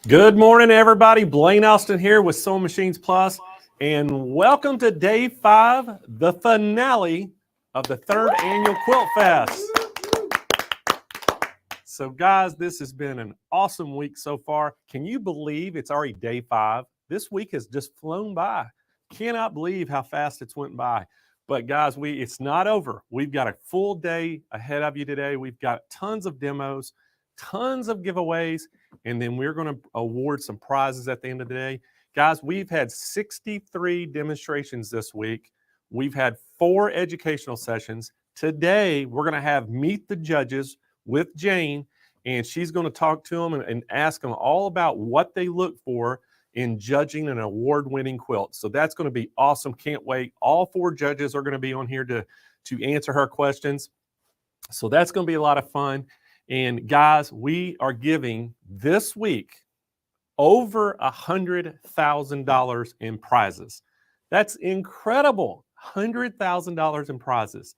Good morning, everybody. Blaine Austin here with Sewing Machines Plus, and welcome to day 5, the finale of the 3rd annual Quilt Fest. So, guys, this has been an awesome week so far. Can you believe it's already day 5? This week has just flown by. Cannot believe how fast it's went by. But, guys, it's not over. We've got a full day ahead of you today. We've got tons of demos, tons of giveaways, and then we're going to award some prizes at the end of the day. Guys, we've had 63 demonstrations this week. We've had 4 educational sessions. Today, we're going to have Meet the Judges with Jane, and she's going to talk to them and ask them all about what they look for in judging an award-winning quilt. So that's going to be awesome. Can't wait. All 4 judges are going to be on here to answer her questions. So that's going to be a lot of fun. And guys, we are giving this week over $100,000 in prizes. That's incredible. $100,000 in prizes.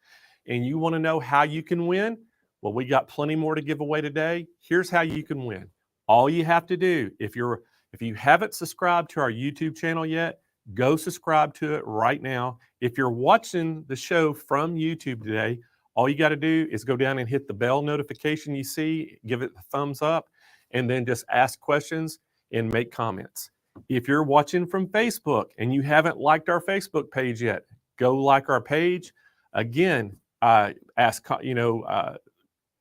And you want to know how you can win? Well, we got plenty more to give away today. Here's how you can win. All you have to do, if you haven't subscribed to our YouTube channel yet, go subscribe to it right now. If you're watching the show from YouTube today, all you got to do is go down and hit the bell notification you see, give it a thumbs up, and then just ask questions and make comments. If you're watching from Facebook and you haven't liked our Facebook page yet, go like our page. Again,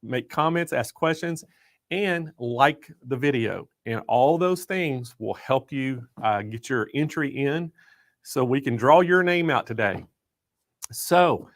make comments, ask questions, and like the video. And all those things will help you get your entry in so we can draw your name out today. So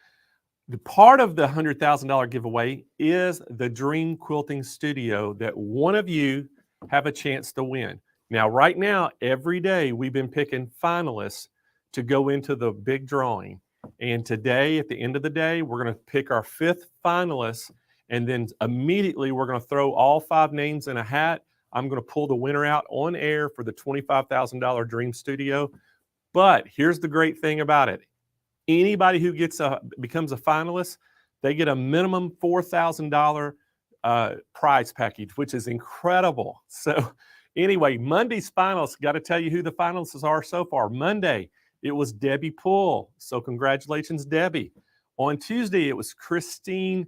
the part of the $100,000 giveaway is the Dream Quilting Studio that one of you have a chance to win. Now, right now, every day we've been picking finalists to go into the big drawing. And today, at the end of the day, we're going to pick our 5th finalist, and then immediately we're going to throw all 5 names in a hat. I'm going to pull the winner out on air for the $25,000 Dream Studio. But here's the great thing about it. Anybody who becomes a finalist, they get a minimum $4,000 prize package, which is incredible. So anyway, Monday's finalists, got to tell you who the finalists are so far. Monday, it was Debbie Poole. So congratulations, Debbie. On Tuesday, it was Christine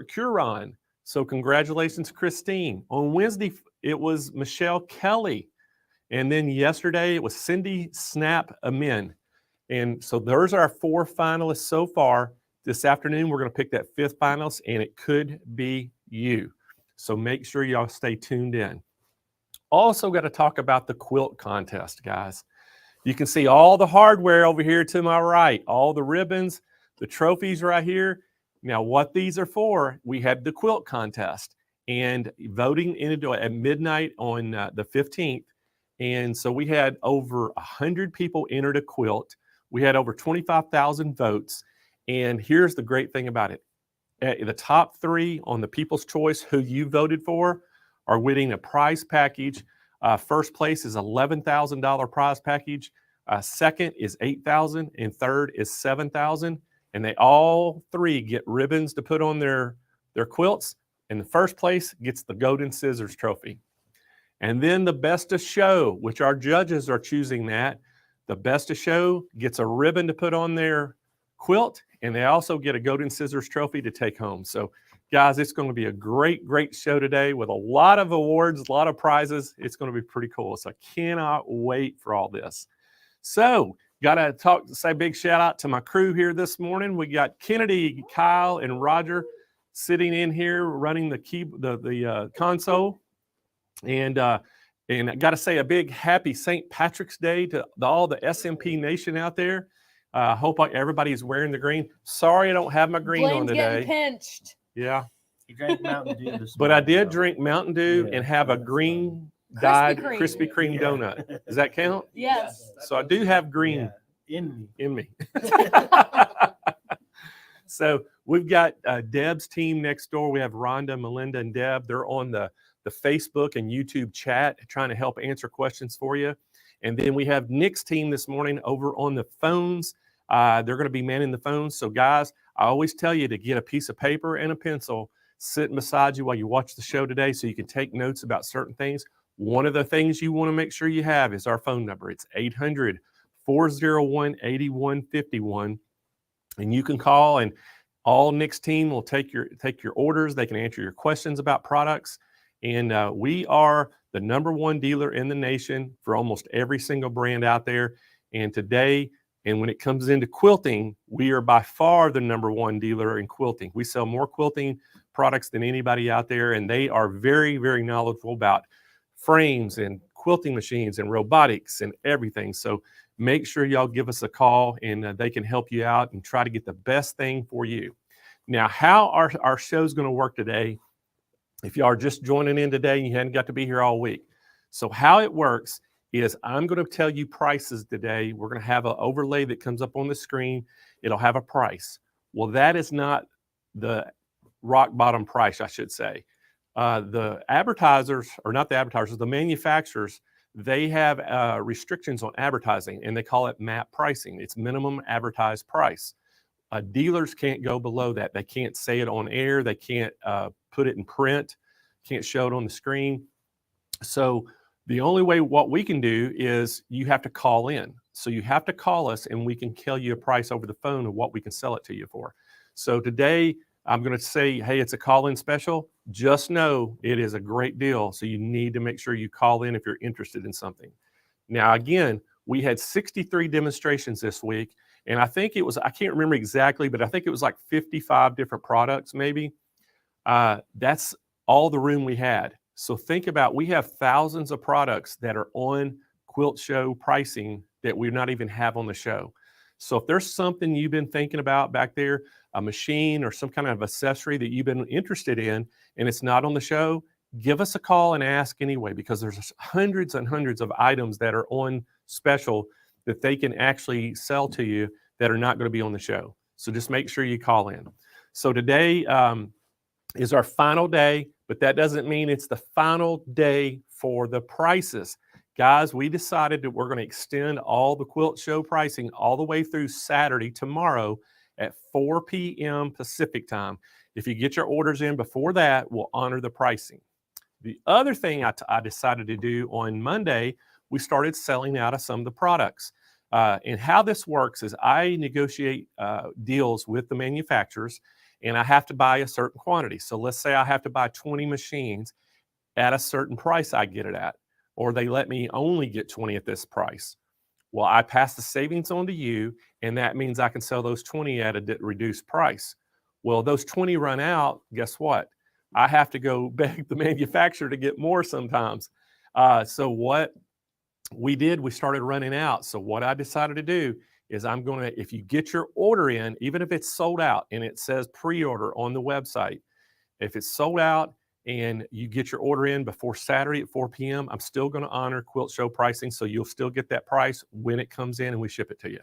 Curon. So congratulations, Christine. On Wednesday, it was Michelle Kelly. And then yesterday, it was Cindy Snap Amin. And so those are our 4 finalists so far. This afternoon, we're going to pick that 5th finalist, and it could be you. So make sure y'all stay tuned in. Also got to talk about the quilt contest, guys. You can see all the hardware over here to my right, all the ribbons, the trophies right here. Now, what these are for, we had the quilt contest, and voting ended at midnight on the 15th. And so we had over 100 people entered a quilt. We had over 25,000 votes. And here's the great thing about it. The top 3 on the People's Choice who you voted for are winning a prize package. First place is $11,000 prize package. Second is $8,000, and third is $7,000. And they all 3 get ribbons to put on their quilts. And the first place gets the Golden Scissors trophy. And then the Best of Show, which our judges are choosing that. The Best of Show gets a ribbon to put on their quilt, and they also get a Golden Scissors trophy to take home. So, guys, it's going to be a great, great show today with a lot of awards, a lot of prizes. It's going to be pretty cool. So I cannot wait for all this. So, got to say a big shout out to my crew here this morning. We got Kennedy, Kyle, and Roger sitting in here running the console. And I got to say a big happy St. Patrick's Day to all the SMP Nation out there. I hope everybody's wearing the green. Sorry I don't have my green on today. Getting pinched. Yeah. You drank Mountain Dew this morning. But I did drink Mountain Dew and have a green dyed Krispy Kreme donut. Does that count? Yes. So I do have green in me. So we've got Deb's team next door. We have Rhonda, Melinda, and Deb. They're on the Facebook and YouTube chat trying to help answer questions for you. And then we have Nick's team this morning over on the phones. They're going to be manning the phones. So guys, I always tell you to get a piece of paper and a pencil sitting beside you while you watch the show today so you can take notes about certain things. One of the things you want to make sure you have is our phone number. It's 800-401-8151. And you can call, and all Nick's team will take your orders. They can answer your questions about products. And we are the #1 dealer in the nation for almost every single brand out there. And today, and when it comes into quilting, we are by far the #1 dealer in quilting. We sell more quilting products than anybody out there, and they are very, very knowledgeable about frames and quilting machines and robotics and everything. So make sure y'all give us a call, and they can help you out and try to get the best thing for you. Now, how our show's going to work today, if y'all are just joining in today and you hadn't got to be here all week. So how it works is I'm going to tell you prices today. We're going to have an overlay that comes up on the screen. It'll have a price. Well, that is not the rock bottom price, I should say. The advertisers, or not the advertisers, the manufacturers, they have restrictions on advertising, and they call it MAP pricing. It's minimum advertised price. Dealers can't go below that. They can't say it on air. They can't put it in print, can't show it on the screen. So the only way what we can do is you have to call in. So you have to call us and we can tell you a price over the phone of what we can sell it to you for. So today I'm going to say, hey, it's a call-in special. Just know it is a great deal. So you need to make sure you call in if you're interested in something. Now, again, we had 63 demonstrations this week. And I think it was, I can't remember exactly, but I think it was like 55 different products maybe. That's all the room we had. So think about, we have thousands of products that are on Quilt Show pricing that we not even have on the show. So if there's something you've been thinking about back there, a machine or some kind of accessory that you've been interested in and it's not on the show, give us a call and ask anyway, because there's hundreds and hundreds of items that are on special that they can actually sell to you that are not going to be on the show. So just make sure you call in. So today is our final day, but that doesn't mean it's the final day for the prices. Guys, we decided that we're going to extend all the Quilt Show pricing all the way through Saturday, tomorrow at 4 p.m. Pacific time. If you get your orders in before that, we'll honor the pricing. The other thing I decided to do on Monday, we started selling out of some of the products. And how this works is I negotiate deals with the manufacturers, and I have to buy a certain quantity. So let's say I have to buy 20 machines at a certain price I get it at, or they let me only get 20 at this price. Well, I pass the savings on to you, and that means I can sell those 20 at a reduced price. Well, those 20 run out, guess what? I have to go beg the manufacturer to get more sometimes. So what we did, we started running out. So what I decided to do is I'm going to, if you get your order in, even if it's sold out and it says pre-order on the website, if it's sold out and you get your order in before Saturday at 4 p.m., I'm still going to honor Quilt Show pricing. So you'll still get that price when it comes in and we ship it to you.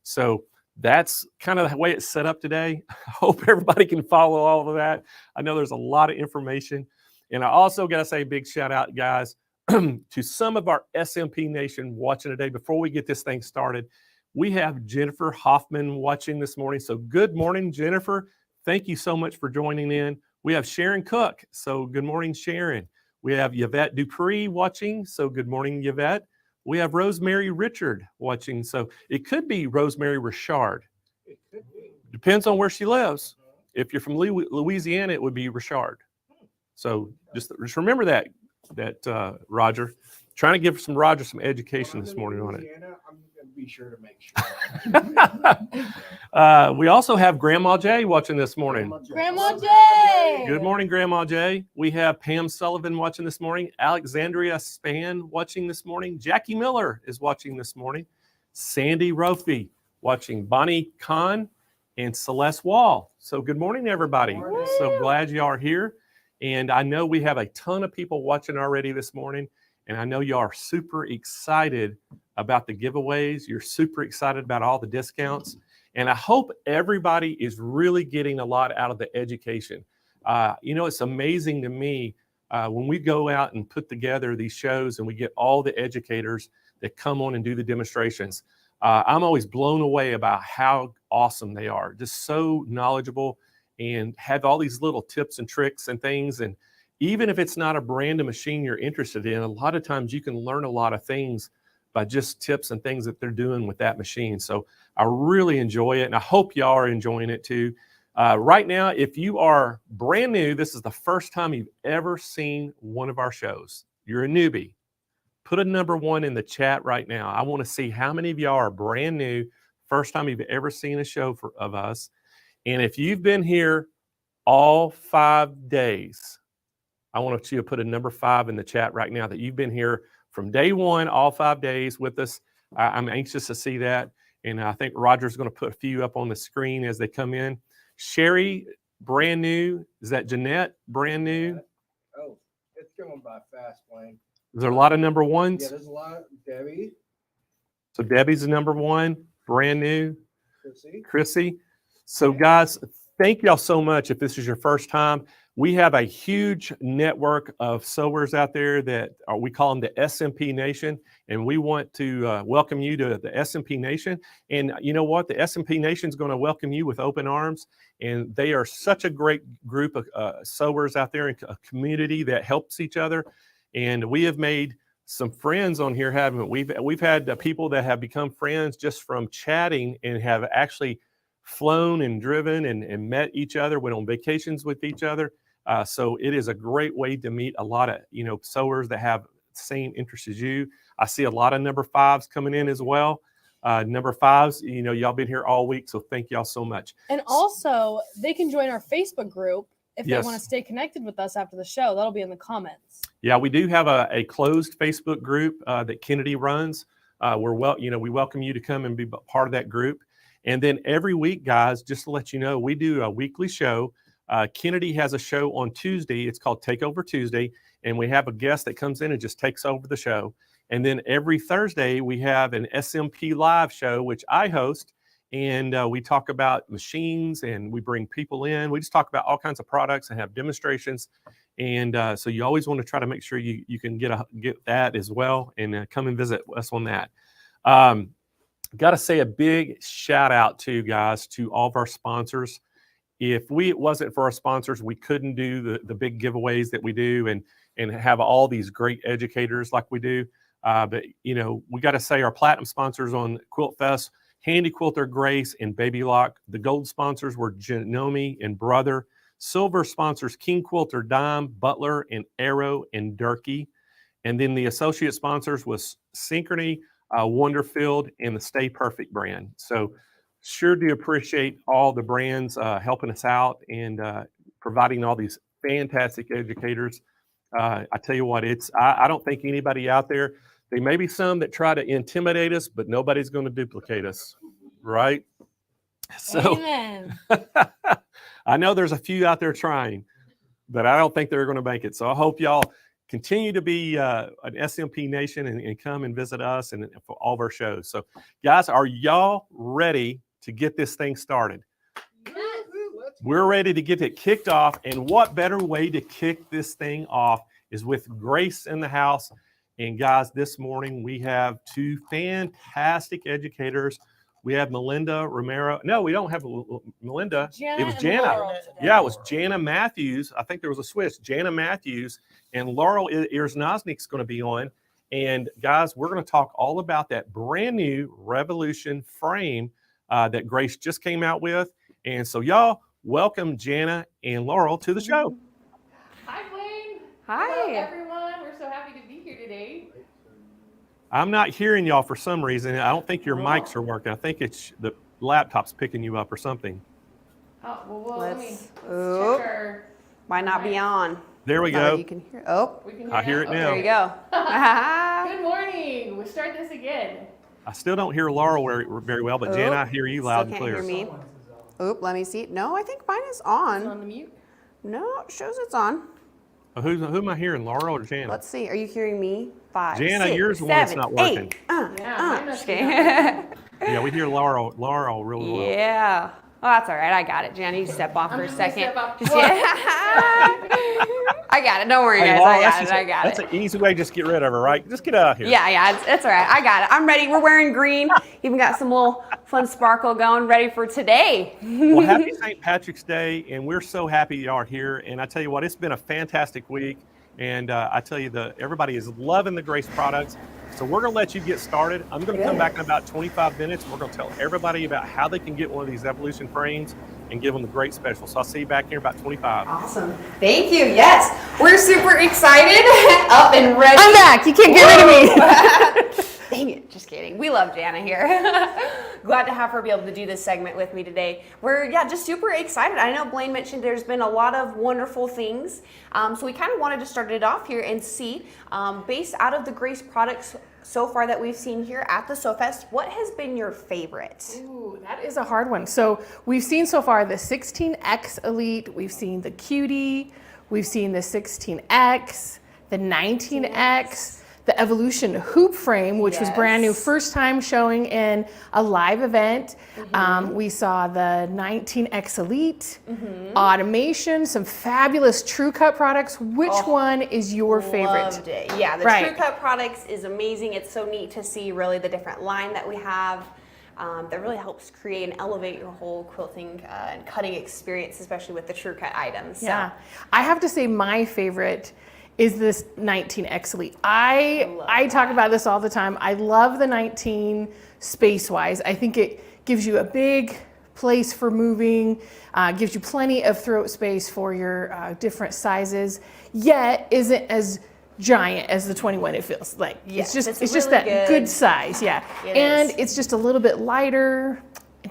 So that's kind of the way it's set up today. I hope everybody can follow all of that. I know there's a lot of information. And I also got to say a big shout out, guys, to some of our SMP Nation watching today. Before we get this thing started, we have Jennifer Hoffman watching this morning. So good morning, Jennifer. Thank you so much for joining in. We have Sharon Cook. So good morning, Sharon. We have Yvette Dupree watching. So good morning, Yvette. We have Rosemary Richard watching. So it could be Rosemary Richard. It could be. Depends on where she lives. If you're from Louisiana, it would be Richard. So just remember that Roger. Trying to give Roger some education this morning on it. I'm going to be sure to make sure. We also have Grandma Jay watching this morning. Grandma Jay. Good morning, Grandma Jay. We have Pam Sullivan watching this morning. Alexandria Span watching this morning. Jackie Miller is watching this morning. Sandy Rofi watching. Bonnie Kahn and Celeste Wall. So good morning, everybody. Morning. So glad you are here. And I know we have a ton of people watching already this morning. And I know you are super excited about the giveaways. You're super excited about all the discounts. And I hope everybody is really getting a lot out of the education. You know, it's amazing to me when we go out and put together these shows and we get all the educators that come on and do the demonstrations. I'm always blown away about how awesome they are. Just so knowledgeable and have all these little tips and tricks and things. And even if it's not a brand of machine you're interested in, a lot of times you can learn a lot of things by just tips and things that they're doing with that machine. So I really enjoy it, and I hope y'all are enjoying it too. Right now, if you are brand new, this is the first time you've ever seen one of our shows. You're a newbie. Put a number 1 in the chat right now. I want to see how many of y'all are brand new, first time you've ever seen a show of us. And if you've been here all 5 days, I want you to put a number 5 in the chat right now that you've been here from day 1, all 5 days with us. I'm anxious to see that. And I think Roger's going to put a few up on the screen as they come in. Sherry, brand new. Is that Jeanette, brand new? Oh, it's going by fast, Wayne. Is there a lot of number 1s? Yeah, there's a lot. Debbie. So Debbie's the number 1, brand new. Chrissy. Chrissy. So guys, thank y'all so much. If this is your first time, we have a huge network of sewers out there that we call them the SMP Nation, and we want to welcome you to the SMP Nation. And you know what? The SMP Nation is going to welcome you with open arms, and they are such a great group of sewers out there in a community that helps each other. And we have made some friends on here, haven't we? We've had people that have become friends just from chatting and have actually flown and driven and met each other, went on vacations with each other. So it is a great way to meet a lot of, sewers that have the same interests as you. I see a lot of number 5s coming in as well. Number 5s, y'all been here all week, so thank y'all so much. And also, they can join our Facebook group if they Yes. want to stay connected with us after the show. That'll be in the comments. Yeah, we do have a closed Facebook group that Kennedy runs. We welcome you to come and be part of that group. And then every week, guys, just to let you know, we do a weekly show. Kennedy has a show on Tuesday. It's called Takeover Tuesday. And we have a guest that comes in and just takes over the show. And then every Thursday, we have an SMP Live show, which I host. And we talk about machines and we bring people in. We just talk about all kinds of products and have demonstrations. And so you always want to try to make sure you can get that as well and come and visit us on that. Got to say a big shout out to all of our sponsors. If it wasn't for our sponsors, we couldn't do the big giveaways that we do and have all these great educators like we do. But we got to say our platinum sponsors on Quilt Fest, Handy Quilter, Grace, and Baby Lock. The gold sponsors were Janome and Brother. Silver sponsors King Quilter, Dime, Butler, and Arrow, and Durkee. And then the associate sponsors was Synchrony, Wonderfield, and the Stay Perfect brand. So sure do appreciate all the brands helping us out and providing all these fantastic educators. I tell you what, I don't think anybody out there, there may be some that try to intimidate us, but nobody's going to duplicate us, right? So Amen. I know there's a few out there trying, but I don't think they're going to make it. So I hope y'all continue to be an SMP nation and come and visit us and for all of our shows. So guys, are y'all ready to get this thing started? We're ready to get it kicked off. And what better way to kick this thing off is with Grace in the house. And guys, this morning we have 2 fantastic educators. We have Melinda Romero. No, we don't have Melinda. Jana It was and Jana. Laurel today. Yeah, it was Jana Matthews. I think there was a switch. Jana Matthews and Laurel Erznosnik's going to be on. And guys, we're going to talk all about that brand new Revolution frame that Grace just came out with. And so y'all, welcome Jana and Laurel to the show. Hi, Blaine. Hi. Hello, everyone. We're so happy to be here today. I'm not hearing y'all for some reason. I don't think your mics are working. I think it's the laptop's picking you up or something. Oh, well, let me Let's check our... might not be on. There we Oh, go. you can hear. Oh, We can I hear it Okay. now. there you go. Good morning. We'll start this again. I still don't hear Laurel very well, but Jana, I hear you loud and Still clear. can't hear me. Oop, let me see. No, I think mine is on. On the mute. No, it shows it's on. Who am I hearing, Laurel or Jana? Let's see. Are you hearing me? 5, Jana, 6, yours the one that's 7, not working. 8. Yeah, mine must Just be kidding. Yeah, we hear Laurel really well. Yeah. Oh, that's all right. I got it, Jana. You step off for a just gonna second. step off. Just I got it. Don't worry, Hey, guys. Laurel, I got it. that's an easy way to just get rid of her, right? Just get out of here. Yeah, it's all right. I got it. I'm ready. We're wearing green. Even got some little fun sparkle going, ready for today. Well, happy St. Patrick's Day, and we're so happy you are here. And I tell you what, it's been a fantastic week. And I tell you, everybody is loving the Grace products. So we're going to let you get started. I'm going to come back in about 25 minutes. And we're going to tell everybody about how they can get one of these Evolution frames and give them the great special. So I'll see you back here in about 25. Awesome. Thank you. Yes, we're super excited, up and ready. I'm back. You can't get rid of me. Dang it. Just kidding. We love Jana here. Glad to have her be able to do this segment with me today. We're just super excited. I know Blaine mentioned there's been a lot of wonderful things. So we kind of wanted to start it off here and see, based out of the Grace products so far that we've seen here at the SewFest, what has been your favorite? Ooh, that is a hard one. So we've seen so far the 16X Elite, we've seen the Cutie, we've seen the 16X, the 19X, the Evolution hoop frame, which was brand new, first time showing in a live event. We saw the 19X Elite, automation, some fabulous True Cut products. Which one is your favorite? Loved it. Yeah, the True Cut products is amazing. It's so neat to see really the different line that we have. That really helps create and elevate your whole quilting and cutting experience, especially with the True Cut items. Yeah, I have to say my favorite is this 19X Elite. I talk about this all the time. I love the 19 space-wise. I think it gives you a big place for moving, gives you plenty of throat space for your different sizes, yet isn't as giant as the 21 it feels like. Yes, it's really just that good size, yeah. It is. It's just a little bit lighter.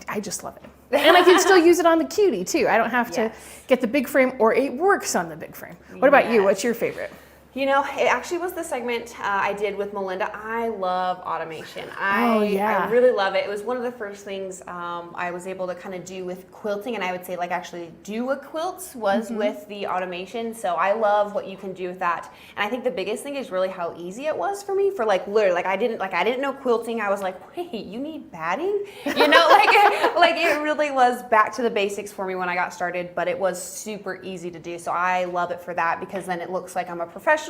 I just love it. And I can still use it on the cutie too. I don't have to get the big frame, or it works on the big frame. What about you? What's your favorite? You know, it actually was the segment I did with Melinda. I love automation. I really love it. It was one of the first things I was able to kind of do with quilting, and I would say like actually do a quilt was with the automation. So I love what you can do with that. And I think the biggest thing is really how easy it was for me for like literally like I didn't know quilting. I was like, wait, you need batting? You know, like it really was back to the basics for me when I got started, but it was super easy to do. So I love it for that, because then it looks like I'm a professional.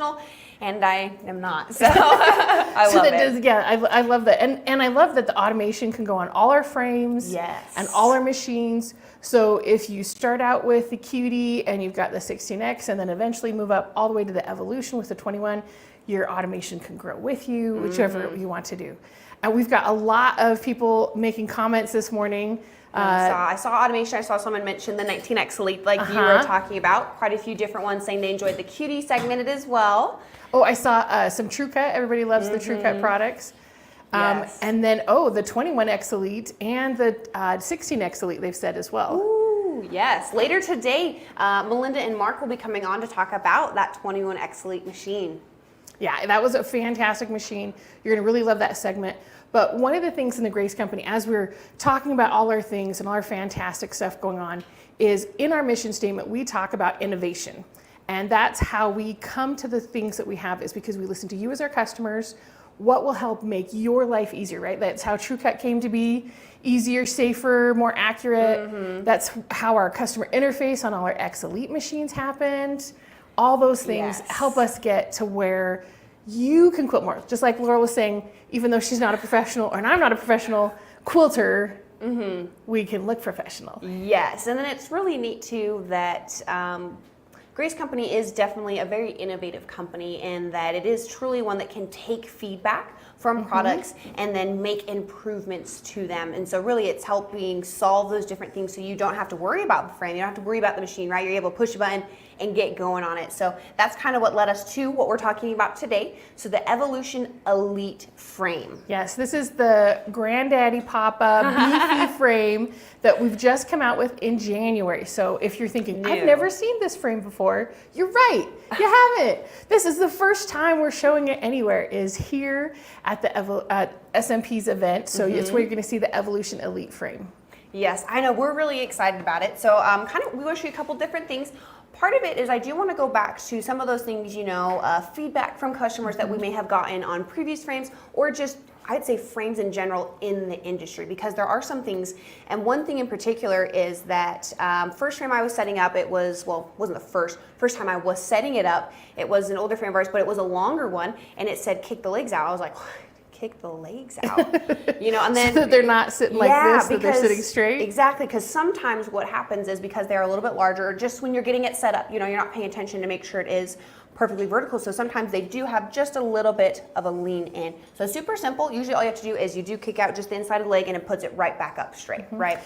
And I am not, so I love it. I love that, and I love that the automation can go on all our frames, and all our machines. So if you start out with the Cutie and you've got the 16X, and then eventually move up all the way to the Evolution with the 21, your automation can grow with you, whichever you want to do. And we've got a lot of people making comments this morning. I saw automation. I saw someone mention the 19X Elite, like you were talking about. Quite a few different ones saying they enjoyed the Cutie segmented as well. Oh, I saw some True Cut. Everybody loves the True Cut products. And then, the 21X Elite and the 16X Elite, they've said as well. Ooh, yes. Later today, Melinda and Mark will be coming on to talk about that 21X Elite machine. Yeah, that was a fantastic machine. You're going to really love that segment. But one of the things in the Grace Company, as we're talking about all our things and all our fantastic stuff going on, is in our mission statement, we talk about innovation. And that's how we come to the things that we have, is because we listen to you as our customers. What will help make your life easier, right? That's how True Cut came to be. Easier, safer, more accurate. That's how our customer interface on all our X Elite machines happened. All those things help us get to where you can quilt more. Just like Laura was saying, even though she's not a professional, and I'm not a professional quilter, we can look professional. Yes, and then it's really neat too that Grace Company is definitely a very innovative company, in that it is truly one that can take feedback from products and then make improvements to them. And so really it's helping solve those different things, so you don't have to worry about the frame, you don't have to worry about the machine, right? You're able to push a button and get going on it. So that's kind of what led us to what we're talking about today. So the Evolution Elite frame. Yes, this is the Granddaddy Papa beefy frame that we've just come out with in January. So if you're thinking, I've never seen this frame before, you're right, you haven't. This is the first time we're showing it anywhere, is here at the SMP's event. So it's where you're gonna see the Evolution Elite frame. Yes, I know, we're really excited about it. So we want to show you a couple different things. Part of it is I do want to go back to some of those things, feedback from customers that we may have gotten on previous frames, or just, I'd say, frames in general in the industry, because there are some things. And one thing in particular is that first frame I was setting up, it was, wasn't the first time I was setting it up, it was an older frame of ours, but it was a longer one, and it said kick the legs out. I was like, kick the legs out, and then so that they're not sitting like this, that they're sitting straight. Exactly, because sometimes what happens is, because they're a little bit larger, or just when you're getting it set up, you're not paying attention to make sure it is perfectly vertical. So sometimes they do have just a little bit of a lean in. So super simple. Usually all you have to do is you do kick out just the inside of the leg, and it puts it right back up straight, right?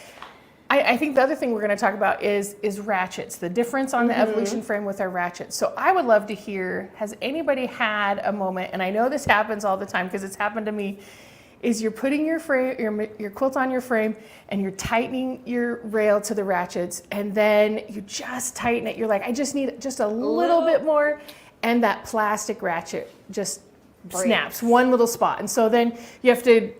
I think the other thing we're going to talk about is ratchets, the difference on the Evolution frame with our ratchets. So I would love to hear, has anybody had a moment, and I know this happens all the time because it's happened to me, is you're putting your frame, your quilt on your frame, and you're tightening your rail to the ratchets, and then you just tighten it. You're like, I just need just a little bit more, and that plastic ratchet just snaps one little spot. And so then you have to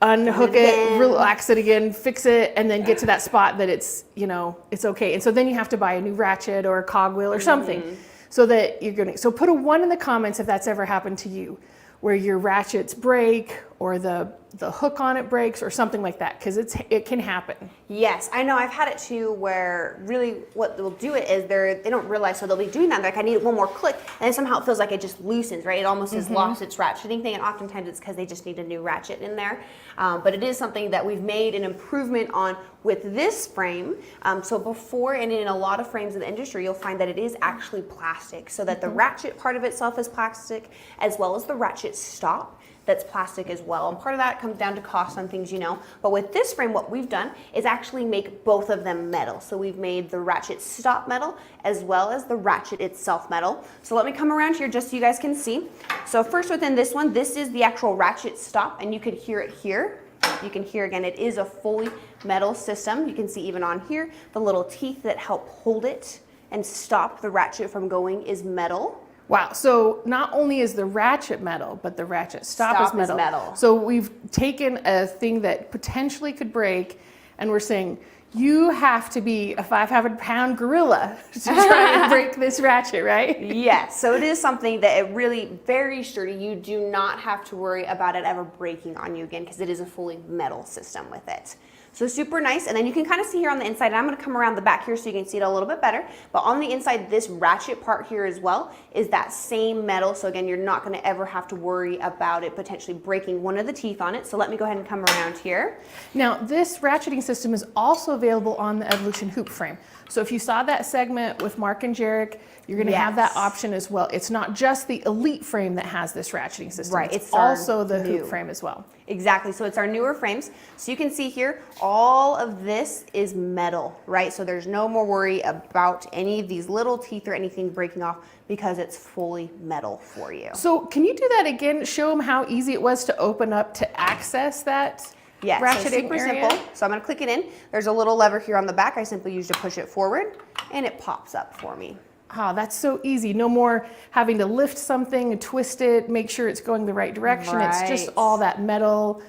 unhook it, relax it again, fix it, and then get to that spot that it's, it's okay. And so then you have to buy a new ratchet or a cogwheel or something, so that you're gonna, so put a 1 in the comments if that's ever happened to you, where your ratchets break or the hook on it breaks or something like that, because it can happen. Yes, I know. I've had it too, where really what they'll do it is they don't realize, so they'll be doing that. They're like, I need one more click, and then somehow it feels like it just loosens, right? It almost has lost its ratcheting thing, and oftentimes it's because they just need a new ratchet in there. But it is something that we've made an improvement on with this frame. So before, and in a lot of frames in the industry, you'll find that it is actually plastic, so that the ratchet part of itself is plastic, as well as the ratchet stop. That's plastic as well, and part of that comes down to cost on things, you know. But with this frame, what we've done is actually make both of them metal. So we've made the ratchet stop metal as well as the ratchet itself metal. So let me come around here just so you guys can see. So first, within this one, this is the actual ratchet stop, and you could hear it here. You can hear again, it is a fully metal system. You can see even on here, the little teeth that help hold it and stop the ratchet from going is metal. Wow, so not only is the ratchet metal, but the ratchet stop is metal. So we've taken a thing that potentially could break, and we're saying, you have to be a 500-pound gorilla to try and break this ratchet, right? Yes, so it is something that it really very sturdy. You do not have to worry about it ever breaking on you again, because it is a fully metal system with it. So super nice, and then you can kind of see here on the inside, and I'm going to come around the back here so you can see it a little bit better, but on the inside, this ratchet part here as well is that same metal, so again, you're not going to ever have to worry about it potentially breaking one of the teeth on it. So let me go ahead and come around here. Now, this ratcheting system is also available on the Evolution hoop frame. So if you saw that segment with Mark and Jarek, you're going to have that option as well. It's not just the Elite frame that has this ratcheting system. Right, it's also the hoop frame as well. Exactly, so it's our newer frames. So you can see here, all of this is metal, right? So there's no more worry about any of these little teeth or anything breaking off, because it's fully metal for you. So can you do that again? Show them how easy it was to open up to access that ratcheting so super area? simple. So I'm going to click it in. There's a little lever here on the back. I simply use to push it forward, and it pops up for me. Oh, that's so easy. No more having to lift something and twist it, make sure it's going the right direction. Right. It's just all that metal,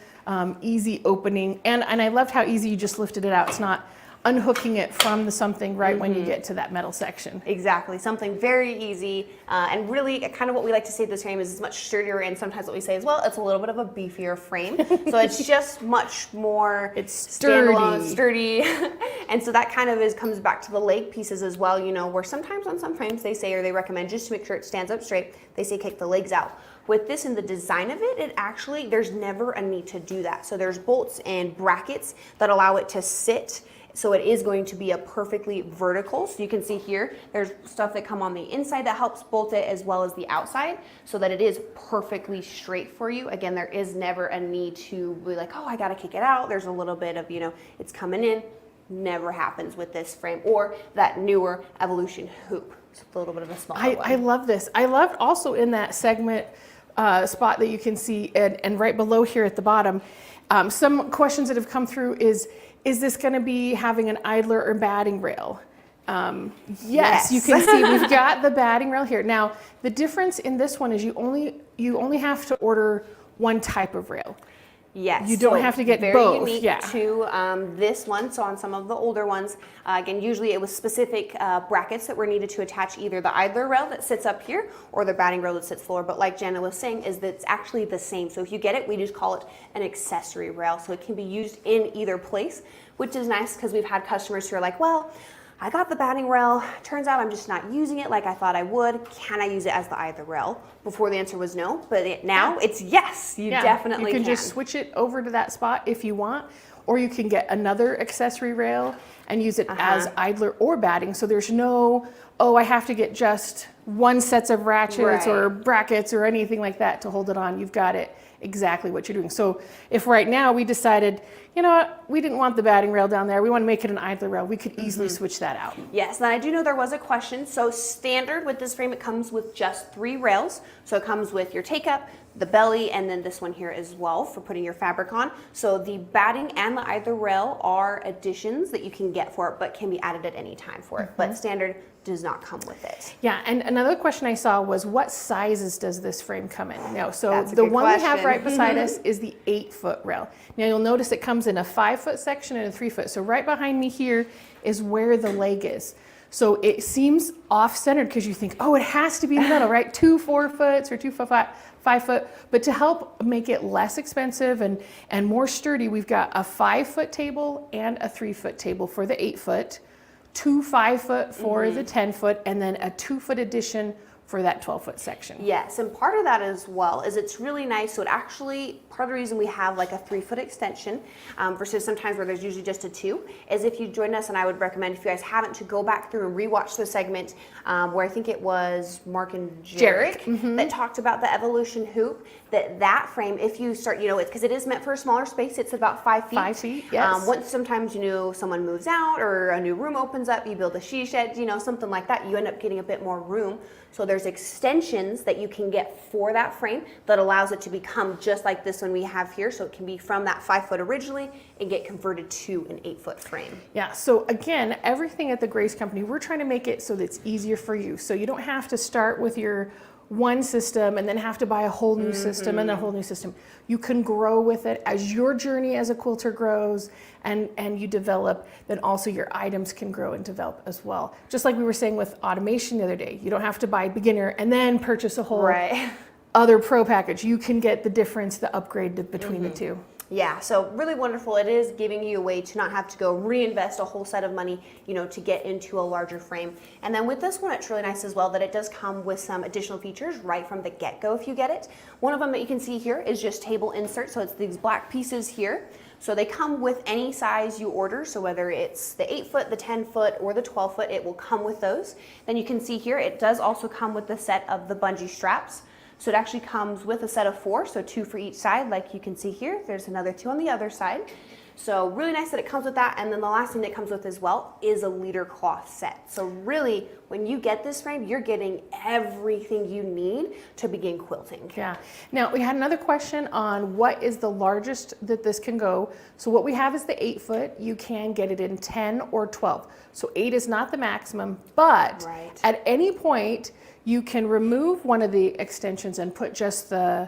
easy opening. And I loved how easy you just lifted it out. It's not unhooking it from the something right when you get to that metal section. Exactly, something very easy, and really kind of what we like to say this frame is it's much sturdier, and sometimes what we say is, well, it's a little bit of a beefier frame. So it's just much more standalone, sturdy. And so that kind of comes back to the leg pieces as well, you know, where sometimes on some frames they say, or they recommend, just to make sure it stands up straight, they say kick the legs out. With this and the design of it, actually, there's never a need to do that. So there's bolts and brackets that allow it to sit. So it is going to be a perfectly vertical. So you can see here, there's stuff that come on the inside that helps bolt it, as well as the outside, so that it is perfectly straight for you. Again, there is never a need to be like, oh, I gotta kick it out. There's a little bit of, you know, it's coming in. Never happens with this frame or that newer Evolution hoop. It's a little bit of a smaller one. I love this. I loved also in that segment spot that you can see, and right below here at the bottom, some questions that have come through is this going to be having an idler or batting rail? Yes, you can see we've got the batting rail here. Now, the difference in this one is you only have to order one type of rail. Yes. You don't have to get both. Very unique to this one. So on some of the older ones, again, usually it was specific brackets that were needed to attach either the idler rail that sits up here or the batting rail that sits floor. But like Jana was saying, is that it's actually the same. So if you get it, we just call it an accessory rail. So it can be used in either place, which is nice because we've had customers who are like, well, I got the batting rail. Turns out I'm just not using it like I thought I would. Can I use it as the idler rail? Before the answer was no, but now it's yes. You definitely can. You can just switch it over to that spot if you want, or you can get another accessory rail and use it as idler or batting. So there's no, oh, I have to get just one sets of ratchets or brackets or anything like that to hold it on. You've got it exactly what you're doing. So if right now we decided, you know what, we didn't want the batting rail down there, we want to make it an idler rail, we could easily switch that out. Yes, and I do know there was a question. So standard with this frame, it comes with just 3 rails. So it comes with your take-up, the belly, and then this one here as well for putting your fabric on. So the batting and the idler rail are additions that you can get for it, but can be added at any time for it. But standard does not come with it. Yeah, and another question I saw was, what sizes does this frame come in? Now, so the one we have right beside us is the 8-foot rail. Now you'll notice it comes in a 5-foot section and a 3-foot. So right behind me here is where the leg is. So it seems off-centered because you think, oh, it has to be in the middle, right? 2 4-foots or 2 5 foot. But to help make it less expensive and more sturdy, we've got a 5-foot table and a 3-foot table for the 8-foot, 2 5-foot for the 10-foot, and then a 2-foot addition for that 12-foot section. Yes, and part of that as well is it's really nice. So it actually, part of the reason we have like a 3-foot extension versus sometimes where there's usually just a 2 is if you join us, and I would recommend if you guys haven't to go back through and rewatch the segment where I think it was Mark and Jarek that talked about the evolution hoop, that frame, if you start, you know, because it is meant for a smaller space, it's about 5 feet. 5 feet, yes. Once sometimes, you know, someone moves out or a new room opens up, you build a she shed, you know, something like that, you end up getting a bit more room. So there's extensions that you can get for that frame that allows it to become just like this one we have here. So it can be from that 5-foot originally and get converted to an 8-foot frame. Yeah, so again, everything at the Grace Company, we're trying to make it so that it's easier for you. So you don't have to start with your one system and then have to buy a whole new system and a whole new system. You can grow with it as your journey as a quilter grows and you develop, then also your items can grow and develop as well. Just like we were saying with automation the other day, you don't have to buy beginner and then purchase a whole other pro package. You can get the difference, the upgrade between the two. Yeah, so really wonderful. It is giving you a way to not have to go reinvest a whole set of money, you know, to get into a larger frame. And then with this one, it's really nice as well that it does come with some additional features right from the get-go if you get it. One of them that you can see here is just table insert. So it's these black pieces here. So they come with any size you order. So whether it's the 8-foot, the 10-foot, or the 12-foot, it will come with those. Then you can see here, it does also come with the set of the bungee straps. So it actually comes with a set of 4, so 2 for each side, like you can see here. There's another 2 on the other side. So really nice that it comes with that. And then the last thing that comes with as well is a leader cloth set. So really, when you get this frame, you're getting everything you need to begin quilting. Yeah. Now, we had another question on what is the largest that this can go. So what we have is the 8-foot. You can get it in 10 or 12. So 8 is not the maximum, but at any point, you can remove one of the extensions and put just the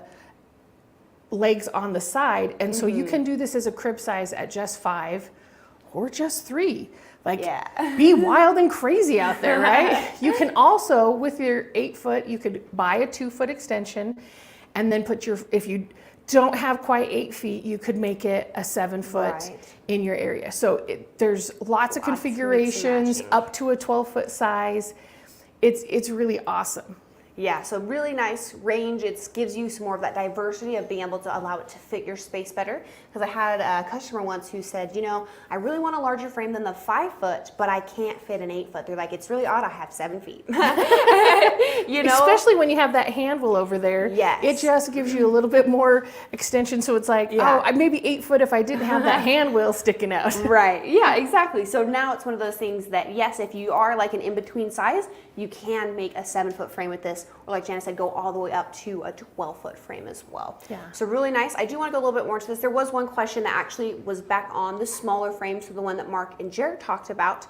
legs on the side. And so you can do this as a crib size at just 5 or just 3. Like, be wild and crazy out there, right? You can also, with your 8-foot, you could buy a 2-foot extension and then put your, if you don't have quite 8 feet, you could make it a 7-foot in your area. So there's lots of configurations up to a 12-foot size. It's really awesome. Yeah, so really nice range. It gives you some more of that diversity of being able to allow it to fit your space better. Because I had a customer once who said, you know, I really want a larger frame than the 5-foot, but I can't fit an 8-foot. They're like, it's really odd, I have 7 feet. You know? Especially when you have that handle over there. Yes. It just gives you a little bit more extension. So it's like, oh, maybe 8-foot if I didn't have that hand wheel sticking out. Right, yeah, exactly. So now it's one of those things that, yes, if you are like an in-between size, you can make a 7-foot frame with this. Or like Jana said, go all the way up to a 12-foot frame as well. Yeah. So really nice. I do want to go a little bit more into this. There was one question that actually was back on the smaller frame, so the one that Mark and Jared talked about.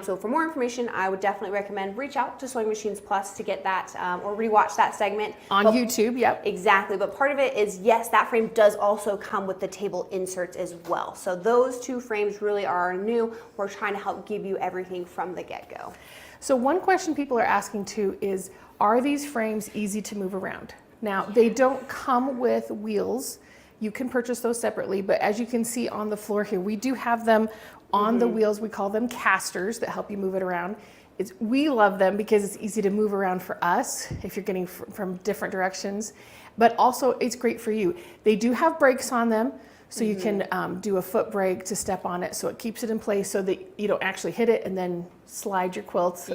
So for more information, I would definitely recommend reach out to Sewing Machines Plus to get that or rewatch that segment. On YouTube, yep. Exactly. But part of it is, yes, that frame does also come with the table inserts as well. So those 2 frames really are new. We're trying to help give you everything from the get-go. So one question people are asking too is, are these frames easy to move around? Now, they don't come with wheels. You can purchase those separately, but as you can see on the floor here, we do have them on the wheels. We call them casters that help you move it around. We love them because it's easy to move around for us if you're getting from different directions, but also it's great for you. They do have brakes on them, so you can do a foot brake to step on it, so it keeps it in place so that you don't actually hit it and then slide your quilt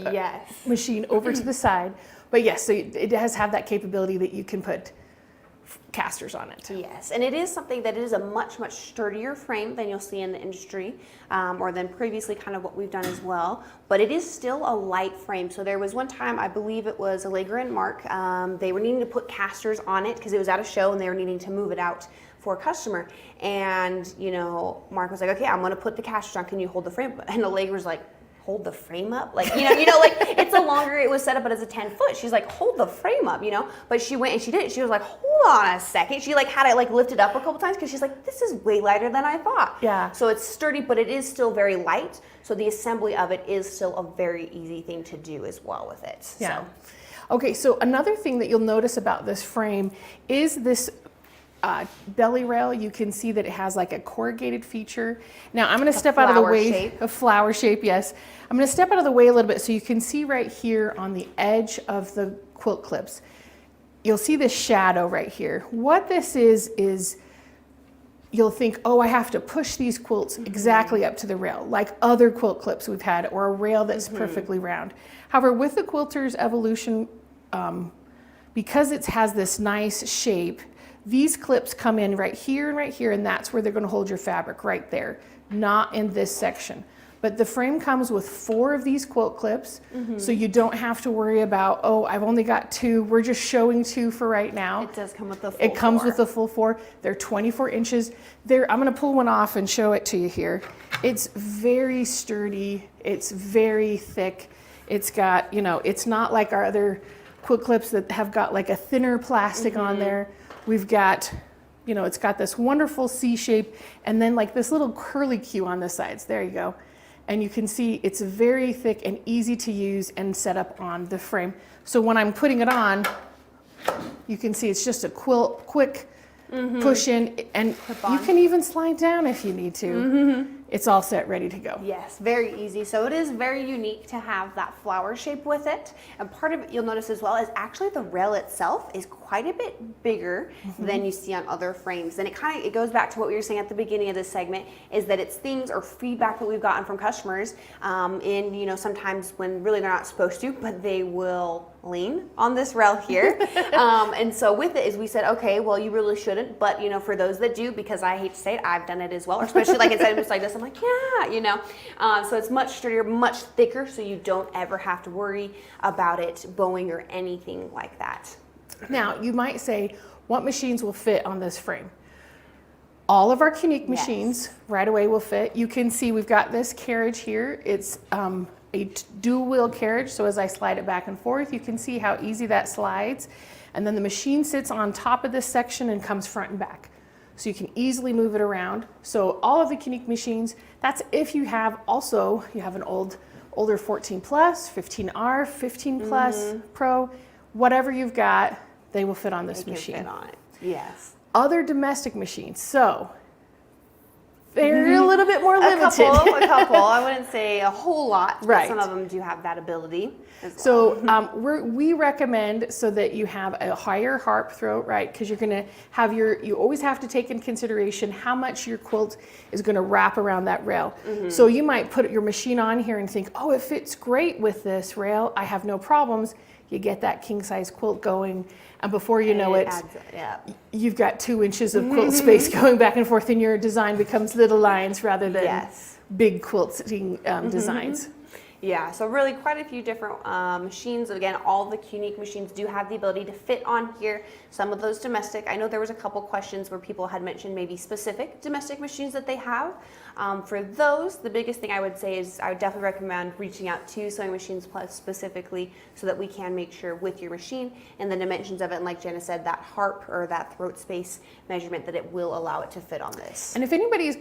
machine over to the side. But yes, so it does have that capability that you can put casters on it. Yes, and it is something that is a much, much sturdier frame than you'll see in the industry or than previously kind of what we've done as well. But it is still a light frame. So there was one time, I believe it was Allegra and Mark, they were needing to put casters on it because it was at a show and they were needing to move it out for a customer. And, you know, Mark was like, okay, I'm going to put the casters on. Can you hold the frame? And Allegra was like, hold the frame up, like like it's a longer, it was set up as a 10-foot. She's like, hold the frame up, but she went and she did it. She was like, hold on a second. She like had it like lifted up a couple times because she's like, this is way lighter than I thought. Yeah. So it's sturdy, but it is still very light. So the assembly of it is still a very easy thing to do as well with it. Yeah. So. Okay, so another thing that you'll notice about this frame is this belly rail. You can see that it has like a corrugated feature. Now I'm going to step out of the way. Shape. A flower shape, yes. I'm going to step out of the way a little bit so you can see right here on the edge of the quilt clips. You'll see this shadow right here. What this is you'll think, oh, I have to push these quilts exactly up to the rail, like other quilt clips we've had, or a rail that's perfectly round. However, with the Quilter's Evolution, because it has this nice shape, these clips come in right here, and that's where they're going to hold your fabric right there, not in this section. But the frame comes with 4 of these quilt clips, so you don't have to worry about, oh, I've only got 2. We're just showing 2 for right now. It does come with the full It comes 4. with the full 4. They're 24 inches. I'm going to pull one off and show it to you here. It's very sturdy. It's very thick. It's got, it's not like our other quilt clips that have got like a thinner plastic on there. We've got, it's got this wonderful C shape and then like this little curly Q on the sides. There you go. And you can see it's very thick and easy to use and set up on the frame. So when I'm putting it on, you can see it's just a quick push in, and you can even slide down if you need to. It's all set, ready to go. Yes, very easy. So it is very unique to have that flower shape with it. And part of it you'll notice as well is actually the rail itself is quite a bit bigger than you see on other frames. And it goes back to what we were saying at the beginning of this segment, is that it's things or feedback that we've gotten from customers sometimes when really they're not supposed to, but they will lean on this rail here. And so with it is we said, okay, well, you really shouldn't, but for those that do, because I hate to say it, I've done it as well, or especially like inside just like this, I'm like, yeah, so it's much sturdier, much thicker, so you don't ever have to worry about it bowing or anything like that. Now, you might say, what machines will fit on this frame? All of our Unique machines right away will fit. You can see we've got this carriage here. It's a dual wheel carriage, so as I slide it back and forth, you can see how easy that slides. And then the machine sits on top of this section and comes front and back. So you can easily move it around. So all of the Unique machines, that's if you have an older 14 Plus, 15R, 15 Plus Pro, whatever you've got, they will fit on this machine. Fit on it. Yes. Other domestic machines, so they're a little bit more limited. A couple. I wouldn't say a whole lot, but Right. some of them do have that ability as well. So we recommend so that you have a higher harp throat, right? Because you're going to have you always have to take in consideration how much your quilt is going to wrap around that rail. So you might put your machine on here and think, oh, it fits great with this rail. I have no problems. You get that king size quilt going, and before you know it, you've got 2 inches of quilt space going back and forth, and your design becomes little lines rather than big quilting designs. Yeah, so really quite a few different machines. Again, all the Unique machines do have the ability to fit on here. Some of those domestic. I know there was a couple questions where people had mentioned maybe specific domestic machines that they have. For those, the biggest thing I would say is I would definitely recommend reaching out to Sewing Machines Plus specifically so that we can make sure with your machine and the dimensions of it, and like Jenna said, that harp or that throat space measurement, that it will allow it to fit on this. And if anybody's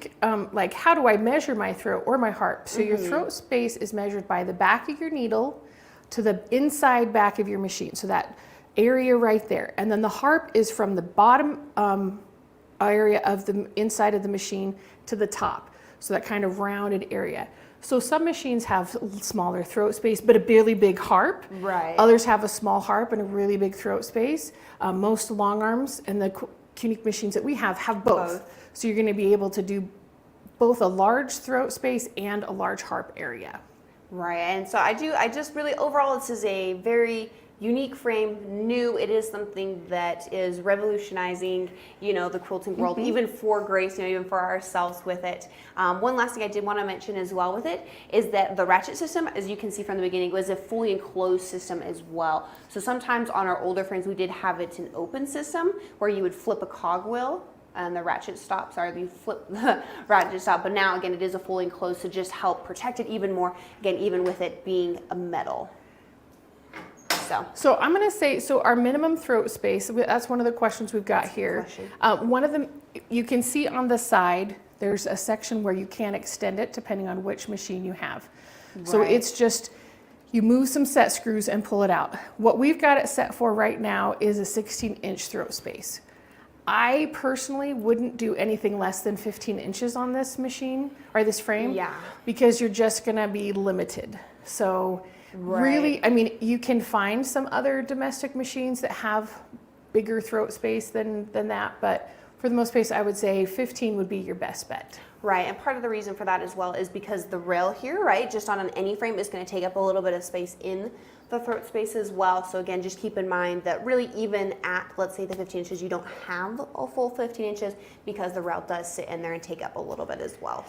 like, how do I measure my throat or my harp? So your throat space is measured by the back of your needle to the inside back of your machine. So that area right there. And then the harp is from the bottom area of the inside of the machine to the top. So that kind of rounded area. So some machines have smaller throat space, but a really big harp. Right. Others have a small harp and a really big throat space. Most long arms and the Unique machines that we have both. So you're going to be able to do both a large throat space and a large harp area. Right, and so I just really, overall, this is a very unique frame, new. It is something that is revolutionizing, the quilting world, even for Grace, even for ourselves with it. One last thing I did want to mention as well with it is that the ratchet system, as you can see from the beginning, was a fully enclosed system as well. So sometimes on our older frames, we did have it an open system where you would flip a cogwheel and the ratchet stop. Sorry, you flip the ratchet stop, but now again, it is a fully enclosed to just help protect it even more. Again, even with it being a metal. So I'm going to say, so our minimum throat space, that's one of the questions we've got here. One of them, you can see on the side, there's a section where you can extend it depending on which machine you have. So it's just, you move some set screws and pull it out. What we've got it set for right now is a 16-inch throat space. I personally wouldn't do anything less than 15 inches on this machine or this frame, because you're just going to be limited. So really, I mean, you can find some other domestic machines that have bigger throat space than that, but for the most space, I would say 15 would be your best bet. Right, and part of the reason for that as well is because the rail here, right, just on an any frame is going to take up a little bit of space in the throat space as well. So again, just keep in mind that really even at, let's say the 15 inches, you don't have a full 15 inches because the rail does sit in there and take up a little bit as well.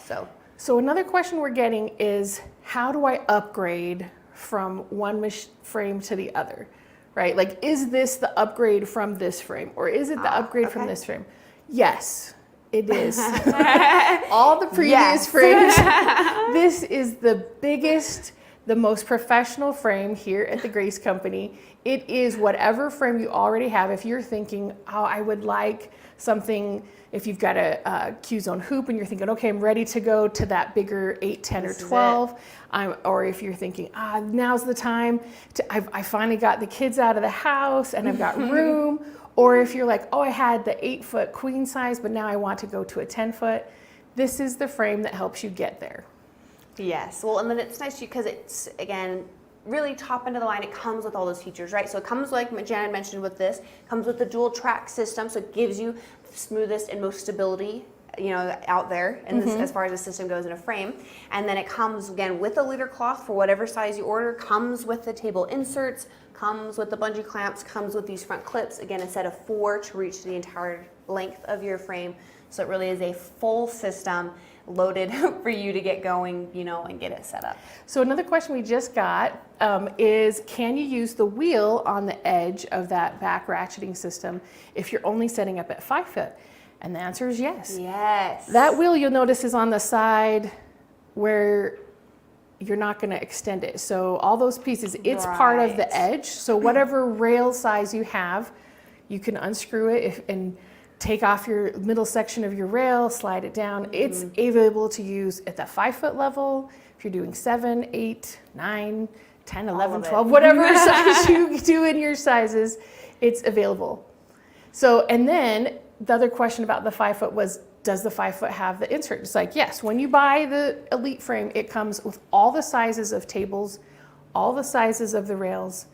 So another question we're getting is, how do I upgrade from one frame to the other, right? Like, is this the upgrade from this frame, or is it the upgrade from this frame? Yes, it is. All the previous frames, this is the biggest, the most professional frame here at the Grace Company. It is whatever frame you already have. If you're thinking, oh, I would like something, if you've got a Q-zone hoop and you're thinking, okay, I'm ready to go to that bigger 8, 10, or 12, or if you're thinking, now's the time, I finally got the kids out of the house and I've got room, or if you're like, oh, I had the 8-foot queen size, but now I want to go to a 10-foot, this is the frame that helps you get there. Yes, well, and then it's nice because it's, again, really top end of the line. It comes with all those features, right? So it comes, like Jan mentioned with this, comes with the dual track system, so it gives you the smoothest and most stability, you know, out there, and this, as far as the system goes in a frame. And then it comes again with a leader cloth for whatever size you order, comes with the table inserts, comes with the bungee clamps, comes with these front clips, again a set of 4 to reach the entire length of your frame. So it really is a full system loaded for you to get going, you know, and get it set up. So another question we just got is, can you use the wheel on the edge of that back ratcheting system if you're only setting up at 5 foot? And the answer is yes. Yes. That wheel, you'll notice, is on the side where you're not going to extend it. So all those pieces, it's part of the edge. So whatever rail size you have, you can unscrew it and take off your middle section of your rail, slide it down. It's available to use at the 5 foot level. If you're doing 7, 8, 9, 10, 11, 12, whatever size you do in your sizes, it's available. So, and then the other question about the 5 foot was, does the 5 foot have the insert? It's like, yes, when you buy the Elite frame, it comes with all the sizes of tables, all the sizes of the rails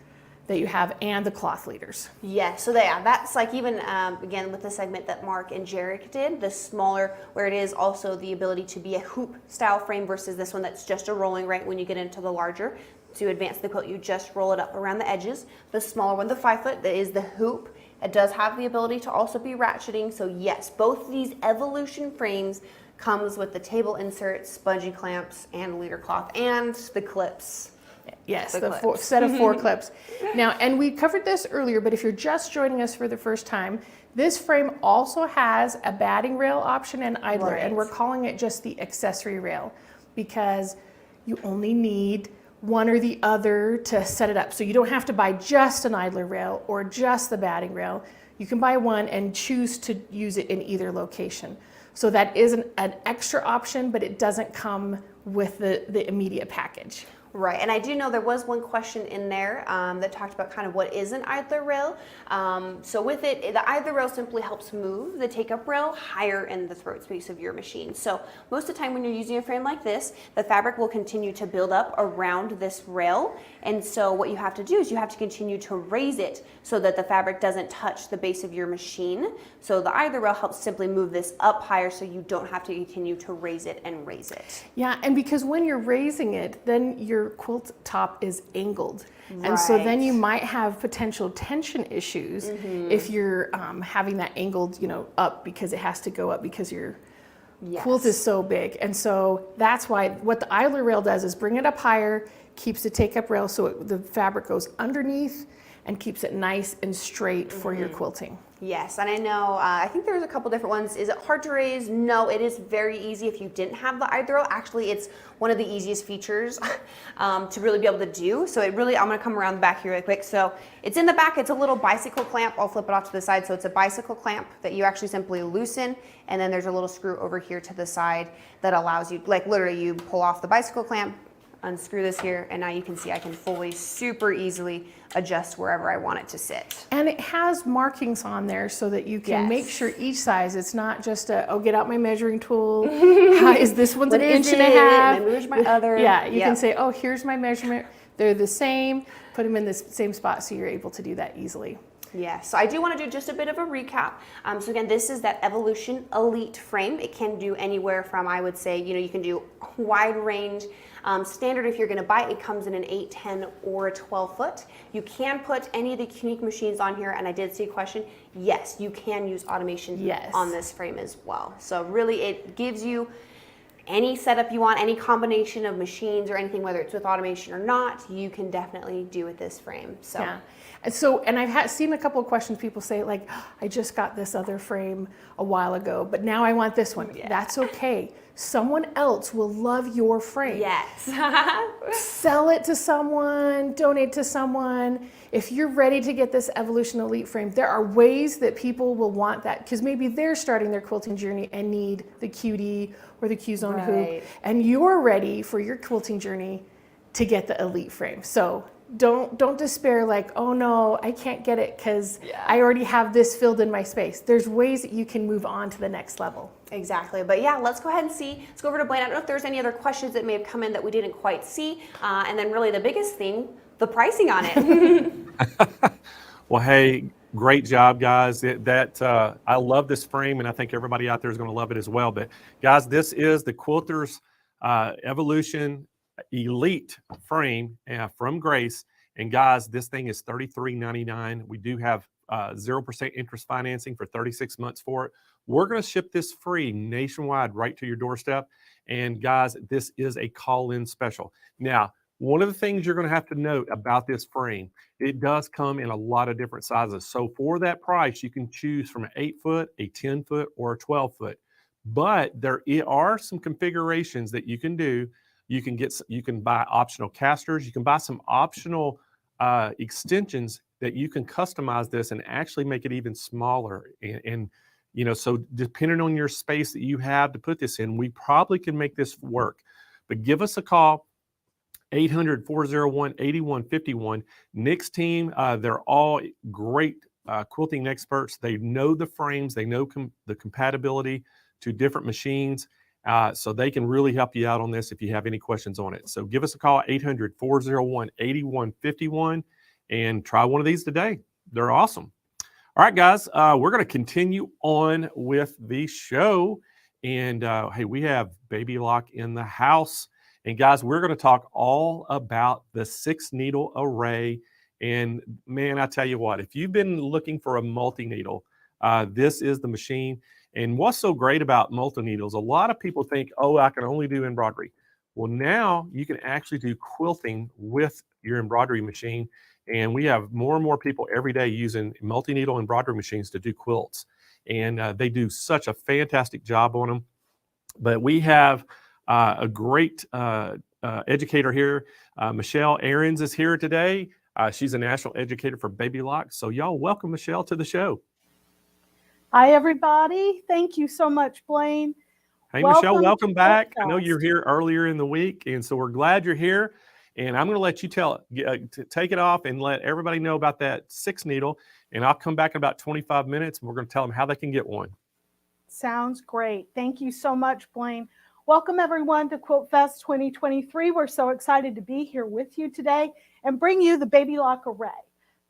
that you have, and the cloth leaders. Yes, so that's like even, again, with the segment that Mark and Jarek did, the smaller, where it is also the ability to be a hoop style frame versus this one that's just a rolling, right? When you get into the larger, to advance the quilt, you just roll it up around the edges. The smaller one, the 5 foot, that is the hoop. It does have the ability to also be ratcheting. So yes, both these Evolution frames comes with the table inserts, bungee clamps, and leader cloth, and the clips. Yes, the set of 4 clips. Now, and we covered this earlier, but if you're just joining us for the first time, this frame also has a batting rail option and idler, and we're calling it just the accessory rail because you only need one or the other to set it up. So you don't have to buy just an idler rail or just the batting rail. You can buy one and choose to use it in either location. So that is an extra option, but it doesn't come with the immediate package. Right, and I do know there was one question in there that talked about kind of what is an idler rail. So with it, the idler rail simply helps move the take-up rail higher in the throat space of your machine. So most of the time when you're using a frame like this, the fabric will continue to build up around this rail. And so what you have to do is you have to continue to raise it so that the fabric doesn't touch the base of your machine. So the idler rail helps simply move this up higher so you don't have to continue to raise it and raise it. Yeah, and because when you're raising it, then your quilt top is angled. And so then you might have potential tension issues if you're having that angled, you know, up, because it has to go up because your quilt is so big. And so that's why what the idler rail does is bring it up higher, keeps the take-up rail so the fabric goes underneath and keeps it nice and straight for your quilting. Yes, and I know, I think there's a couple different ones. Is it hard to raise? No, it is very easy if you didn't have the iThrow. Actually, it's one of the easiest features to really be able to do. So it really, I'm gonna come around the back here really quick. So it's in the back, it's a little bicycle clamp. I'll flip it off to the side. So it's a bicycle clamp that you actually simply loosen. And then there's a little screw over here to the side that allows you, like literally you pull off the bicycle clamp, unscrew this here, and now you can see I can fully, super easily adjust wherever I want it to sit. And it has markings on there so that you can make sure each size, it's not just a, oh, get out my measuring tool. How is this one's an inch and a half? And where's my other? Yeah, you can say, oh, here's my measurement. They're the same. Put them in the same spot so you're able to do that easily. Yeah, so I do want to do just a bit of a recap. So again, this is that Evolution Elite frame. It can do anywhere from, I would say, you know, you can do a wide range. Standard, if you're going to buy it, it comes in an 8, 10, or a 12 foot. You can put any of the unique machines on here, and I did see a question. Yes, you can use automation on this frame as well. So really, it gives you any setup you want, any combination of machines or anything, whether it's with automation or not, you can definitely do with this frame. So. Yeah. And I've seen a couple of questions. People say like, I just got this other frame a while ago, but now I want this one. Yeah. That's okay. Someone else will love your frame. Yes. Sell it to someone, donate to someone. If you're ready to get this Evolution Elite frame, there are ways that people will want that because maybe they're starting their quilting journey and need the QD or the Q-Zone hoop, and you're ready for your quilting journey to get the Elite frame. So don't despair like, oh no, I can't get it because I already have this filled in my space. There's ways that you can move on to the next level. Exactly. But yeah, let's go ahead and see. Let's go over to Blaine. I don't know if there's any other questions that may have come in that we didn't quite see. And then really the biggest thing, the pricing on it. Well, hey, great job, guys. I love this frame, and I think everybody out there is going to love it as well. But guys, this is the Quilters Evolution Elite frame from Grace. And guys, this thing is $33.99. We do have 0% interest financing for 36 months for it. We're going to ship this free nationwide right to your doorstep. And guys, this is a call-in special. Now, one of the things you're going to have to note about this frame, it does come in a lot of different sizes. So for that price, you can choose from an 8-foot, a 10-foot, or a 12-foot. But there are some configurations that you can do. You can buy optional casters. You can buy some optional extensions that you can customize this and actually make it even smaller. And you know, so depending on your space that you have to put this in, we probably can make this work. But give us a call, 800-401-8151. Nick's team, they're all great quilting experts. They know the frames. They know the compatibility to different machines. So they can really help you out on this if you have any questions on it. So give us a call, 800-401-8151, and try one of these today. They're awesome. All right, guys, we're going to continue on with the show. And hey, we have Baby Lock in the house. And guys, we're going to talk all about the 6-needle array. And man, I tell you what, if you've been looking for a multi-needle, this is the machine. And what's so great about multi-needles, a lot of people think, oh, I can only do embroidery. Well, now you can actually do quilting with your embroidery machine. And we have more and more people every day using multi-needle embroidery machines to do quilts. And they do such a fantastic job on them. But we have a great educator here. Michelle Ahrens is here today. She's a national educator for Baby Lock. So y'all welcome Michelle to the show. Hi, everybody. Thank you so much, Blaine. Hey, Michelle, welcome back. I know you're here earlier in the week, and so we're glad you're here. And I'm going to let you take it off and let everybody know about that 6-needle. And I'll come back in about 25 minutes, and we're going to tell them how they can get one. Sounds great. Thank you so much, Blaine. Welcome, everyone, to Quilt Fest 2023. We're so excited to be here with you today and bring you the Baby Lock Array.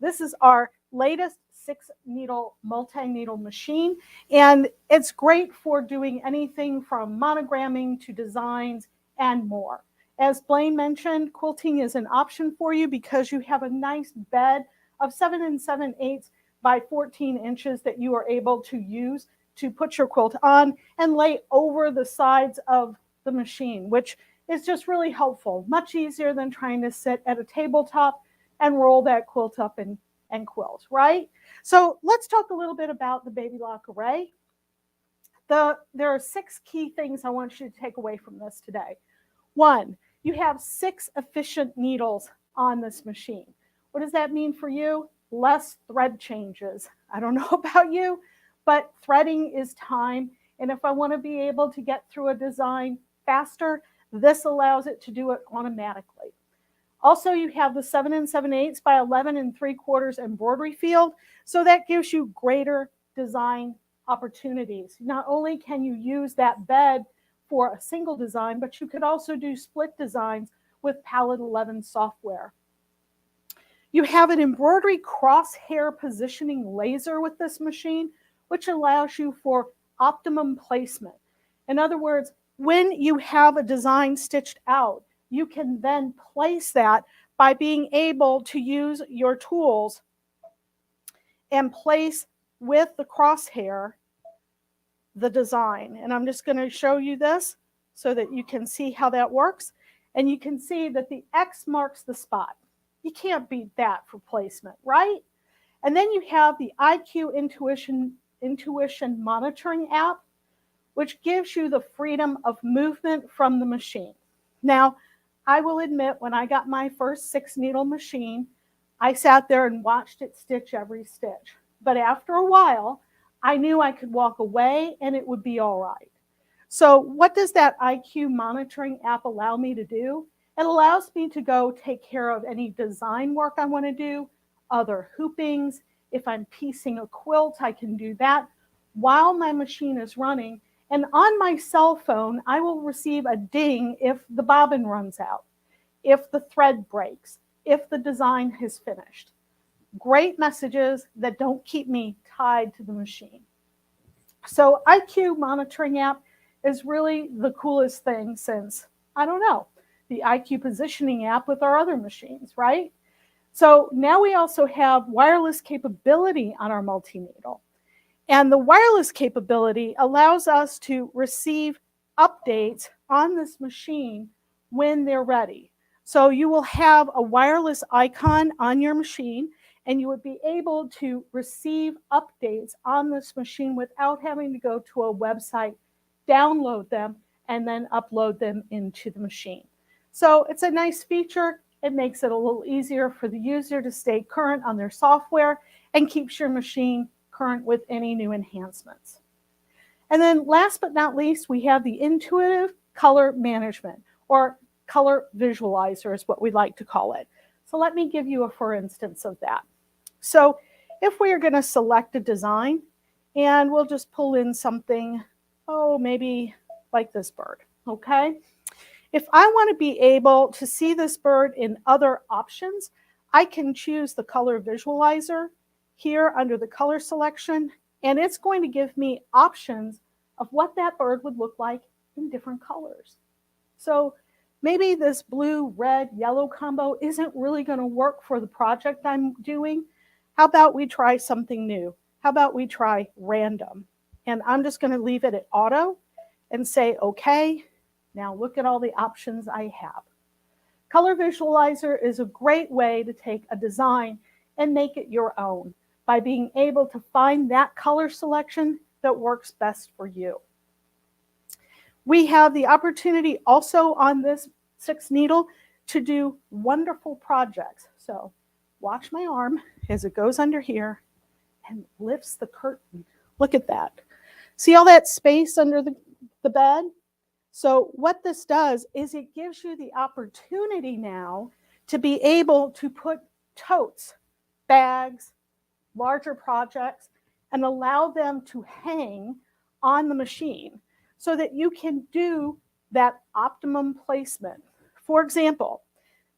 This is our latest 6-needle multi-needle machine, and it's great for doing anything from monogramming to designs and more. As Blaine mentioned, quilting is an option for you because you have a nice bed of 7 7/8 by 14 inches that you are able to use to put your quilt on and lay over the sides of the machine, which is just really helpful. Much easier than trying to sit at a tabletop and roll that quilt up and quilt, right? So let's talk a little bit about the Baby Lock Array. There are 6 key things I want you to take away from this today. 1, you have 6 efficient needles on this machine. What does that mean for you? Less thread changes. I don't know about you, but threading is time. And if I want to be able to get through a design faster, this allows it to do it automatically. Also, you have the 7 7/8 by 11 3/4 embroidery field. So that gives you greater design opportunities. Not only can you use that bed for a single design, but you could also do split designs with Palette 11 software. You have an embroidery crosshair positioning laser with this machine, which allows you for optimum placement. In other words, when you have a design stitched out, you can then place that by being able to use your tools and place with the crosshair the design. And I'm just going to show you this so that you can see how that works. And you can see that the X marks the spot. You can't beat that for placement, right? And then you have the IQ Intuition monitoring app, which gives you the freedom of movement from the machine. Now, I will admit, when I got my first 6 needle machine, I sat there and watched it stitch every stitch. But after a while, I knew I could walk away and it would be all right. So what does that IQ monitoring app allow me to do? It allows me to go take care of any design work I want to do, other hoopings. If I'm piecing a quilt, I can do that while my machine is running. And on my cell phone, I will receive a ding if the bobbin runs out, if the thread breaks, if the design has finished. Great messages that don't keep me tied to the machine. So IQ monitoring app is really the coolest thing since, I don't know, the IQ positioning app with our other machines, right? So now we also have wireless capability on our multi-needle. And the wireless capability allows us to receive updates on this machine when they're ready. So you will have a wireless icon on your machine, and you would be able to receive updates on this machine without having to go to a website, download them, and then upload them into the machine. So it's a nice feature. It makes it a little easier for the user to stay current on their software and keeps your machine current with any new enhancements. And then last but not least, we have the intuitive color management, or color visualizer is what we like to call it. So let me give you a for instance of that. So if we are going to select a design, and we'll just pull in something, maybe like this bird, okay? If I want to be able to see this bird in other options, I can choose the color visualizer here under the color selection, and it's going to give me options of what that bird would look like in different colors. So maybe this blue, red, yellow combo isn't really going to work for the project I'm doing. How about we try something new? How about we try random? And I'm just going to leave it at auto and say, okay, now look at all the options I have. Color Visualizer is a great way to take a design and make it your own by being able to find that color selection that works best for you. We have the opportunity also on this 6 needle to do wonderful projects. So watch my arm as it goes under here and lifts the curtain. Look at that. See all that space under the bed? So what this does is it gives you the opportunity now to be able to put totes, bags, larger projects, and allow them to hang on the machine so that you can do that optimum placement. For example,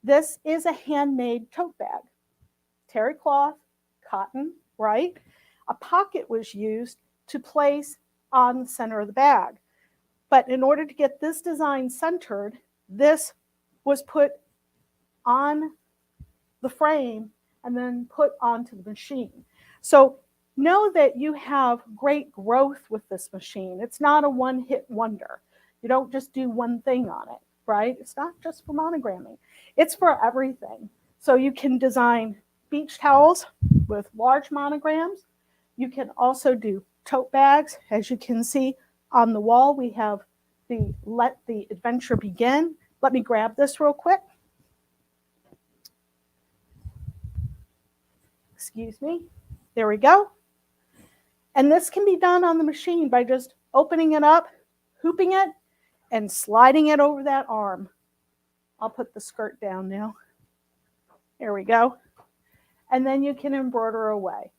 this is a handmade tote bag. Terry cloth, cotton, right? A pocket was used to place on the center of the bag. But in order to get this design centered, this was put on the frame and then put onto the machine. So know that you have great growth with this machine. It's not a one-hit wonder. You don't just do one thing on it, right? It's not just for monogramming. It's for everything. So you can design beach towels with large monograms. You can also do tote bags. As you can see on the wall, we have the Let the Adventure Begin. Let me grab this real quick. Excuse me. There we go. And this can be done on the machine by just opening it up, hooping it, and sliding it over that arm. I'll put the skirt down now. There we go. And then you can embroider away.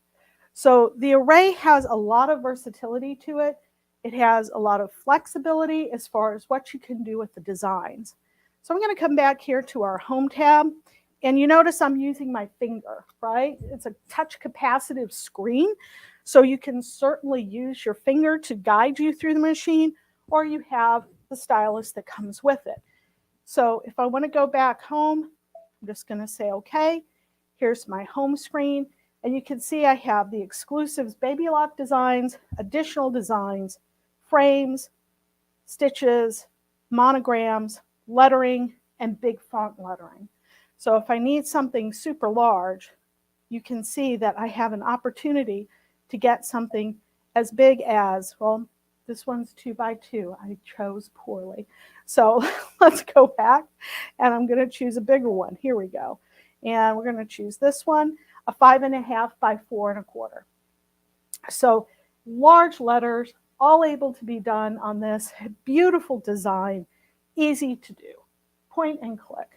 So the array has a lot of versatility to it. It has a lot of flexibility as far as what you can do with the designs. So I'm going to come back here to our home tab. And you notice I'm using my finger, right? It's a touch capacitive screen. So you can certainly use your finger to guide you through the machine, or you have the stylus that comes with it. So if I want to go back home, I'm just going to say, okay, here's my home screen. And you can see I have the exclusives, baby lock designs, additional designs, frames, stitches, monograms, lettering, and big font lettering. So if I need something super large, you can see that I have an opportunity to get something as big as, well, this one's 2 by 2. I chose poorly. So let's go back, and I'm going to choose a bigger one. Here we go. And we're going to choose this one, a 5.5 by 4.25. So large letters, all able to be done on this. Beautiful design, easy to do. Point and click.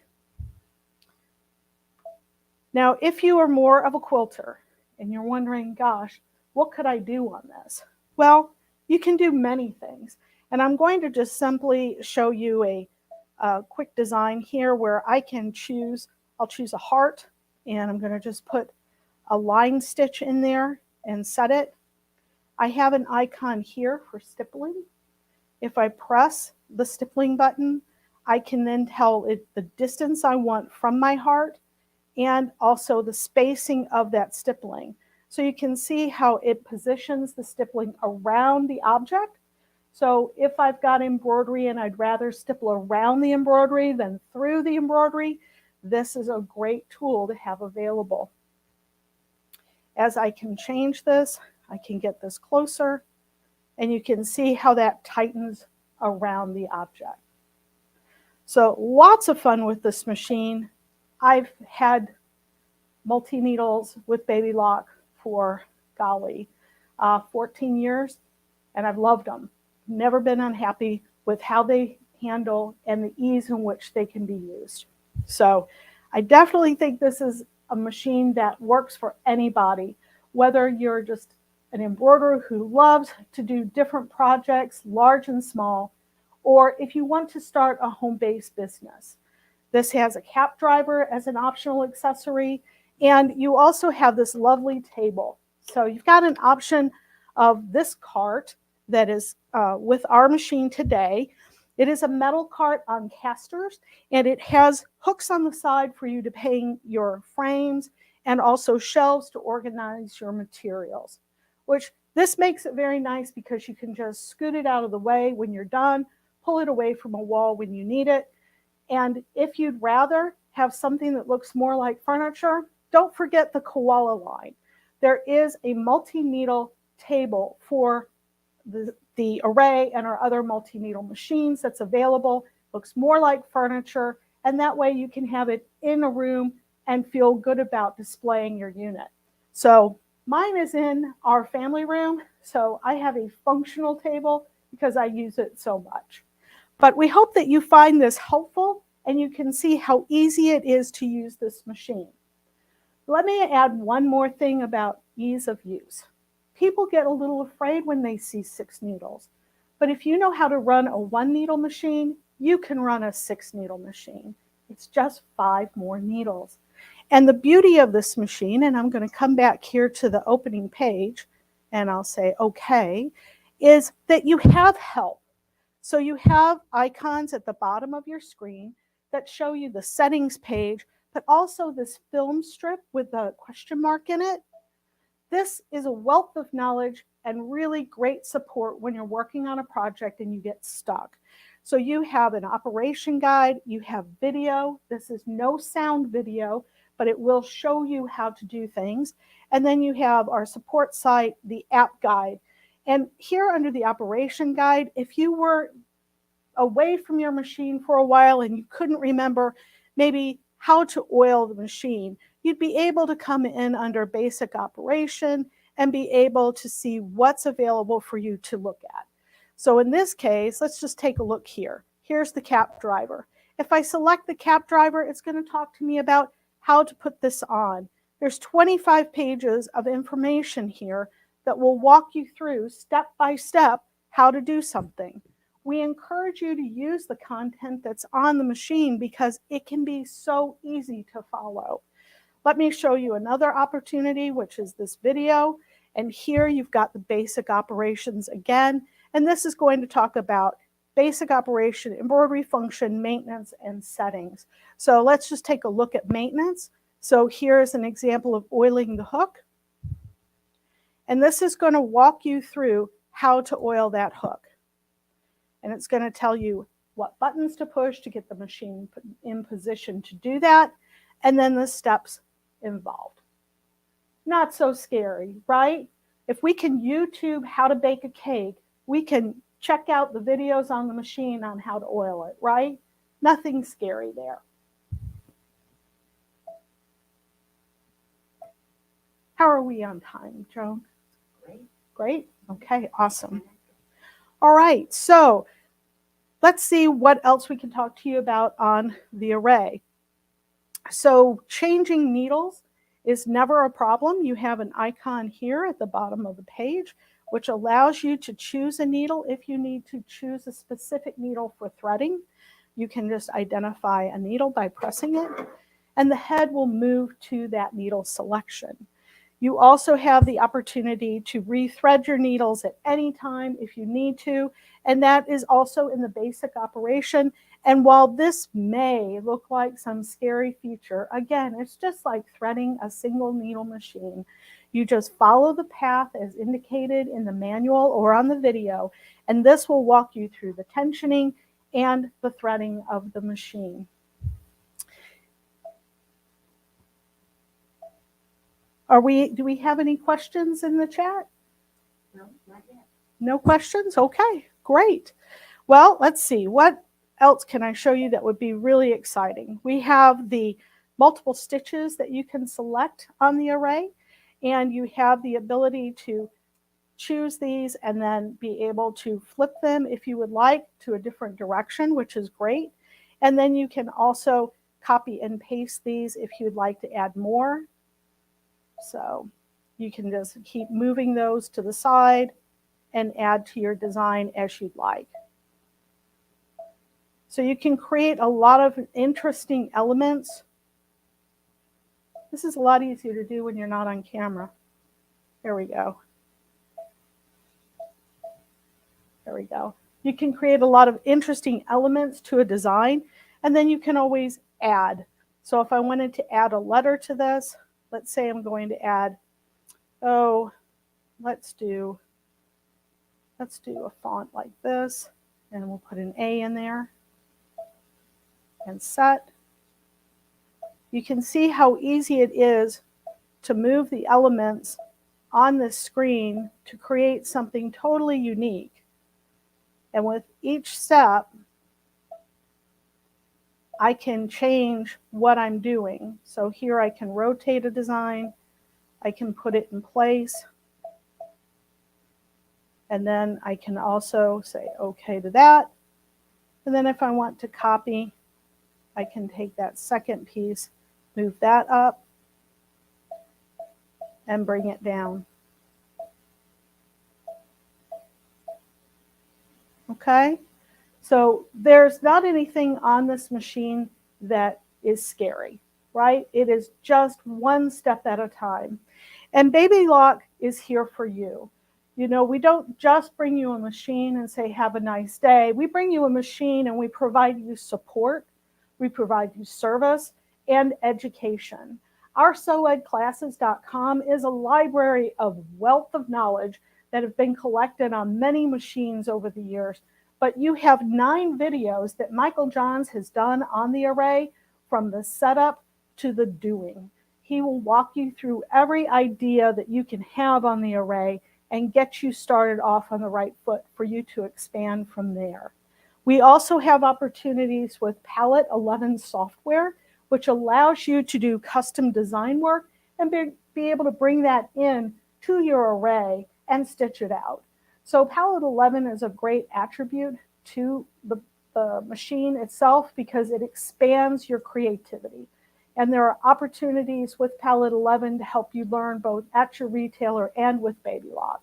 Now, if you are more of a quilter and you're wondering, gosh, what could I do on this? Well, you can do many things. And I'm going to just simply show you a quick design here where I can choose, I'll choose a heart, and I'm going to just put a line stitch in there and set it. I have an icon here for stippling. If I press the stippling button, I can then tell it the distance I want from my heart and also the spacing of that stippling. So you can see how it positions the stippling around the object. So if I've got embroidery and I'd rather stipple around the embroidery than through the embroidery, this is a great tool to have available. As I can change this, I can get this closer, and you can see how that tightens around the object. So lots of fun with this machine. I've had multi-needles with Baby Lock for, golly, 14 years, and I've loved them. Never been unhappy with how they handle and the ease in which they can be used. So I definitely think this is a machine that works for anybody, whether you're just an embroiderer who loves to do different projects, large and small, or if you want to start a home-based business. This has a cap driver as an optional accessory, and you also have this lovely table. So you've got an option of this cart that is with our machine today. It is a metal cart on casters, and it has hooks on the side for you to hang your frames and also shelves to organize your materials, which this makes it very nice because you can just scoot it out of the way when you're done, pull it away from a wall when you need it. And if you'd rather have something that looks more like furniture, don't forget the koala line. There is a multi-needle table for the array and our other multi-needle machines that's available. Looks more like furniture, and that way you can have it in a room and feel good about displaying your unit. So mine is in our family room, so I have a functional table because I use it so much. But we hope that you find this helpful and you can see how easy it is to use this machine. Let me add one more thing about ease of use. People get a little afraid when they see 6 needles, but if you know how to run a 1 needle machine, you can run a 6 needle machine. It's just 5 more needles. And the beauty of this machine, and I'm going to come back here to the opening page and I'll say okay, is that you have help. So you have icons at the bottom of your screen that show you the settings page, but also this film strip with a question mark in it. This is a wealth of knowledge and really great support when you're working on a project and you get stuck. So you have an operation guide, you have video. This is no sound video, but it will show you how to do things. And then you have our support site, the app guide. And here under the operation guide, if you were away from your machine for a while and you couldn't remember maybe how to oil the machine, you'd be able to come in under basic operation and be able to see what's available for you to look at. So in this case, let's just take a look here. Here's the cap driver. If I select the cap driver, it's going to talk to me about how to put this on. There's 25 pages of information here that will walk you through step by step how to do something. We encourage you to use the content that's on the machine because it can be so easy to follow. Let me show you another opportunity, which is this video. And here you've got the basic operations again. And this is going to talk about basic operation, embroidery function, maintenance, and settings. So let's just take a look at maintenance. So here's an example of oiling the hook. And this is going to walk you through how to oil that hook. And it's going to tell you what buttons to push to get the machine in position to do that, and then the steps involved. Not so scary, right? If we can YouTube how to bake a cake, we can check out the videos on the machine on how to oil it, right? Nothing scary there. How are we on time, Joan? Great. Okay, awesome. All right, so let's see what else we can talk to you about on the array. So changing needles is never a problem. You have an icon here at the bottom of the page, which allows you to choose a needle. If you need to choose a specific needle for threading, you can just identify a needle by pressing it, and the head will move to that needle selection. You also have the opportunity to rethread your needles at any time if you need to, and that is also in the basic operation. And while this may look like some scary feature, again, it's just like threading a single needle machine. You just follow the path as indicated in the manual or on the video, and this will walk you through the tensioning and the threading of the machine. Do we have any questions in the chat? No, not yet. No questions? Okay, great. Well, let's see. What else can I show you that would be really exciting? We have the multiple stitches that you can select on the array, and you have the ability to choose these and then be able to flip them if you would like to a different direction, which is great. And then you can also copy and paste these if you'd like to add more. So you can just keep moving those to the side and add to your design as you'd like. So you can create a lot of interesting elements. This is a lot easier to do when you're not on camera. There we go. There we go. You can create a lot of interesting elements to a design, and then you can always add. So if I wanted to add a letter to this, let's say I'm going to add, let's do a font like this, and we'll put an A in there and set. You can see how easy it is to move the elements on this screen to create something totally unique. And with each step, I can change what I'm doing. So here I can rotate a design, I can put it in place, and then I can also say okay to that. And then if I want to copy, I can take that second piece, move that up, and bring it down. Okay? So there's not anything on this machine that is scary, right? It is just one step at a time. And Baby Lock is here for you. You know, we don't just bring you a machine and say, have a nice day. We bring you a machine and we provide you support, we provide you service and education. Our SewingMachinesPlus.com is a library of wealth of knowledge that have been collected on many machines over the years. But you have 9 videos that Michael Johns has done on the array, from the setup to the doing. He will walk you through every idea that you can have on the array and get you started off on the right foot for you to expand from there. We also have opportunities with Palette 11 software, which allows you to do custom design work and be able to bring that in to your array and stitch it out. So Palette 11 is a great attribute to the machine itself because it expands your creativity. And there are opportunities with Palette 11 to help you learn both at your retailer and with Baby Lock.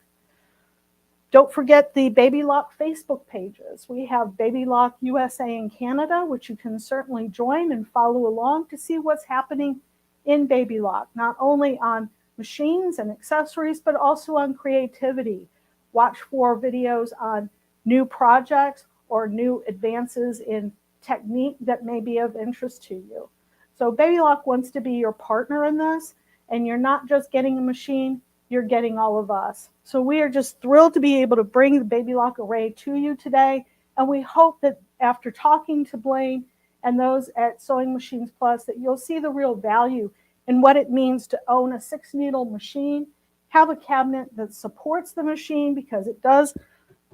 Don't forget the Baby Lock Facebook pages. We have Baby Lock USA and Canada, which you can certainly join and follow along to see what's happening in Baby Lock, not only on machines and accessories, but also on creativity. Watch for videos on new projects or new advances in technique that may be of interest to you. So Baby Lock wants to be your partner in this, and you're not just getting a machine, you're getting all of us. So we are just thrilled to be able to bring the Baby Lock array to you today, and we hope that after talking to Blaine and those at Sewing Machines Plus that you'll see the real value in what it means to own a 6-needle machine, have a cabinet that supports the machine because it does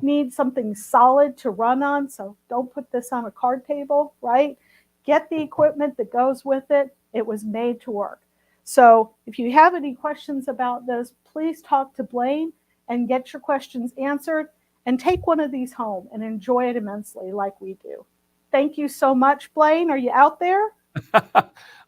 need something solid to run on, so don't put this on a card table, right? Get the equipment that goes with it. It was made to work. So if you have any questions about this, please talk to Blaine and get your questions answered and take one of these home and enjoy it immensely like we do. Thank you so much, Blaine. Are you out there?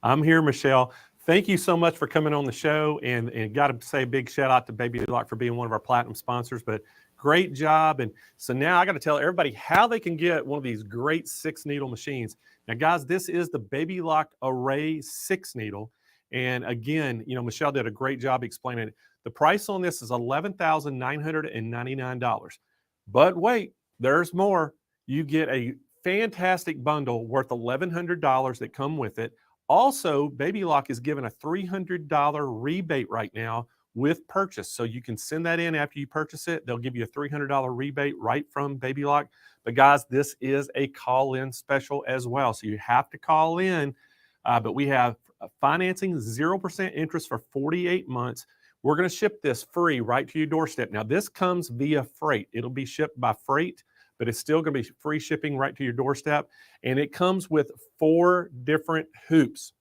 I'm here, Michelle. Thank you so much for coming on the show, and got to say a big shout out to Baby Lock for being one of our platinum sponsors, but great job. And so now I got to tell everybody how they can get one of these great 6-needle machines. Now, guys, this is the Baby Lock Array 6-needle. And again, you know, Michelle did a great job explaining it. The price on this is $11,999. But wait, there's more. You get a fantastic bundle worth $1,100 that come with it. Also, Baby Lock is giving a $300 rebate right now with purchase. So you can send that in after you purchase it. They'll give you a $300 rebate right from Baby Lock. But guys, this is a call-in special as well. So you have to call in. But we have financing 0% interest for 48 months. We're going to ship this free right to your doorstep. Now, this comes via freight. It'll be shipped by freight, but it's still going to be free shipping right to your doorstep. And it comes with 4 different hoops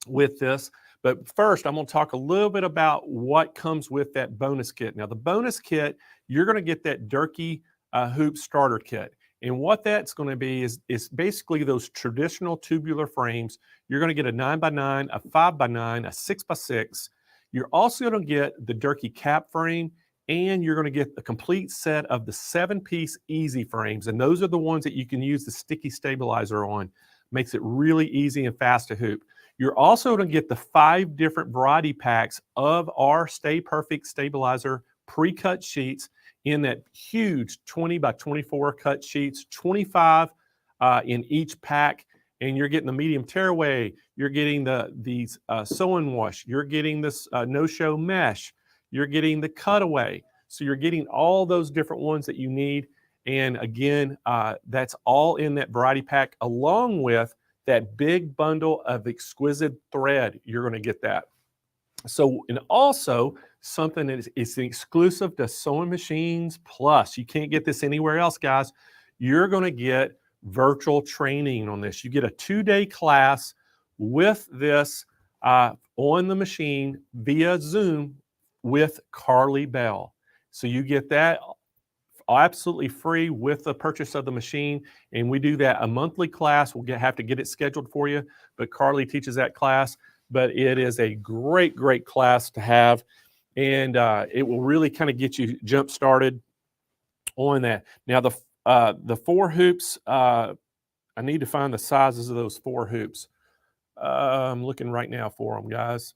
with this. But first, I'm going to talk a little bit about what comes with that bonus kit. Now, the bonus kit, you're going to get that Durkee hoop starter kit. And what that's going to be is basically those traditional tubular frames. You're going to get a 9x9, a 5x9, a 6x6. You're also going to get the Durkee cap frame, and you're going to get the complete set of the 7-piece easy frames. And those are the ones that you can use the sticky stabilizer on. Makes it really easy and fast to hoop. You're also going to get the 5 different variety packs of our Stay Perfect stabilizer pre-cut sheets in that huge 20x24 cut sheets, 25 in each pack. And you're getting the medium tearaway, you're getting these sew-and wash, you're getting this no-show mesh, you're getting the cutaway. So you're getting all those different ones that you need. And again, that's all in that variety pack, along with that big bundle of exquisite thread. You're going to get that. So, and also something that is exclusive to Sewing Machines Plus. You can't get this anywhere else, guys. You're going to get virtual training on this. You get a 2-day class with this on the machine via Zoom with Carly Bell. So you get that absolutely free with the purchase of the machine. And we do that a monthly class. We'll have to get it scheduled for you, but Carly teaches that class. But it is a great, great class to have. And it will really kind of get you jump started on that. Now, the 4 hoops, I need to find the sizes of those 4 hoops. I'm looking right now for them, guys.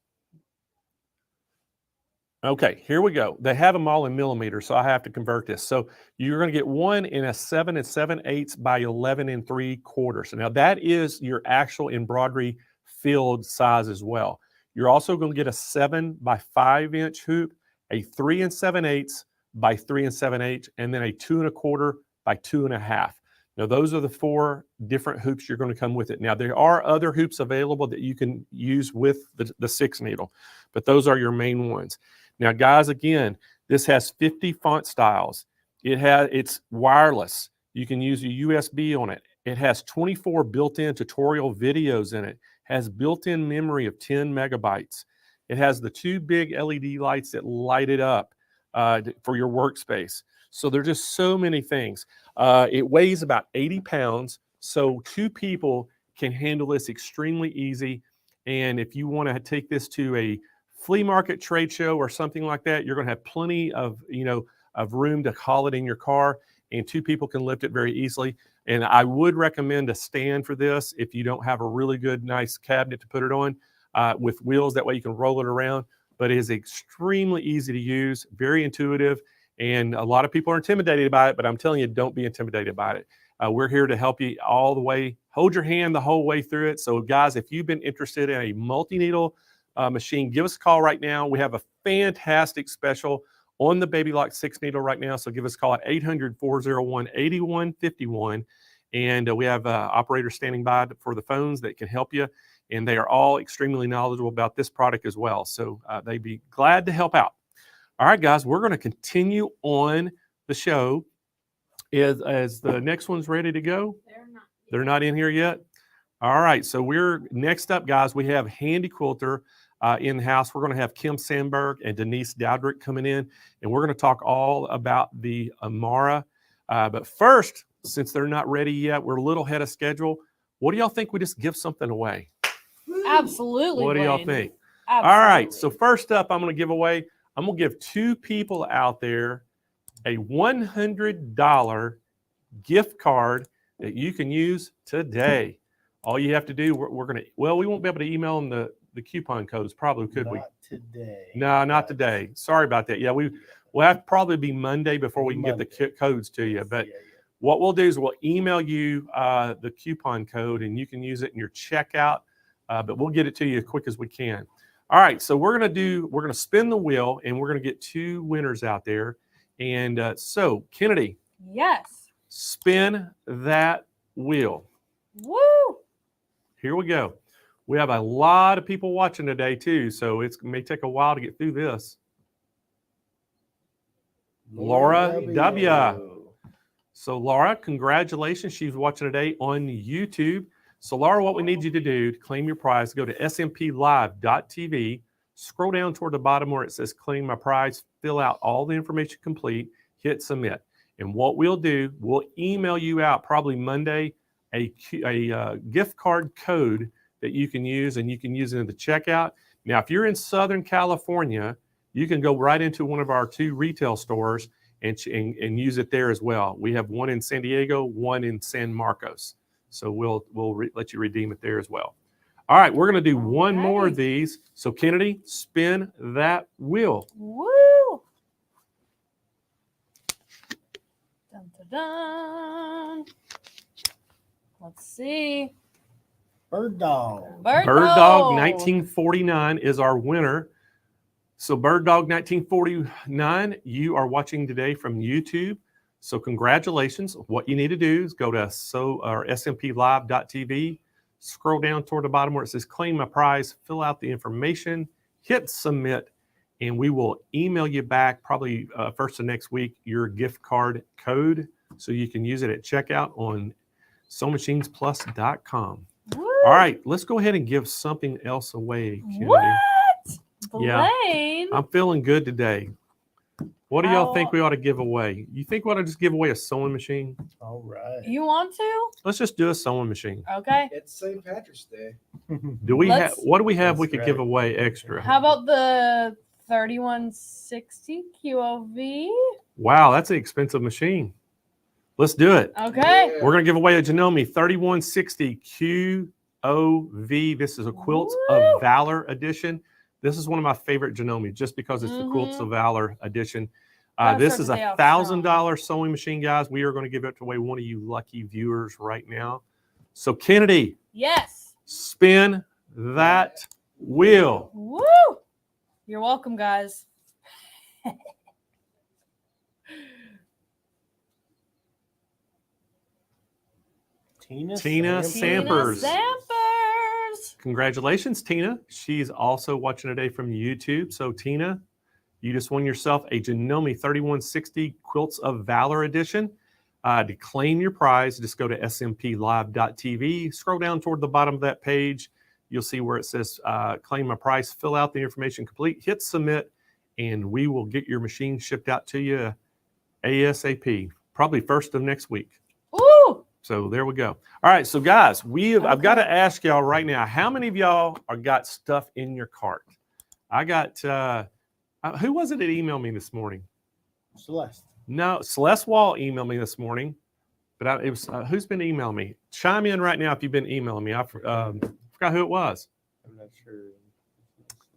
Okay, here we go. They have them all in millimeters, so I have to convert this. So you're going to get one in a 7 7/8 by 11 3/4. So now that is your actual embroidery field size as well. You're also going to get a 7 by 5 inch hoop, a 3 7/8 by 3 7/8, and then a 2 1/4 by 2 1/2. Now, those are the 4 different hoops you're going to come with it. Now, there are other hoops available that you can use with the 6 needle, but those are your main ones. Now, guys, again, this has 50 font styles. It's wireless. You can use a USB on it. It has 24 built-in tutorial videos in it. Has built-in memory of 10 megabytes. It has the 2 big LED lights that light it up for your workspace. So there's just so many things. It weighs about 80 pounds, so 2 people can handle this extremely easy. And if you want to take this to a flea market, trade show, or something like that, you're going to have plenty of room to haul it in your car, and 2 people can lift it very easily. And I would recommend a stand for this if you don't have a really good, nice cabinet to put it on with wheels. That way you can roll it around. But it is extremely easy to use, very intuitive. And a lot of people are intimidated by it, but I'm telling you, don't be intimidated by it. We're here to help you all the way, hold your hand the whole way through it. So guys, if you've been interested in a multi-needle machine, give us a call right now. We have a fantastic special on the Baby Lock 6 needle right now. So give us a call at 800-401-8151. And we have operators standing by for the phones that can help you. And they are all extremely knowledgeable about this product as well. So they'd be glad to help out. All right, guys, we're going to continue on the show as the next one's ready to go. They're not in here yet. All right, so we're next up, guys. We have Handy Quilter in the house. We're going to have Kim Sandberg and Denise Dowdrick coming in, and we're going to talk all about the Amara. But first, since they're not ready yet, we're a little ahead of schedule. What do y'all think we just give something away? Absolutely. What do y'all think? Absolutely. All right, so first up, I'm going to give away. I'm going to give 2 people out there a $100 gift card that you can use today. All you have to do, we're going to, well, we won't be able to email them the coupon codes, probably, could we? Not today. No, not today. Sorry about that. Yeah, we'll have to probably be Monday before we can get the codes to you. But what we'll do is we'll email you the coupon code, and you can use it in your checkout, but we'll get it to you as quick as we can. All right, so we're going to spin the wheel, and we're going to get 2 winners out there. And so, Kennedy. Yes. Spin that wheel. Woo! Here we go. We have a lot of people watching today, too, so it may take a while to get through this. Laura W. So, Laura, congratulations. She's watching today on YouTube. So, Laura, what we need you to do to claim your prize, go to smplive.tv, scroll down toward the bottom where it says claim my prize, fill out all the information complete, hit submit. And what we'll do, we'll email you out probably Monday a gift card code that you can use, and you can use it in the checkout. Now, if you're in Southern California, you can go right into one of our 2 retail stores and use it there as well. We have one in San Diego, one in San Marcos. So we'll let you redeem it there as well. All right, we're going to do one more of these. So, Kennedy, spin that wheel. Woo! Dun, dun, dun. Let's see. Bird Dog. Bird Dog 1949 is our winner. So, Bird Dog 1949, you are watching today from YouTube. So congratulations. What you need to do is go to smplive.tv, scroll down toward the bottom where it says claim my prize, fill out the information, hit submit, and we will email you back probably first of next week your gift card code so you can use it at checkout on SewingMachinesPlus.com. All right, let's go ahead and give something else away, Kennedy. What? Yeah, Blaine? I'm feeling good today. What do y'all think we ought to give away? You think we ought to just give away a sewing machine? All right. You want to? Let's just do a sewing machine. Okay. It's St. Patrick's Day. Do we have? Let's- What do we have we That's could right. give away extra? How about the 3160 QOV? Wow, that's an expensive machine. Let's do it. Okay. We're going to give away a Janome 3160 QOV. This is a Quilts Woo! of Valor edition. This is one of my favorite Janome just because it's the Quilts Mhm. of Valor edition. Gotta This start is the day off $1,000 sewing machine, guys. We are going to give it away one of you lucky viewers right now. So, Kennedy, Yes. spin that wheel. Woo! You're welcome, guys. Tina Sampers. Sampers. Congratulations, Tina. She's also watching today from YouTube. So, Tina, you just won yourself a Janome 3160 Quilts of Valor edition. To claim your prize, just go to smplive.tv. Scroll down toward the bottom of that page. You'll see where it says claim my prize. Fill out the information complete. Hit submit, and we will get your machine shipped out to you ASAP, probably first of next week. Ooh. So there we go. All right, so guys, I've got to ask y'all right now, how many of y'all got stuff in your cart? I got, who was it that emailed me this morning? Celeste. No, Celeste Wall emailed me this morning, but it was, who's been emailing me? Chime in right now if you've been emailing me. I forgot who it was. I'm not sure.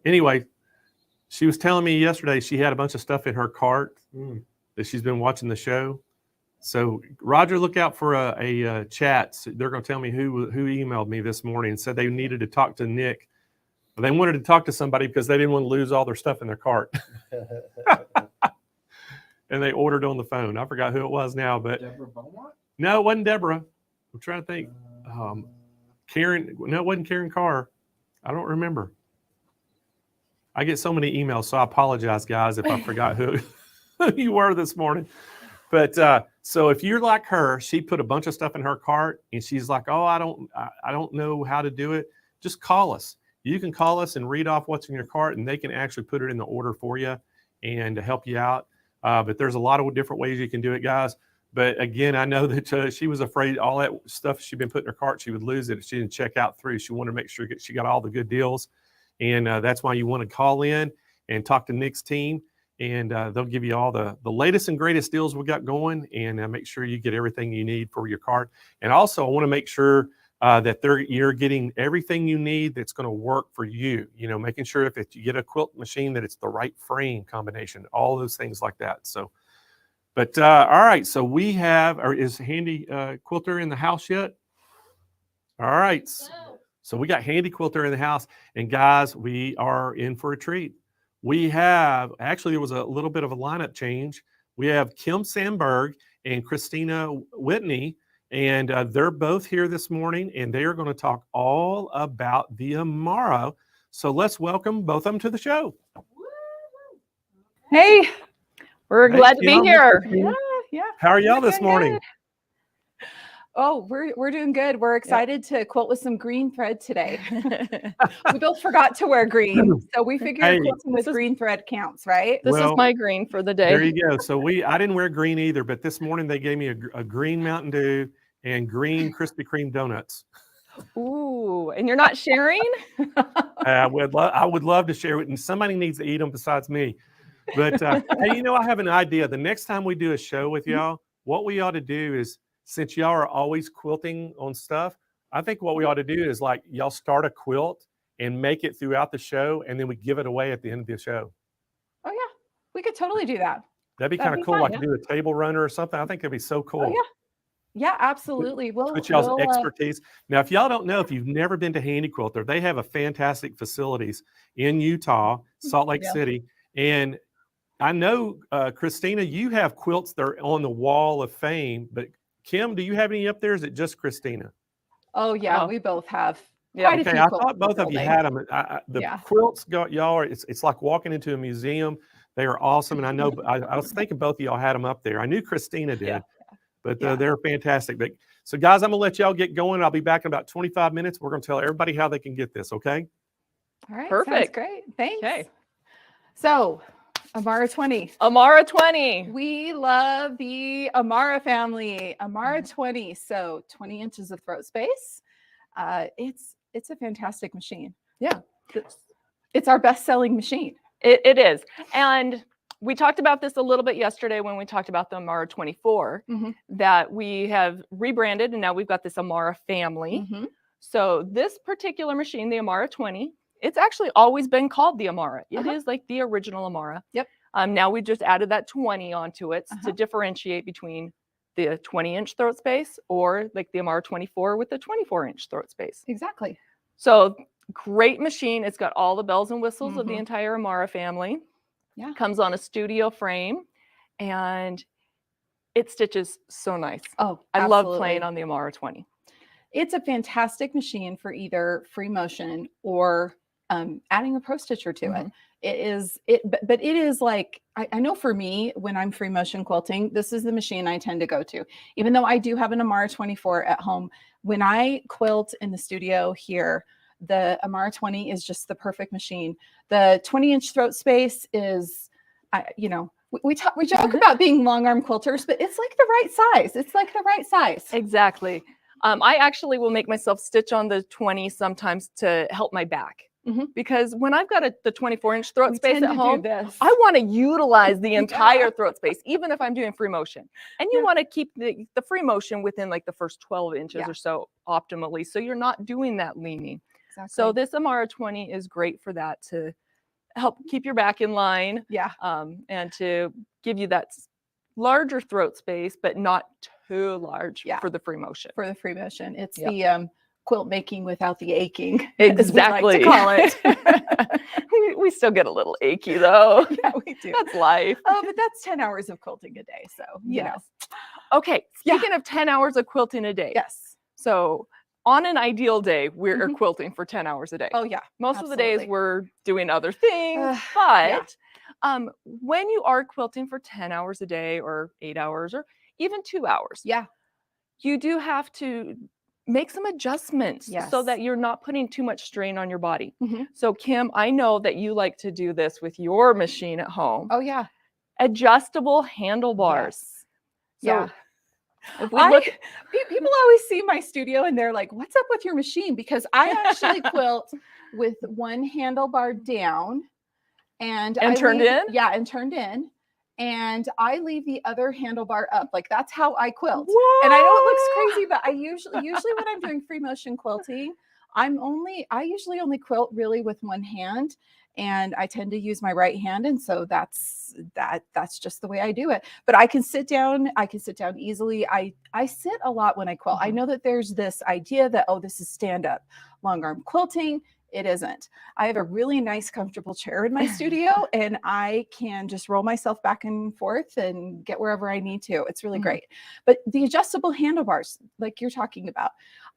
Anyway, she was telling me yesterday she had a bunch of stuff in her cart that she's been watching the show. So Roger, look out for a chat. So they're going to tell me who emailed me this morning and said they needed to talk to Nick. They wanted to talk to somebody because they didn't want to lose all their stuff in their cart. And they ordered on the phone. I forgot who it was now, but Deborah Beaumont? no, it wasn't Deborah. I'm trying to think. Karen, no, it wasn't Karen Carr. I don't remember. I get so many emails, so I apologize, guys, if I forgot who you were this morning. But so if you're like her, she put a bunch of stuff in her cart, and she's like, "Oh, I don't know how to do it." Just call us. You can call us and read off what's in your cart, and they can actually put it in the order for you and to help you out. But there's a lot of different ways you can do it, guys. But again, I know that she was afraid all that stuff she'd been put in her cart, she would lose it if she didn't check out through. She wanted to make sure she got all the good deals. And that's why you want to call in and talk to Nick's team. And they'll give you all the latest and greatest deals we got going, and make sure you get everything you need for your cart. And also, I want to make sure that you're getting everything you need that's going to work for you. You know, making sure if you get a quilt machine that it's the right frame combination, all those things like that. So, but all right. So we have, or is Handy Quilter in the house yet? All right. So we got Handy Quilter in the house, and guys, we are in for a treat. We have, actually, there was a little bit of a lineup change. We have Kim Sandberg and Christina Whitney, and they're both here this morning, and they are going to talk all about the Amara. So let's welcome both of them to the show. Hey, we're glad to be Kim, here. Christina. Yeah. How are y'all We're this doing morning? good. Oh, we're doing good. We're excited to quilt with some green thread today. We both forgot to wear green, so we figured Hey. quilting with green thread counts, right? This Well, is my green for the day. There you go. So I didn't wear green either, but this morning they gave me a green Mountain Dew and green Krispy Kreme donuts. Ooh, and you're not sharing? I would love to share it, and somebody needs to eat them besides me. But hey, I have an idea. The next time we do a show with y'all, what we ought to do is, since y'all are always quilting on stuff, I think what we ought to do is like y'all start a quilt and make it throughout the show, and then we give it away at the end of the show. Oh yeah, we could totally do that. That'd be That'd kind be of cool, fun, like yeah. do a table runner or something. I think that'd be so cool. Oh yeah, yeah, absolutely. Put y'all's expertise. Now, if y'all don't know, if you've never been to Handy Quilter, they have a fantastic facilities in Utah, Salt Lake City. And I know, Christina, you have quilts that are on the wall of fame, but Kim, do you have any up there? Is it just Christina? Oh yeah, Oh. we both have. Yeah. Quite a Okay, few I quilts thought both of you building. had them. The Yeah. quilts y'all are, it's like walking into a museum. They are awesome. And I know, I was thinking both of y'all had them up there. I knew Christina did, Yeah. but Yeah. they're fantastic. But, so guys, I'm gonna let y'all get going. I'll be back in about 25 minutes. We're gonna tell everybody how they can get this, okay? All right, Perfect. sounds great. Thanks. Okay. So, Amara 20. Amara 20. We love the Amara family. Amara 20, so 20 inches of throat space. It's a fantastic machine. Yeah. It's our best-selling machine. It is. And we talked about this a little bit yesterday when we talked about the Amara 24, Mhm. that we have rebranded, and now we've got this Amara family. Mhm. So this particular machine, the Amara 20, it's actually always been called the Amara. It Uh-huh. is like the original Amara. Yep. Now we just added that 20 onto it Uh-huh. to differentiate between the 20-inch throat space or like the Amara 24 with the 24-inch throat space. Exactly. So great machine. It's got all the bells and whistles of the Mhm. entire Amara family. Yeah. Comes on a studio frame, and it stitches so nice. Oh, I love absolutely. playing on the Amara 20. It's a fantastic machine for either free motion or adding a pro stitcher to it. It is but it is like, I know for me, when I'm free motion quilting, this is the machine I tend to go to. Even though I do have an Amara 24 at home, when I quilt in the studio here, the Amara 20 is just the perfect machine. The 20-inch throat space is, you know, we joke about being long arm quilters, but it's like the right size. It's like the right size. Exactly. I actually will make myself stitch on the 20 sometimes to help my back. Because when I've got the 24-inch throat space at home, I want to utilize the entire throat space, even if I'm doing free motion. And you want to keep the free motion within like the first 12 inches or so optimally, so you're not doing that leaning. Exactly. So this Amara 20 is great for that, to help keep your back in line. And to give you that larger throat space, but not too large for the free motion. For the free motion. It's the quilt making without the aching. Exactly. As we like to call it. we still get a little achy though. Yeah, we do. That's life. Oh, but that's 10 hours of quilting a day. So, you know. Okay. Speaking of 10 hours of quilting a day. Yes. So on an ideal day, we're quilting for 10 hours a day. Oh, yeah. Most of the days we're doing other things, but when you are quilting for 10 hours a day or 8 hours or even 2 hours, you do have to make some adjustments so that you're not putting too much strain on your body. So Kim, I know that you like to do this with your machine at home. Oh, yeah. Adjustable handlebars. So if we look, people always see my studio and they're like, what's up with your machine? Because I actually quilt with one handlebar down and turned in? Yeah, and turned in. And I leave the other handlebar up. Like, that's how I quilt. What? And I know it looks crazy, but I usually when I'm doing free motion quilting, I usually only quilt really with one hand, and I tend to use my right hand. And so that's just the way I do it. But I can sit down easily. I sit a lot when I quilt. I know that there's this idea that, oh, this is stand up long arm quilting. It isn't. I have a really nice, comfortable chair in my studio, and I can just roll myself back and forth and get wherever I need to. It's really great. But the adjustable handlebars, like you're talking about,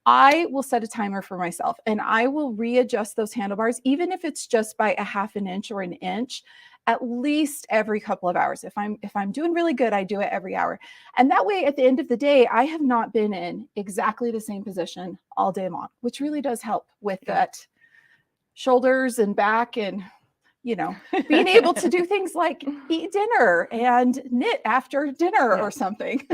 I will set a timer for myself and I will readjust those handlebars, even if it's just by a half an inch or an inch, at least every couple of hours. If I'm doing really good, I do it every hour. And that way, at the end of the day, I have not been in exactly the same position all day long, which really does help with that shoulders and back, and being able to do things like eat dinner and knit after dinner or something.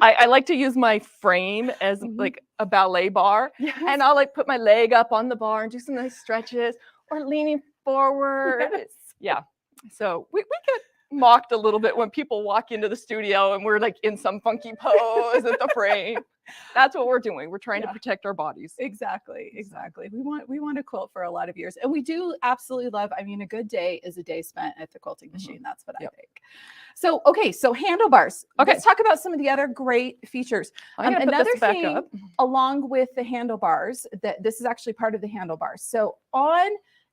I like to use my frame as like a ballet bar, and I'll like put my leg up on the bar and do some nice stretches or leaning forward. So we get mocked a little bit when people walk into the studio and we're like in some funky pose at the frame. That's what we're doing. We're trying to protect our bodies. Exactly. We want to quilt for a lot of years, and we do absolutely love. I mean, a good day is a day spent at the quilting machine. That's what I think. So, so handlebars. Let's talk about some of the other great features. Another thing along with the handlebars, that this is actually part of the handlebars. So on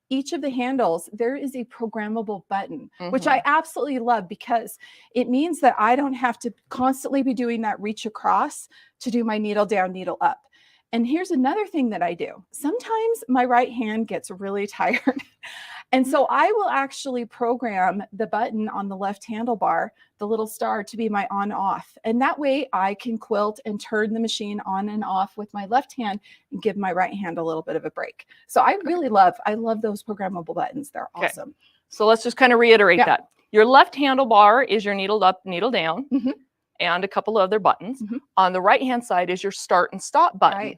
each of the handles, there is a programmable button, which I absolutely love, because it means that I don't have to constantly be doing that reach across to do my needle down, needle up. And here's another thing that I do. Sometimes my right hand gets really tired. And so I will actually program the button on the left handlebar, the little star, to be my on off. And that way I can quilt and turn the machine on and off with my left hand and give my right hand a little bit of a break. So I love those programmable buttons. They're awesome. So let's just kind of reiterate that. Your left handlebar is your needle up, needle down, and a couple of other buttons. On the right hand side is your start and stop button.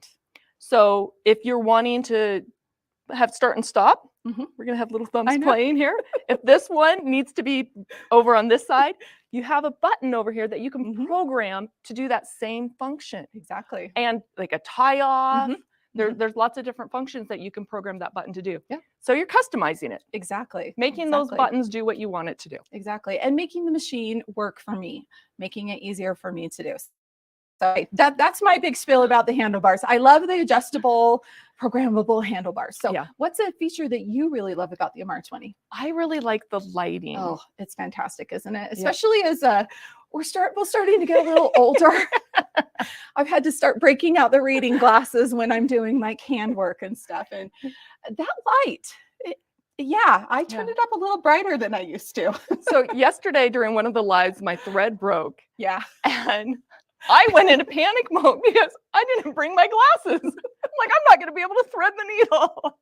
So if you're wanting to have start and stop, we're going to have little thumbs playing here. If this one needs to be over on this side, you have a button over here that you can program to do that same function. Exactly. And like a tie off, there's lots of different functions that you can program that button to do. So you're customizing it. Exactly. Making those buttons do what you want it to do. Exactly. And making the machine work for me, making it easier for me to do. So that's my big spiel about the handlebars. I love the adjustable, programmable handlebars. So what's a feature that you really love about the Amara 20? I really like the lighting. Oh, it's fantastic, isn't it? Especially as we're starting to get a little older. I've had to start breaking out the reading glasses when I'm doing like handwork and stuff. And that light, I turned it up a little brighter than I used to. So yesterday during one of the lives, my thread broke. Yeah. And I went into panic mode because I didn't bring my glasses. I'm like, I'm not going to be able to thread the needle.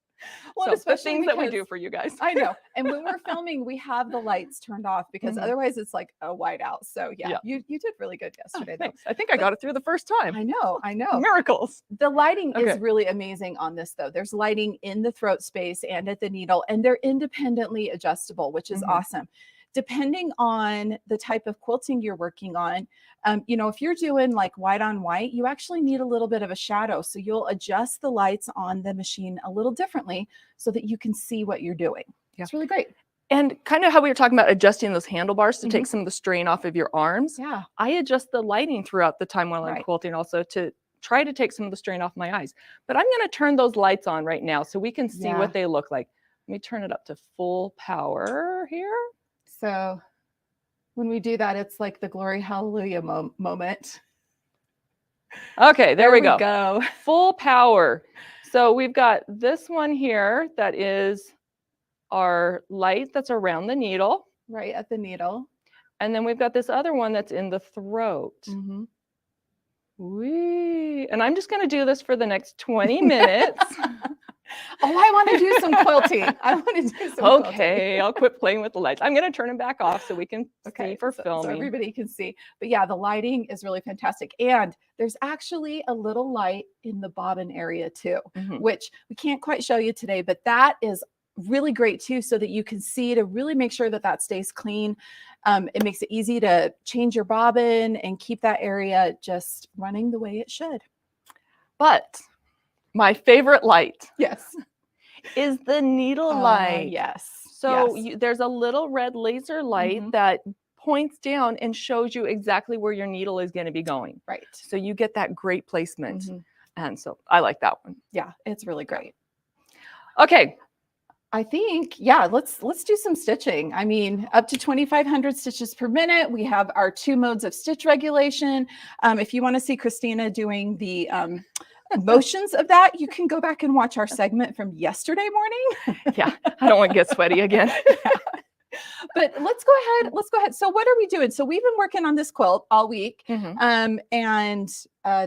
Well, So the especially things that we because- do for you guys. I know. And when we're filming, we have the lights turned off because Mhm. otherwise it's like a whiteout. So Yeah. you did really good Oh, yesterday. though. thanks. I think I got it through the first time. I know. Miracles. The lighting Okay. is really amazing on this though. There's lighting in the throat space and at the needle, and they're independently adjustable, which is Mhm. awesome. Depending on the type of quilting you're working on, if you're doing like white on white, you actually need a little bit of a shadow. So you'll adjust the lights on the machine a little differently so that you can see what you're doing. Yeah. It's really great. And kind of how we were talking about adjusting those handlebars to take some of the strain off of your arms. Yeah. I adjust the lighting throughout the time while I'm Right. quilting also to try to take some of the strain off my eyes. But I'm going to turn those lights on right now so we can see Yeah. what they look like. Let me turn it up to full power here. So when we do that, it's like the glory hallelujah moment. Okay, there we go. go. Full power. So we've got this one here that is our light that's around the needle. Right at the needle. And then we've got this other one that's in the throat. Mm-hmm. Wee. And I'm just going to do this for the next 20 minutes. Oh, I want to do some quilting. I want to do some quilting. Okay, I'll quit playing with the lights. I'm going to turn them back off so we can see for so filming. everybody can see. But yeah, the lighting is really fantastic. And there's actually a little light in the bobbin area too, Mhm. which we can't quite show you today, but that is really great too, so that you can see to really make sure that that stays clean. It makes it easy to change your bobbin and keep that area just running the way it should. But my favorite light Yes. is the needle light. Yes. So yes. there's a little red laser light Mhm. that points down and shows you exactly where your needle is going to be going. Right. So you get that great placement. Mhm. And so I like that one. Yeah, it's really great. Okay. I think, yeah, let's do some stitching. I mean, up to 2,500 stitches per minute. We have our 2 modes of stitch regulation. If you want to see Christina doing the motions of that, you can go back and watch our segment from yesterday morning. Yeah, I don't want to get sweaty again. But let's go ahead. So what are we doing? So we've been working on this quilt all week. Mhm. And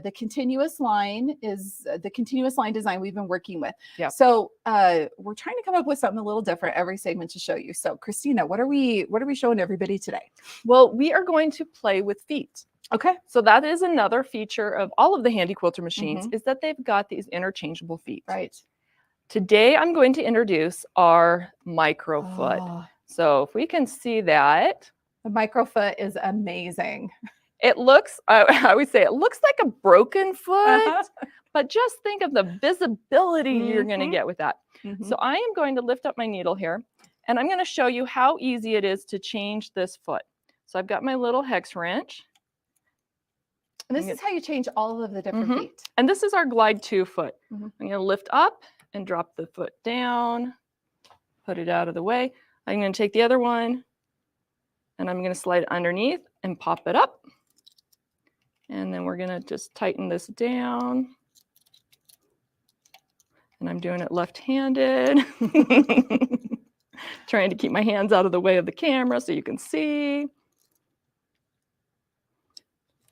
the continuous line is the continuous line design we've been working with. Yeah. So we're trying to come up with something a little different every segment to show you. So Christina, what are we showing everybody today? Well, we are going to play with feet. Okay. So that is another feature of all of the Handy Quilter machines is that they've got these interchangeable feet. Right. Today, I'm going to introduce our micro foot. Oh, So if we can see that, the micro foot is amazing. it looks, I would say it looks like a broken foot, Uh-huh. but just think of the visibility you're going to Mhm. get with that. Mhm. So I am going to lift up my needle here, and I'm going to show you how easy it is to change this foot. So I've got my little hex wrench, And this is how you change all of the different feet. and this is our glide 2 foot. Mhm. I'm going to lift up and drop the foot down, put it out of the way. I'm going to take the other one, and I'm going to slide it underneath and pop it up. And then we're going to just tighten this down. And I'm doing it left-handed. Trying to keep my hands out of the way of the camera so you can see.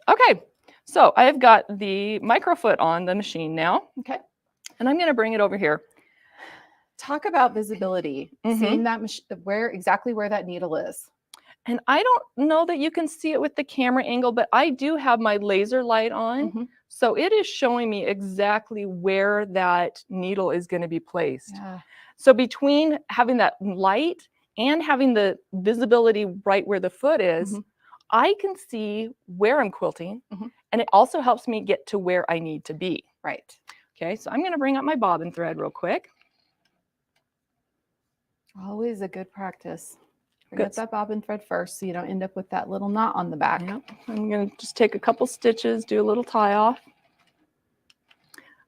Okay, so I've got the micro foot on the machine now. Okay. And I'm going to bring it over here. Talk about visibility, Mhm. seeing that exactly where that needle is. And I don't know that you can see it with the camera angle, but I do have my laser light on. Mhm. So it is showing me exactly where that needle is going to be placed. Yeah. So between having that light and having the visibility right where the foot is, Mhm. I can see where I'm quilting. Mhm. And it also helps me get to where I need to be. Right. Okay, so I'm going to bring up my bobbin thread real quick. Always a good practice. Bring Good. up that bobbin thread first so you don't end up with that little knot on the back. Yep. I'm going to just take a couple stitches, do a little tie off.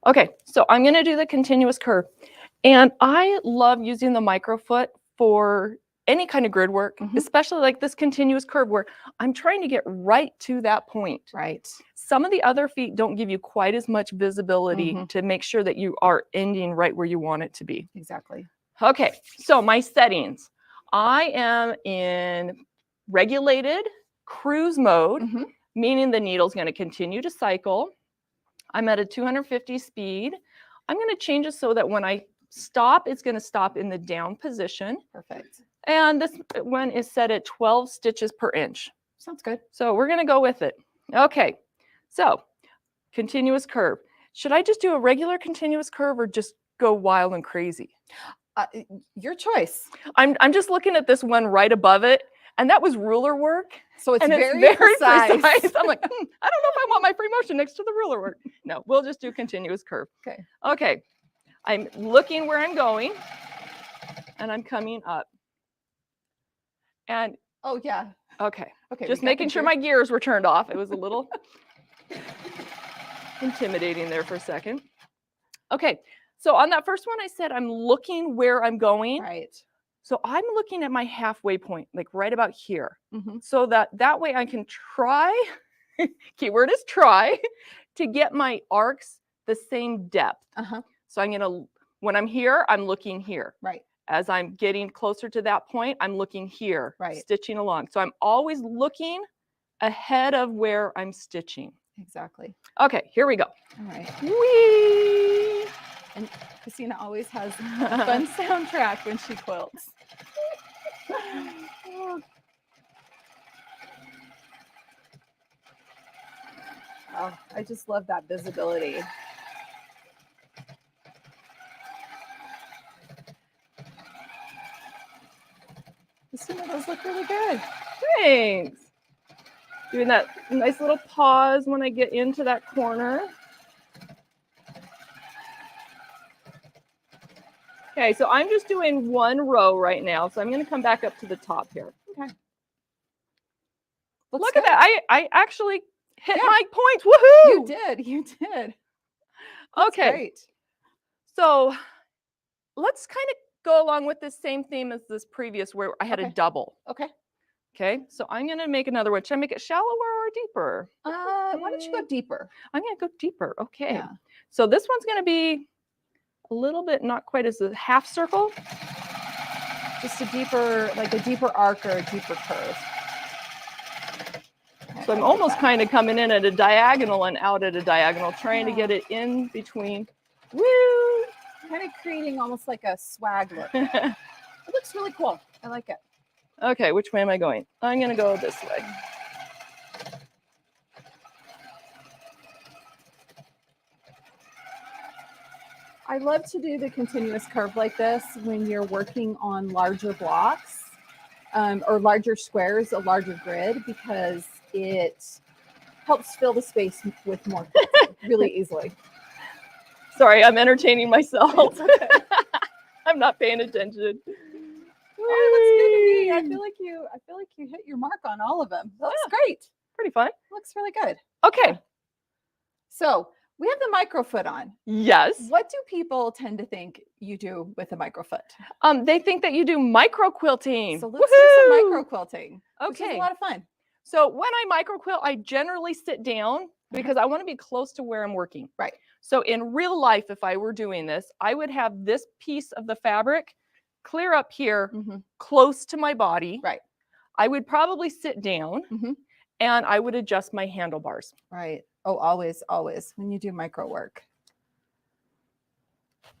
Okay, so I'm going to do the continuous curve. And I love using the micro foot for any kind of grid work, especially like this continuous curve where I'm trying to get right to that point. Right. Some of the other feet don't give you quite as much visibility to make sure that you are ending right where you want it to be. Exactly. Okay, so my settings. I am in regulated cruise mode, meaning the needle's going to continue to cycle. I'm at a 250 speed. I'm going to change it so that when I stop, it's going to stop in the down position. Perfect. And this one is set at 12 stitches per inch. Sounds good. So we're going to go with it. Okay, so continuous curve. Should I just do a regular continuous curve or just go wild and crazy? Your choice. I'm just looking at this one right above it, and that was ruler work. So it's and very precise. I'm like, I don't know if I want my free motion next to the ruler work. No, we'll just do continuous curve. Okay. Okay. I'm looking where I'm going, and I'm coming up. And oh yeah. Okay. Okay. Just making sure my gears were turned off. It was a little intimidating there for a second. Okay. So on that first one, I said I'm looking where I'm going. Right. So I'm looking at my halfway point, like right about here. So that way I can try, keyword is try, to get my arcs the same depth. So I'm going to, when I'm here, I'm looking here. Right. As I'm getting closer to that point, I'm looking here, stitching along. So I'm always looking ahead of where I'm stitching. Exactly. Okay, here we go. All right. Whee! And Christina always has a fun soundtrack when she quilts. Oh, I just love that visibility. Christina, those look really good. Thanks. Doing that nice little pause when I get into that corner. Okay, so I'm just doing one row right now. So I'm going to come back up to the top here. Okay. Look at that. I actually hit my points. Woohoo! You did. You did. That's okay. Great. So let's kind of go along with this same theme as this previous where I had a double. Okay. Okay. So I'm going to make another one. Should I make it shallower or deeper? Why don't you go deeper? I'm going to go deeper. Okay. Yeah. So this one's going to be a little bit, not quite as a half circle. Just a deeper, like a deeper arc or a deeper curve. So I'm almost kind of coming in at a diagonal and out at a diagonal, trying to get it in between. Woo! Kind of creating almost like a swag look. It looks really cool. I like it. Okay, which way am I going? I'm going to go this way. I love to do the continuous curve like this when you're working on larger blocks or larger squares, a larger grid, because it helps fill the space with more really easily. Sorry, I'm entertaining myself. It's okay. I'm not paying attention. Oh, it looks good to me. I feel like you hit your mark on all of them. That looks great. Pretty fun. Looks really good. Okay. So we have the micro foot on. Yes. What do people tend to think you do with a micro foot? They think that you do micro quilting. So let's do some micro quilting. Okay. Which is a lot of fun. So when I micro quilt, I generally sit down because I want to be close to where I'm working. Right. So in real life, if I were doing this, I would have this piece of the fabric clear up here, close to my body. Right. I would probably sit down and I would adjust my handlebars. Right. Oh, always, always when you do micro work.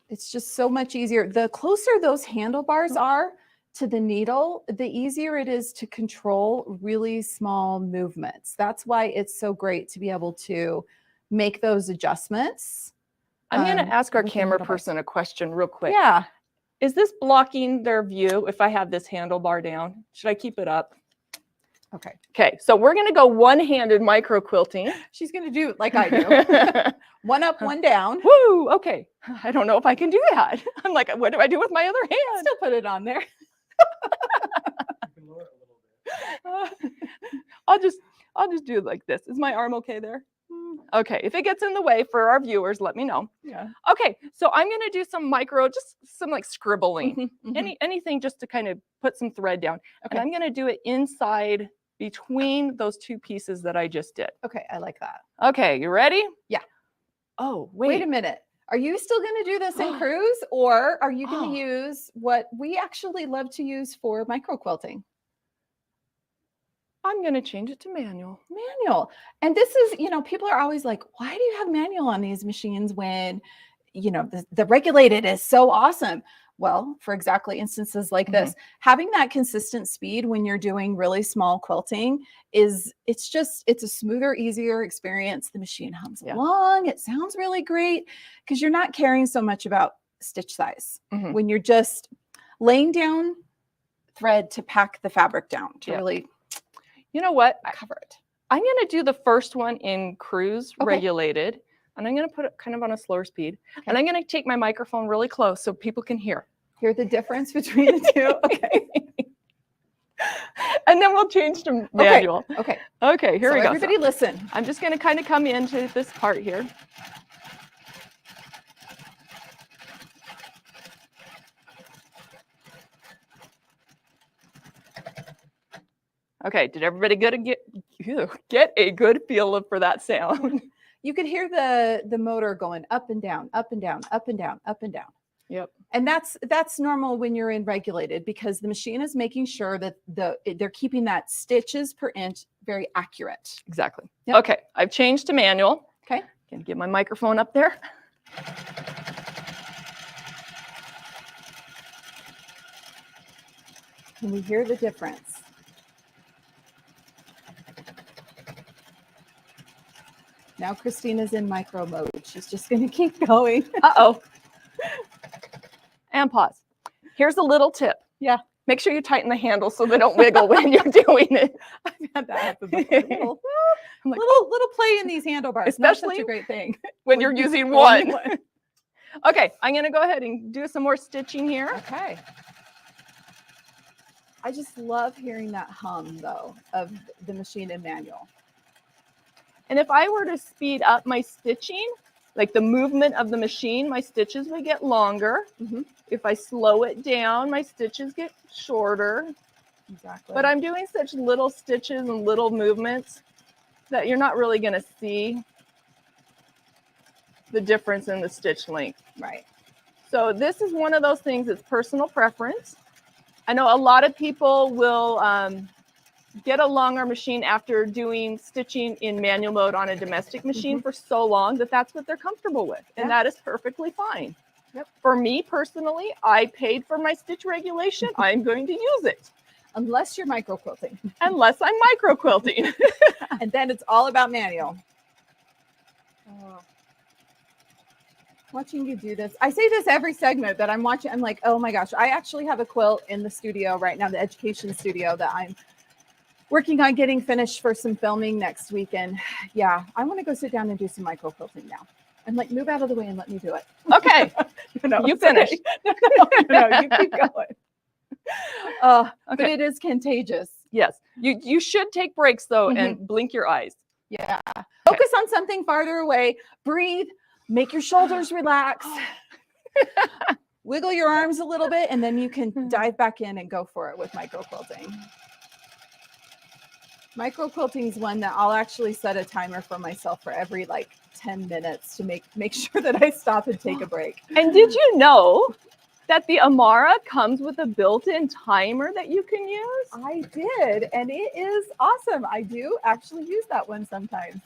It's just so much easier. The closer those handlebars are to the needle, the easier it is to control really small movements. That's why it's so great to be able to make those adjustments. I'm going to ask our with the camera handlebars. person a question real quick. Yeah. Is this blocking their view if I have this handlebar down? Should I keep it up? Okay. Okay, so we're going to go one-handed micro quilting. She's going to do it like I do. One up, one down. Woo, okay. I don't know if I can do that. I'm like, what do I do with my other hand? Still put it on there. You can lower it a little bit. I'll just do it like this. Is my arm okay there? Okay, if it gets in the way for our viewers, let me know. Yeah. Okay, so I'm gonna do some just some like scribbling, anything just to kind of put some thread down. And I'm gonna do it inside between those two pieces that I just did. Okay, I like that. Okay, you ready? Yeah. Oh, Wait a minute. Are you still going to do this in cruise, or are you going to use what we actually love to use for micro quilting? I'm going to change it to manual. Manual. And this is, people are always like, why do you have manual on these machines when, the regulated is so awesome? Well, for exactly instances like this, having that consistent speed when you're doing really small quilting it's a smoother, easier experience. The machine hums along. It sounds really great because you're not caring so much about stitch size when you're just laying down thread to pack the fabric down to really, cover it. I'm going to do the first one in cruise regulated, and I'm going to put it kind of on a slower speed. And I'm going to take my microphone really close so people can hear the difference between the two. Okay. And then we'll change to manual. Okay, here we go. Everybody listen. I'm just going to kind of come into this part here. Okay, did everybody get a good feel for that sound? You could hear the motor going up and down, up and down, up and down, up and down. Yep. And that's normal when you're in regulated, because the machine is making sure that they're keeping that stitches per inch very accurate. Exactly. Yep. Okay, I've changed to manual. Okay. Gonna get my microphone up there. Can we hear the difference? Now Christina's in micro mode. She's just going to keep going. Uh-oh. And pause. Here's a little tip. Yeah. Make sure you tighten the handle so they don't wiggle when you're doing it. I've had that happen before. Little play in these handlebars. Especially not such a great thing when you're using one. Okay, I'm going to go ahead and do some more stitching here. Okay. I just love hearing that hum, though, of the machine and manual. And if I were to speed up my stitching, like the movement of the machine, my stitches would get longer. If I slow it down, my stitches get shorter. Exactly. But I'm doing such little stitches and little movements that you're not really going to see the difference in the stitch length. Right. So this is one of those things that's personal preference. I know a lot of people will get a longer machine after doing stitching in manual mode on a domestic machine for so long that that's what they're comfortable with. And that is perfectly fine. Yep. For me personally, I paid for my stitch regulation. I'm going to use it. Unless you're micro quilting. Unless I'm micro quilting. And then it's all about manual. Oh. Watching you do this. I say this every segment that I'm watching. I'm like, oh my gosh, I actually have a quilt in the studio right now, the education studio that I'm working on getting finished for some filming next week. And yeah, I want to go sit down and do some micro quilting now. And like, move out of the way and let me do it. Okay. You finish. Okay. No, you keep going. But it is contagious. Yes. You should take breaks though and blink your eyes. Yeah. Focus on something farther away. Breathe. Make your shoulders relax. Wiggle your arms a little bit, and then you can dive back in and go for it with micro quilting. Micro quilting is one that I'll actually set a timer for myself for every like 10 minutes to make sure that I stop and take a break. And did you know that the Amara comes with a built-in timer that you can use? I did, and it is awesome. I do actually use that one sometimes,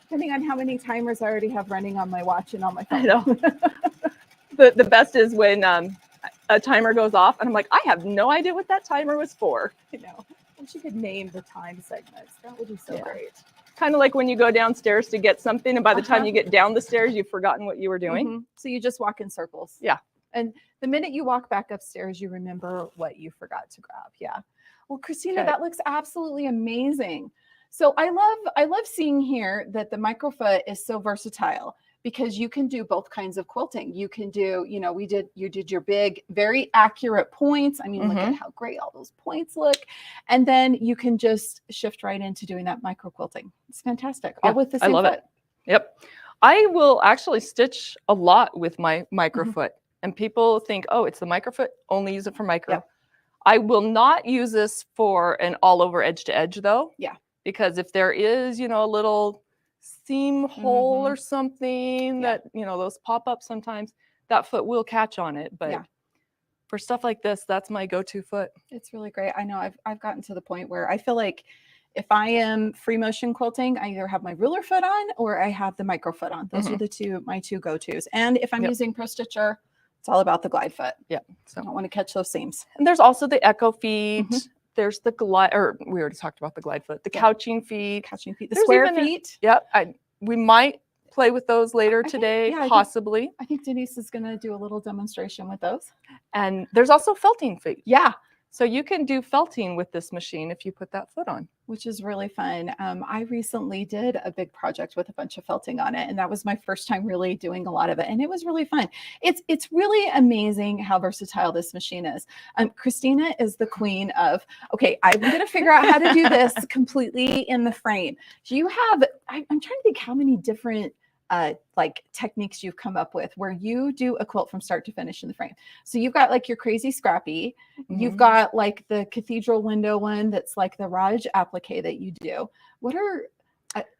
depending on how many timers I already have running on my watch and on my phone. I know. The best is when a timer goes off and I'm like, I have no idea what that timer was for. I know. I wish you could name the time segments. That would be so great. Kind of like when you go downstairs to get something and by the time you get down the stairs, you've forgotten what you were doing. So you just walk in circles. Yeah. And the minute you walk back upstairs, you remember what you forgot to grab. Yeah. Well, Christina, that looks absolutely amazing. So I love seeing here that the microfoot is so versatile, because you can do both kinds of quilting. You can do, you know, you did your big, very accurate points. I mean, look at how great all those points look. And then you can just shift right into doing that micro quilting. It's fantastic. All with the same I love foot. it. Yep. I will actually stitch a lot with my micro foot. And people think, oh, it's the micro foot, only use it for micro. Yep. I will not use this for an all over edge to edge though. Yeah. Because if there is, you know, a little seam hole or something that, you know, those pop up sometimes, that foot will catch on it. But for stuff like this, that's my go-to foot. It's really great. I know I've gotten to the point where I feel like if I am free motion quilting, I either have my ruler foot on or I have the micro foot on. Those are my two go-tos. And if I'm using Pro Stitcher, it's all about the glide foot. Yeah. So I don't want to catch those seams. And there's also the Echo feet. There's the glide, or we already talked about the glide foot, the couching feet. The square feet. We might play with those later today, possibly. I think Denise is going to do a little demonstration with those. And there's also felting feet. Yeah. So you can do felting with this machine if you put that foot on. Which is really fun. I recently did a big project with a bunch of felting on it, and that was my first time really doing a lot of it, and it was really fun. It's really amazing how versatile this machine is. Christina is the queen of, okay, I'm going to figure out how to do this completely in the frame. Do you have, I'm trying to think how many different like techniques you've come up with where you do a quilt from start to finish in the frame. So you've got like your crazy scrappy, you've got like the cathedral window one that's like the Raj applique that you do. What are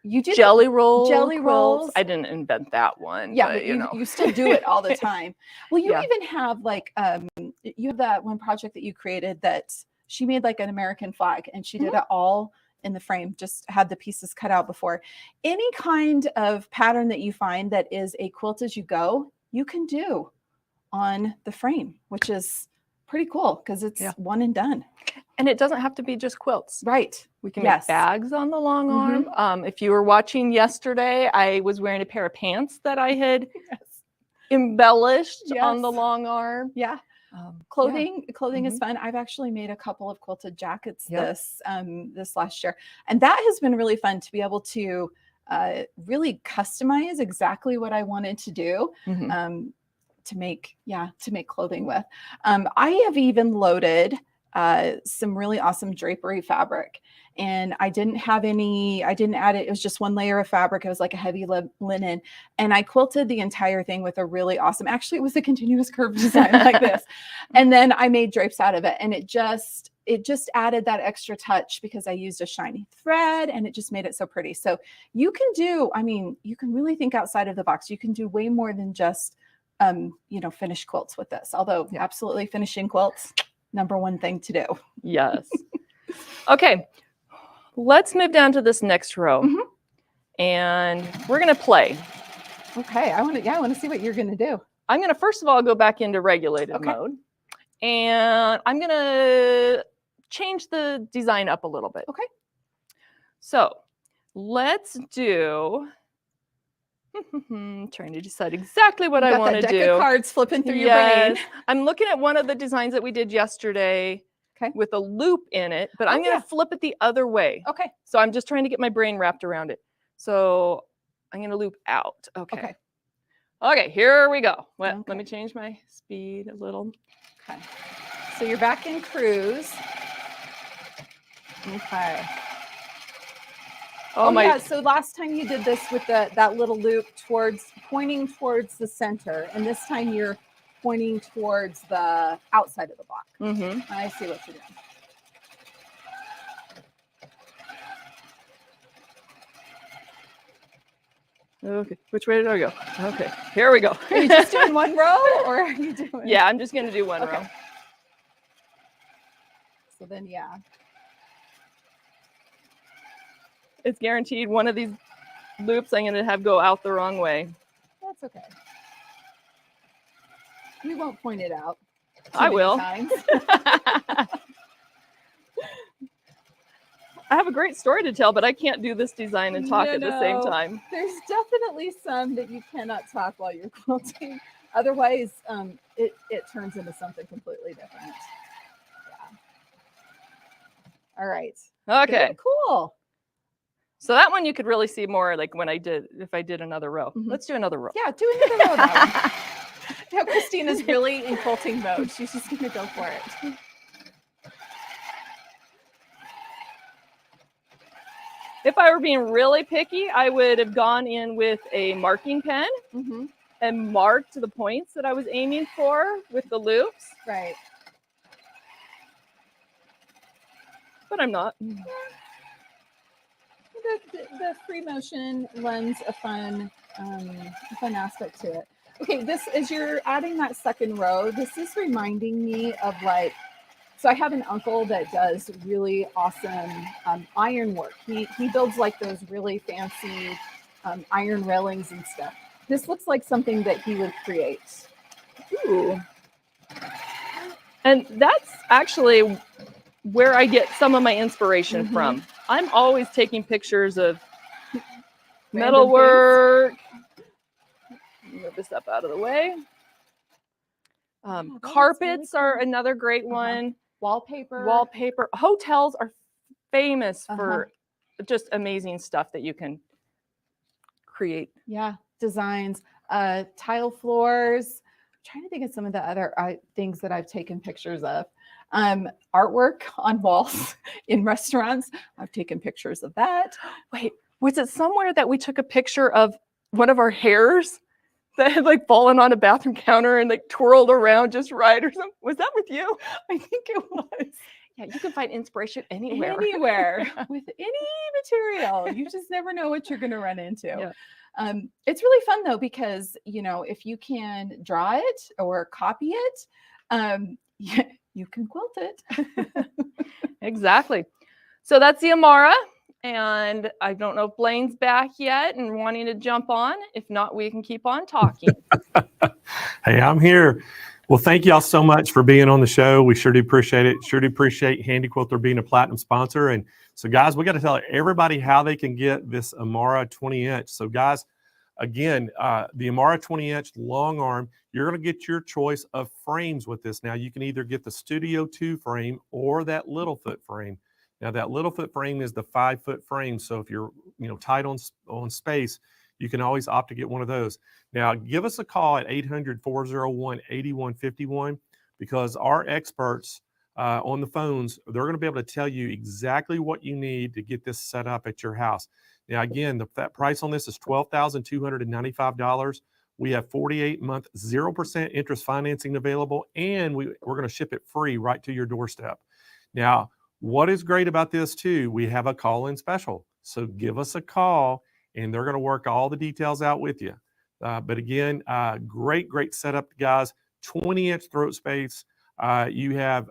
you do? Jelly rolls. Jelly rolls. I didn't invent that one. Yeah, but, you know. You still do it all the time. Well, you even have like you have that one project that you created that she made like an American flag, and she did it all in the frame, just had the pieces cut out before. Any kind of pattern that you find that is a quilt as you go, you can do on the frame, which is pretty cool because it's one and done. And it doesn't have to be just quilts. Right. We can make bags on the long arm. If you were watching yesterday, I was wearing a pair of pants that I had embellished on the long arm. Yeah. Clothing is fun. I've actually made a couple of quilted jackets this last year, and that has been really fun to be able to really customize exactly what I wanted to do to make clothing with. I have even loaded some really awesome drapery fabric, and I didn't add it. It was just one layer of fabric. It was like a heavy linen, and I quilted the entire thing with a really awesome, actually it was a continuous curve design like this. And then I made drapes out of it, and it just added that extra touch because I used a shiny thread, and it just made it so pretty. So you can do, I mean, you can really think outside of the box. You can do way more than just, finish quilts with this, although absolutely finishing quilts, #1 thing to do. Yes. Okay. Let's move down to this next row, and we're going to play. Okay. I want to see what you're going to do. I'm going to first of all go back into regulated mode, and I'm going to change the design up a little bit. Okay. So let's do. Trying to decide exactly what I want to do. Deck of cards flipping through your brain. I'm looking at one of the designs that we did yesterday with a loop in it, but I'm going to flip it the other way. Okay. So I'm just trying to get my brain wrapped around it. So I'm going to loop out. Okay. Okay, here we go. Well, let me change my speed a little. Okay. So you're back in cruise. Okay. Oh my. Yeah, so last time you did this with that little loop pointing towards the center, and this time you're pointing towards the outside of the block. I see what you're doing. Okay, which way did I go? Okay, here we go. Are you just doing one row, or are you doing? Yeah, I'm just going to do one row. So then, it's guaranteed one of these loops I'm going to have go out the wrong way. That's okay. We won't point it out. I will. I have a great story to tell, but I can't do this design and talk at the same time. There's definitely some that you cannot talk while you're quilting. Otherwise, it turns into something completely different. Yeah. All right. Okay. Good. Cool. So that one you could really see more like when if I did another row. Let's do another row. Yeah, do another row of that one. Now Christina's really in quilting mode. She's just gonna go for it. If I were being really picky, I would have gone in with a marking pen and marked the points that I was aiming for with the loops. Right. But I'm not. The free motion lends a fun aspect to it. Okay, this as you're adding that second row, this is reminding me of like, so I have an uncle that does really awesome iron work. He builds like those really fancy iron railings and stuff. This looks like something that he would create. Ooh. And that's actually where I get some of my inspiration from. I'm always taking pictures of metalwork. Move this up out of the way. Carpets are another great one. Wallpaper. Hotels are famous for just amazing stuff that you can create. Yeah, designs, tile floors. I'm trying to think of some of the other things that I've taken pictures of. Artwork on walls in restaurants. I've taken pictures of that. Wait, was it somewhere that we took a picture of one of our hairs that had like fallen on a bathroom counter and like twirled around just right or something? Was that with you? I think it was. Yeah, you can find inspiration anywhere. Anywhere with any material. You just never know what you're going to run into. Yeah. It's really fun though, because if you can draw it or copy it, you can quilt it. Exactly. So that's the Amara. And I don't know if Blaine's back yet and wanting to jump on. If not, we can keep on talking. Hey, I'm here. Well, thank y'all so much for being on the show. We sure do appreciate it. Sure do appreciate Handy Quilter being a platinum sponsor. And so, guys, we got to tell everybody how they can get this Amara 20-inch. So, guys, again, the Amara 20-inch long arm, you're going to get your choice of frames with this. Now, you can either get the Studio 2 frame or that Littlefoot frame. Now, that Littlefoot frame is the 5-foot frame. So if you're tight on space, you can always opt to get one of those. Now, give us a call at 800-401-8151 because our experts on the phones, they're going to be able to tell you exactly what you need to get this set up at your house. Now, again, that price on this is $12,295. We have 48-month 0% interest financing available, and we're going to ship it free right to your doorstep. Now, what is great about this too, we have a call-in special. So give us a call and they're going to work all the details out with you. But again, great setup, guys. 20-inch throat space. You have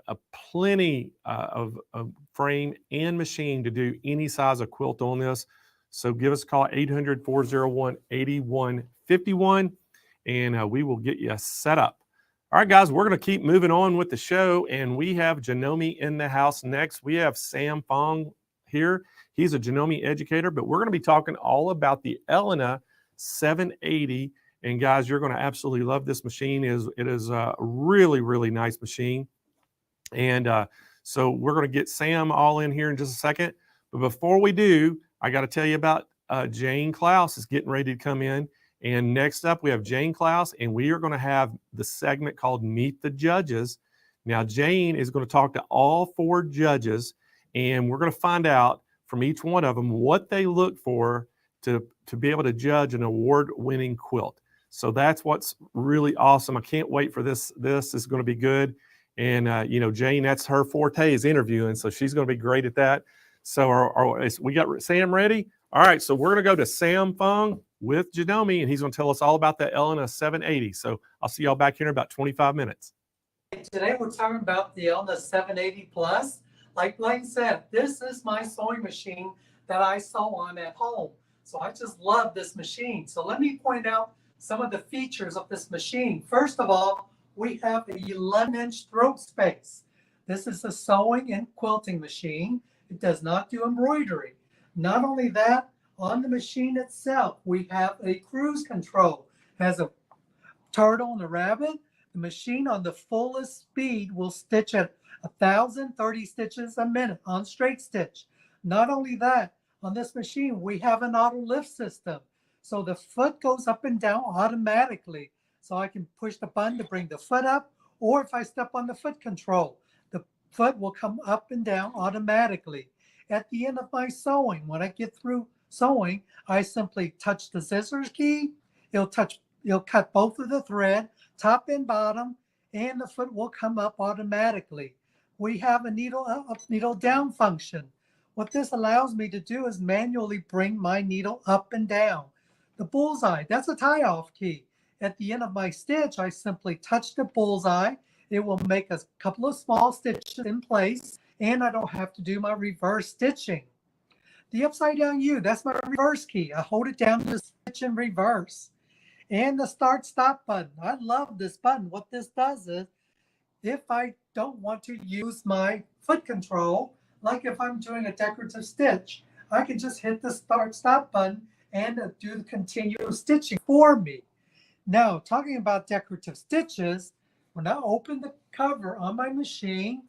plenty of frame and machine to do any size of quilt on this. So give us a call, 800-401-8151, and we will get you set up. All right, guys, we're going to keep moving on with the show, and we have Janome in the house next. We have Sam Fong here. He's a Janome educator, but we're going to be talking all about the Elena 780. And guys, you're going to absolutely love this machine. It is a really, really nice machine. And so we're going to get Sam all in here in just a second. But before we do, I got to tell you about Jane Klaus is getting ready to come in. And next up, we have Jane Klaus, and we are going to have the segment called Meet the Judges. Now, Jane is going to talk to all 4 judges, and we're going to find out from each one of them what they look for to be able to judge an award-winning quilt. So that's what's really awesome. I can't wait for this. This is going to be good. And, Jane, that's her forte is interviewing, so she's going to be great at that. So we got Sam ready? All right, so we're going to go to Sam Fung with Janome, and he's going to tell us all about the Elena 780. So I'll see y'all back here in about 25 minutes. Today we're talking about the Elena 780 Plus. Like Blaine said, this is my sewing machine that I sew on at home. So I just love this machine. So let me point out some of the features of this machine. First of all, we have an 11-inch throat space. This is a sewing and quilting machine. It does not do embroidery. Not only that, on the machine itself, we have a cruise control. It has a turtle and a rabbit. The machine on the fullest speed will stitch at 1,030 stitches a minute on straight stitch. Not only that, On this machine, we have an auto lift system. So the foot goes up and down automatically. So I can push the button to bring the foot up, or if I step on the foot control, the foot will come up and down automatically. At the end of my sewing, when I get through sewing, I simply touch the scissors key. It'll cut both of the thread, top and bottom, and the foot will come up automatically. We have a needle up, needle down function. What this allows me to do is manually bring my needle up and down. The bullseye, that's a tie-off key. At the end of my stitch, I simply touch the bullseye. It will make a couple of small stitches in place, and I don't have to do my reverse stitching. The upside down U, that's my reverse key. I hold it down to stitch in reverse. And the start stop button. I love this button. What this does is, if I don't want to use my foot control, like if I'm doing a decorative stitch, I can just hit the start stop button and do the continuous stitching for me. Now, talking about decorative stitches, when I open the cover on my machine,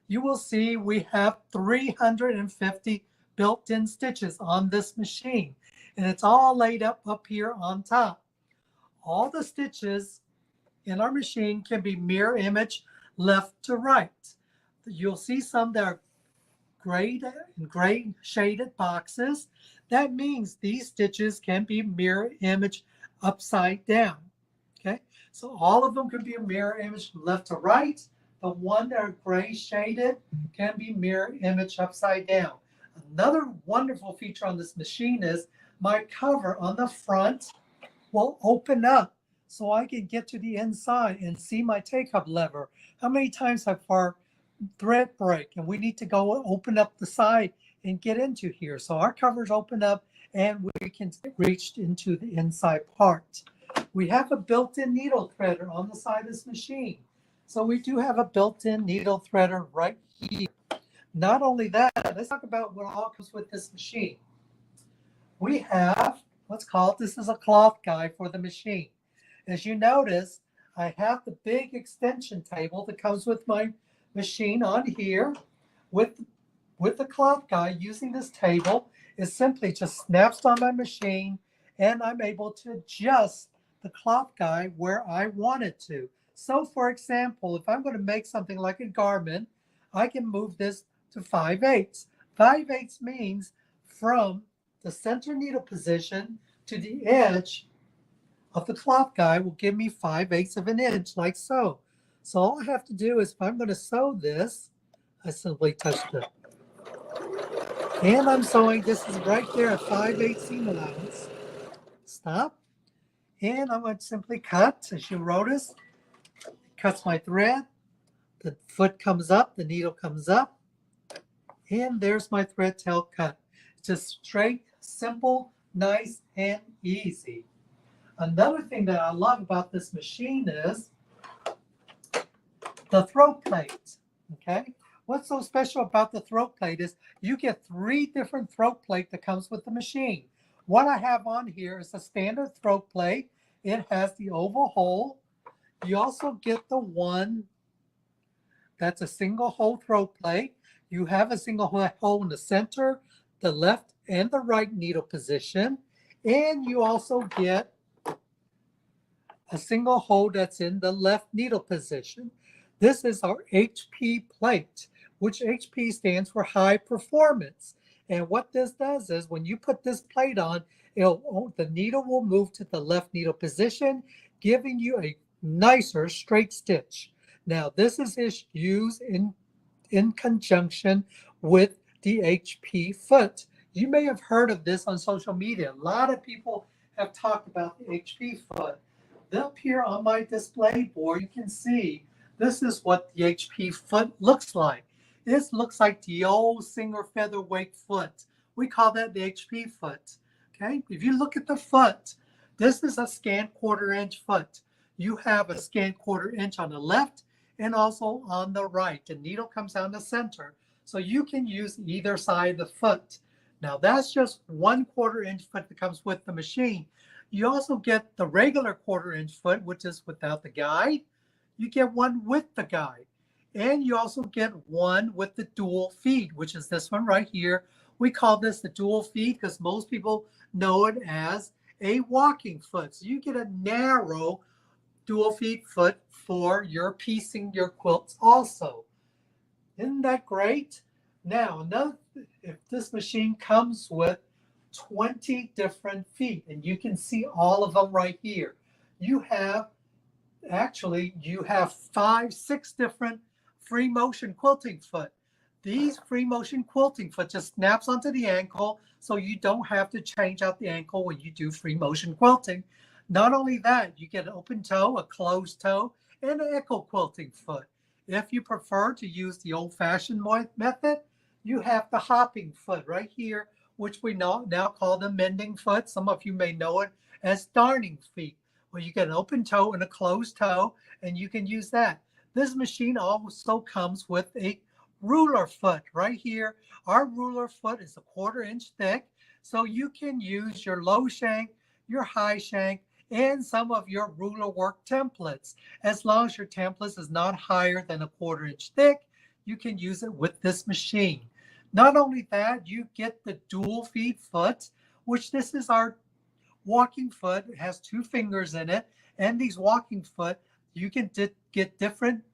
you will see we have 350 built-in stitches on this machine, and it's all laid up here on top. All the stitches in our machine can be mirror image left to right. You'll see some that are gray shaded boxes. That means these stitches can be mirror image upside down. Okay, so all of them can be a mirror image left to right. The one that are gray shaded can be mirror image upside down. Another wonderful feature on this machine is my cover on the front will open up so I can get to the inside and see my take-up lever. How many times have our thread break and we need to go open up the side and get into here? So our covers open up and we can reach into the inside part. We have a built-in needle threader on the side of this machine. So we do have a built-in needle threader right here. Not only that, let's talk about what all comes with this machine. We have, let's call it, this is a cloth guide for the machine. As you notice, I have the big extension table that comes with my machine on here. With the cloth guide, using this table, it simply just snaps on my machine, and I'm able to adjust the cloth guide where I want it to. So for example, if I'm going to make something like a garment, I can move this to 5/8. 5/8 means from the center needle position to the edge of the cloth guide will give me 5/8 of an inch, like so. So all I have to do is, if I'm going to sew this, I simply touch it. And I'm sewing, this is right there at 5/8 seam allowance. Stop. And I'm going to simply cut, as you notice. Cuts my thread, the foot comes up, the needle comes up, and there's my thread tail cut. Just straight, simple, nice, and easy. Another thing that I love about this machine is the throat plate. Okay, what's so special about the throat plate is you get 3 different throat plate that comes with the machine. What I have on here is a standard throat plate. It has the oval hole. You also get the one that's a single hole throat plate. You have a single hole in the center, the left and the right needle position. And you also get a single hole that's in the left needle position. This is our HP plate, which HP stands for high performance. And what this does is when you put this plate on, the needle will move to the left needle position, giving you a nicer straight stitch. Now this is used in conjunction with the HP foot. You may have heard of this on social media. A lot of people have talked about the HP foot. Up here on my display board, you can see this is what the HP foot looks like. This looks like the old Singer featherweight foot. We call that the HP foot. Okay, if you look at the foot, this is a scant 1/4 inch foot. You have a scant 1/4 inch on the left and also on the right. The needle comes down the center. So you can use either side of the foot. Now that's just 1/4 inch foot that comes with the machine. You also get the regular 1/4 inch foot, which is without the guide. You get one with the guide. And you also get one with the dual feed, which is this one right here, We call this the dual feet because most people know it as a walking foot. So you get a narrow dual feet foot for your piecing your quilts also. Isn't that great? Now, if this machine comes with 20 different feet, and you can see all of them right here. You have 5, 6 different free motion quilting foot. These free motion quilting foot just snaps onto the ankle, so you don't have to change out the ankle when you do free motion quilting. Not only that, you get an open toe, a closed toe, and an echo quilting foot. If you prefer to use the old-fashioned method, you have the hopping foot right here, which we now call the mending foot. Some of you may know it as darning feet, where you get an open toe and a closed toe, and you can use that. This machine also comes with a ruler foot right here. Our ruler foot is 1/4 inch thick, so you can use your low shank, your high shank, and some of your ruler work templates. As long as your template is not higher than 1/4 inch thick, you can use it with this machine. Not only that, you get the dual feet foot, which this is our walking foot. It has 2 fingers in it, and these walking foot, you can get different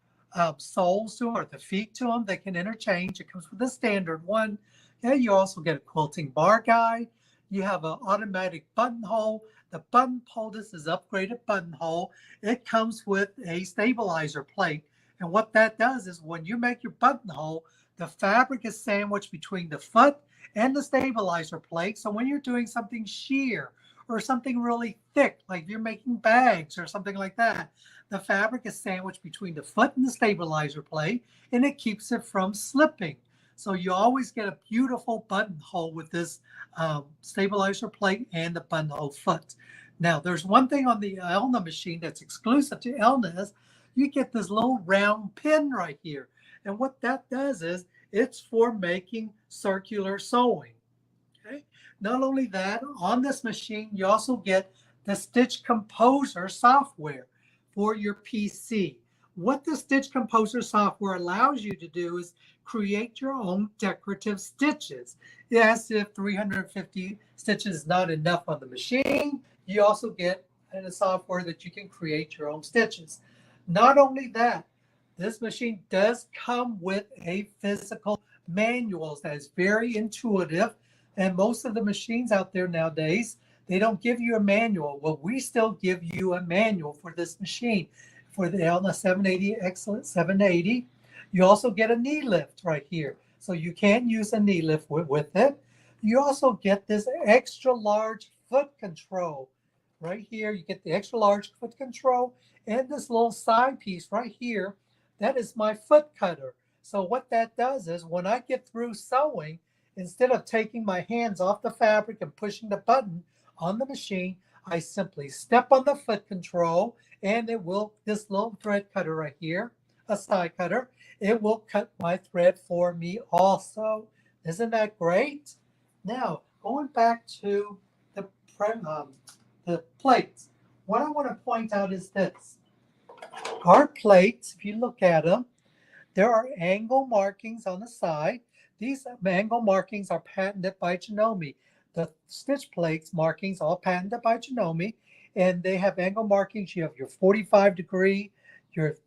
soles to them, or the feet to them. They can interchange. It comes with a standard one. And you also get a quilting bar guide. You have an automatic buttonhole. The buttonhole, this is upgraded buttonhole. It comes with a stabilizer plate. And what that does is when you make your buttonhole, the fabric is sandwiched between the foot and the stabilizer plate. So when you're doing something sheer or something really thick, like you're making bags or something like that, the fabric is sandwiched between the foot and the stabilizer plate, and it keeps it from slipping. So you always get a beautiful buttonhole with this stabilizer plate and the buttonhole foot. Now, there's one thing on the Elna machine that's exclusive to Elna is you get this little round pin right here. And what that does is it's for making circular sewing. Okay. Not only that, on this machine, you also get the Stitch Composer software for your PC. What the Stitch Composer software allows you to do is create your own decorative stitches. As if 350 stitches is not enough on the machine, you also get a software that you can create your own stitches. Not only that, this machine does come with a physical manual that is very intuitive, and most of the machines out there nowadays, they don't give you a manual. Well, we still give you a manual for this machine. For the Elna 780 Excellent 780, you also get a knee lift right here. So you can use a knee lift with it. You also get this extra large foot control. Right here, you get the extra large foot control and this little side piece right here. That is my foot cutter. So what that does is when I get through sewing, instead of taking my hands off the fabric and pushing the button on the machine, I simply step on the foot control and it will, this little thread cutter right here, a side cutter, it will cut my thread for me also. Isn't that great? Now, going back to the plates, what I want to point out is this. Our plates, if you look at them, there are angle markings on the side. These angle markings are patented by Janome. The stitch plates markings all patented by Janome, and they have angle markings. You have your 45 degree, your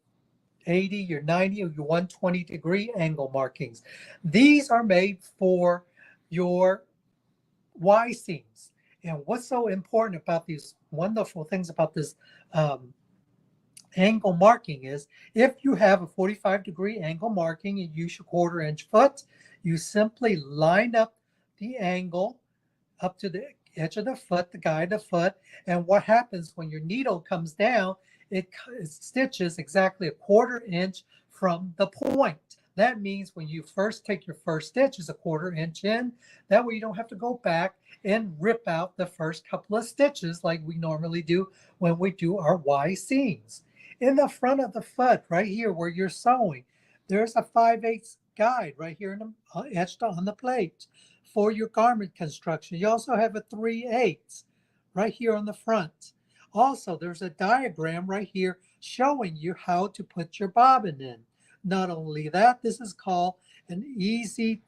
80, your 90, or your 120 degree angle markings. These are made for your Y seams. And what's so important about these wonderful things about this angle marking is if you have a 45 degree angle marking and use your 1/4 inch foot, you simply line up the angle up to the edge of the foot, the guide of the foot, and what happens when your needle comes down, it stitches exactly a 1/4 inch from the point. That means when you first take your first stitch is a 1/4 inch in. That way you don't have to go back and rip out the first couple of stitches like we normally do when we do our Y seams. In the front of the foot, right here where you're sewing, there's a 5/8 guide right here in the, etched on the plate for your garment construction. You also have a 3/8 right here on the front. Also, there's a diagram right here showing you how to put your bobbin in. Not only that, this is called an easy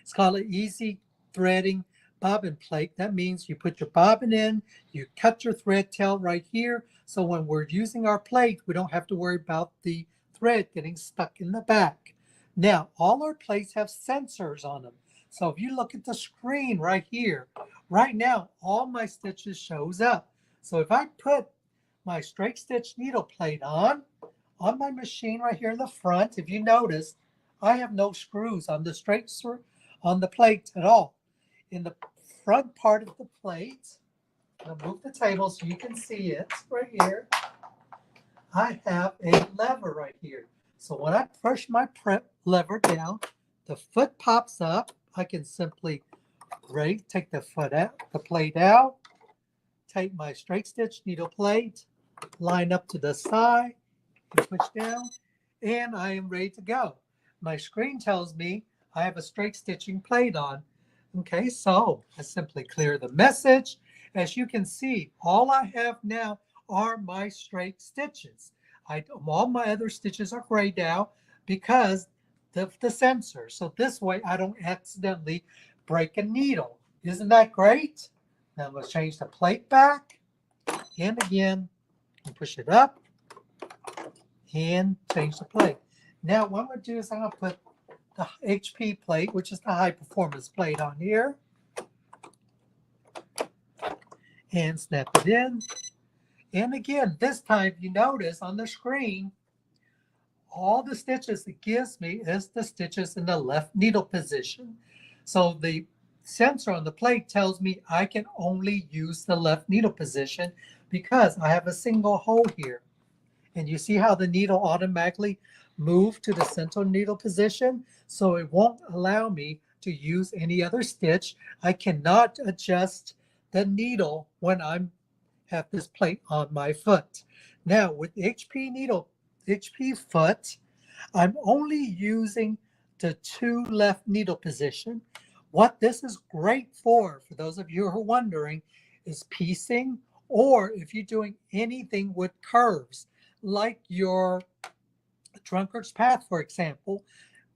It's called an easy threading bobbin plate. That means you put your bobbin in, you cut your thread tail right here. So when we're using our plate, we don't have to worry about the thread getting stuck in the back. Now, all our plates have sensors on them. So if you look at the screen right here, right now, all my stitches shows up. So if I put my straight stitch needle plate on my machine right here in the front, if you notice, I have no screws on the plate at all. In the front part of the plate, I'll move the table so you can see it right here. I have a lever right here. So when I push my lever down, the foot pops up. I can simply take the plate out, take my straight stitch needle plate, line up to the side, and push down, and I am ready to go. My screen tells me I have a straight stitching plate on. Okay, so I simply clear the message. As you can see, all I have now are my straight stitches. All my other stitches are grayed out because of the sensor. So this way I don't accidentally break a needle. Isn't that great? Now I'm going to change the plate back. And again, and push it up. And change the plate. Now what I'm going to do is I'm going to put the HP plate, which is the high performance plate, on here. And snap it in. And again, this time you notice on the screen, all the stitches it gives me is the stitches in the left needle position. So the sensor on the plate tells me I can only use the left needle position because I have a single hole here. And you see how the needle automatically moved to the central needle position? So it won't allow me to use any other stitch. I cannot adjust the needle when I have this plate on my foot. Now with HP foot, I'm only using the 2 left needle position. What this is great for those of you who are wondering, is piecing, or if you're doing anything with curves, like your drunkard's path, for example.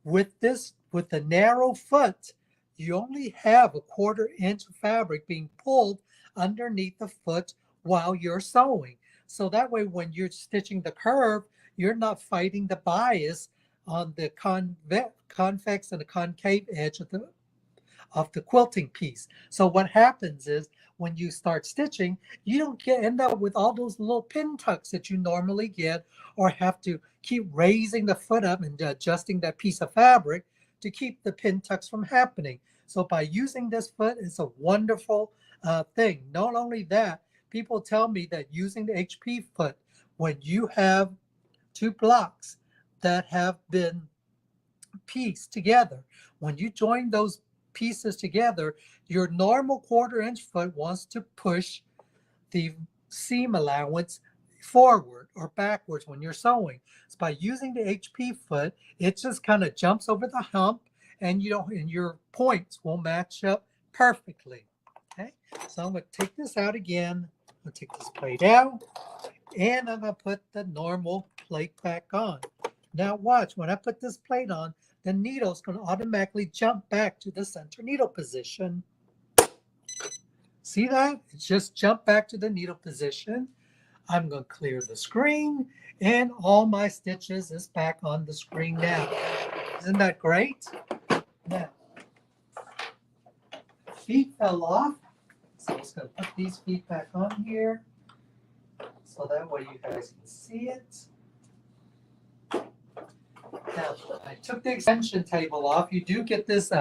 With the narrow foot, you only have a 1/4 inch of fabric being pulled underneath the foot while you're sewing. So that way, when you're stitching the curve, you're not fighting the bias on the convex and the concave edge of the quilting piece. So what happens is when you start stitching, you don't end up with all those little pin tucks that you normally get, or have to keep raising the foot up and adjusting that piece of fabric to keep the pin tucks from happening. So by using this foot, it's a wonderful thing. Not only that, people tell me that using the HP foot, when you have 2 blocks that have been pieced together, when you join those pieces together, your normal 1/4 inch foot wants to push the seam allowance forward or backwards when you're sewing. So by using the HP foot, it just kind of jumps over the hump, and your points will match up perfectly. Okay, so I'm going to take this out again. I'm going to take this plate out, and I'm going to put the normal plate back on. Now watch, when I put this plate on, the needle is going to automatically jump back to the center needle position. See that? It just jumped back to the needle position. I'm going to clear the screen, and all my stitches is back on the screen now. Isn't that great? Now, feet fell off, so I'm just going to put these feet back on here, so that way you guys can see it. Now, I took the extension table off. You do get this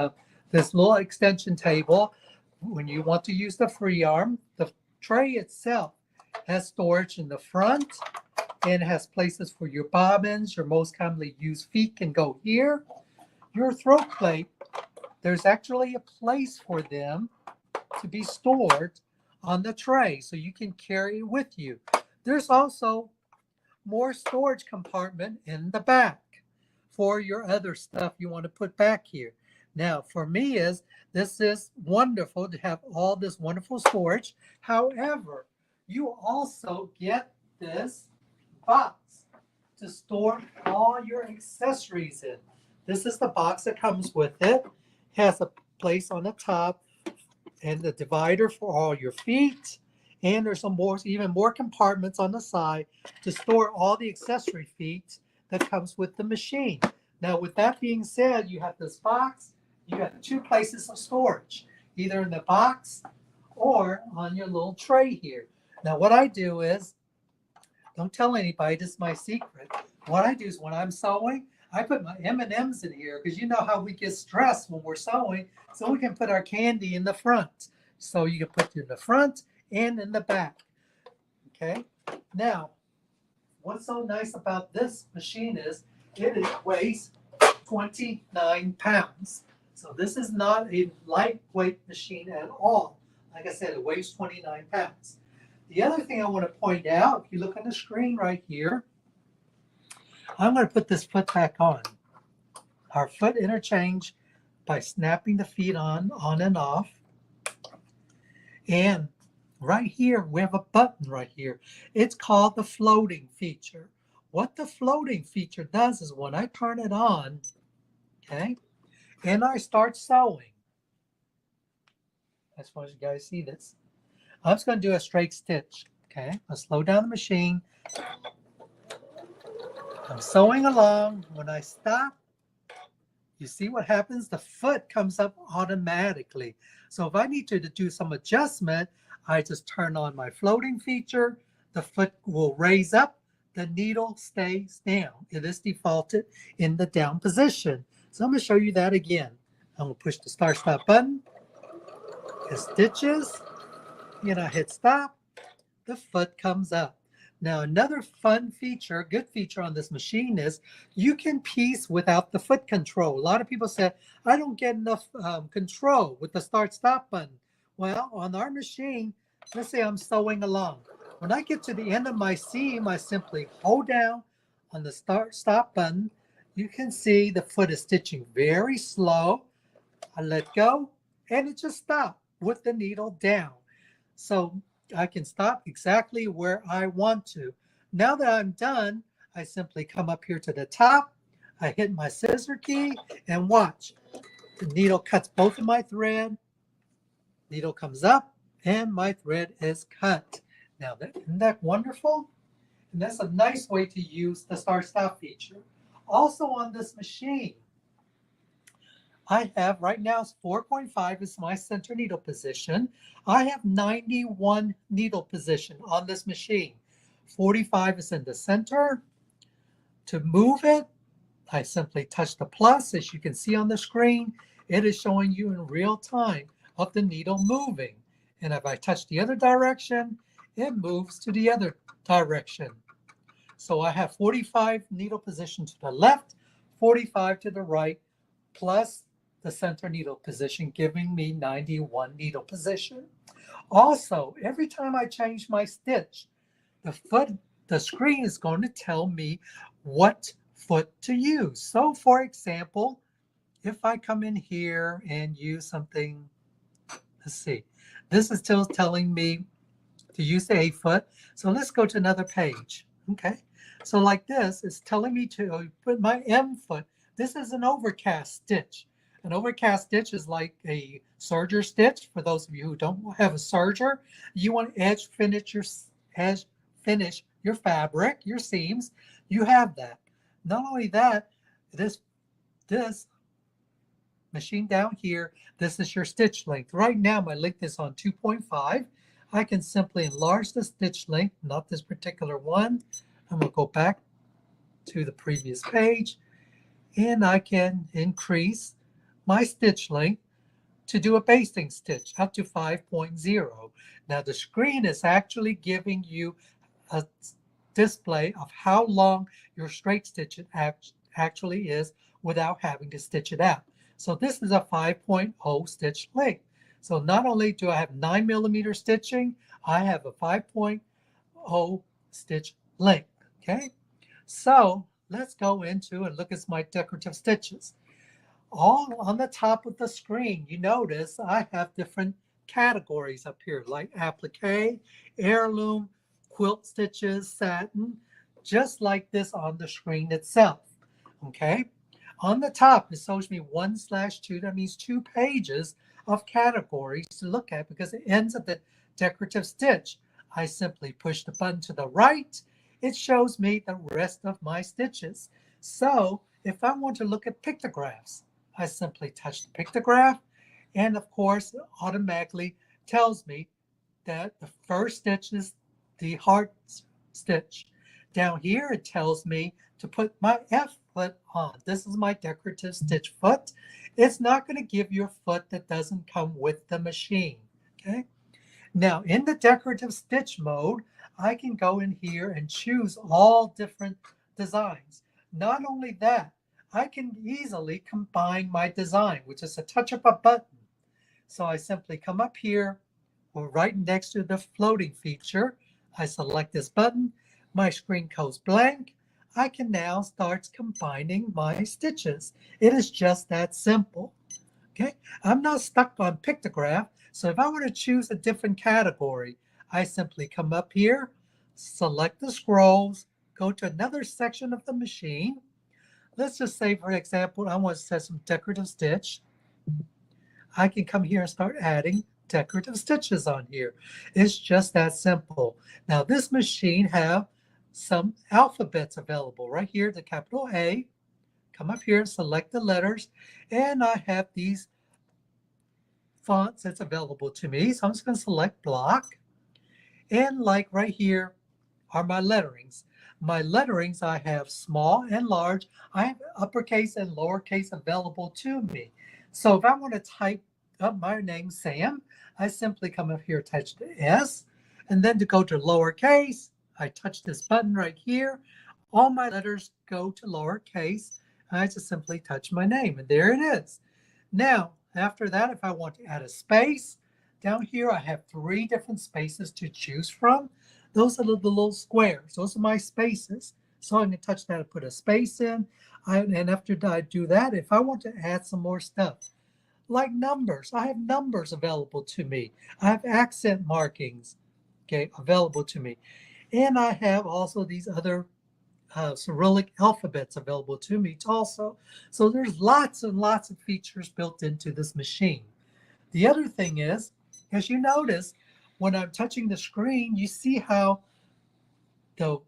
little extension table when you want to use the free arm. The tray itself has storage in the front, and has places for your bobbins. Your most commonly used feet can go here. Your throat plate, there's actually a place for them to be stored on the tray, so you can carry it with you. There's also more storage compartment in the back for your other stuff you want to put back here. Now, for me, this is wonderful to have all this wonderful storage. However, you also get this box to store all your accessories in. This is the box that comes with it. has a place on the top and the divider for all your feet. And there's even more compartments on the side to store all the accessory feet that comes with the machine. Now, with that being said, you have this box. You got 2 places of storage, either in the box or on your little tray here. Now, what I do is, don't tell anybody, this is my secret. What I do is when I'm sewing, I put my M&Ms in here because you know how we get stressed when we're sewing, so we can put our candy in the front. So you can put it in the front and in the back. Okay. Now, what's so nice about this machine is it weighs 29 pounds. So this is not a lightweight machine at all. Like I said, it weighs 29 pounds. The other thing I want to point out, if you look on the screen right here, I'm going to put this foot back on. Our foot interchange by snapping the feet on and off. And right here, we have a button right here. It's called the floating feature. What the floating feature does is when I turn it on, okay, and I start sewing. I just want you guys to see this. I'm just going to do a straight stitch, okay? I'll slow down the machine. I'm sewing along. When I stop, you see what happens? The foot comes up automatically. So if I need to do some adjustment, I just turn on my floating feature. The foot will raise up. The needle stays down. It is defaulted in the down position. So I'm going to show you that again. I'm going to push the start stop button. It stitches. And I hit stop. The foot comes up. Now, another fun feature, good feature on this machine is you can piece without the foot control. A lot of people say, I don't get enough control with the start-stop button. Well, on our machine, let's say I'm sewing along. When I get to the end of my seam, I simply hold down on the start-stop button. You can see the foot is stitching very slow. I let go, and it just stopped with the needle down. So I can stop exactly where I want to. Now that I'm done, I simply come up here to the top. I hit my scissor key and watch. The needle cuts both of my thread. Needle comes up and my thread is cut. Now, isn't that wonderful? And that's a nice way to use the start-stop feature. Also on this machine, I have right now 4.5 is my center needle position. I have 91 needle position on this machine. 45 is in the center. To move it, I simply touch the plus. As you can see on the screen, it is showing you in real time of the needle moving. And if I touch the other direction, it moves to the other direction. So I have 45 needle position to the left, 45 to the right, plus the center needle position, giving me 91 needle position. Also, every time I change my stitch, the screen is going to tell me what foot to use. So for example, if I come in here and use something, let's see, this is still telling me to use the A foot. So let's go to another page. Okay. So like this, it's telling me to put my M foot. This is an overcast stitch. An overcast stitch is like a serger stitch. For those of you who don't have a serger, you want to edge finish your fabric, your seams. You have that. Not only that, this machine down here, this is your stitch length. Right now, my length is on 2.5. I can simply enlarge the stitch length, not this particular one. I'm going to go back to the previous page, and I can increase my stitch length to do a basting stitch up to 5.0. Now the screen is actually giving you a display of how long your straight stitch actually is without having to stitch it out. So this is a 5.0 stitch length. So not only do I have 9mm stitching, I have a 5.0 stitch length. Okay, so let's go into and look at my decorative stitches. All on the top of the screen, you notice I have different categories up here, like applique, heirloom, quilt stitches, satin, just like this on the screen itself. Okay, On the top, it shows me 1/2. That means 2 pages of categories to look at because it ends at the decorative stitch. I simply push the button to the right. It shows me the rest of my stitches. So if I want to look at pictographs, I simply touch the pictograph, and of course, it automatically tells me that the first stitch is the heart stitch. Down here, it tells me to put my F foot on. This is my decorative stitch foot. It's not going to give you a foot that doesn't come with the machine. Okay. Now, in the decorative stitch mode, I can go in here and choose all different designs. Not only that, I can easily combine my design, which is a touch of a button. So I simply come up here, or right next to the floating feature. I select this button. My screen goes blank. I can now start combining my stitches. It is just that simple. Okay, I'm not stuck on pictograph. So if I want to choose a different category, I simply come up here, select the scrolls, go to another section of the machine. Let's just say, for example, I want to set some decorative stitch. I can come here and start adding decorative stitches on here. It's just that simple. Now this machine have some alphabets available right here, the capital A. Come up here and select the letters, and I have these fonts that's available to me. So I'm just going to select block, and like right here are my letterings. My letterings, I have small and large. I have uppercase and lowercase available to me. So if I want to type up my name, Sam, I simply come up here, touch the S, and then to go to lowercase, I touch this button right here. All my letters go to lowercase. I just simply touch my name, and there it is. Now, after that, if I want to add a space, down here I have 3 different spaces to choose from. Those are the little squares. Those are my spaces. So I'm going to touch that and put a space in. And after I do that, if I want to add some more stuff, like numbers, I have numbers available to me. I have accent markings, okay, available to me. And I have also these other Cyrillic alphabets available to me also. So there's lots and lots of features built into this machine. The other thing is, as you notice, when I'm touching the screen, you see how the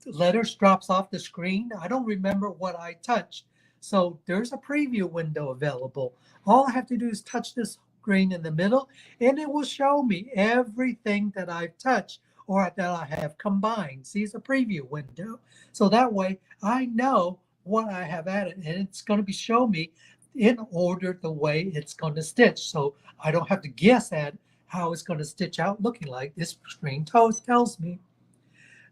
letters drops off the screen. I don't remember what I touched. So there's a preview window available. All I have to do is touch this screen in the middle, and it will show me everything that I've touched or that I have combined. See, it's a preview window. So that way I know what I have added, and it's going to be show me in order the way it's going to stitch. So I don't have to guess at how it's going to stitch out looking like. This screen tells me.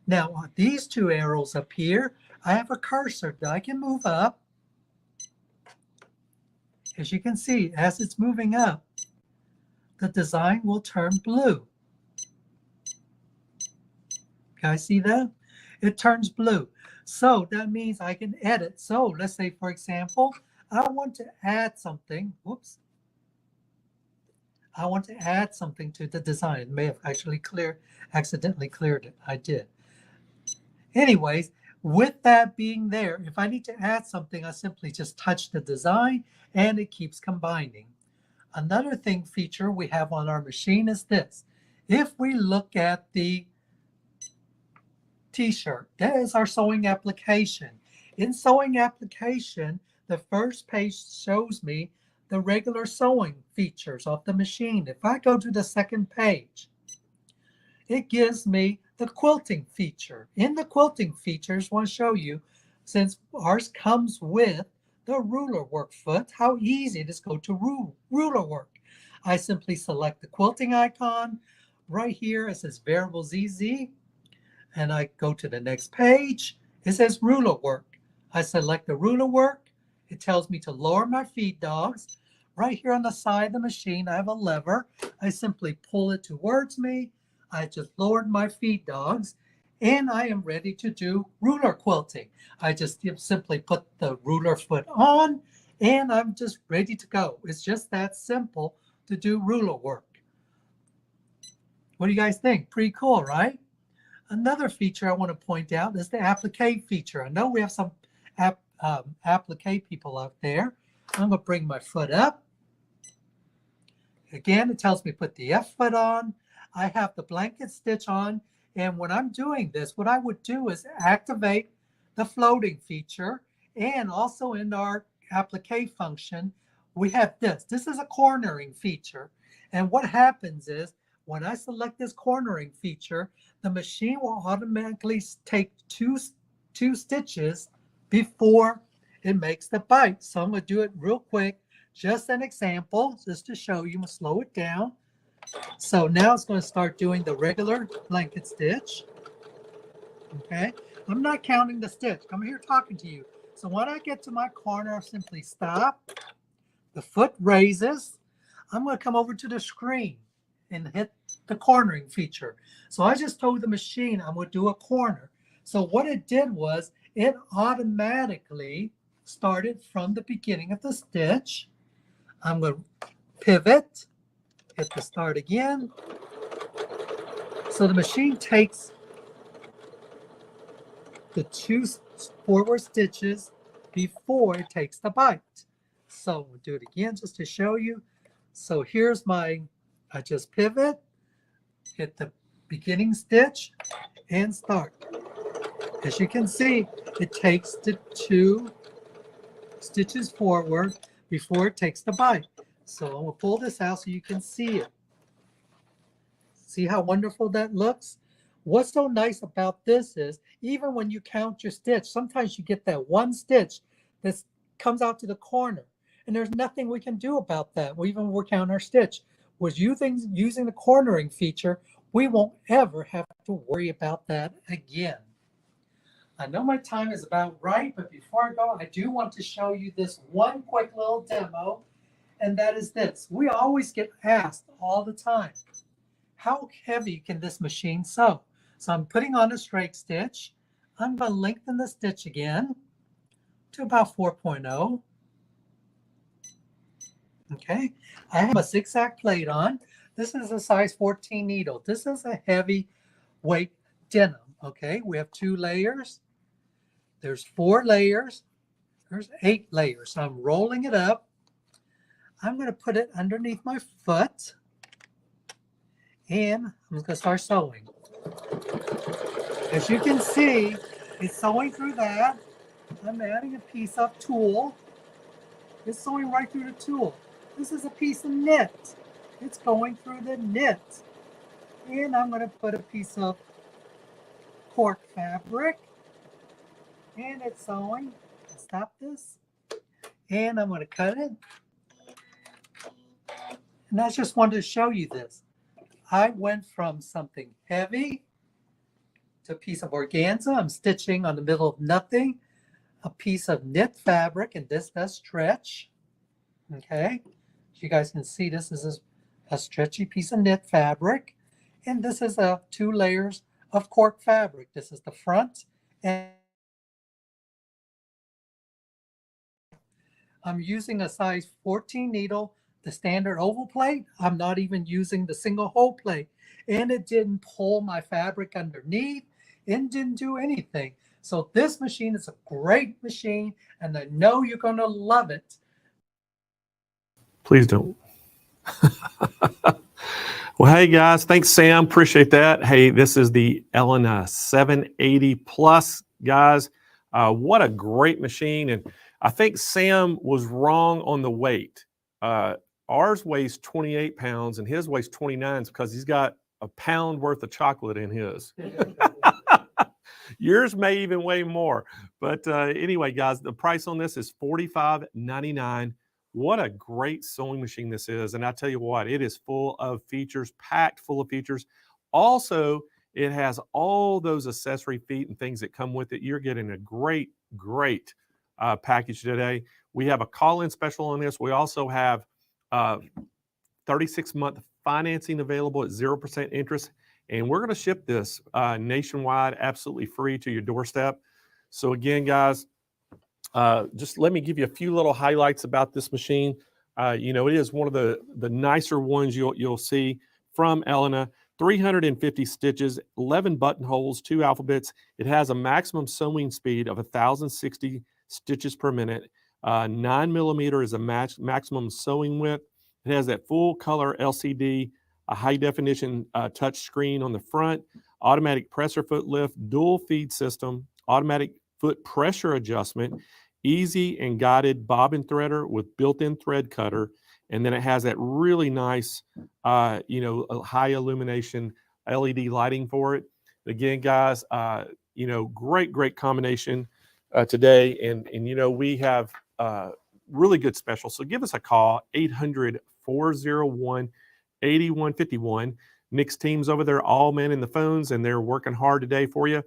Now on these 2 arrows up here, I have a cursor that I can move up. As you can see, as it's moving up, the design will turn blue. Can I see that? It turns blue. So that means I can edit. So let's say, for example, I want to add something. Whoops. I want to add something to the design. It may have actually accidentally cleared it. I did. Anyways, with that being there, if I need to add something, I simply just touch the design and it keeps combining. Another feature we have on our machine is this. If we look at the t-shirt, that is our sewing application. In sewing application, the first page shows me the regular sewing features of the machine. If I go to the second page, it gives me the quilting feature. In the quilting features, I want to show you, since ours comes with the ruler work foot, how easy it is to go to ruler work. I simply select the quilting icon. Right here it says variable ZZ, and I go to the next page. It says ruler work. I select the ruler work. It tells me to lower my feed dogs. Right here on the side of the machine, I have a lever. I simply pull it towards me. I just lowered my feed dogs, and I am ready to do ruler quilting. I just simply put the ruler foot on, and I'm just ready to go. It's just that simple to do ruler work. What do you guys think? Pretty cool, right? Another feature I want to point out is the applique feature. I know we have some applique people out there. I'm going to bring my foot up. Again, it tells me put the F foot on. I have the blanket stitch on. And when I'm doing this, what I would do is activate the floating feature. And also in our applique function, we have this. This is a cornering feature. And what happens is when I select this cornering feature, the machine will automatically take two stitches before it makes the bite. So I'm going to do it real quick. Just an example, just to show you. I'm going to slow it down. So now it's going to start doing the regular blanket stitch. Okay. I'm not counting the stitch. I'm here talking to you. So when I get to my corner, I'll simply stop. The foot raises. I'm going to come over to the screen and hit the cornering feature. So I just told the machine I'm going to do a corner. So what it did was it automatically started from the beginning of the stitch. I'm going to pivot, hit the start again. So the machine takes the two forward stitches before it takes the bite. So we'll do it again just to show you. So here's my, I just pivot, hit the beginning stitch and start. As you can see, it takes the two stitches forward before it takes the bite. So I'm going to pull this out so you can see it. See how wonderful that looks? What's so nice about this is even when you count your stitch, sometimes you get that one stitch that comes out to the corner. And there's nothing we can do about that. We even work out our stitch. Was using the cornering feature, we won't ever have to worry about that again. I know my time is about right, but before I go, I do want to show you this one quick little demo, and that is this. We always get asked all the time, how heavy can this machine sew? So I'm putting on a straight stitch. I'm going to lengthen the stitch again to about 4.0. Okay, I have a zigzag plate on. This is a size 14 needle. This is a heavy weight denim. Okay, we have 2 layers. There's 4 layers. There's 8 layers. So I'm rolling it up. I'm going to put it underneath my foot. And I'm just going to start sewing. As you can see, it's sewing through that. I'm adding a piece of tulle. It's sewing right through the tulle. This is a piece of knit. It's going through the knit. And I'm going to put a piece of cork fabric. And it's sewing. Stop this. And I'm going to cut it. And I just wanted to show you this. I went from something heavy to a piece of organza. I'm stitching on the middle of nothing. A piece of knit fabric, and this does stretch. Okay. As you guys can see, this is a stretchy piece of knit fabric. And this is 2 layers of cork fabric. This is the front. And I'm using a size 14 needle, the standard oval plate. I'm not even using the single hole plate. And it didn't pull my fabric underneath. It didn't do anything. So this machine is a great machine, and I know you're going to love it. Please don't. Well, hey guys, thanks Sam, appreciate that. Hey, this is the Elena 780 Plus, guys. What a great machine. And I think Sam was wrong on the weight. Ours weighs 28 pounds and his weighs 29 because he's got a pound worth of chocolate in his. Yours may even weigh more. But anyway, guys, the price on this is $45.99. What a great sewing machine this is. And I tell you what, it is full of features, packed full of features. Also, it has all those accessory feet and things that come with it. You're getting a great, great package today. We have a call-in special on this. We also have 36-month financing available at 0% interest. And we're going to ship this nationwide, absolutely free to your doorstep. So again, guys, just let me give you a few little highlights about this machine. You know, it is one of the nicer ones you'll see from Elena. 350 stitches, 11 buttonholes, 2 alphabets. It has a maximum sewing speed of 1,060 stitches per minute. 9mm is a maximum sewing width. It has that full color LCD, a high definition touch screen on the front, automatic presser foot lift, dual feed system, automatic foot pressure adjustment, easy and guided bobbin threader with built-in thread cutter. And then it has that really nice, high illumination LED lighting for it. Again, guys, great combination today. And we have really good specials. So give us a call, 800-401-8151. Nick's team's over there, all men in the phones, and they're working hard today for you.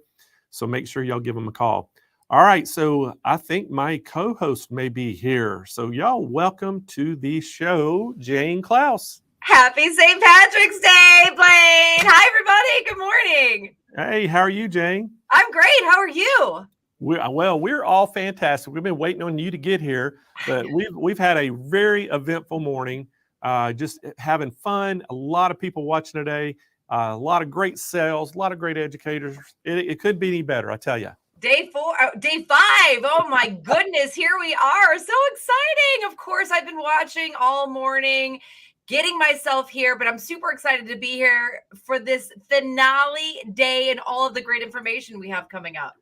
So make sure y'all give them a call. All right, so I think my co-host may be here. So y'all welcome to the show, Jane Klaus. Happy St. Patrick's Day, Blaine. Hi, everybody. Good morning. Hey, how are you, Jane? I'm great. How are you? We're all fantastic. We've been waiting on you to get here, but we've had a very eventful morning, just having fun. A lot of people watching today, a lot of great sales, a lot of great educators. It could be any better, I tell you. Day 5. Oh my goodness, here we are. So exciting. Of course, I've been watching all morning, getting myself here, but I'm super excited to be here for this finale day and all of the great information we have coming up.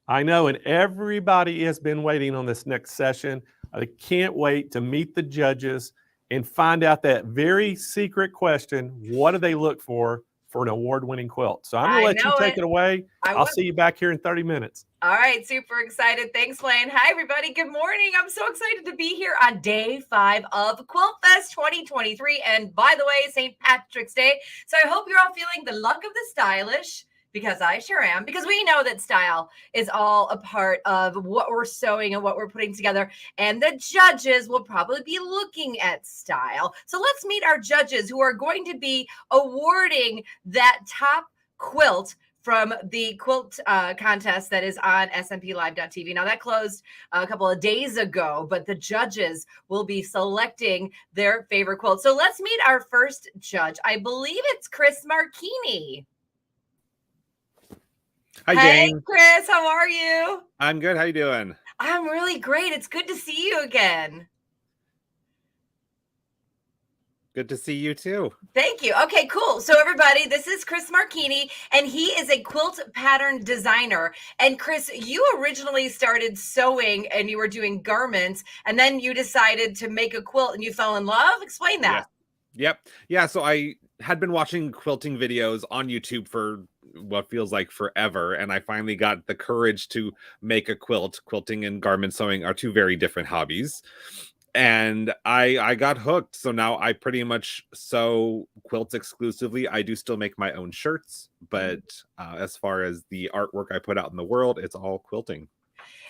I know, and everybody has been waiting on this next session. I can't wait to meet the judges and find out that very secret question, what do they look for an award-winning quilt? So I'm going to let you take it away. I'll see you back here in 30 minutes. All right, super excited. Thanks, Blaine. Hi, everybody. Good morning. I'm so excited to be here on day 5 of Quilt Fest 2023. And by the way, St. Patrick's Day. So I hope you're all feeling the luck of the stylish, because I sure am, because we know that style is all a part of what we're sewing and what we're putting together. And the judges will probably be looking at style. So let's meet our judges who are going to be awarding that top quilt from the quilt contest that is on smplive.tv. Now that closed a couple of days ago, but the judges will be selecting their favorite quilt. So let's meet our first judge. I believe it's Chris Marchini. Hi, Hey, Jane. Chris, how are you? I'm good. How you doing? I'm really great. It's good to see you again. Good to see you too. Thank you. Okay, cool. So everybody, this is Chris Marchini, and he is a quilt pattern designer. And Chris, you originally started sewing and you were doing garments, and then you decided to make a quilt and you fell in love. Explain that. Yep. Yeah. So I had been watching quilting videos on YouTube for what feels like forever, and I finally got the courage to make a quilt. Quilting and garment sewing are two very different hobbies, and I got hooked. So now I pretty much sew quilts exclusively. I do still make my own shirts, but as far as the artwork I put out in the world, it's all quilting.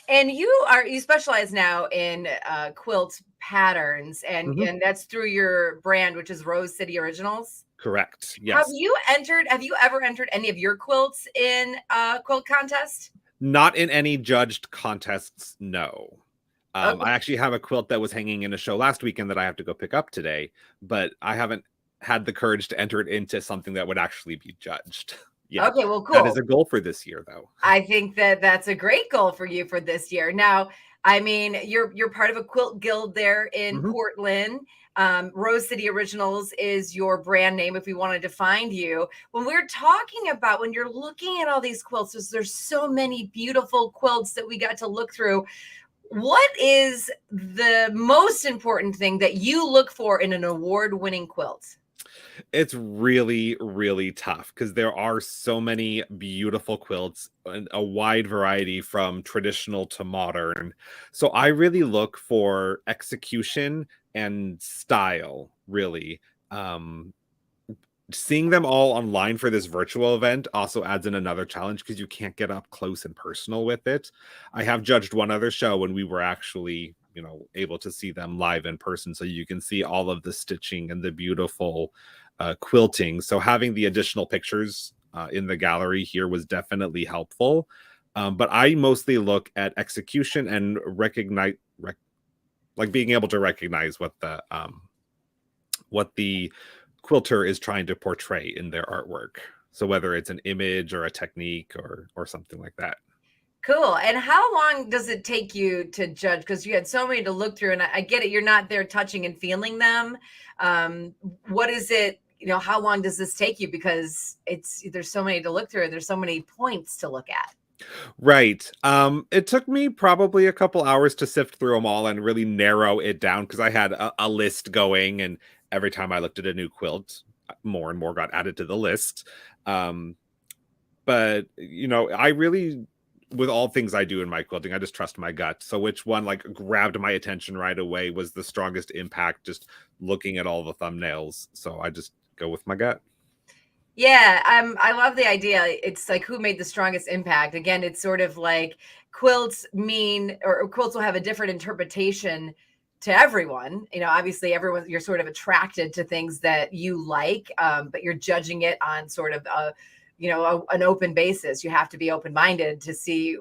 And you specialize now in quilt patterns, and that's through your brand, which is Rose City Originals. Correct. Yes. Have you ever entered any of your quilts in a quilt contest? Not in any judged contests, no. Okay. I actually have a quilt that was hanging in a show last weekend that I have to go pick up today, but I haven't had the courage to enter it into something that would actually be judged. Yeah. Okay, well, cool. That is a goal for this year, though. I think that that's a great goal for you for this year. Now, I mean, you're part of a quilt guild there in Portland. Rose City Originals is your brand name if we wanted to find you. When we're talking about, when you're looking at all these quilts, there's so many beautiful quilts that we got to look through. What is the most important thing that you look for in an award-winning quilt? It's really, really tough because there are so many beautiful quilts and a wide variety from traditional to modern. So I really look for execution and style, really. Seeing them all online for this virtual event also adds in another challenge because you can't get up close and personal with it. I have judged one other show when we were actually, able to see them live in person, so you can see all of the stitching and the beautiful quilting. So having the additional pictures in the gallery here was definitely helpful. But I mostly look at execution and being able to recognize what the quilter is trying to portray in their artwork. So whether it's an image or a technique or something like that. Cool. And how long does it take you to judge? Because you had so many to look through, and I get it. You're not there touching and feeling them. What is it? How long does this take you? Because there's so many to look through. There's so many points to look at. Right. It took me probably a couple hours to sift through them all and really narrow it down because I had a list going, and every time I looked at a new quilt, more and more got added to the list. But I really, with all things I do in my quilting, I just trust my gut. So which one grabbed my attention right away was the strongest impact, just looking at all the thumbnails. So I just go with my gut. Yeah, I love the idea. It's like, who made the strongest impact? Again, it's sort of like quilts quilts will have a different interpretation to everyone. Obviously you're sort of attracted to things that you like, but you're judging it on sort of an open basis. You have to be open-minded to see,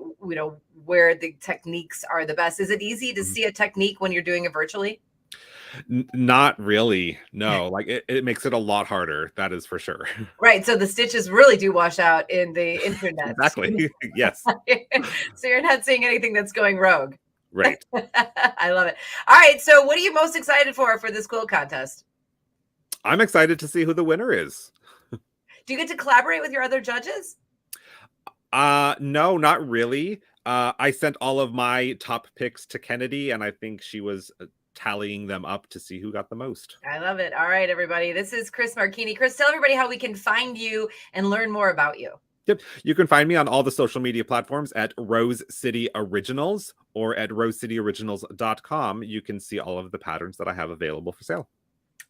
where the techniques are the best. Is it easy to see a technique when you're doing it virtually? Not really. No, it makes it a lot harder. That is for sure. Right. So the stitches really do wash out in the internet. Exactly. Yes. So you're not seeing anything that's going rogue. Right. I love it. All right. So what are you most excited for this quilt contest? I'm excited to see who the winner is. Do you get to collaborate with your other judges? No, not really. I sent all of my top picks to Kennedy, and I think she was tallying them up to see who got the most. I love it. All right, everybody. This is Chris Marchini. Chris, tell everybody how we can find you and learn more about you. Yep. You can find me on all the social media platforms at Rose City Originals or at rosecityoriginals.com. You can see all of the patterns that I have available for sale.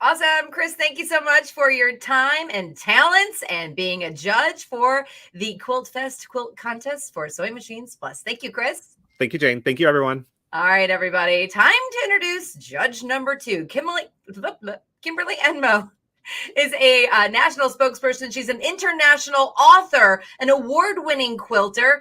Awesome. Chris, thank you so much for your time and talents and being a judge for the Quilt Fest Quilt Contest for Sewing Machines Plus. Thank you, Chris. Thank you, Jane. Thank you, everyone. All right, everybody. Time to introduce judge number 2. Kimberly Enmo is a national spokesperson. She's an international author, an award-winning quilter.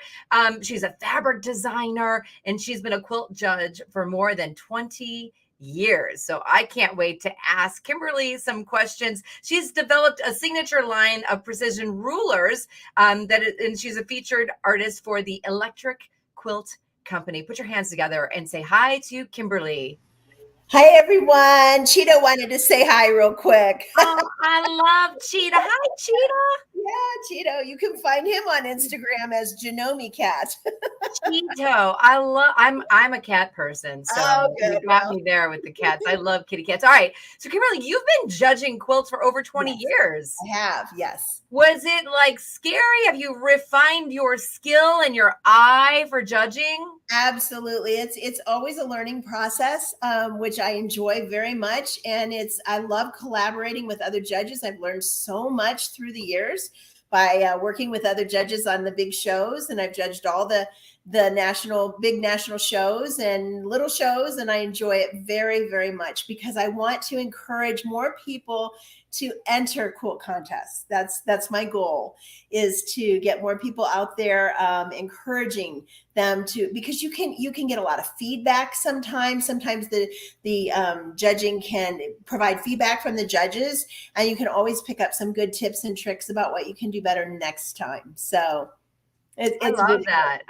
She's a fabric designer, and she's been a quilt judge for more than 20 years. So I can't wait to ask Kimberly some questions. She's developed a signature line of precision rulers, and she's a featured artist for the Electric Quilt Company. Put your hands together and say hi to Kimberly. Hi, everyone. Cheetah wanted to say hi real quick. Oh, I love Cheetah. Hi, Cheetah. Yeah, Cheetah. You can find him on Instagram as Janome Cat. Cheeto. I'm a cat person, so you got me there with the cats. I love kitty cats. All right. So Kimberly, you've been judging quilts for over 20 years. I have, yes. Was it scary? Have you refined your skill and your eye for judging? Absolutely. It's always a learning process, which I enjoy very much. And I love collaborating with other judges. I've learned so much through the years by working with other judges on the big shows. And I've judged all the big national shows and little shows. And I enjoy it very, very much because I want to encourage more people to enter quilt contests. That's my goal, is to get more people out there, encouraging them to, because you can get a lot of feedback sometimes. Sometimes the judging can provide feedback from the judges, and you can always pick up some good tips and tricks about what you can do better next time. So I love really that.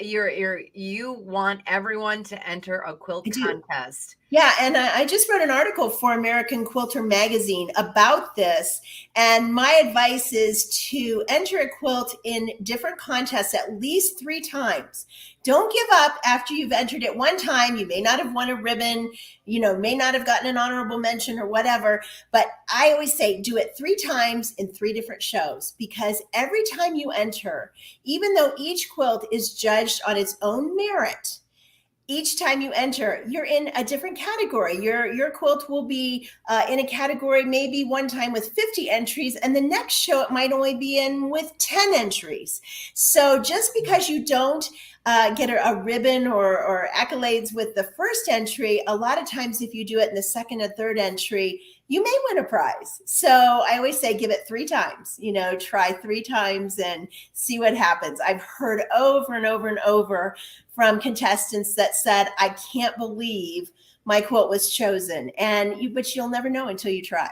You want everyone to enter a quilt contest. Yeah, and I just wrote an article for American Quilter magazine about this. And my advice is to enter a quilt in different contests at least 3 times. Don't give up after you've entered it one time. You may not have won a ribbon, may not have gotten an honorable mention or whatever. But I always say do it 3 times in 3 different shows, because every time you enter, even though each quilt is judged on its own merit, each time you enter, you're in a different category. Your quilt will be in a category maybe one time with 50 entries, and the next show it might only be in with 10 entries. So just because you don't get a ribbon or accolades with the first entry, a lot of times if you do it in the second or third entry, you may win a prize. So I always say give it 3 times, try 3 times and see what happens. I've heard over and over and over from contestants that said, I can't believe my quilt was chosen. But you'll never know until you try.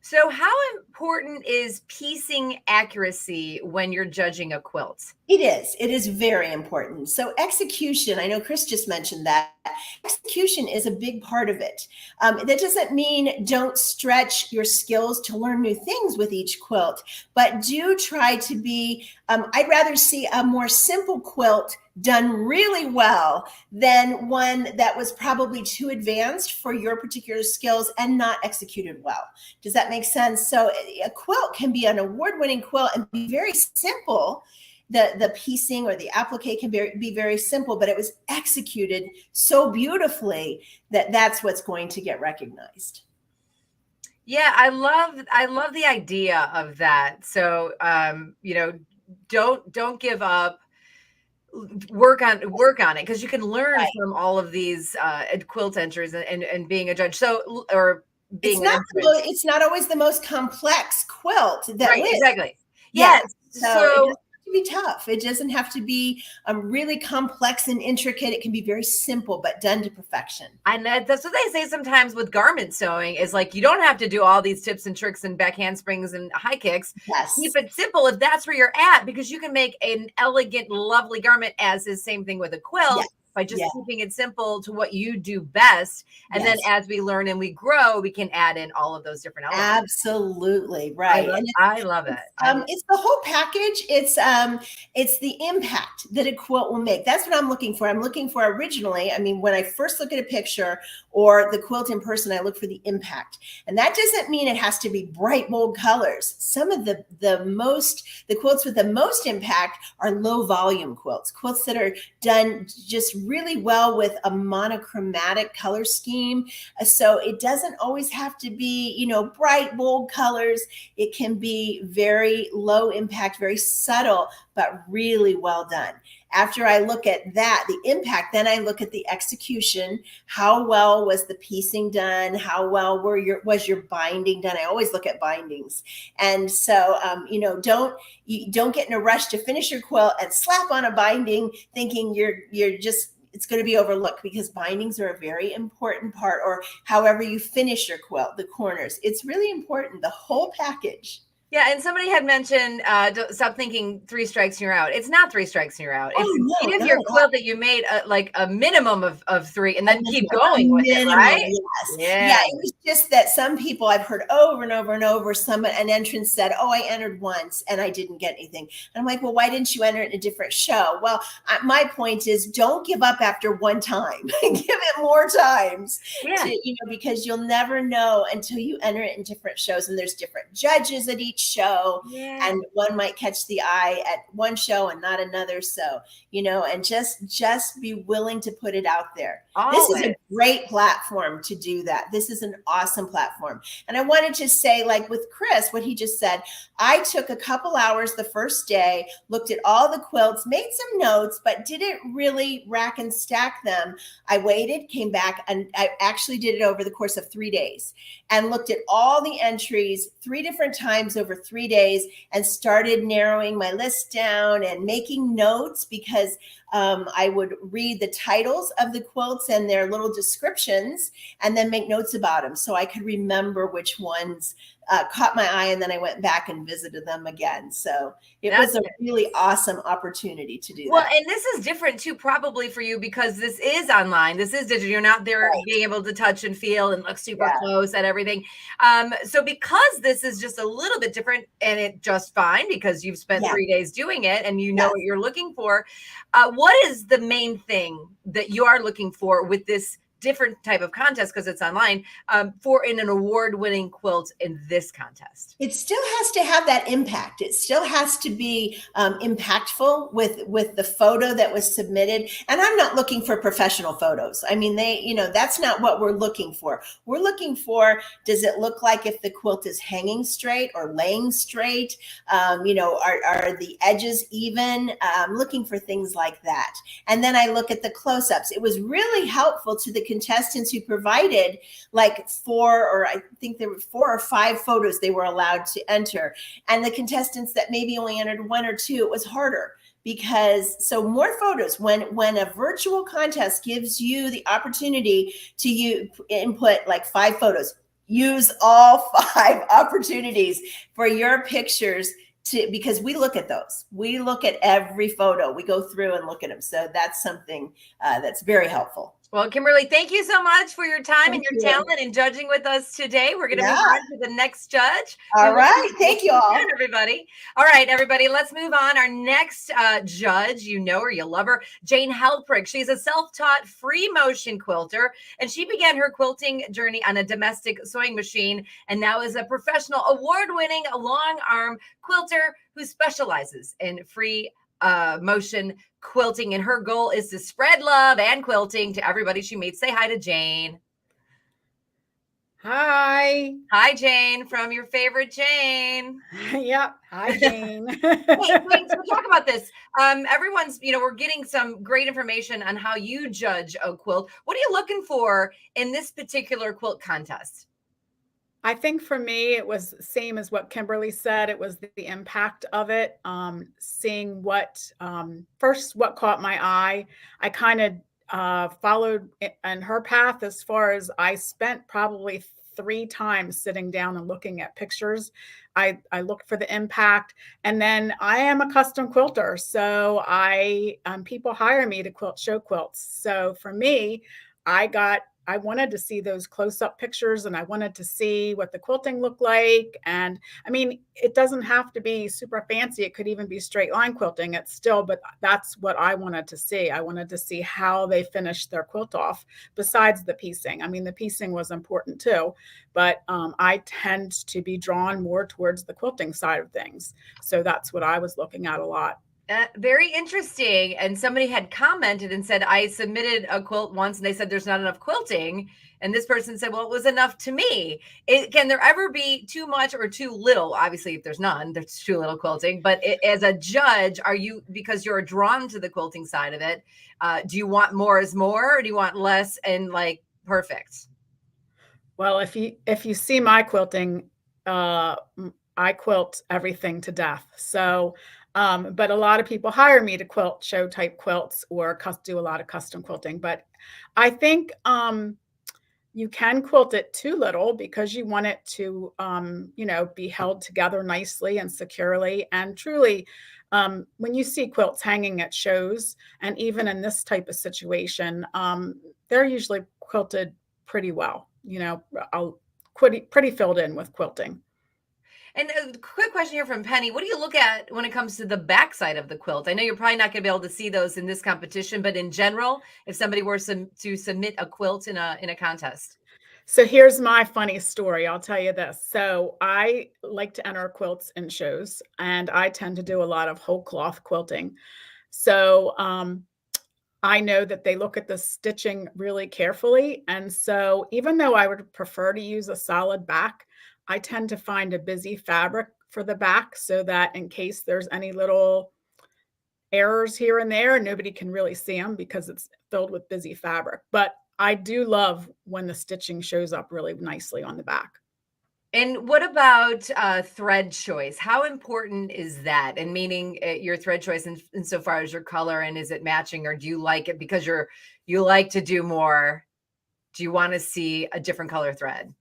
So how important is piecing accuracy when you're judging a quilt? It is. It is very important. So execution, I know Chris just mentioned that. Execution is a big part of it. That doesn't mean don't stretch your skills to learn new things with each quilt, but do try to be, I'd rather see a more simple quilt done really well than one that was probably too advanced for your particular skills and not executed well. Does that make sense? So a quilt can be an award-winning quilt and be very simple. The piecing or the applique can be very simple, but it was executed so beautifully that that's what's going to get recognized. Yeah, I love the idea of that. So don't give up. Work on it, because you can learn from all of these quilt entries and being a judge. So or being it's not always the most complex quilt that right, lives. exactly. Yes. So be tough. It doesn't have to be really complex and intricate. It can be very simple, but done to perfection. And that's what they say sometimes with garment sewing is like, you don't have to do all these tips and tricks and back handsprings and high kicks. Yes. Keep it simple if that's where you're at, because you can make an elegant, lovely garment, as is same thing with a quilt. Yes. By just keeping it simple to what you do best. And then as we learn and we grow, we can add in all of those different elements. Absolutely. Right. I love it. It's the whole package. It's the impact that a quilt will make. That's what I'm looking for. I'm looking for originally, I mean, when I first look at a picture or the quilt in person, I look for the impact. And that doesn't mean it has to be bright, bold colors. Some of the quilts with the most impact are low volume quilts that are done just really well with a monochromatic color scheme. So it doesn't always have to be, bright, bold colors. It can be very low impact, very subtle, but really well done. After I look at that, the impact, then I look at the execution. How well was the piecing done? How well was your binding done? I always look at bindings. And so, don't get in a rush to finish your quilt and slap on a binding thinking it's going to be overlooked, because bindings are a very important part, or however you finish your quilt, the corners. It's really important, the whole package. Yeah, and somebody had mentioned, stop thinking 3 strikes and you're out. It's not 3 strikes and you're out. It's your quilt that you made like a minimum of 3 and then keep going with it, right? Yes. Yeah, it was just that some people I've heard over and over and over, an entrant said, oh, I entered once and I didn't get anything. And I'm like, well, why didn't you enter it in a different show? Well, my point is, don't give up after one time. Give it more times, because you'll never know until you enter it in different shows. And there's different judges at each show, and one might catch the eye at one show and not another. So, and just be willing to put it out there. Always. This is a great platform to do that. This is an awesome platform. And I wanted to say, like with Chris, what he just said, I took a couple hours the first day, looked at all the quilts, made some notes, but didn't really rack and stack them. I waited, came back, and I actually did it over the course of 3 days and looked at all the entries 3 different times over 3 days and started narrowing my list down and making notes, because I would read the titles of the quilts and their little descriptions and then make notes about them so I could remember which ones caught my eye, and then I went back and visited them again. So it was a really awesome opportunity to do that. Well, and this is different too, probably for you, because this is online. This is digital. You're not there being able to touch and feel and look super close at everything. So because this is just a little bit different, and it just fine because you've spent 3 days doing it and you know what you're looking for. What is the main thing that you are looking for with this different type of contest, because it's online, for an award-winning quilt in this contest? It still has to have that impact. It still has to be impactful with the photo that was submitted. And I'm not looking for professional photos. I mean, that's not what we're looking for. We're looking for, does it look like if the quilt is hanging straight or laying straight? Are the edges even? I'm looking for things like that. And then I look at the close-ups. It was really helpful to the contestants who provided like 4 or 5 photos they were allowed to enter. And the contestants that maybe only entered 1 or 2, it was harder, because more photos, when a virtual contest gives you the opportunity to input like 5 photos, use all 5 opportunities for your pictures because we look at those. We look at every photo. We go through and look at them. So that's something that's very helpful. Well, Kimberly, thank you so much for your time and your talent in judging with us today. We're going to move on to the next judge. All right. Thank you all. Everybody. All right, everybody, let's move on. Our next judge, you know her, you love her, Jane Helprick. She's a self-taught free motion quilter, and she began her quilting journey on a domestic sewing machine and now is a professional award-winning long arm quilter who specializes in free motion quilting, and her goal is to spread love and quilting to everybody she meets. Say hi to Jane. Hi. Hi, Jane, from your favorite Jane. Yep. Hi, Jane. Hey, wait, so talk about this. Everyone's, we're getting some great information on how you judge a quilt. What are you looking for in this particular quilt contest? I think for me, it was the same as what Kimberly said. It was the impact of it, seeing first what caught my eye. I kind of followed in her path as far as I spent probably 3 times sitting down and looking at pictures. I looked for the impact, and then I am a custom quilter. So people hire me to show quilts. So for me, I wanted to see those close-up pictures, and I wanted to see what the quilting looked like. And I mean, it doesn't have to be super fancy. It could even be straight line quilting. But that's what I wanted to see. I wanted to see how they finished their quilt off besides the piecing. I mean, the piecing was important too, but I tend to be drawn more towards the quilting side of things. So that's what I was looking at a lot. Very interesting. And somebody had commented and said, I submitted a quilt once and they said there's not enough quilting. And this person said, well, it was enough to me. Can there ever be too much or too little? Obviously, if there's none, there's too little quilting. But as a judge, because you're drawn to the quilting side of it, do you want more is more, or do you want less and like perfect? Well, if you see my quilting, I quilt everything to death. So but a lot of people hire me to quilt show type quilts or do a lot of custom quilting. But I think you can quilt it too little because you want it to, be held together nicely and securely. And truly, when you see quilts hanging at shows, and even in this type of situation, they're usually quilted pretty well, pretty filled in with quilting. And a quick question here from Penny. What do you look at when it comes to the backside of the quilt? I know you're probably not going to be able to see those in this competition, but in general, if somebody were to submit a quilt in a contest. So here's my funny story. I'll tell you this. So I like to enter quilts in shows, and I tend to do a lot of whole cloth quilting. So I know that they look at the stitching really carefully. And so even though I would prefer to use a solid back, I tend to find a busy fabric for the back so that in case there's any little errors here and there, nobody can really see them because it's filled with busy fabric. But I do love when the stitching shows up really nicely on the back. And what about thread choice? How important is that? And meaning your thread choice insofar as your color, and is it matching, or do you like it because you like to do more? Do you want to see a different color thread?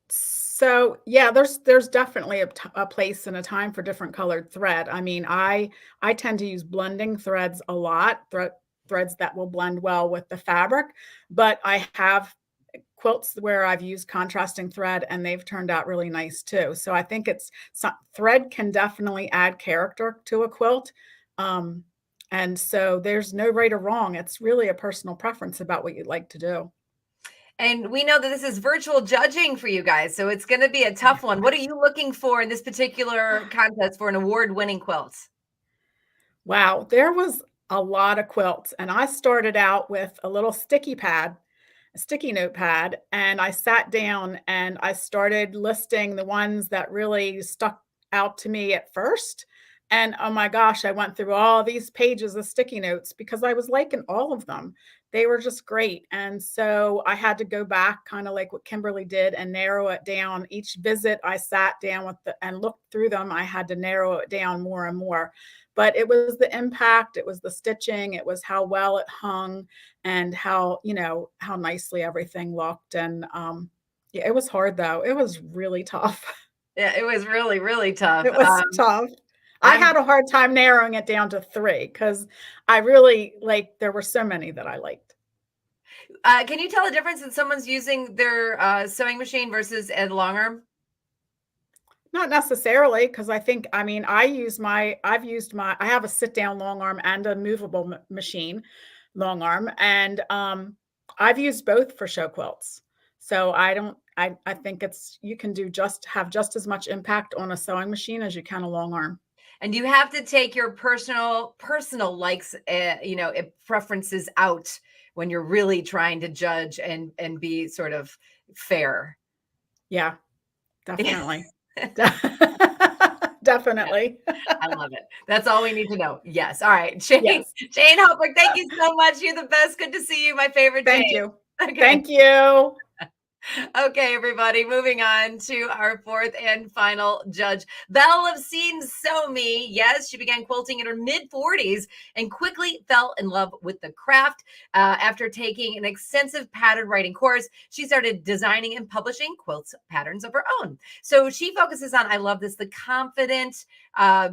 So yeah, there's definitely a place and a time for different colored thread. I mean, I tend to use blending threads a lot, threads that will blend well with the fabric, but I have quilts where I've used contrasting thread and they've turned out really nice too. So I think thread can definitely add character to a quilt. And so there's no right or wrong. It's really a personal preference about what you'd like to do. And we know that this is virtual judging for you guys, so it's going to be a tough one. What are you looking for in this particular contest for an award-winning quilt? Wow, there was a lot of quilts, and I started out with a little sticky note pad, and I sat down and I started listing the ones that really stuck out to me at first. And oh my gosh, I went through all these pages of sticky notes because I was liking all of them. They were just great. And so I had to go back, kind of like what Kimberly did, and narrow it down. Each visit I sat down and looked through them. I had to narrow it down more and more. But it was the impact, it was the stitching, it was how well it hung, and how nicely everything looked. And Yeah, it was hard though. It was really tough. Yeah, it was really, really tough. It was tough. I I'm- had a hard time narrowing it down to 3 because I really there were so many that I liked. Can you tell the difference in someone's using their sewing machine versus a long arm? Not necessarily, because I think, I mean, I have a sit down long arm and a movable machine long arm, and I've used both for show quilts. So I think you can have just as much impact on a sewing machine as you can a long arm. And you have to take your personal likes, preferences out when you're really trying to judge and be sort of fair. Yeah, definitely. Definitely. I love it. That's all we need to know. Yes. All right. Jane, Yes. Jane Hopper, thank you so much. You're the best. Good to see you. My favorite. Thank Jane. you. Okay. Thank you. Okay, everybody, moving on to our fourth and final judge. Belle of Scene Sew Me. Yes, she began quilting in her mid-40s and quickly fell in love with the craft. After taking an extensive pattern writing course, she started designing and publishing quilt patterns of her own. So she focuses on, I love this, the confident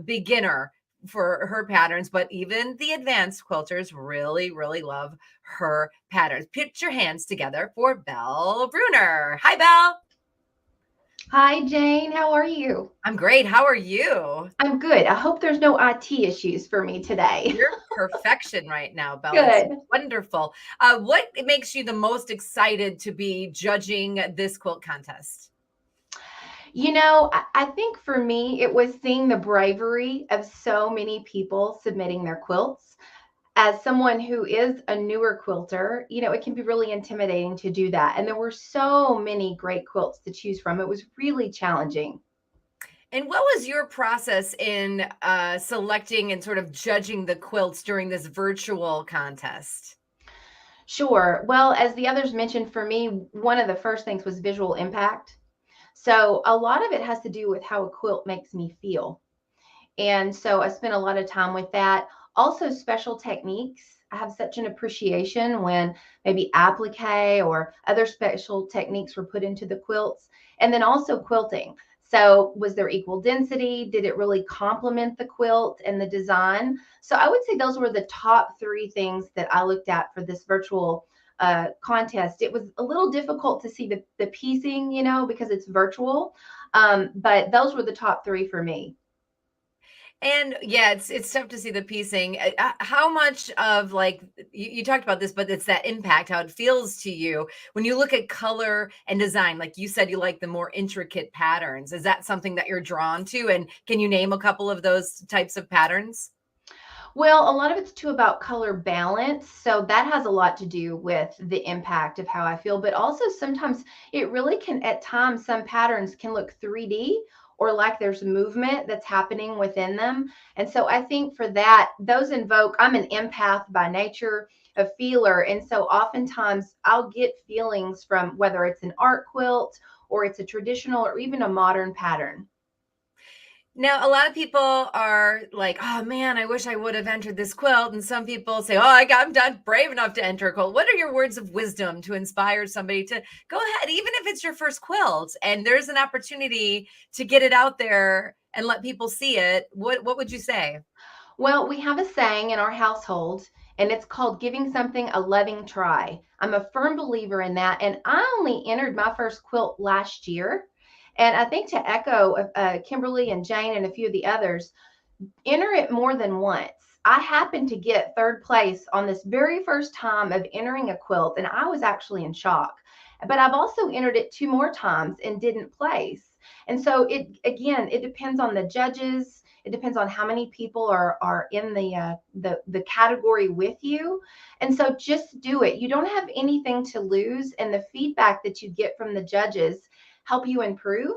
beginner for her patterns, but even the advanced quilters really, really love her patterns. Put your hands together for Belle Bruner. Hi, Belle. Hi, Jane. How are you? I'm great. How are you? I'm good. I hope there's no IT issues for me today. You're perfection right now, Belle. Good. It's wonderful. What makes you the most excited to be judging this quilt contest? You know, I think for me, it was seeing the bravery of so many people submitting their quilts. As someone who is a newer quilter, you know, it can be really intimidating to do that. And there were so many great quilts to choose from. It was really challenging. And what was your process in selecting and sort of judging the quilts during this virtual contest? Sure. Well, as the others mentioned, for me, one of the first things was visual impact. So a lot of it has to do with how a quilt makes me feel. And so I spent a lot of time with that. Also, special techniques. I have such an appreciation when maybe applique or other special techniques were put into the quilts. And then also quilting. So was there equal density? Did it really complement the quilt and the design? So I would say those were the top 3 things that I looked at for this virtual contest. It was a little difficult to see the piecing, you know, because it's virtual. But those were the top 3 for me. And yeah, it's tough to see the piecing. How much of like you talked about this, but it's that impact, how it feels to you when you look at color and design. Like you said, you like the more intricate patterns. Is that something that you're drawn to? And can you name a couple of those types of patterns? Well, a lot of it's too about color balance. So that has a lot to do with the impact of how I feel. But also sometimes it really can, at times, some patterns can look 3D or like there's movement that's happening within them. And so I think for that, those invoke, I'm an empath by nature, a feeler. And so oftentimes I'll get feelings from whether it's an art quilt or it's a traditional or even a modern pattern. Now, a lot of people are like, oh man, I wish I would have entered this quilt. And some people say, oh, I'm not brave enough to enter a quilt. What are your words of wisdom to inspire somebody to go ahead, even if it's your first quilt and there's an opportunity to get it out there and let people see it? What would you say? Well, we have a saying in our household, and it's called giving something a loving try. I'm a firm believer in that. And I only entered my first quilt last year. And I think to echo Kimberly and Jane and a few of the others, enter it more than once. I happened to get 3rd place on this very first time of entering a quilt, and I was actually in shock. But I've also entered it 2 more times and didn't place. And so it depends on the judges. It depends on how many people are in the category with you. And so just do it. You don't have anything to lose, and the feedback that you get from the judges help you improve.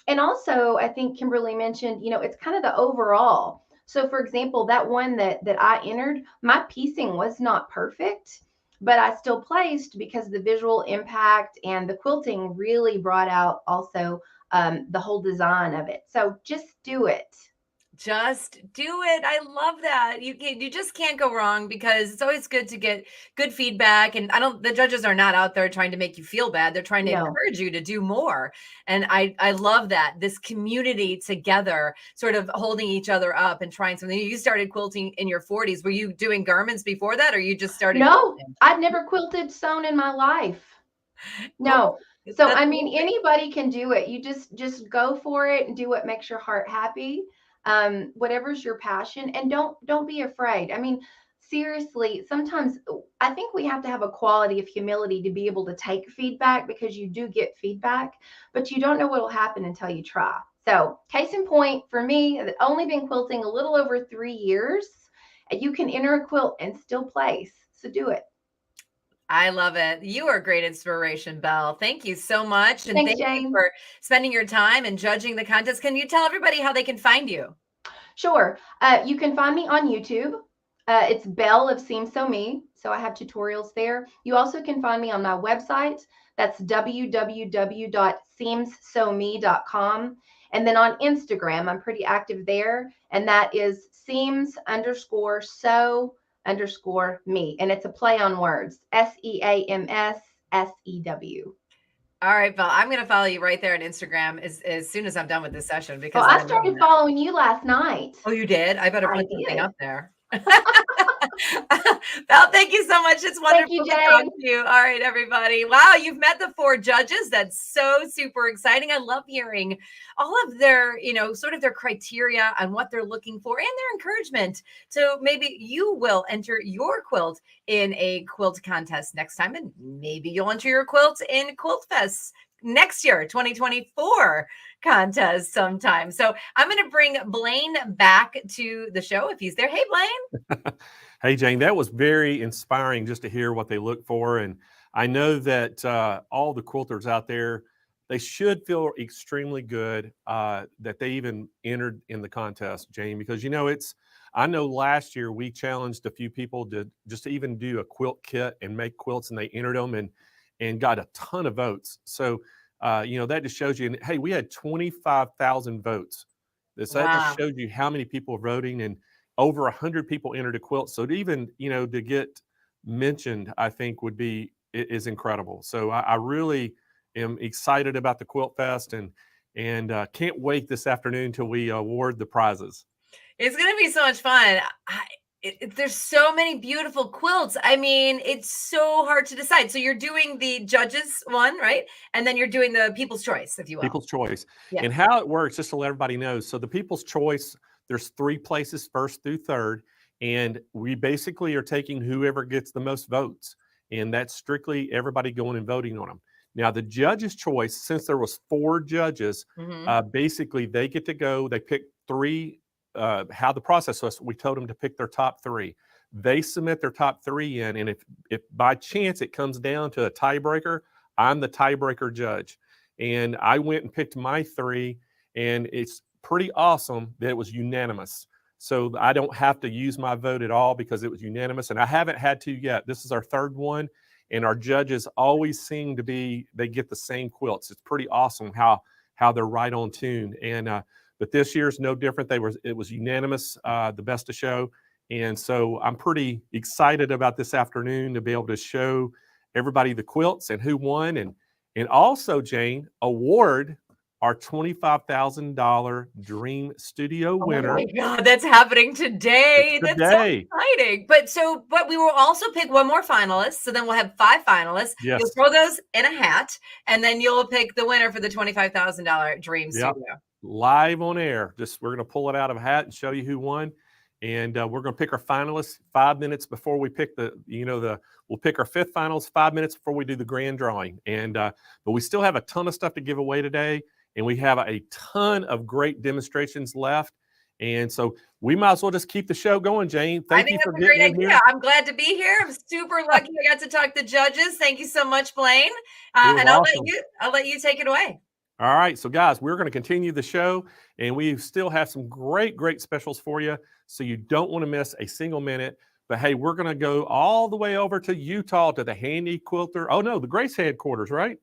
And also, I think Kimberly mentioned, you know, it's kind of the overall. So for example, that one that I entered, my piecing was not perfect, but I still placed because the visual impact and the quilting really brought out also the whole design of it. So just do it. Just do it. I love that. You just can't go wrong, because it's always good to get good feedback. And the judges are not out there trying to make you feel bad. They're trying to No. encourage you to do more. And I love that, this community together, sort of holding each other up and trying something. You started quilting in your 40s. Were you doing garments before that, or you just started? No, quilting? I'd never quilted sewn in my life. No. So That's I mean, amazing. anybody can do it. You just go for it and do what makes your heart happy. Whatever's your passion, and don't be afraid. I mean, seriously, sometimes I think we have to have a quality of humility to be able to take feedback, because you do get feedback, but you don't know what will happen until you try. So case in point, for me, I've only been quilting a little over 3 years. You can enter a quilt and still place. So do it. I love it. You are a great inspiration, Belle. Thank you so much. And Thanks, thank you Jane. for spending your time and judging the contest. Can you tell everybody how they can find you? Sure. You can find me on YouTube. It's Belle of Seam Sew Me. So I have tutorials there. You also can find me on my website. That's www.seamssewme.com. And then on Instagram, I'm pretty active there. And that is seams_sew_me. And it's a play on words. SEAMSSEW. All right, Belle, I'm going to follow you right there on Instagram as soon as I'm done with this session, because Well, I started following you last night. Oh, you did? I better I put something did. up there. Belle, thank you so much. It's wonderful you, to talk Jane. to you. All right, everybody. Wow, you've met the 4 judges. That's so super exciting. I love hearing all of their, sort of their criteria on what they're looking for and their encouragement. So maybe you will enter your quilt in a quilt contest next time, and maybe you'll enter your quilt in Quilt Fest next year, 2024 contest sometime. So I'm going to bring Blaine back to the show if he's there. Hey, Blaine. Hey, Jane, that was very inspiring just to hear what they look for. And I know that all the quilters out there, they should feel extremely good that they even entered in the contest, Jane, because, I know last year we challenged a few people to just even do a quilt kit and make quilts, and they entered them and got a ton of votes. So, that just shows you, and hey, we had 25,000 votes. That just shows you how many people are voting, and over 100 people entered a quilt. So to even, to get mentioned, I think is incredible. So I really am excited about the Quilt Fest, and can't wait this afternoon till we award the prizes. It's going to be so much fun. There's so many beautiful quilts. I mean, it's so hard to decide. So you're doing the judges one, right? And then you're doing the People's Choice, if you will. People's Choice. Yeah. And how it works, just to let everybody know. So the People's Choice, there's 3 places, 1st through 3rd. And we basically are taking whoever gets the most votes. And that's strictly everybody going and voting on them. Now, the Judge's Choice, since there was 4 judges, basically they get to go, they pick 3. How the process was, we told them to pick their top 3. They submit their top 3 in, and if by chance it comes down to a tiebreaker, I'm the tiebreaker judge. And I went and picked my 3, and it's pretty awesome that it was unanimous. So I don't have to use my vote at all because it was unanimous, and I haven't had to yet. This is our 3rd one, and our judges always seem to they get the same quilts. It's pretty awesome how they're right on tune. And but this year's no different. It was unanimous, the best of show. And so I'm pretty excited about this afternoon to be able to show everybody the quilts and who won. And also, Jane, award our $25,000 Dream Studio winner. Oh my God, that's happening today. It's That's so exciting. But we will also pick one more finalist. So then we'll have 5 finalists. Yes. You'll throw those in a hat, and then you'll pick the winner for the $25,000 Dream Studio. Live on air. We're going to pull it out of a hat and show you who won. And we're going to pick our finalists 5 minutes before we pick we'll pick our 5th finals 5 minutes before we do the grand drawing. And but we still have a ton of stuff to give away today, and we have a ton of great demonstrations left. And so we might as well just keep the show going, Jane. Thank you for getting in here. Great idea. I'm glad to be here. I'm super lucky I got to talk to judges. Thank you so much, Blaine. And awesome. I'll let you take it away. All right, so guys, we're going to continue the show, and we still have some great specials for you, so you don't want to miss a single minute. But hey, we're going to go all the way over to Utah to the Handy Quilter. Oh no, the Grace headquarters, right?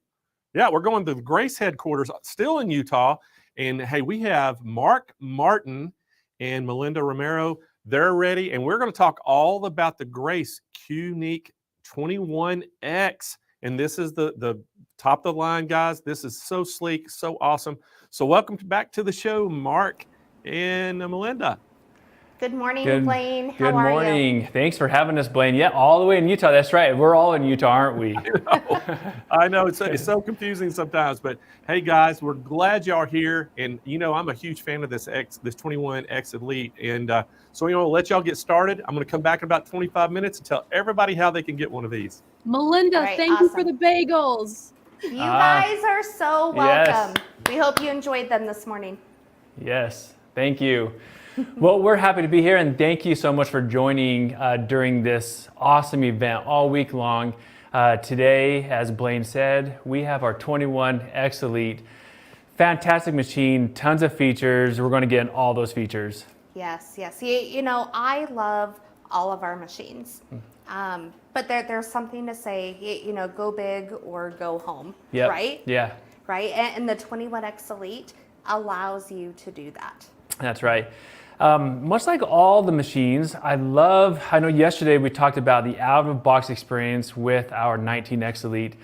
Yeah, we're going to the Grace headquarters, still in Utah. And hey, we have Mark Martin, and Melinda Romero. They're ready, and we're going to talk all about the Grace Q-Nique 21X. And this is the top of the line, guys. This is so sleek, so awesome. So welcome back to the show, Mark and Melinda. Good morning, Blaine. How Good are morning. you? Thanks for having us, Blaine. Yeah, all the way in Utah. That's right. We're all in Utah, aren't we? I know it's so confusing sometimes, but hey, guys, we're glad y'all are here. And you know, I'm a huge fan of this 21X Elite, and so you know, let y'all get started. I'm going to come back in about 25 minutes and tell everybody how they can get one of these. Melinda, Right, thank you for the bagels. You guys are so welcome. Yes. We hope you enjoyed them this morning. Yes, thank you. Well, we're happy to be here, and thank you so much for joining during this awesome event all week long. Today, as Blaine said, we have our 21X Elite. Fantastic machine, tons of features. We're going to get in all those features. Yes. You know, I love all of our machines. But there's something to say, you know, go big or go home, Yep. right? Yeah. Right? And the 21X Elite allows you to do that. That's right. Much like all the machines, I know yesterday we talked about the out-of-box experience with our 19X Elite.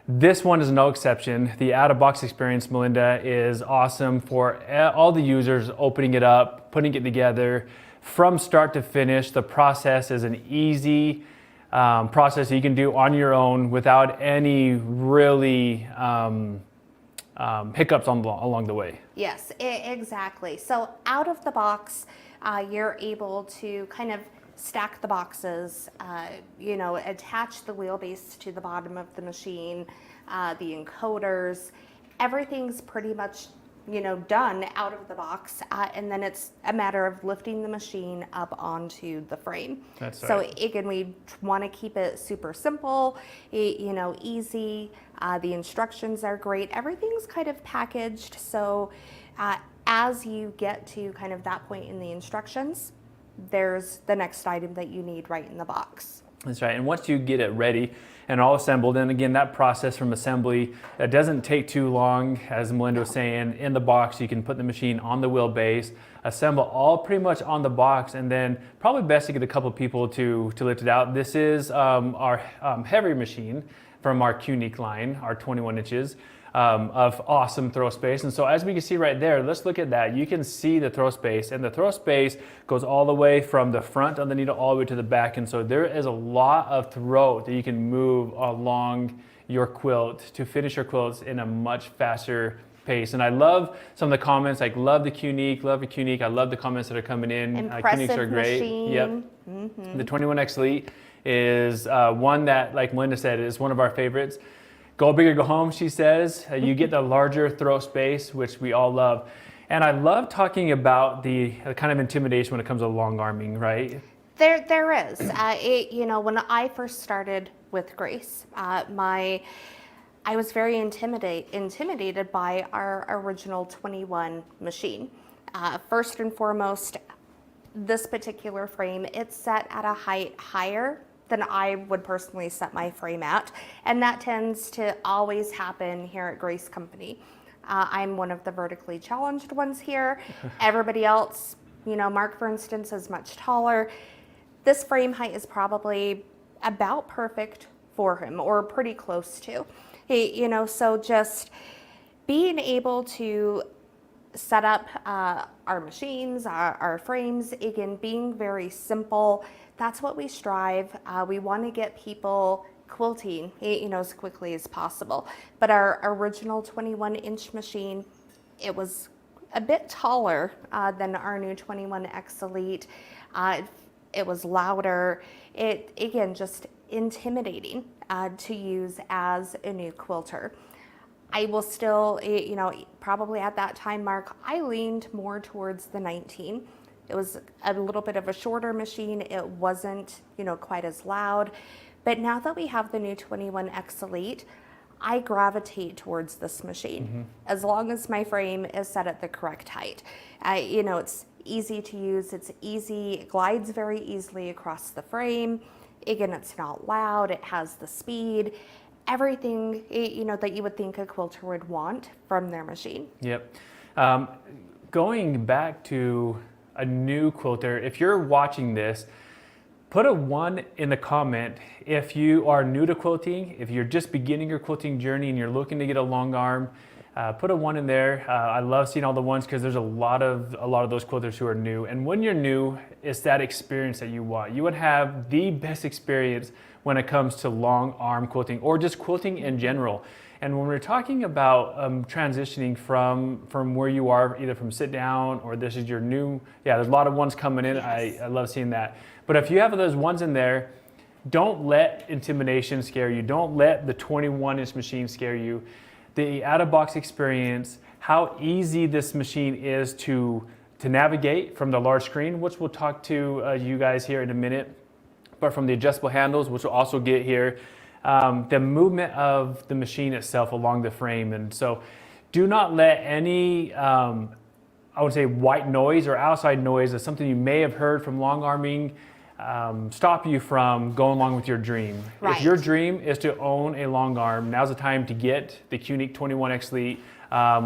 This one is no exception. The out-of-box experience, Melinda, is awesome for all the users opening it up, putting it together. From start to finish, the process is an easy process that you can do on your own without any really hiccups along the way. Yes, exactly. So out of the box, you're able to kind of stack the boxes, you know, attach the wheelbase to the bottom of the machine, the encoders, everything's pretty much, you know, done out of the box, and then it's a matter of lifting the machine up onto the frame. That's so right. again, we want to keep it super simple, you know, easy. The instructions are great. Everything's kind of packaged, so as you get to kind of that point in the instructions, there's the next item that you need right in the box. That's right. And once you get it ready and all assembled, and again, that process from assembly, it doesn't take too long. As Melinda was saying, in the box, you can put the machine on the wheelbase, assemble all pretty much on the box, and then probably best to get a couple people to lift it out. This is our heavier machine from our Q-Nique line, our 21 inches. Of awesome throw space. And so as we can see right there, let's look at that. You can see the throw space, and the throw space goes all the way from the front of the needle all the way to the back. And so there is a lot of throw that you can move along your quilt to finish your quilts in a much faster pace. And I love some of the comments, like love the Q-Nique, love the Q-Nique. I love the comments that are coming in. Impressive Q-Niques are great. machine. Yep. Mm-hmm. The 21X Elite is one that, like Melinda said, is one of our favorites. Go big or go home, she says. You get the larger throw space, which we all love. And I love talking about the kind of intimidation when it comes to long arming, right? There is. You know, when I first started with Grace, I was very intimidated by our original 21 machine. First and foremost, this particular frame, it's set at a height higher than I would personally set my frame at. And that tends to always happen here at Grace Company. I'm one of the vertically challenged ones here. Everybody else, you know, Mark, for instance, is much taller. This frame height is probably about perfect for him, or pretty close to. You know, so just being able to set up our machines, our frames, again, being very simple, that's what we strive. We want to get people quilting, you know, as quickly as possible. But our original 21-inch machine, it was a bit taller than our new 21X Elite. It was louder. It, again, just intimidating to use as a new quilter. I will still, you know, probably at that time, Mark, I leaned more towards the 19. It was a little bit of a shorter machine. It wasn't, you know, quite as loud. But now that we have the new 21X Elite, I gravitate towards this machine as long as my frame is set at the correct height. You know, it's easy to use. It's easy. It glides very easily across the frame. Again, it's not loud. It has the speed. Everything, you know, that you would think a quilter would want from their machine. Yep. Going back to a new quilter, if you're watching this, put a 1 in the comment if you are new to quilting, if you're just beginning your quilting journey and you're looking to get a long arm. Put a 1 in there. I love seeing all the 1s because there's a lot of those quilters who are new. And when you're new, it's that experience that you want. You would have the best experience when it comes to long arm quilting or just quilting in general. And when we're talking about transitioning from where you are, either from sit down or this is your new, there's a lot of 1s coming in. Yes. I love seeing that. But if you have those 1s in there, don't let intimidation scare you. Don't let the 21-inch machine scare you. The out-of-box experience, how easy this machine is to navigate from the large screen, which we'll talk to you guys here in a minute, but from the adjustable handles, which we'll also get here, the movement of the machine itself along the frame. And so do not let any, I would say, white noise or outside noise of something you may have heard from long arming stop you from going along with your dream. Right. If your dream is to own a long arm, now's the time to get the Qnique 21X Elite.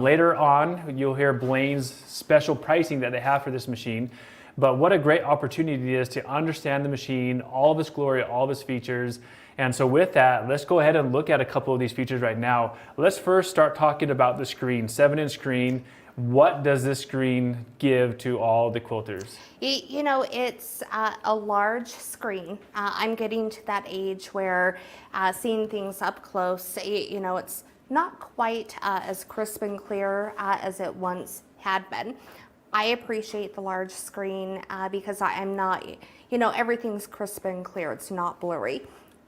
Later on, you'll hear Blaine's special pricing that they have for this machine. But what a great opportunity it is to understand the machine, all of its glory, all of its features. And so with that, let's go ahead and look at a couple of these features right now. Let's first start talking about the screen, 7-inch screen. What does this screen give to all the quilters? You know, it's a large screen. I'm getting to that age where seeing things up close, you know, it's not quite as crisp and clear as it once had been. I appreciate the large screen because I'm not, you know, everything's crisp and clear. It's not blurry.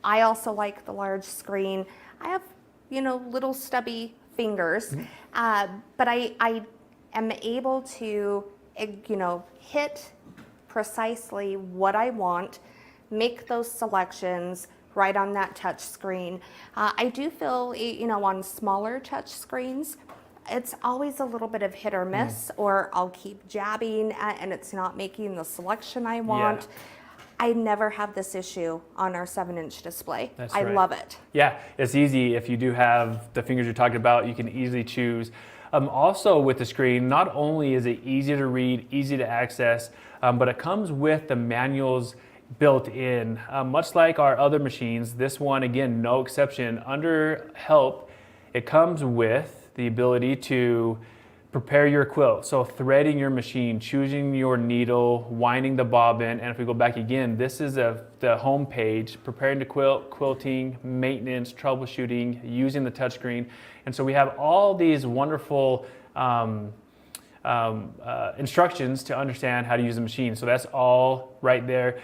I also like the large screen. I have, you know, little stubby fingers, but I am able to, you know, hit precisely what I want, make those selections right on that touch screen. I do feel, you know, on smaller touch screens, it's always a little bit of hit or miss, or I'll keep jabbing and it's not making the selection I want. Yeah. I never have this issue on our 7-inch display. That's I right. love it. Yeah, it's easy. If you do have the fingers you're talking about, you can easily choose. Also with the screen, not only is it easy to read, easy to access, but it comes with the manuals built in. Much like our other machines, this one, again, no exception. Under help, it comes with the ability to prepare your quilt. So threading your machine, choosing your needle, winding the bobbin, and if we go back again, this is the home page, preparing to quilt, quilting, maintenance, troubleshooting, using the touchscreen. And so we have all these wonderful instructions to understand how to use the machine. So that's all right there.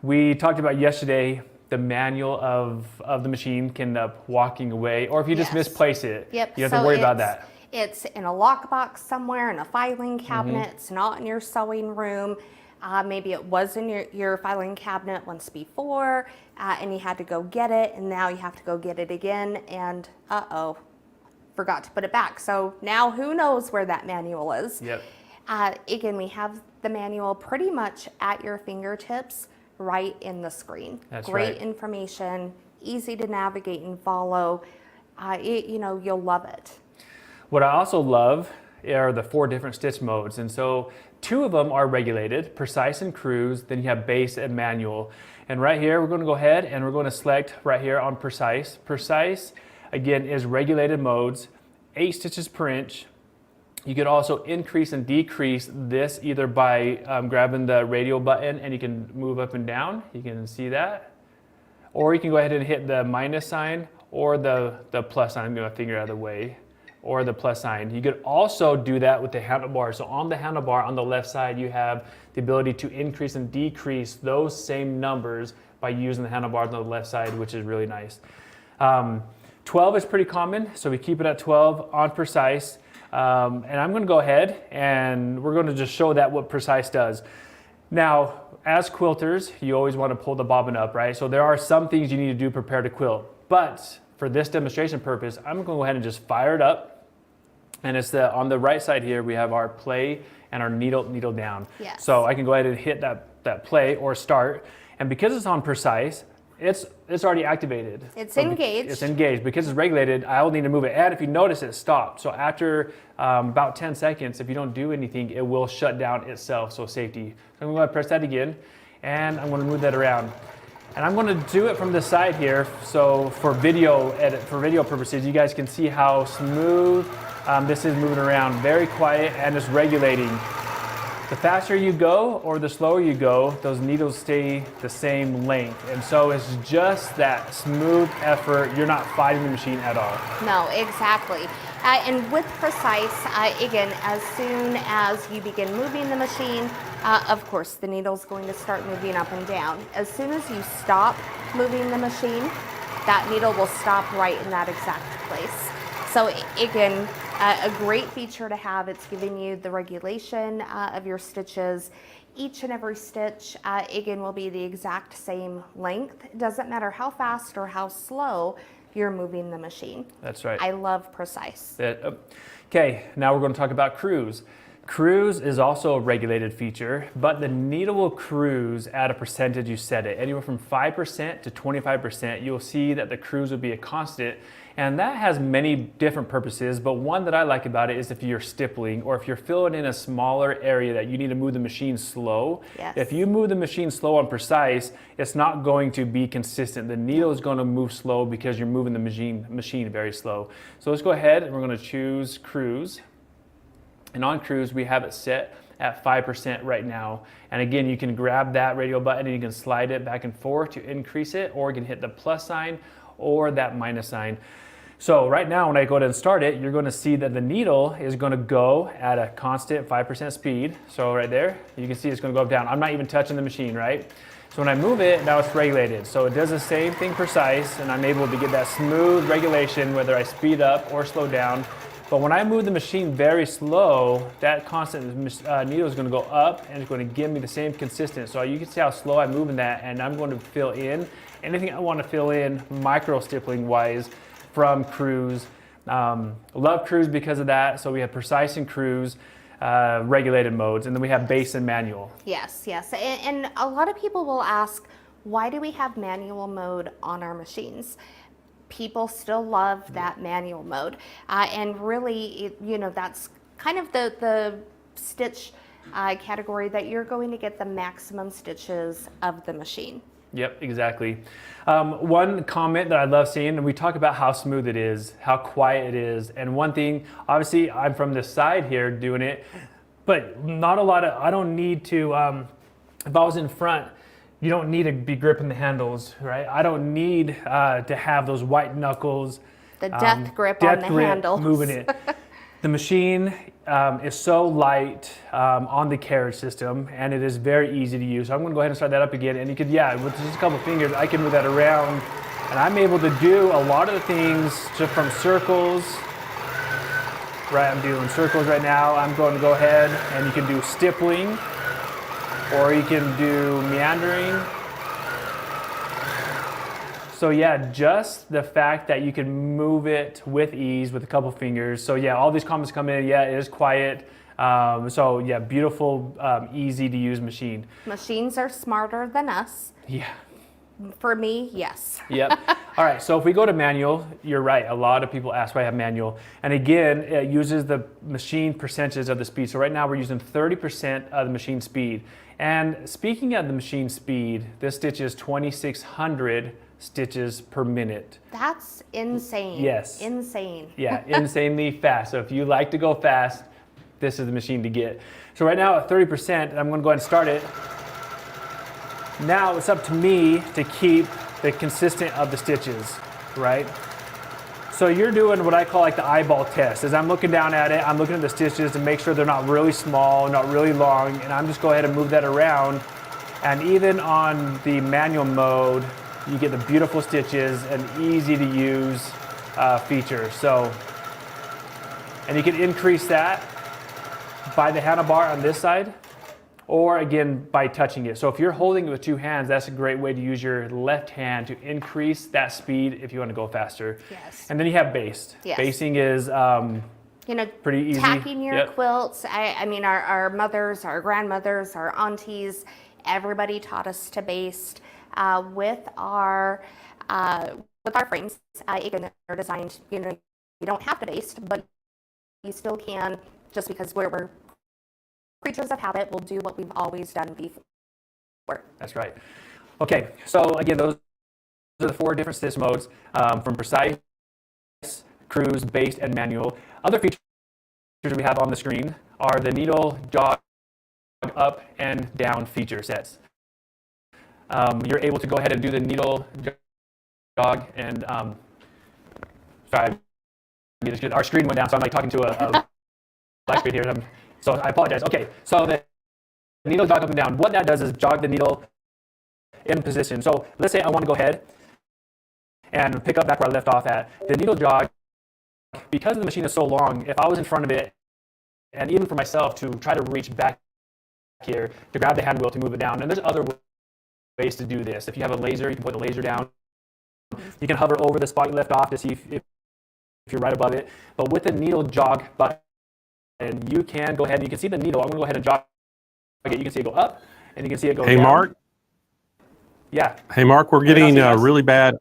We talked about yesterday the manual of the machine can end up walking away, or if you just misplace it, you don't have to worry about that. It's in a lockbox somewhere, in a filing cabinet. It's not in your sewing room. Maybe it was in your filing cabinet once before, and you had to go get it, and now you have to go get it again, and forgot to put it back. So now who knows where that manual is. Yep. Again, we have the manual pretty much at your fingertips right in the screen. That's Great right. information, easy to navigate and follow. You know, you'll love it. What I also love are the 4 different stitch modes. And so 2 of them are regulated, precise and cruise, then you have base and manual. And right here, we're going to go ahead and we're going to select right here on precise. Precise, again, is regulated modes, 8 stitches per inch. You can also increase and decrease this either by grabbing the radial button and you can move up and down. You can see that. Or you can go ahead and hit the minus sign or the plus sign. I'm going to finger out of the way. Or the plus sign. You could also do that with the handlebar. So on the handlebar on the left side, you have the ability to increase and decrease those same numbers by using the handlebar on the left side, which is really nice. 12 is pretty common, so we keep it at 12 on precise. And I'm going to go ahead and we're going to just show that what precise does. Now, as quilters, you always want to pull the bobbin up, right? So there are some things you need to do prepare to quilt. But for this demonstration purpose, I'm going to go ahead and just fire it up. And it's on the right side here, we have our play and our needle down. Yes. So I can go ahead and hit that play or start. And because it's on precise, it's already activated. It's So engaged. It's engaged. Because it's regulated, I'll need to move it. And if you notice, it stopped. So after about 10 seconds, if you don't do anything, it will shut down itself, so safety. So I'm going to press that again, and I'm going to move that around. And I'm going to do it from the side here, so for video purposes, you guys can see how smooth this is moving around. Very quiet, and it's regulating. The faster you go or the slower you go, those needles stay the same length. And so it's just that smooth effort. You're not fighting the machine at all. No, exactly. And with Precise, again, as soon as you begin moving the machine, of course, the needle's going to start moving up and down. As soon as you stop moving the machine, that needle will stop right in that exact place. So again, a great feature to have. It's giving you the regulation of your stitches. Each and every stitch, again, will be the exact same length. It doesn't matter how fast or how slow you're moving the machine. That's right. I love Precise. Okay, now we're going to talk about cruise. Cruise is also a regulated feature, but the needle will cruise at a percentage you set it. Anywhere from 5% to 25%, you'll see that the cruise will be a constant. And that has many different purposes, but one that I like about it is if you're stippling or if you're filling in a smaller area that you need to move the machine slow. Yes. If you move the machine slow on Precise, it's not going to be consistent. The needle is going to move slow because you're moving the machine very slow. So let's go ahead and we're going to choose cruise. And on cruise, we have it set at 5% right now. And again, you can grab that radio button and you can slide it back and forth to increase it, or you can hit the plus sign or that minus sign. So right now, when I go ahead and start it, you're going to see that the needle is going to go at a constant 5% speed. So right there, you can see it's going to go up down. I'm not even touching the machine, right? So when I move it, now it's regulated. So it does the same thing Precise, and I'm able to get that smooth regulation whether I speed up or slow down. But when I move the machine very slow, that constant needle is going to go up and it's going to give me the same consistent. So you can see how slow I'm moving that, and I'm going to fill in anything I want to fill in micro stippling wise from cruise. Love cruise because of that. So we have Precise and cruise regulated modes, and then we have base and manual. Yes, yes. And a lot of people will ask, why do we have manual mode on our machines? People still love that manual mode. And really, that's kind of the stitch category that you're going to get the maximum stitches of the machine. Yep, exactly. One comment that I love seeing, and we talk about how smooth it is, how quiet it is, and one thing, obviously I'm from this side here doing it, but not a lot of, I don't need to, if I was in front, you don't need to be gripping the handles, right? I don't need to have those white knuckles. The death grip on the handle. Moving it. The machine is so light on the carriage system, and it is very easy to use. So I'm going to go ahead and start that up again. And you could, with just a couple fingers, I can move that around. And I'm able to do a lot of the things just from circles. Right, I'm doing circles right now. I'm going to go ahead and you can do stippling, or you can do meandering. So just the fact that you can move it with ease with a couple fingers. So all these comments come in, it is quiet. Beautiful, easy to use machine. Machines are smarter than us. Yeah. For me, yes. Yep. All right, so if we go to manual, you're right. A lot of people ask why I have manual. And again, it uses the machine percentages of the speed. So right now we're using 30% of the machine speed. And speaking of the machine speed, this stitch is 2,600 stitches per minute. That's insane. Yes. Insane. Yeah, insanely fast. So if you like to go fast, this is the machine to get. So right now at 30%, I'm going to go ahead and start it. Now it's up to me to keep the consistent of the stitches, right? So you're doing what I call like the eyeball test. As I'm looking down at it, I'm looking at the stitches to make sure they're not really small, not really long, and I'm just go ahead and move that around. And even on the manual mode, you get the beautiful stitches and easy to use feature. So, and you can increase that by the handlebar on this side, or again by touching it. So if you're holding it with two hands, that's a great way to use your left hand to increase that speed if you want to go faster. Yes. And then you have based. Yes. Basing is pretty easy. Tacking your quilts. I mean, our mothers, our grandmothers, our aunties, everybody taught us to baste. with our frames. Again, they're designed, you know, you don't have to baste, but you still can, just because we're creatures of habit, we'll do what we've always done before. That's right. Okay, so again, those are the 4 different stitch modes, from precise, cruise, based, and manual. Other features we have on the screen are the needle jog up and down feature sets. You're able to go ahead and do the needle jog and sorry, our screen went down, so I'm like talking to a live screen here. So I apologize. Okay, so the needle jog up and down. What that does is jog the needle in position. So let's say I want to go ahead and pick up back where I left off at. The needle jog, because the machine is so long, if I was in front of it, and even for myself to try to reach back here to grab the hand wheel to move it down, and there's other ways to do this. If you have a laser, you can put the laser down. You can hover over the spot you left off to see if you're right above it. But with the needle jog button, you can go ahead and you can see the needle. I'm going to go ahead and jog it. You can see it go up, and you can see it go down. Hey, Mark. Yeah. Hey, Mark, we're getting really bad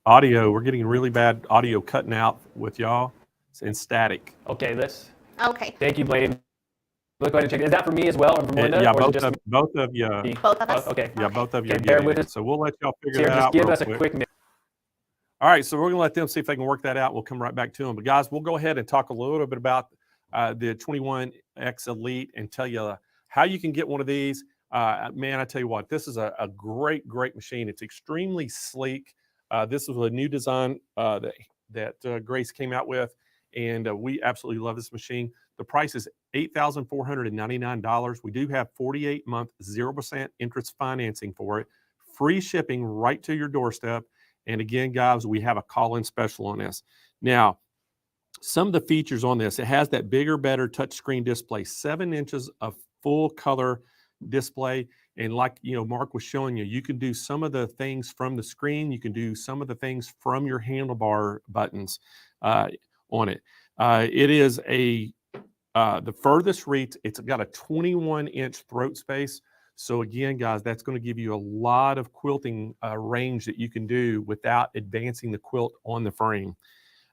audio. We're getting really bad audio cutting out with y'all. It's in static. Okay, let's. Okay. Thank you, Blaine. Let's go ahead and check. Is that for me as well, or for Melinda? Yeah, or both of you. Both of us. Okay. Yeah, both of you. Okay, bear with us. So we'll let y'all figure Here, that just out. give real us a quick minute. All right, so we're going to let them see if they can work that out. We'll come right back to them. But guys, we'll go ahead and talk a little bit about the 21X Elite and tell you how you can get one of these. Man, I tell you what, this is a great, great machine. It's extremely sleek. This is a new design that Grace came out with, and we absolutely love this machine. The price is $8,499. We do have 48-month 0% interest financing for it, free shipping right to your doorstep. And again, guys, we have a call-in special on this. Now, some of the features on this, it has that bigger, better touchscreen display, 7 inches of full color display. And like, you know, Mark was showing you, you can do some of the things from the screen. You can do some of the things from your handlebar buttons on it. It is the furthest reach. It's got a 21-inch throat space. So again, guys, that's going to give you a lot of quilting range that you can do without advancing the quilt on the frame.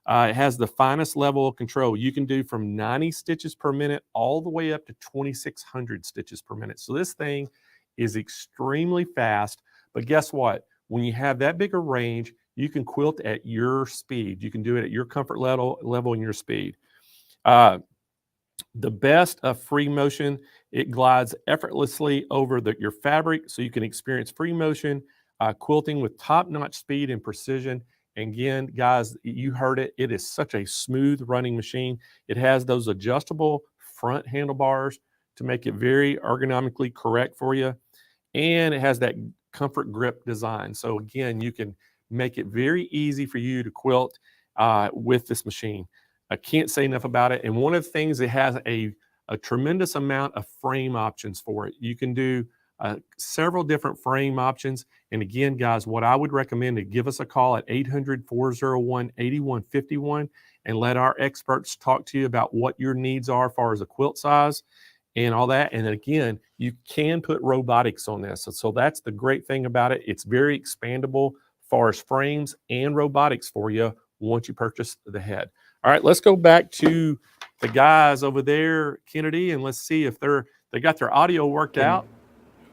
It has the finest level of control. You can do from 90 stitches per minute all the way up to 2,600 stitches per minute. So this thing is extremely fast. But guess what? When you have that bigger range, you can quilt at your speed. You can do it at your comfort level and your speed. The best of free motion, it glides effortlessly over your fabric, so you can experience free motion, quilting with top-notch speed and precision. And again, guys, you heard it. It is such a smooth running machine. It has those adjustable front handlebars to make it very ergonomically correct for you. And it has that comfort grip design. So again, you can make it very easy for you to quilt with this machine. I can't say enough about it. And one of the things, it has a tremendous amount of frame options for it. You can do several different frame options. And again, guys, what I would recommend is give us a call at 800-401-8151 and let our experts talk to you about what your needs are as far as a quilt size and all that. And again, you can put robotics on this. So that's the great thing about it. It's very expandable as far as frames and robotics for you once you purchase the head. All right, let's go back to the guys over there, Kennedy, and let's see if they got their audio worked out.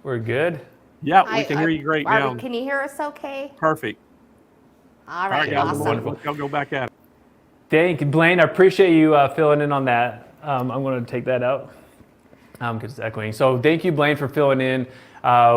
We're good. Yeah, we can hear you great now. Can you hear us okay? Perfect. All right, guys, awesome. wonderful. Let's go back at it. Thank you, Blaine. I appreciate you filling in on that. I'm going to take that out because it's echoing. So thank you, Blaine, for filling in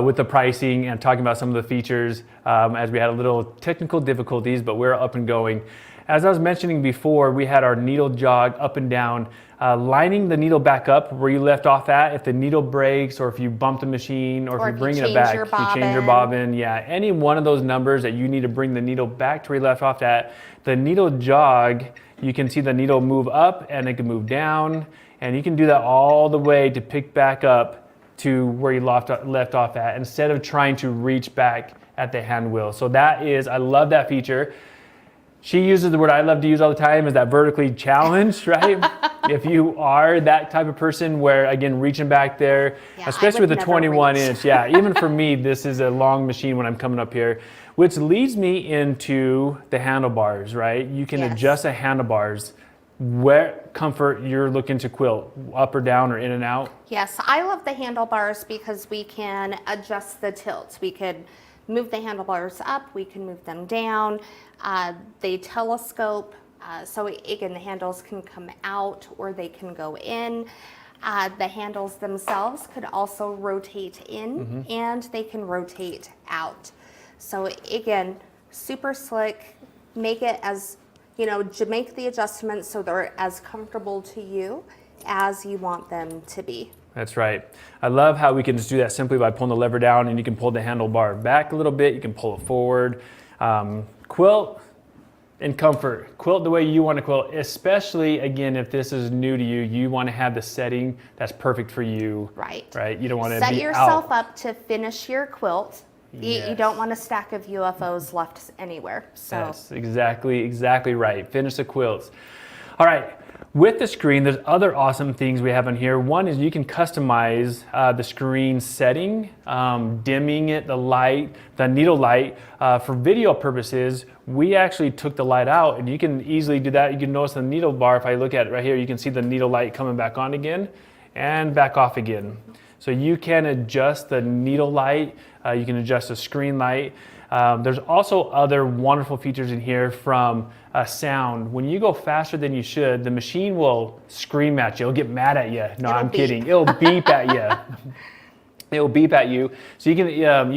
with the pricing and talking about some of the features as we had a little technical difficulties, but we're up and going. As I was mentioning before, we had our needle jog up and down, lining the needle back up where you left off at. If the needle breaks or if you bump the machine or if you bring it back, you change your bobbin. Yeah, any one of those numbers that you need to bring the needle back to where you left off at. The needle jog, you can see the needle move up and it can move down. And you can do that all the way to pick back up to where you left off at instead of trying to reach back at the hand wheel. So that is, I love that feature. She uses the word I love to use all the time, is that vertically challenged, right? If you are that type of person where, again, reaching back there, Yeah, especially with the 21 inch, yeah, even for me, this is a long machine when I'm coming up here, which leads me into the handlebars, right? You can adjust the handlebars. Where comfort you're looking to quilt, up or down or in and out? Yes, I love the handlebars because we can adjust the tilt. We could move the handlebars up, we can move them down. They telescope, so again, the handles can come out or they can go in. The handles themselves could also rotate in and they can rotate out. So again, super slick, make it as, you know, make the adjustments so they're as comfortable to you as you want them to be. That's right. I love how we can just do that simply by pulling the lever down, and you can pull the handlebar back a little bit, you can pull it forward. Quilt in comfort. Quilt the way you want to quilt, especially, again, if this is new to you, you want to have the setting that's perfect for you. Right. Right? You don't want to set be yourself out. up to finish your quilt. You don't want a stack of UFOs left anywhere. So That's exactly right. Finish the quilts. All right. With the screen, there's other awesome things we have on here. One is you can customize the screen setting, dimming it, the light, the needle light. For video purposes, we actually took the light out, and you can easily do that. You can notice the needle bar, if I look at it right here, you can see the needle light coming back on again and back off again. So you can adjust the needle light, you can adjust the screen light. There's also other wonderful features in here from sound. When you go faster than you should, the machine will scream at you. It'll get mad at you. No, I'm kidding. It'll beep at you. It'll beep at you. So you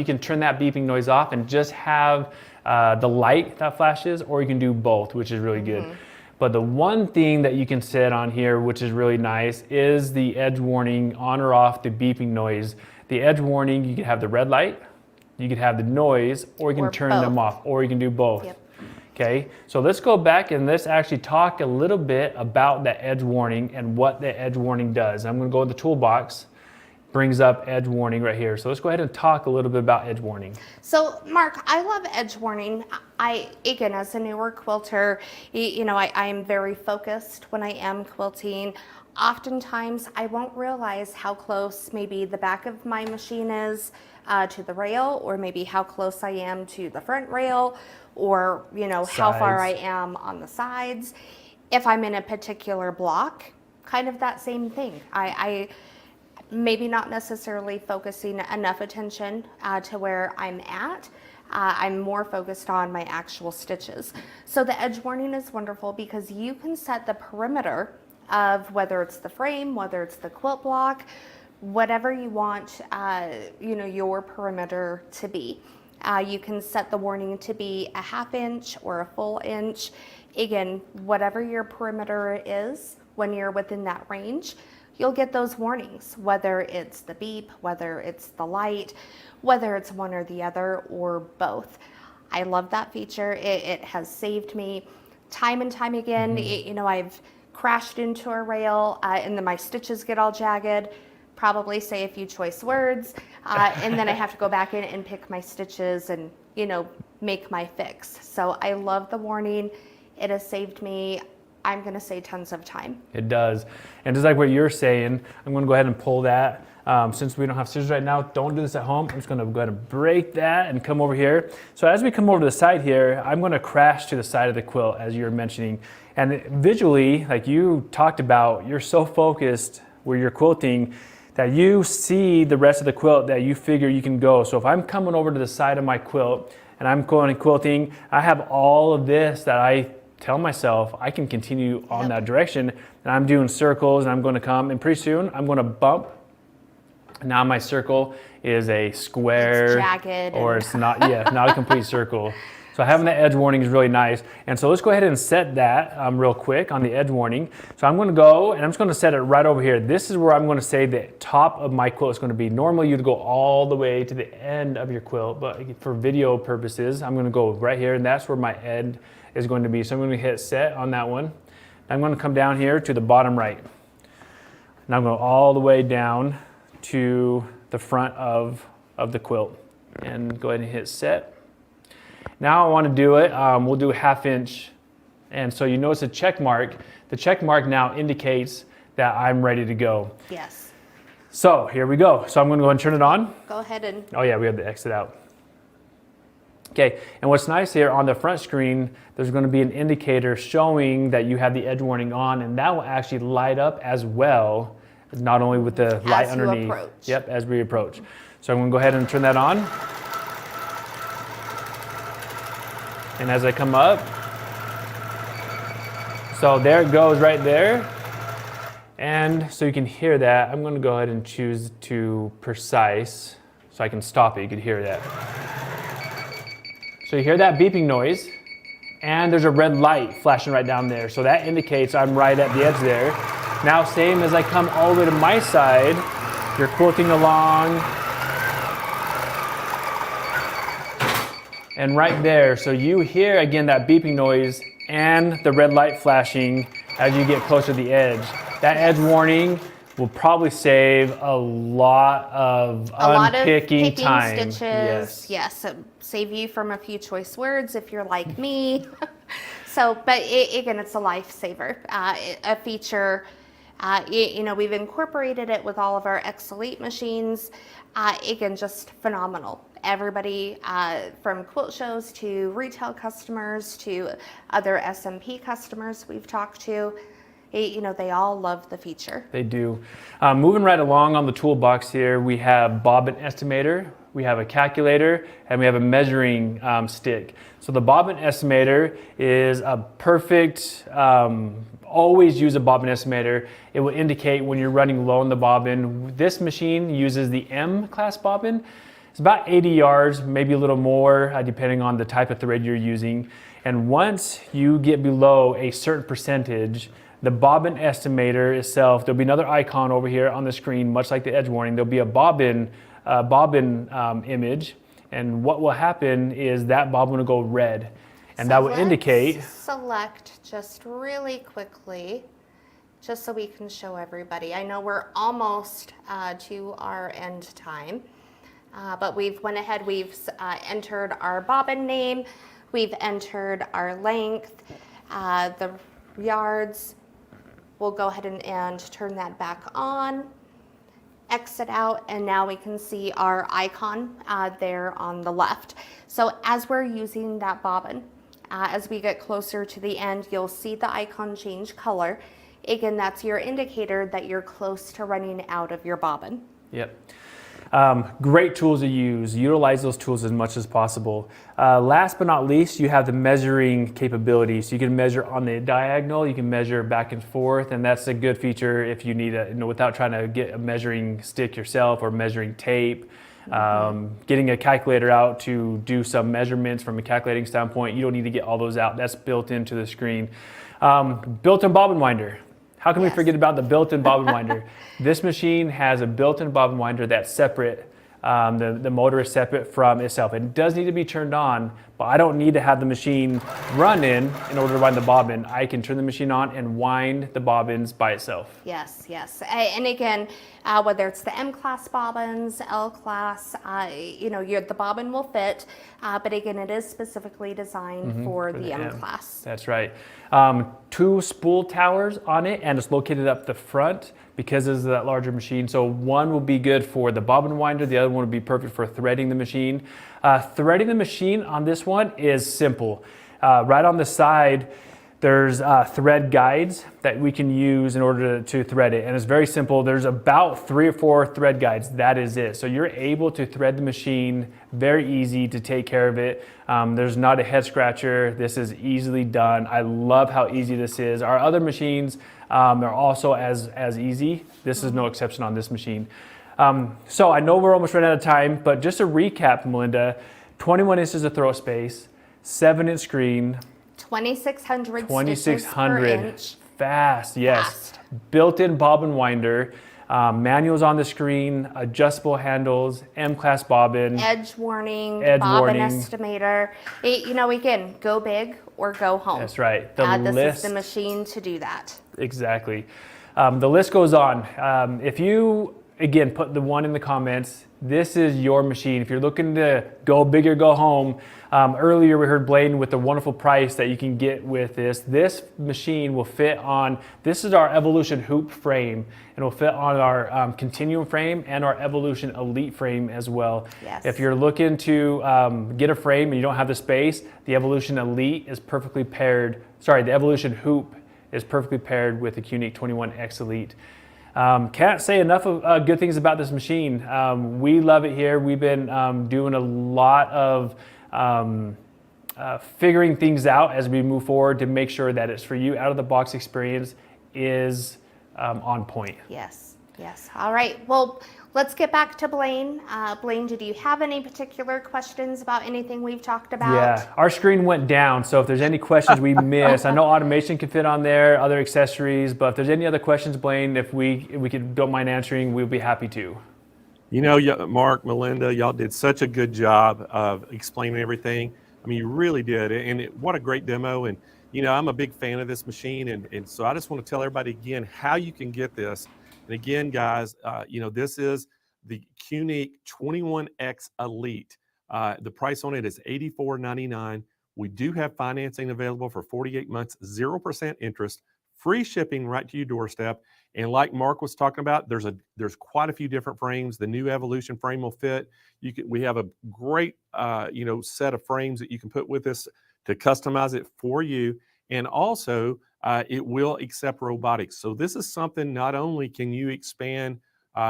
can turn that beeping noise off and just have the light that flashes, or you can do both, which is really good. But the one thing that you can set on here, which is really nice, is the edge warning on or off the beeping noise. The edge warning, you can have the red light, you can have the noise, or you can turn them off, or you can do both. Yep. Okay, so let's go back and let's actually talk a little bit about the edge warning and what the edge warning does. I'm going to go in the toolbox, brings up edge warning right here. So let's go ahead and talk a little bit about edge warning. So Mark, I love edge warning. Again, as a newer quilter, I am very focused when I am quilting. Oftentimes, I won't realize how close maybe the back of my machine is to the rail, or maybe how close I am to the front rail, or how far I am on the sides. If I'm in a particular block, kind of that same thing. I maybe not necessarily focusing enough attention to where I'm at. I'm more focused on my actual stitches. So the edge warning is wonderful because you can set the perimeter of whether it's the frame, whether it's the quilt block, whatever you want your perimeter to be. You can set the warning to be a 1/2 inch or a full inch. Again, whatever your perimeter is, when you're within that range, you'll get those warnings, whether it's the beep, whether it's the light, whether it's one or the other, or both. I love that feature. It has saved me time and time again. I've crashed into a rail and then my stitches get all jagged, probably say a few choice words, and then I have to go back in and pick my stitches and, make my fix. So I love the warning. It has saved me, I'm going to say, tons of time. It does. And just like what you're saying, I'm going to go ahead and pull that. Since we don't have scissors right now, don't do this at home. I'm just going to go ahead and break that and come over here. So as we come over to the side here, I'm going to crash to the side of the quilt, as you were mentioning. And visually, like you talked about, you're so focused where you're quilting that you see the rest of the quilt that you figure you can go. So if I'm coming over to the side of my quilt and I'm going and quilting, I have all of this that I tell myself I can continue on that direction, and I'm doing circles, and I'm going to come, and pretty soon I'm going to bump. Now my circle is a square, it's jagged, or it's not a complete circle. So having the edge warning is really nice. And so let's go ahead and set that real quick on the edge warning. So I'm going to go and I'm just going to set it right over here. This is where I'm going to say the top of my quilt is going to be. Normally you'd go all the way to the end of your quilt, but for video purposes, I'm going to go right here, and that's where my end is going to be. So I'm going to hit set on that one. I'm going to come down here to the bottom right. Now I'm going all the way down to the front of the quilt, and go ahead and hit set. Now I want to do it, we'll do 1/2 inch And so you notice a check mark. The check mark now indicates that I'm ready to go. Yes. So here we go. So I'm going to go ahead and turn it on. Go ahead and. Oh yeah, we have to exit out. Okay, and what's nice here on the front screen, there's going to be an indicator showing that you have the edge warning on, and that will actually light up as well, not only with the light underneath. As you approach. Yep, as we approach. So I'm going to go ahead and turn that on. And as I come up, so there it goes right there. And so you can hear that. I'm going to go ahead and choose to precise so I can stop it. You can hear that. So you hear that beeping noise, and there's a red light flashing right down there. So that indicates I'm right at the edge there. Now, same as I come all the way to my side, you're quilting along. And right there, so you hear again that beeping noise and the red light flashing as you get closer to the edge. That edge warning will probably save a lot of unpicking time. Stitches. Yes, save you from a few choice words if you're like me. So, but again, it's a lifesaver. A feature, you know, we've incorporated it with all of our X Elite machines. Again, just phenomenal. Everybody from quilt shows to retail customers to other SMP customers we've talked to, you know, they all love the feature. They do. Moving right along on the toolbox here, we have bobbin estimator, we have a calculator, and we have a measuring stick. So the bobbin estimator is a perfect, always use a bobbin estimator. It will indicate when you're running low on the bobbin. This machine uses the M class bobbin. It's about 80 yards, maybe a little more, depending on the type of thread you're using. And once you get below a certain percentage, the bobbin estimator itself, there'll be another icon over here on the screen, much like the edge warning. There'll be a bobbin image, and what will happen is that bobbin will go red, and that will indicate. Select just really quickly, just so we can show everybody. I know we're almost to our end time, but we've went ahead. We've entered our bobbin name. We've entered our length, the yards. We'll go ahead and turn that back on, exit out, and now we can see our icon there on the left. So as we're using that bobbin, as we get closer to the end, you'll see the icon change color. Again, that's your indicator that you're close to running out of your bobbin. Yep. Great tools to use. Utilize those tools as much as possible. Last but not least, you have the measuring capability. So you can measure on the diagonal, you can measure back and forth, and that's a good feature if you need a, you know, without trying to get a measuring stick yourself or measuring tape. Getting a calculator out to do some measurements from a calculating standpoint, you don't need to get all those out. That's built into the screen. Built-in bobbin winder. How can we forget about the built-in bobbin winder? This machine has a built-in bobbin winder that's separate. The motor is separate from itself. It does need to be turned on, but I don't need to have the machine running in order to wind the bobbin. I can turn the machine on and wind the bobbins by itself. Yes, yes. And again, whether it's the M class bobbins, L class, you know, the bobbin will fit, but again, it is specifically designed for the M class. That's right. 2 spool towers on it, and it's located up the front because this is that larger machine. So one will be good for the bobbin winder, the other one would be perfect for threading the machine. Threading the machine on this one is simple. Right on the side, there's thread guides that we can use in order to thread it. And it's very simple. There's about 3 or 4 thread guides. That is it. So you're able to thread the machine, very easy to take care of it. There's not a head scratcher. This is easily done. I love how easy this is. Our other machines are also as easy. This is no exception on this machine. So I know we're almost running out of time, but just to recap, Melinda, 21 inches of throat space, 7-inch screen, 2,600 2,600 per inch. Fast, yes. Fast. Built-in bobbin winder, manuals on the screen, adjustable handles, M-class bobbin. Edge warning, edge bobbin warning. estimator. You know, again, go big or go home. That's right. This is the machine to do that. Exactly. The list goes on. If you again, put the one in the comments. This is your machine. If you're looking to go big or go home, earlier we heard Bladen with the wonderful price that you can get with this. This machine will fit on, this is our Evolution Hoop frame, and will fit on our Continuum frame and our Evolution Elite frame as well. Yes. If you're looking to get a frame and you don't have the space, the Evolution Elite is perfectly paired, the Evolution Hoop is perfectly paired with the Qnique 21X Elite. Can't say enough of good things about this machine. We love it here. We've been doing a lot of figuring things out as we move forward to make sure that it's for you. Out of the box experience is on point. Yes, yes. All right. Well, let's get back to Blaine. Blaine, did you have any particular questions about anything we've talked about? Yeah, our screen went down, so if there's any questions we missed, I know automation can fit on there, other accessories, but if there's any other questions, Blaine, if we don't mind answering, we'll be happy to. You know, Mark, Melinda, y'all did such a good job of explaining everything. I mean, you really did, and what a great demo. And you know, I'm a big fan of this machine, and so I just want to tell everybody again how you can get this. And again, guys, you know, this is the Qnique 21X Elite. The price on it is $84.99. We do have financing available for 48 months, 0% interest, free shipping right to your doorstep. And like Mark was talking about, there's quite a few different frames. The new Evolution frame will fit. We have a great you know, set of frames that you can put with this to customize it for you. And also, it will accept robotics. So this is something, not only can you expand,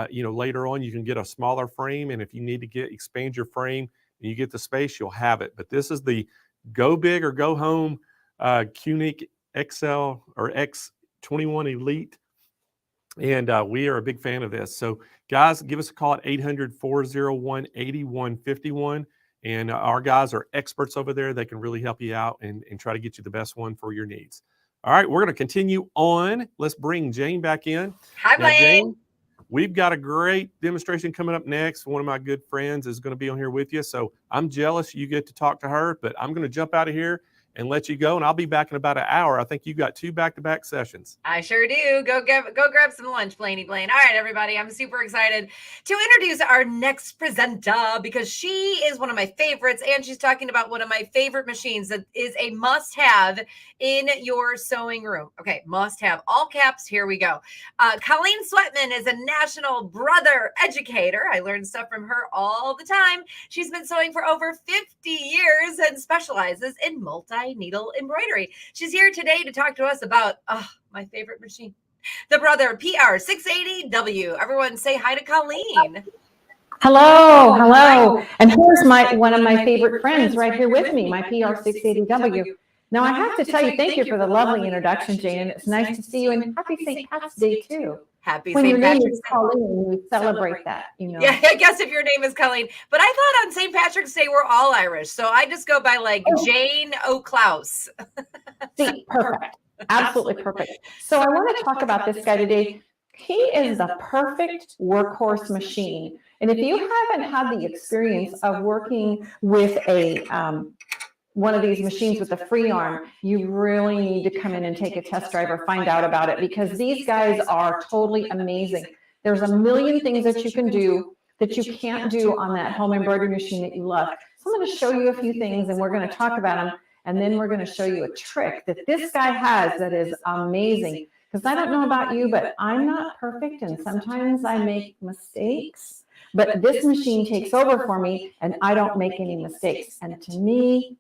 you know, later on you can get a smaller frame, and if you need to expand your frame and you get the space, you'll have it. But this is the go big or go home Qnique XL or X21 Elite. And we are a big fan of this. So guys, give us a call at 800-401-8151. And our guys are experts over there. They can really help you out and try to get you the best one for your needs. All right, we're going to continue on. Let's bring Jane back in. Hi, Blaine. Jane, we've got a great demonstration coming up next. One of my good friends is going to be on here with you. So I'm jealous you get to talk to her, but I'm going to jump out of here and let you go. And I'll be back in about an hour. I think you got 2 back-to-back sessions. I sure do. Go grab some lunch, Blaine. All right, everybody. I'm super excited to introduce our next presenter because she is one of my favorites, and she's talking about one of my favorite machines that is a must-have in your sewing room. Okay, must-have. All caps. Here we go. Colleen Sweatman is a national brother educator. I learn stuff from her all the time. She's been sewing for over 50 years and specializes in multi-needle embroidery. She's here today to talk to us about my favorite machine, the Brother PR680W. Everyone say hi to Colleen. Hello. And here's one of my favorite friends right here with me, my PR680W. Now I have to tell you, thank you for the lovely introduction, Jane, and it's nice to see you, and happy St. Pat's Day too. Happy when St. your name Patrick's is Colleen, we celebrate that, you know. Yeah, I guess if your name is Colleen. But I thought on St. Patrick's Day we're all Irish, so I just go by like Jane O'Klaus. See, perfect. Absolutely perfect. So I want to talk about this guy today. He is the perfect workhorse machine. And if you haven't had the experience of working with a one of these machines with a free arm, you really need to come in and take a test drive or find out about it, because these guys are totally amazing. There's a million things that you can do that you can't do on that home embroidery machine that you love. So I'm going to show you a few things and we're going to talk about them, and then we're going to show you a trick that this guy has that is amazing. Because I don't know about you, but I'm not perfect and sometimes I make mistakes. But this machine takes over for me and I don't make any mistakes. And to me,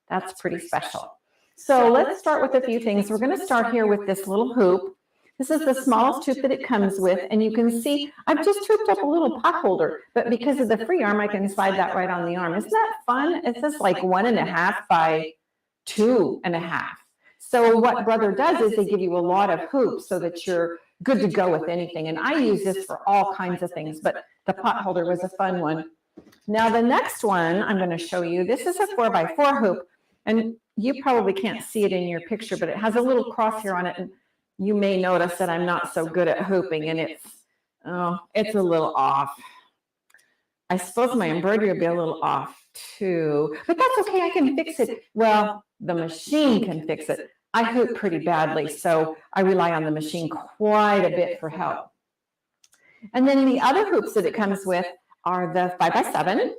that's pretty special. So let's start with a few things. We're going to start here with this little hoop. This is the smallest hoop that it comes with. And you can see I've just hooped up a little pot holder, but because of the free arm, I can slide that right on the arm. Isn't that fun? It's just like 1.5 by 2.5. So what Brother does is they give you a lot of hoops so that you're good to go with anything. And I use this for all kinds of things, but the pot holder was a fun one. Now the next one I'm going to show you, this is a 4x4 hoop. And you probably can't see it in your picture, but it has a little crosshair on it. And you may notice that I'm not so good at hooping, and it's a little off. I suppose my embroidery will be a little off too, but that's okay. I can fix it. Well, the machine can fix it. I hoop pretty badly, so I rely on the machine quite a bit for help. And then the other hoops that it comes with are the 5x7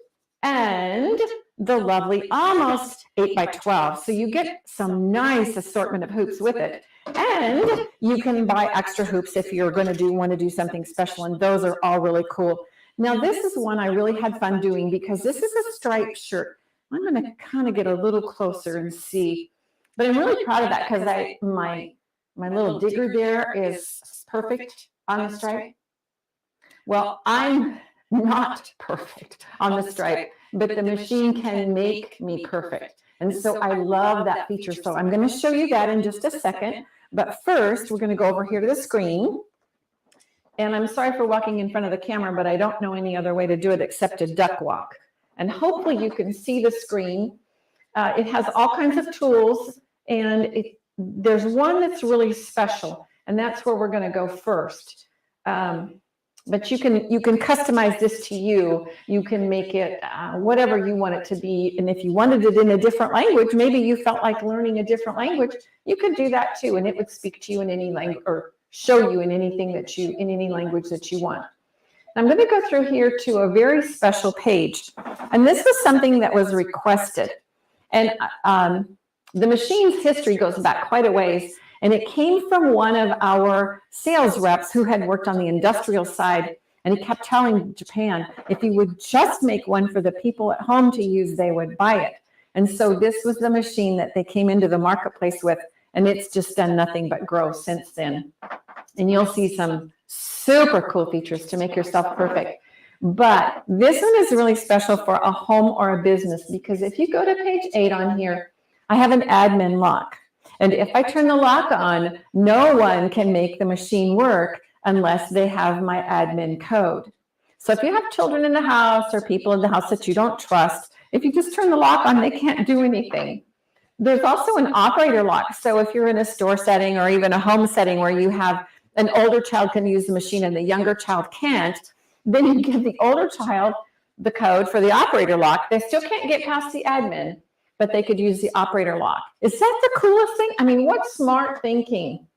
and the lovely almost 8x12. So you get some nice assortment of hoops with it. And you can buy extra hoops if you're going to want to do something special, and those are all really cool. Now this is one I really had fun doing because this is a striped shirt. I'm going to kind of get a little closer and see, but I'm really proud of that because my little digger there is perfect on the stripe. Well, I'm not perfect on the stripe, but the machine can make me perfect. And so I love that feature. So I'm going to show you that in just a second. But first, we're going to go over here to the screen. And I'm sorry for walking in front of the camera, but I don't know any other way to do it except to duck walk. And hopefully you can see the screen. It has all kinds of tools, and there's one that's really special, and that's where we're going to go first. But you can customize this to you. You can make it whatever you want it to be. And if you wanted it in a different language, maybe you felt like learning a different language, you could do that too. And it would speak to you in any language or show you in anything that in any language that you want. I'm going to go through here to a very special page. And this was something that was requested. And the machine's history goes back quite a ways. And it came from one of our sales reps who had worked on the industrial side. And he kept telling Japan, if you would just make one for the people at home to use, they would buy it. And so this was the machine that they came into the marketplace with. And it's just done nothing but grow since then. And you'll see some super cool features to make yourself perfect. But this one is really special for a home or a business, because if you go to page 8 on here, I have an admin lock. And if I turn the lock on, no one can make the machine work unless they have my admin code. So if you have children in the house or people in the house that you don't trust, if you just turn the lock on, they can't do anything. There's also an operator lock. So if you're in a store setting or even a home setting where you have an older child can use the machine and the younger child can't, then you give the older child the code for the operator lock. They still can't get past the admin, but they could use the operator lock. Is that the coolest thing? I mean, what smart thinking?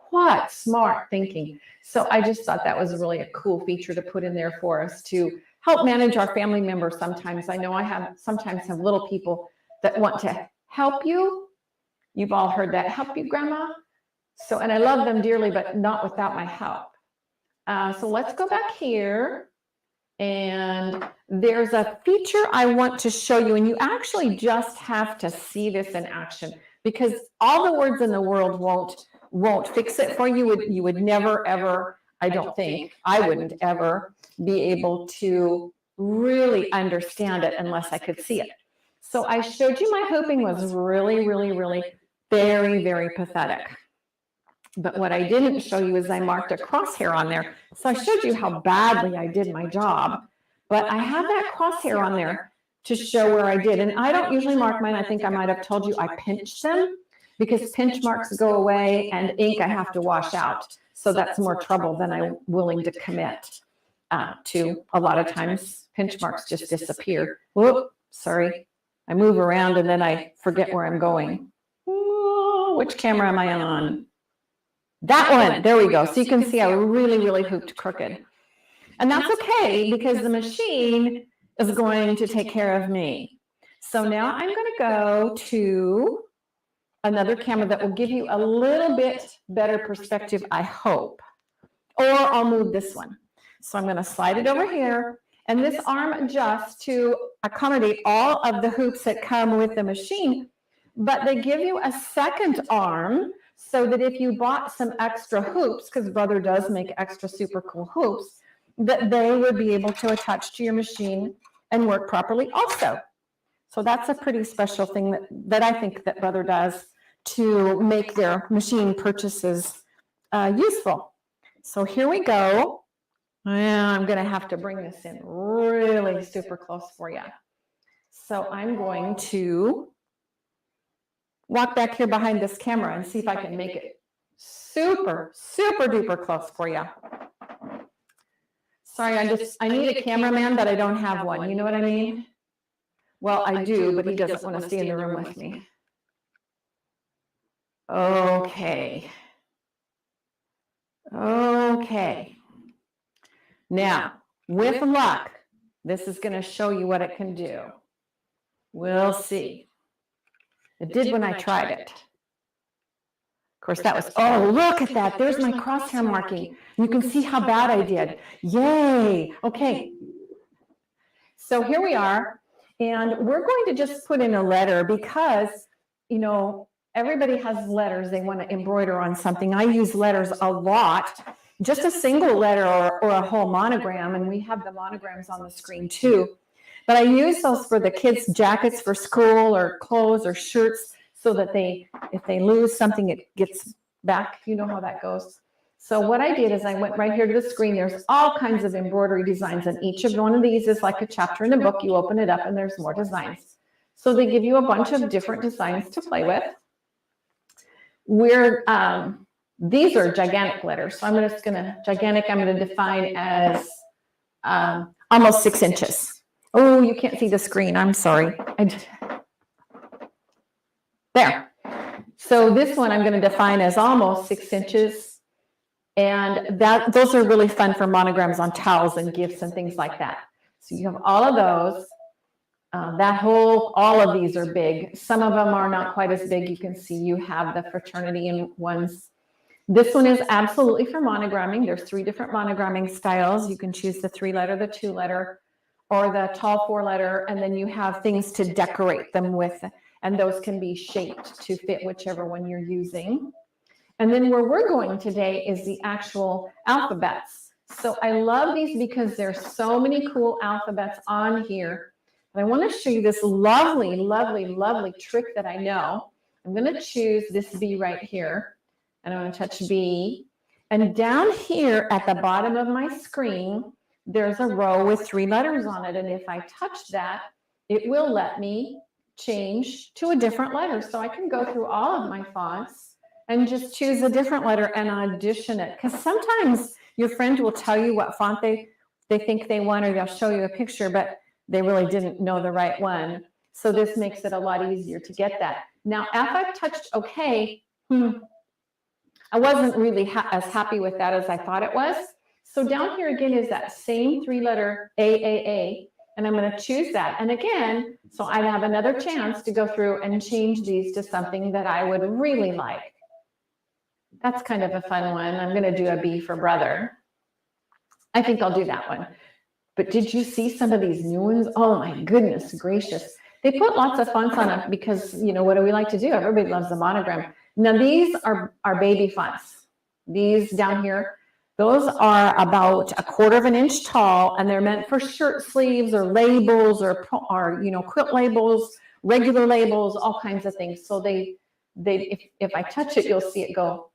What smart thinking? So I just thought that was really a cool feature to put in there for us to help manage our family members sometimes. I know I sometimes have little people that want to help you. You've all heard that, help you, Grandma. So, and I love them dearly, but not without my help. So let's go back here. And there's a feature I want to show you, and you actually just have to see this in action, because all the words in the world won't fix it for you. You would never, ever, I don't think, I wouldn't ever be able to really understand it unless I could see it. So I showed you my hooping was really, really, really very, very pathetic. But what I didn't show you is I marked a crosshair on there. So I showed you how badly I did my job, but I have that crosshair on there to show where I did. And I don't usually mark mine. I think I might have told you I pinched them, because pinch marks go away and ink I have to wash out. So that's more trouble than I'm willing to commit to. A lot of times pinch marks just disappear. Whoop, sorry. I move around and then I forget where I'm going. Ooh, which camera am I on? That one, there we go. So you can see I really, really hooped crooked. And that's okay, because the machine is going to take care of me. So now I'm going to go to another camera that will give you a little bit better perspective, I hope. Or I'll move this one. So I'm going to slide it over here. And this arm adjusts to accommodate all of the hoops that come with the machine. But they give you a second arm, so that if you bought some extra hoops, because Brother does make extra super cool hoops, that they would be able to attach to your machine and work properly also. So that's a pretty special thing that I think that Brother does to make their machine purchases useful. So here we go. I'm going to have to bring this in really super close for you. So I'm going to walk back here behind this camera and see if I can make it super, super duper close for you. Sorry, I need a cameraman, but I don't have one. You know what I mean? Well, I do, but he doesn't want to stay in the room with me. Okay. Okay. Now, with luck, this is going to show you what it can do. We'll see. It did when I tried it. Of course, that was, oh, look at that. There's my crosshair marking. You can see how bad I did. Yay. Okay. So here we are. And we're going to just put in a letter because, you know, everybody has letters they want to embroider on something. I use letters a lot, just a single letter or a whole monogram. And we have the monograms on the screen too. But I use those for the kids' jackets for school or clothes or shirts so that if they lose something, it gets back. You know how that goes. So what I did is I went right here to the screen. There's all kinds of embroidery designs, and each of one of these is like a chapter in a book. You open it up and there's more designs. So they give you a bunch of different designs to play with. These are gigantic letters. So I'm going to define as almost 6 inches. Oh, you can't see the screen. I'm sorry. There. So this one I'm going to define as almost 6 inches. And those are really fun for monograms on towels and gifts and things like that. So you have all of those. All of these are big. Some of them are not quite as big. You can see you have the fraternity and ones. This one is absolutely for monogramming. There's 3 different monogramming styles. You can choose the 3-letter, the 2-letter, or the tall 4-letter, and then you have things to decorate them with, and those can be shaped to fit whichever one you're using. And then where we're going today is the actual alphabets. So I love these because there's so many cool alphabets on here. And I want to show you this lovely, lovely, lovely trick that I know. I'm going to choose this B right here, and I'm going to touch B. And down here at the bottom of my screen, there's a row with 3 letters on it. And if I touch that, it will let me change to a different letter. So I can go through all of my fonts and just choose a different letter and audition it. Because sometimes your friend will tell you what font they think they want, or they'll show you a picture, but they really didn't know the right one. So this makes it a lot easier to get that. Now, if I've touched OK, I wasn't really as happy with that as I thought it was. So down here again is that same 3-letter AAA, and I'm going to choose that. And again, so I have another chance to go through and change these to something that I would really like. That's kind of a fun one. I'm going to do a B for brother. I think I'll do that one. But did you see some of these new ones? Oh my goodness gracious. They put lots of fonts on it because, you know, what do we like to do? Everybody loves the monogram. Now these are baby fonts. These down here, those are about 1/4 inch tall, and they're meant for shirt sleeves or labels or you know, quilt labels, regular labels, all kinds of things. So if I touch it, you'll see it go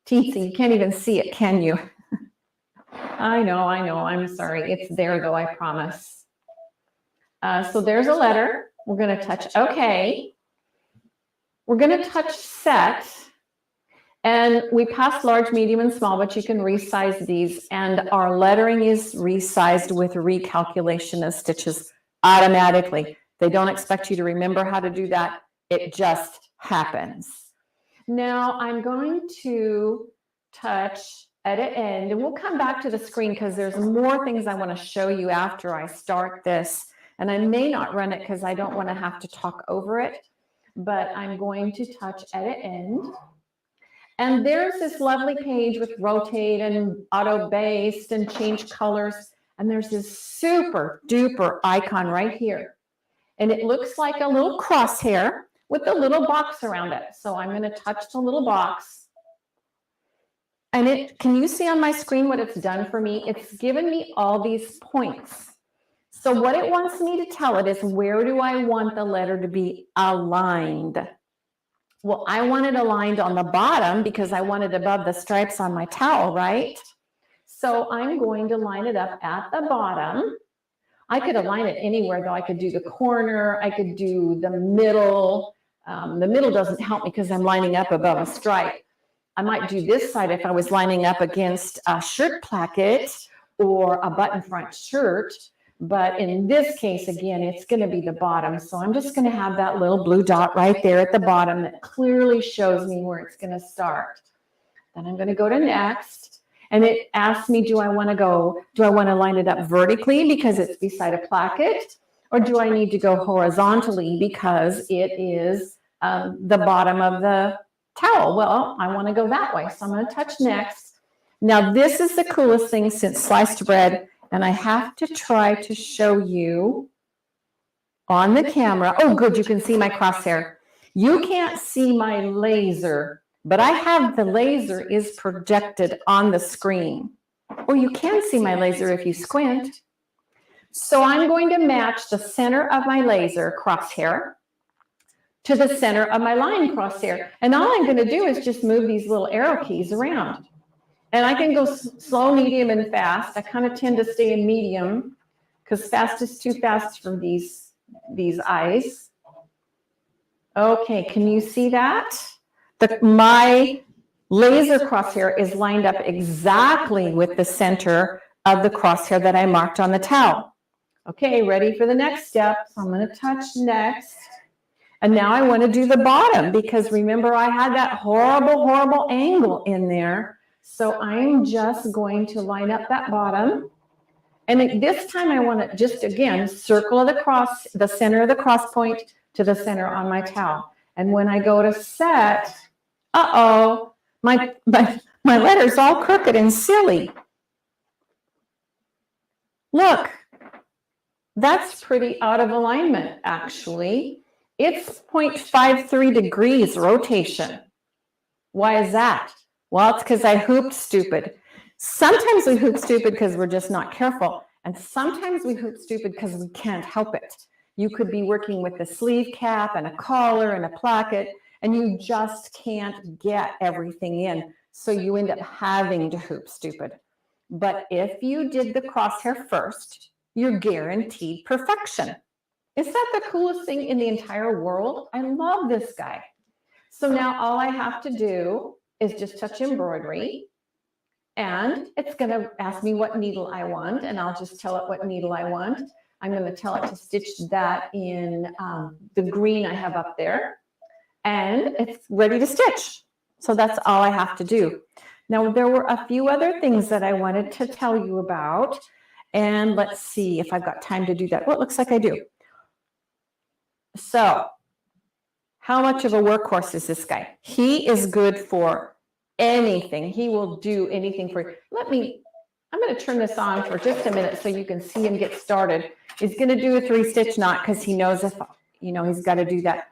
teensy. You can't even see it, can you? I know. I'm sorry. It's there though, I promise. So there's a letter. We're going to touch OK. We're going to touch set. And we passed large, medium, and small, but you can resize these. And our lettering is resized with recalculation of stitches automatically. They don't expect you to remember how to do that. It just happens. Now I'm going to touch edit end, and we'll come back to the screen because there's more things I want to show you after I start this. And I may not run it because I don't want to have to talk over it, but I'm going to touch edit end. And there's this lovely page with rotate and auto based and change colors. And there's this super duper icon right here. And it looks like a little crosshair with a little box around it. So I'm going to touch the little box. And can you see on my screen what it's done for me? It's given me all these points. So what it wants me to tell it is, where do I want the letter to be aligned? Well, I want it aligned on the bottom because I want it above the stripes on my towel, right? So I'm going to line it up at the bottom. I could align it anywhere though. I could do the corner, I could do the middle. The middle doesn't help me because I'm lining up above a stripe. I might do this side if I was lining up against a shirt placket or a button front shirt. But in this case, again, it's going to be the bottom. So I'm just going to have that little blue dot right there at the bottom that clearly shows me where it's going to start. Then I'm going to go to next. And it asks me, do I want to line it up vertically because it's beside a placket? Or do I need to go horizontally because it is the bottom of the towel? Well, I want to go that way. So I'm going to touch next. Now, this is the coolest thing since sliced bread. And I have to try to show you on the camera. Oh, good. You can see my crosshair. You can't see my laser, but I have the laser is projected on the screen. Or you can see my laser if you squint. So I'm going to match the center of my laser crosshair to the center of my line crosshair. And all I'm going to do is just move these little arrow keys around. And I can go slow, medium, and fast. I kind of tend to stay in medium because fast is too fast for these eyes. Okay, can you see that? My laser crosshair is lined up exactly with the center of the crosshair that I marked on the towel. Okay, ready for the next step. So I'm going to touch next. And now I want to do the bottom because remember I had that horrible angle in there. So I'm just going to line up that bottom. And this time I want to just, again, circle the center of the cross point to the center on my towel. And when I go to set, uh-oh, my letter's all crooked and silly. Look. That's pretty out of alignment, actually. It's 0.53 degrees rotation. Why is that? Well, it's because I hooped stupid. Sometimes we hoop stupid because we're just not careful. And sometimes we hoop stupid because we can't help it. You could be working with a sleeve cap and a collar and a placket, and you just can't get everything in. So you end up having to hoop stupid. But if you did the crosshair first, you're guaranteed perfection. Is that the coolest thing in the entire world? I love this guy. So now all I have to do is just touch embroidery, and it's going to ask me what needle I want, and I'll just tell it what needle I want. I'm going to tell it to stitch that in the green I have up there, and it's ready to stitch. So that's all I have to do. Now, there were a few other things that I wanted to tell you about. And let's see if I've got time to do that. Well, it looks like I do. So, how much of a workhorse is this guy? He is good for anything. He will do anything for you. I'm going to turn this on for just a minute so you can see him get started. He's going to do a 3-stitch knot because he knows if, he's got to do that.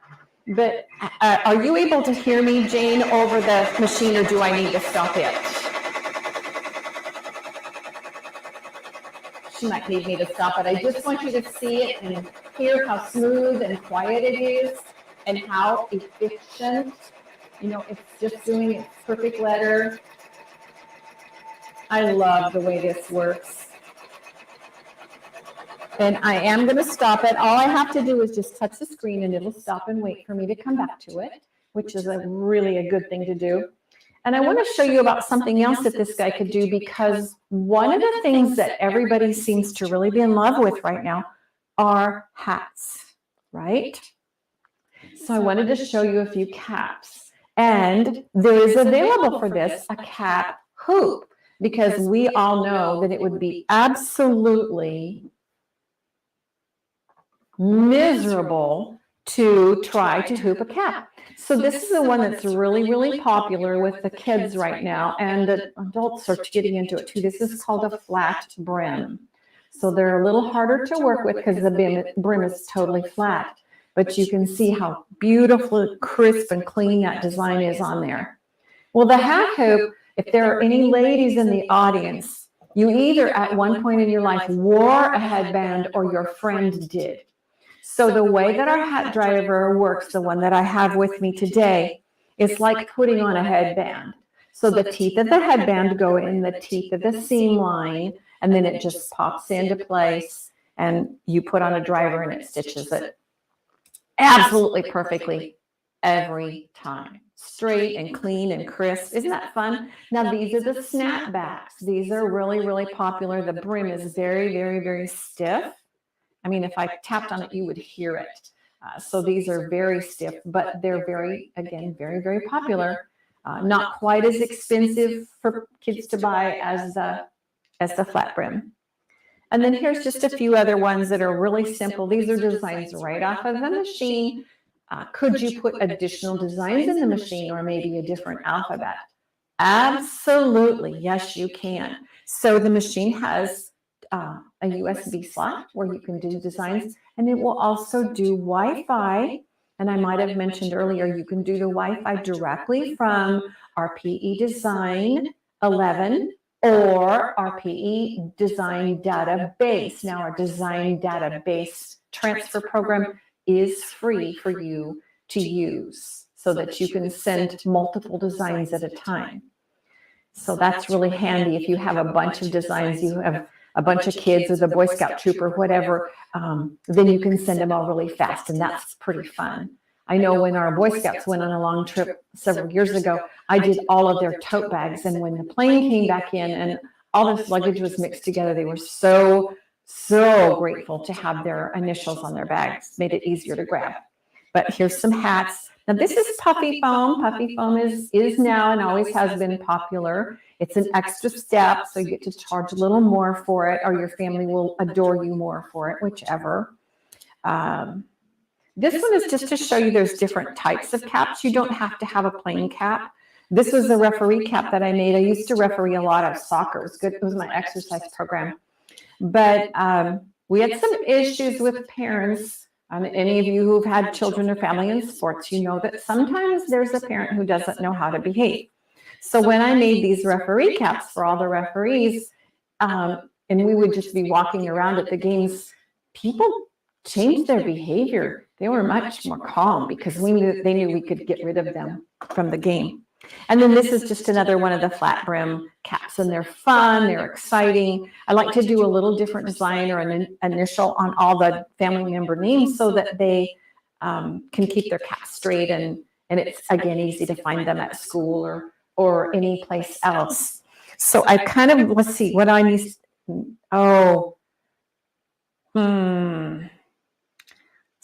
But are you able to hear me, Jane, over the machine, or do I need to stop it? She might need me to stop it. I just want you to see it and hear how smooth and quiet it is and how efficient. It's just doing its perfect letter. I love the way this works. And I am going to stop it. All I have to do is just touch the screen and it'll stop and wait for me to come back to it, which is really a good thing to do. And I want to show you about something else that this guy could do, because one of the things that everybody seems to really be in love with right now are hats, right? So I wanted to show you a few caps. And there is available for this a cap hoop, because we all know that it would be absolutely miserable to try to hoop a cap. So this is the one that's really popular with the kids right now, and the adults are getting into it too. This is called a flat brim. So they're a little harder to work with because the brim is totally flat, but you can see how beautiful, crisp, and clean that design is on there. Well, the hat hoop, if there are any ladies in the audience, you either at one point in your life wore a headband or your friend did. So the way that our hat driver works, the one that I have with me today, is like putting on a headband. So the teeth of the headband go in the teeth of the seam line, and then it just pops into place, and you put on a driver and it stitches it absolutely perfectly every time. Straight and clean and crisp. Isn't that fun? Now these are the snapbacks. These are really popular. The brim is very stiff. I mean, if I tapped on it, you would hear it. So these are very stiff, but they're very popular. Not quite as expensive for kids to buy as the flat brim. And then here's just a few other ones that are really simple. These are designs right off of the machine. Could you put additional designs in the machine or maybe a different alphabet? Absolutely, yes, you can. So the machine has a USB slot where you can do designs, and it will also do Wi-Fi. And I might have mentioned earlier, you can do the Wi-Fi directly from our PE Design 11 or our PE Design Database. Now, our Design Database transfer program is free for you to use so that you can send multiple designs at a time. So that's really handy if you have a bunch of designs, you have a bunch of kids or the Boy Scout troop or whatever, then you can send them all really fast, and that's pretty fun. I know when our Boy Scouts went on a long trip several years ago, I did all of their tote bags, and when the plane came back in and all this luggage was mixed together, they were so grateful to have their initials on their bags. Made it easier to grab. But here's some hats. Now this is puffy foam. Puffy foam is now and always has been popular. It's an extra step, so you get to charge a little more for it, or your family will adore you more for it, whichever. This one is just to show you there's different types of caps. You don't have to have a plain cap. This was a referee cap that I made. I used to referee a lot of soccer. It was good. It was my exercise program. But we had some issues with parents. Any of you who've had children or family in sports, you know that sometimes there's a parent who doesn't know how to behave. So when I made these referee caps for all the referees, and we would just be walking around at the games, people changed their behavior. They were much more calm because they knew we could get rid of them from the game. And then this is just another one of the flat brim caps, and they're fun, they're exciting. I like to do a little different design or an initial on all the family member names so that they can keep their cap straight, and it's, again, easy to find them at school or any place else. So I kind of, let's see, what I need,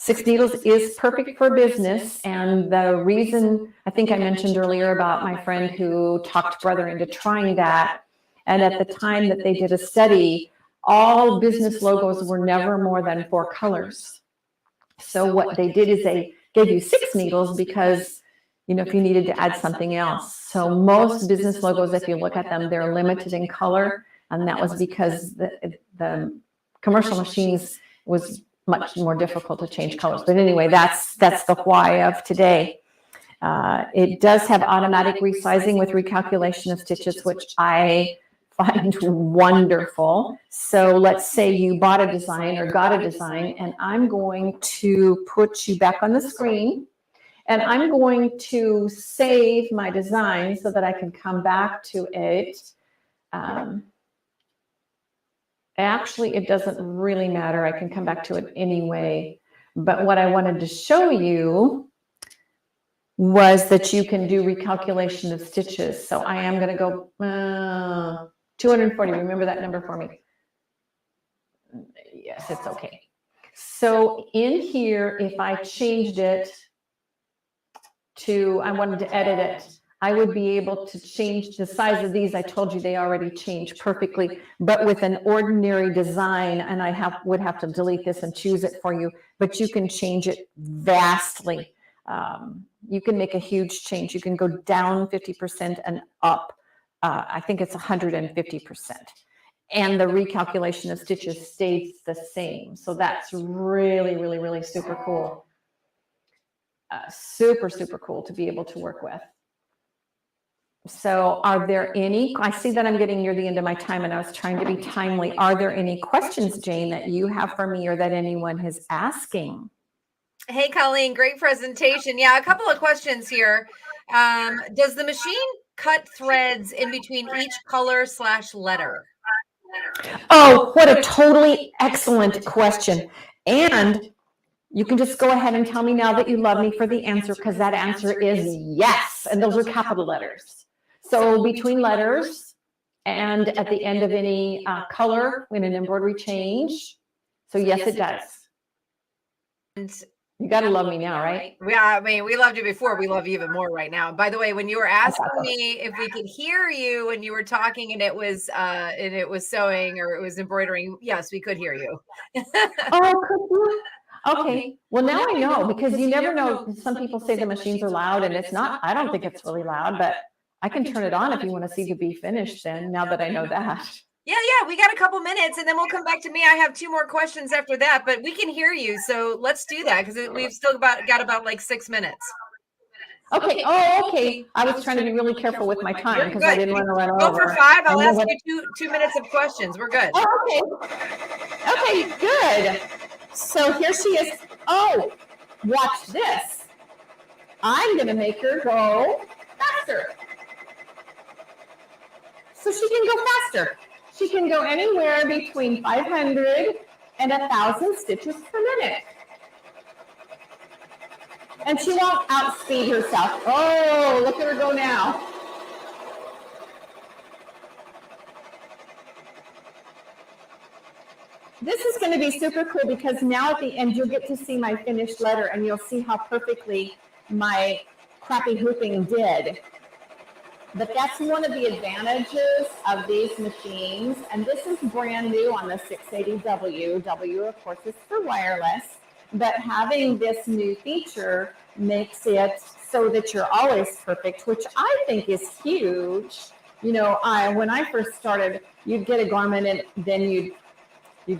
Six needles is perfect for business, and the reason, I think I mentioned earlier about my friend who talked brother into trying that, and at the time that they did a study, all business logos were never more than 4 colors. So what they did is they gave you 6 needles because, you know, if you needed to add something else. So most business logos, if you look at them, they're limited in color, and that was because the commercial machines was much more difficult to change colors. But anyway, that's the why of today. It does have automatic resizing with recalculation of stitches, which I find wonderful. So let's say you bought a design or got a design, and I'm going to put you back on the screen, and I'm going to save my design so that I can come back to it. Actually, it doesn't really matter. I can come back to it anyway. But what I wanted to show you was that you can do recalculation of stitches. So I am going to go 240. Remember that number for me. Yes, it's okay. So in here, if I changed it to, I wanted to edit it, I would be able to change the size of these. I told you they already change perfectly, but with an ordinary design, and I would have to delete this and choose it for you, but you can change it vastly. You can make a huge change. You can go down 50% and up. I think it's 150%. And the recalculation of stitches stays the same. So that's really, really, really super cool. Super, super cool to be able to work with. So are there any, I see that I'm getting near the end of my time and I was trying to be timely. Are there any questions, Jane, that you have for me or that anyone is asking? Hey, Colleen, great presentation. Yeah, a couple of questions here. Does the machine cut threads in between each color/letter? Oh, what a totally excellent question. And you can just go ahead and tell me now that you love me for the answer, because that answer is yes. And those are capital letters. So between letters and at the end of any color in an embroidery change. So yes, it does. And You got to love me now, right? Yeah, I mean, we loved you before. We love you even more right now. By the way, when you were asking me if we could hear you when you were talking and it was sewing or it was embroidering, yes, we could hear you. Oh, could you? Okay. Well, now I know, because you never know. Some people say the machines are loud, and it's not. I don't think it's really loud, but I can turn it on if you want to see the bee finished then, now that I know that. Yeah, we got a couple minutes and then we'll come back to me. I have 2 more questions after that, but we can hear you. So let's do that because we've still got about like 6 minutes. Okay. Oh, okay. I was trying to be really careful with my time because I didn't want to run over. Go for 5. I'll ask you 2 minutes of questions. We're good. Oh, okay. Okay, good. So here she is. Oh, watch this. I'm going to make her go faster. So she can go faster. She can go anywhere between 500 and 1,000 stitches per minute. And she won't outspeed herself. Oh, look at her go now. This is going to be super cool because now at the end you'll get to see my finished letter and you'll see how perfectly my crappy hooping did. But that's one of the advantages of these machines. And this is brand new on the 680W. W, of course, is for wireless. But having this new feature makes it so that you're always perfect, which I think is huge. You know, when I first started, you'd get a garment and then you'd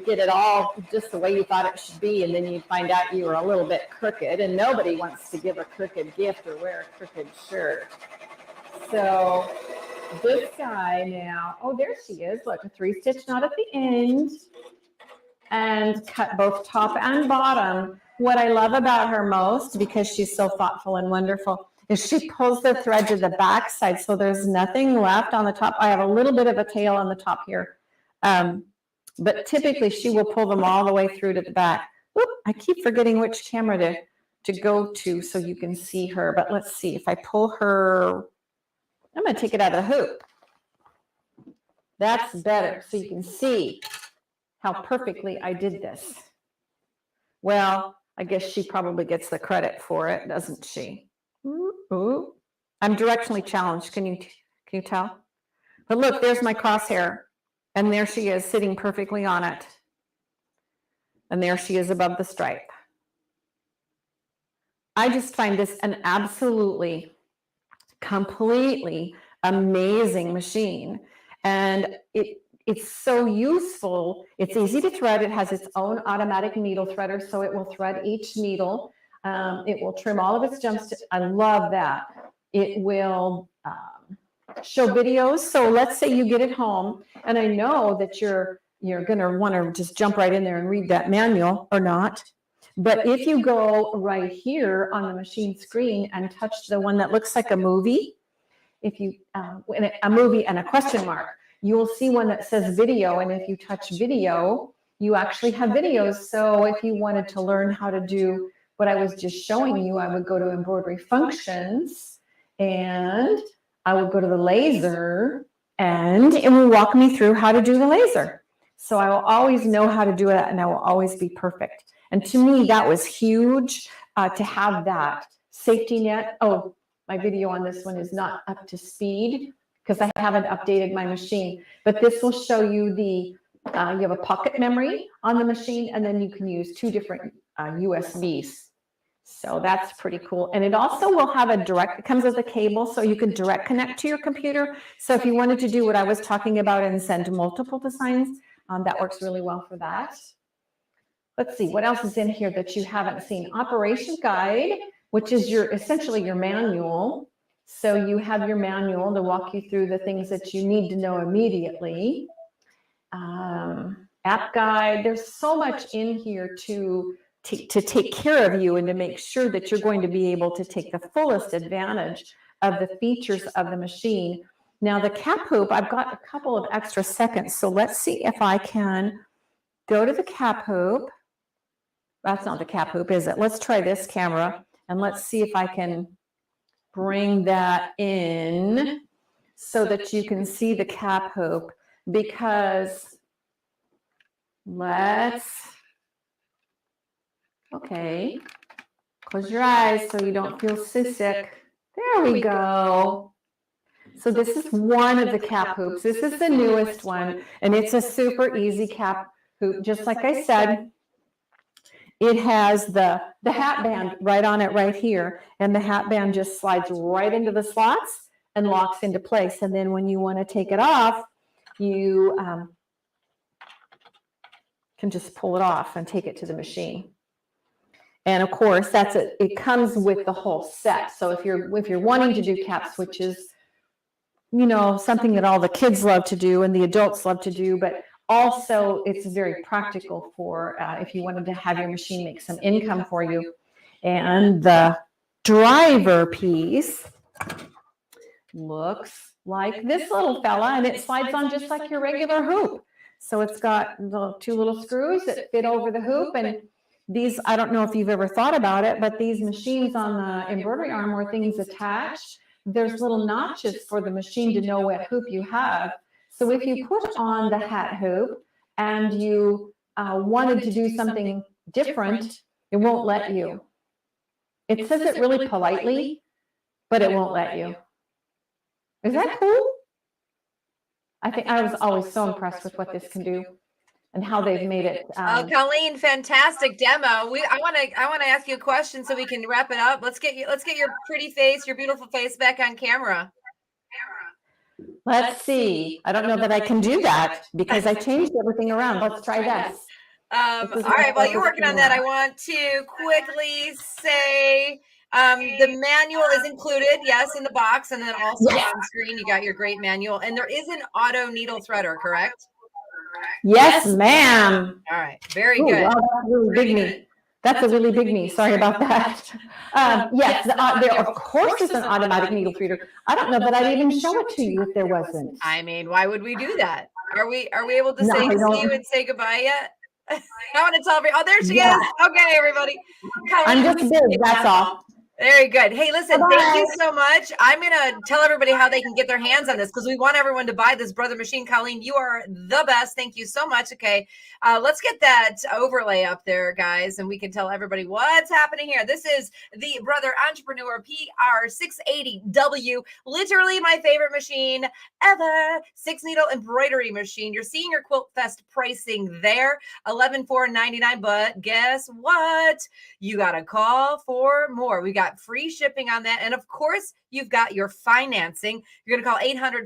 get it all just the way you thought it should be, and then you'd find out you were a little bit crooked, and nobody wants to give a crooked gift or wear a crooked shirt. So this guy now, oh, there she is. Look, a 3-stitch knot at the end and cut both top and bottom. What I love about her most, because she's so thoughtful and wonderful, is she pulls the thread to the back side so there's nothing left on the top. I have a little bit of a tail on the top here, but typically she will pull them all the way through to the back. Whoop, I keep forgetting which camera to go to so you can see her, but let's see. If I pull her, I'm going to take it out of the hoop. That's better, so you can see how perfectly I did this. Well, I guess she probably gets the credit for it, doesn't she? Ooh. I'm directionally challenged. Can you tell? But look, there's my crosshair, and there she is sitting perfectly on it. And there she is above the stripe. I just find this an absolutely, completely amazing machine. And it's so useful. It's easy to thread. It has its own automatic needle threader, so it will thread each needle. It will trim all of its jumps. I love that. It will show videos. So let's say you get it home, and I know that you're going to want to just jump right in there and read that manual or not. But if you go right here on the machine screen and touch the one that looks like a movie, if you a movie and a question mark, you will see one that says video. And if you touch video, you actually have videos. So if you wanted to learn how to do what I was just showing you, I would go to embroidery functions and I would go to the laser, and it will walk me through how to do the laser. So I will always know how to do it, and I will always be perfect. And to me, that was huge to have that safety net. Oh, my video on this one is not up to speed because I haven't updated my machine. But this will show you you have a pocket memory on the machine, and then you can use 2 different USBs. So that's pretty cool. And it also will have it comes with a cable, so you can direct connect to your computer. So if you wanted to do what I was talking about and send multiple designs, that works really well for that. Let's see, what else is in here that you haven't seen? Operation guide, which is essentially your manual. So you have your manual to walk you through the things that you need to know immediately. App guide, there's so much in here to take care of you and to make sure that you're going to be able to take the fullest advantage of the features of the machine. Now the cap hoop, I've got a couple of extra seconds, so let's see if I can go to the cap hoop. That's not the cap hoop, is it? Let's try this camera and let's see if I can bring that in so that you can see the cap hoop, because okay. Close your eyes so you don't feel seasick. There we go. So this is one of the cap hoops. This is the newest one, and it's a super easy cap hoop. Just like I said, it has the hat band right on it right here, and the hat band just slides right into the slots and locks into place. And then when you want to take it off, you can just pull it off and take it to the machine. And of course, that's it. It comes with the whole set. So if you're wanting to do cap switches, you know, something that all the kids love to do and the adults love to do, but also it's very practical for if you wanted to have your machine make some income for you. And the driver piece looks like this little fella, and it slides on just like your regular hoop. So it's got the two little screws that fit over the hoop, and these, I don't know if you've ever thought about it, but these machines on the embroidery arm where things attach, there's little notches for the machine to know what hoop you have. So if you put on the hat hoop and you wanted to do something different, it won't let you. It says it really politely, but it won't let you. Is that cool? I think I was always so impressed with what this can do and how they've made it. Oh, Colleen, fantastic demo. I want to ask you a question so we can wrap it up. Let's get your pretty face, your beautiful face back on camera. Let's see. I don't know that I can do that because I changed everything around. Let's try this. All right, while you're working on that, I want to quickly say the manual is included, yes, in the box, and then also on screen you got your great manual, and there is an auto needle threader, correct? Yes, ma'am. All right, very good. Wow, that's a really big knee. That's a really big knee. Sorry about that. Yes, there of course is an automatic needle feeder. I don't know that I'd even show it to you if there wasn't. I mean, why would we do that? Are we able to say see you and say goodbye yet? I want to tell everybody. Oh, there she is. Okay, everybody. I'm just big. That's all. Very good. Hey, listen, thank you so much. I'm going to tell everybody how they can get their hands on this because we want everyone to buy this Brother machine. Colleen, you are the best. Thank you so much. Okay, let's get that overlay up there, guys, and we can tell everybody what's happening here. This is the Brother Entrepreneur PR680W, literally my favorite machine ever. 6-needle embroidery machine. You're seeing your Quilt Fest pricing there, $11,499. But guess what? You got to call for more. We got free shipping on that. And of course, you've got your financing. You're going to call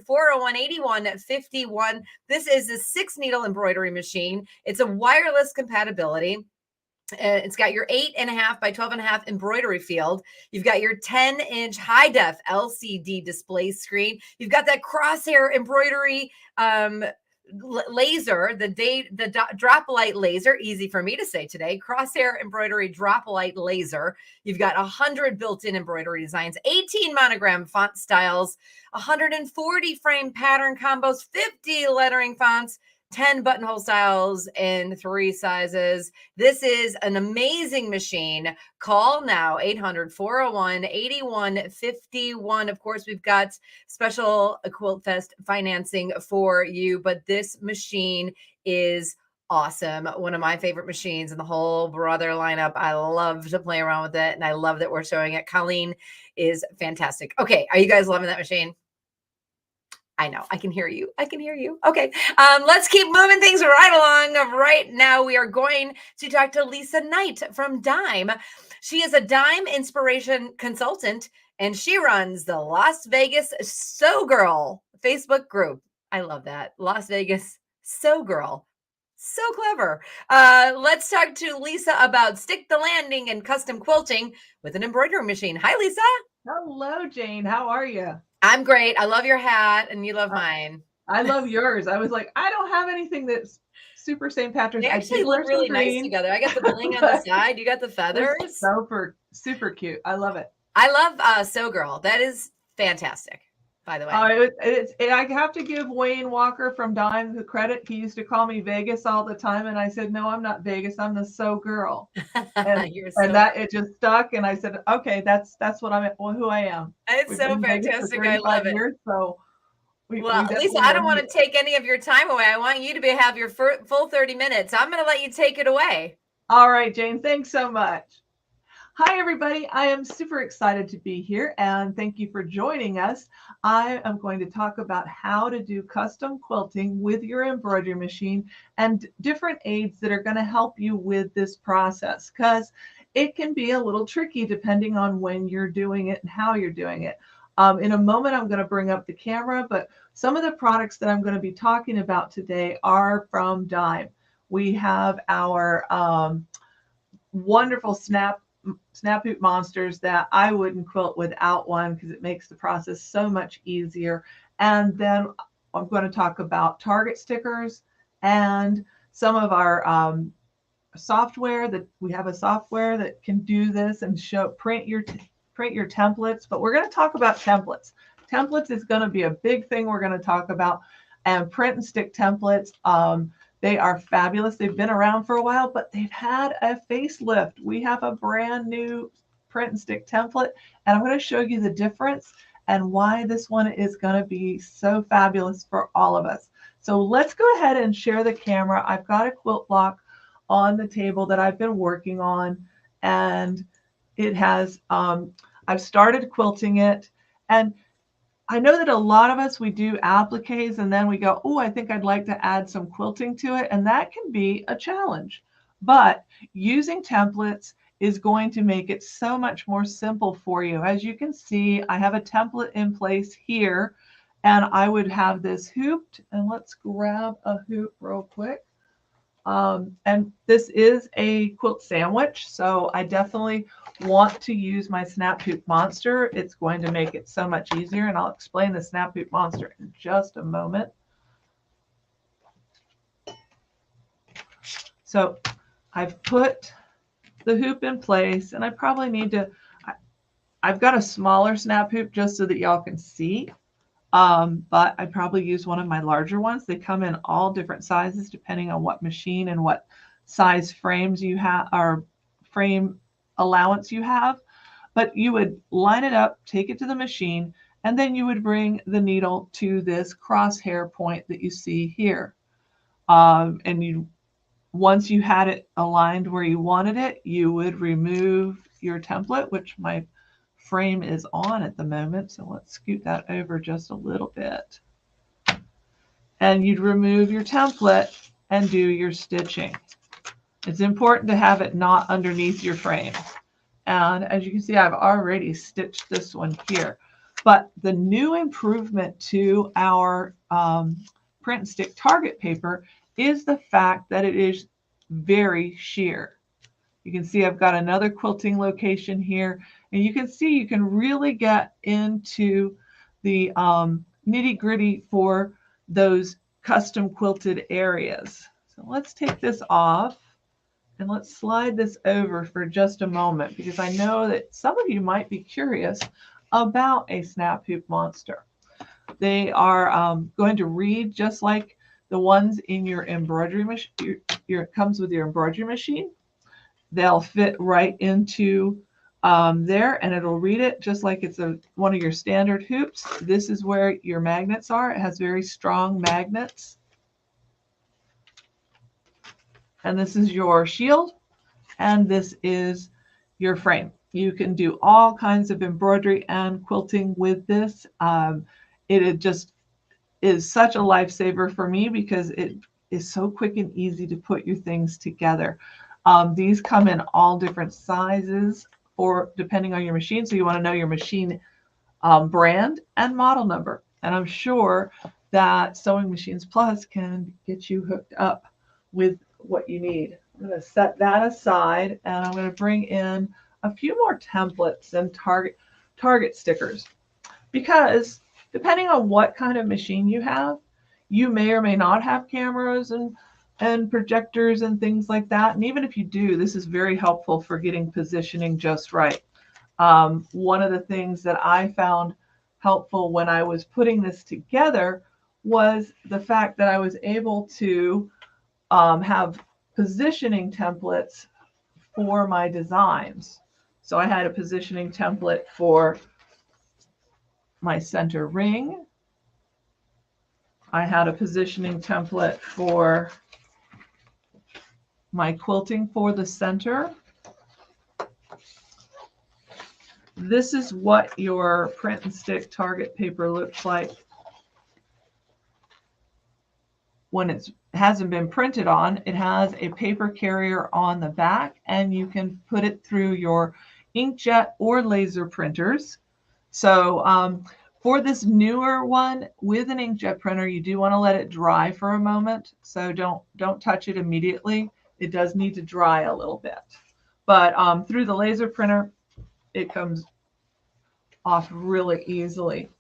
800-401-8151. This is a 6-needle embroidery machine. It's a wireless compatibility. It's got your 8.5 by 12.5 embroidery field. You've got your 10-inch high def LCD display screen. You've got that crosshair embroidery laser, the drop light laser, easy for me to say today, crosshair embroidery drop light laser. You've got 100 built-in embroidery designs, 18 monogram font styles, 140 frame pattern combos, 50 lettering fonts, 10 buttonhole styles in 3 sizes. This is an amazing machine. Call now, 800-401-8151. Of course, we've got special Quilt Fest financing for you, but this machine is awesome. One of my favorite machines in the whole Brother lineup. I love to play around with it, and I love that we're showing it. Colleen is fantastic. Okay, are you guys loving that machine? I know. I can hear you. I can hear you. Okay. Let's keep moving things right along. Right now, we are going to talk to Lisa Knight from Dime. She is a Dime inspiration consultant, and she runs the Las Vegas Sew Girl Facebook group. I love that. Las Vegas Sew Girl. So clever. Let's talk to Lisa about stick the landing and custom quilting with an embroidery machine. Hi, Lisa. Hello, Jane. How are you? I'm great. I love your hat, and you love mine. I love yours. I was like, I don't have anything that's super St. Patrick's. They actually look really nice together. I got the bling on the side. You got the feathers. Super cute. I love it. I love Sew Girl. That is fantastic, by the way. I have to give Wayne Walker from Dime the credit. He used to call me Vegas all the time, and I said, no, I'm not Vegas. I'm the Sew Girl. And that it just stuck. And I said, okay, that's what who I am. It's so fantastic. I love it. Years, so Lisa, I don't want to take any of your time away. I want you to have your full 30 minutes. I'm going to let you take it away. All right, Jane. Thanks so much. Hi, everybody. I am super excited to be here and thank you for joining us. I am going to talk about how to do custom quilting with your embroidery machine and different aids that are going to help you with this process, because it can be a little tricky depending on when you're doing it and how you're doing it. In a moment, I'm going to bring up the camera, but some of the products that I'm going to be talking about today are from Dime. We have our wonderful snap hoop monsters that I wouldn't quilt without one, because it makes the process so much easier. And then I'm going to talk about target stickers and some of our software. That we have a software that can do this and print your templates. But we're going to talk about templates. Templates is going to be a big thing we're going to talk about, and print and stick templates. They are fabulous. They've been around for a while, but they've had a facelift. We have a brand new print and stick template, and I'm going to show you the difference and why this one is going to be so fabulous for all of us. So let's go ahead and share the camera. I've got a quilt block on the table that I've been working on, and it has, I've started quilting it, and I know that a lot of us, we do appliques and then we go, oh, I think I'd like to add some quilting to it. And that can be a challenge. But using templates is going to make it so much more simple for you. As you can see, I have a template in place here, and I would have this hooped. And let's grab a hoop real quick. And this is a quilt sandwich, so I definitely want to use my snap hoop monster. It's going to make it so much easier, and I'll explain the snap hoop monster in just a moment. So I've put the hoop in place, and I probably need to, I've got a smaller snap hoop just so that y'all can see. But I probably use one of my larger ones. They come in all different sizes depending on what machine and what size frames you have, or frame allowance you have. But you would line it up, take it to the machine, and then you would bring the needle to this crosshair point that you see here. And once you had it aligned where you wanted it, you would remove your template, which my frame is on at the moment, so let's scoot that over just a little bit. And you'd remove your template and do your stitching. It's important to have it not underneath your frame. And as you can see, I've already stitched this one here. But the new improvement to our print and stick target paper is the fact that it is very sheer. You can see I've got another quilting location here, and you can see you can really get into the nitty-gritty for those custom quilted areas. So let's take this off and let's slide this over for just a moment, because I know that some of you might be curious about a snap hoop monster. They are going to read just like the ones in your embroidery machine. It comes with your embroidery machine. They'll fit right into there, and it'll read it just like it's one of your standard hoops. This is where your magnets are. It has very strong magnets. And this is your shield, and this is your frame. You can do all kinds of embroidery and quilting with this. It just is such a lifesaver for me because it is so quick and easy to put your things together. These come in all different sizes, or depending on your machine. So you want to know your machine brand and model number. And I'm sure that Sewing Machines Plus can get you hooked up with what you need. I'm going to set that aside, and I'm going to bring in a few more templates and target stickers, because depending on what kind of machine you have, you may or may not have cameras and projectors and things like that. And even if you do, this is very helpful for getting positioning just right. One of the things that I found helpful when I was putting this together was the fact that I was able to have positioning templates for my designs. So I had a positioning template for my center ring. I had a positioning template for my quilting for the center. this is what your print and stick target paper looks like when it hasn't been printed on. It has a paper carrier on the back, and you can put it through your inkjet or laser printers. So for this newer one with an inkjet printer, you do want to let it dry for a moment. So don't touch it immediately. It does need to dry a little bit. But through the laser printer, it comes off really easily.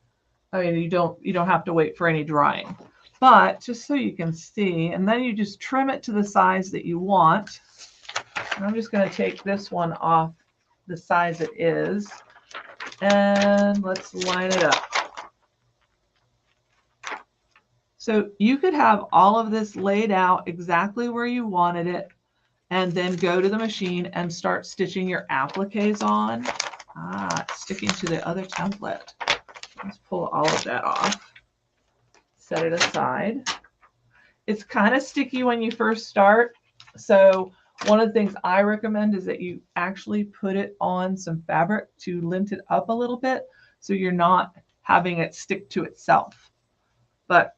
I mean, you don't have to wait for any drying. But just so you can see, and then you just trim it to the size that you want. And I'm just going to take this one off the size it is, and let's line it up. So you could have all of this laid out exactly where you wanted it, and then go to the machine and start stitching your appliques on. It's sticking to the other template. Let's pull all of that off. Set it aside. It's kind of sticky when you first start. So one of the things I recommend is that you actually put it on some fabric to lint it up a little bit, so you're not having it stick to itself. But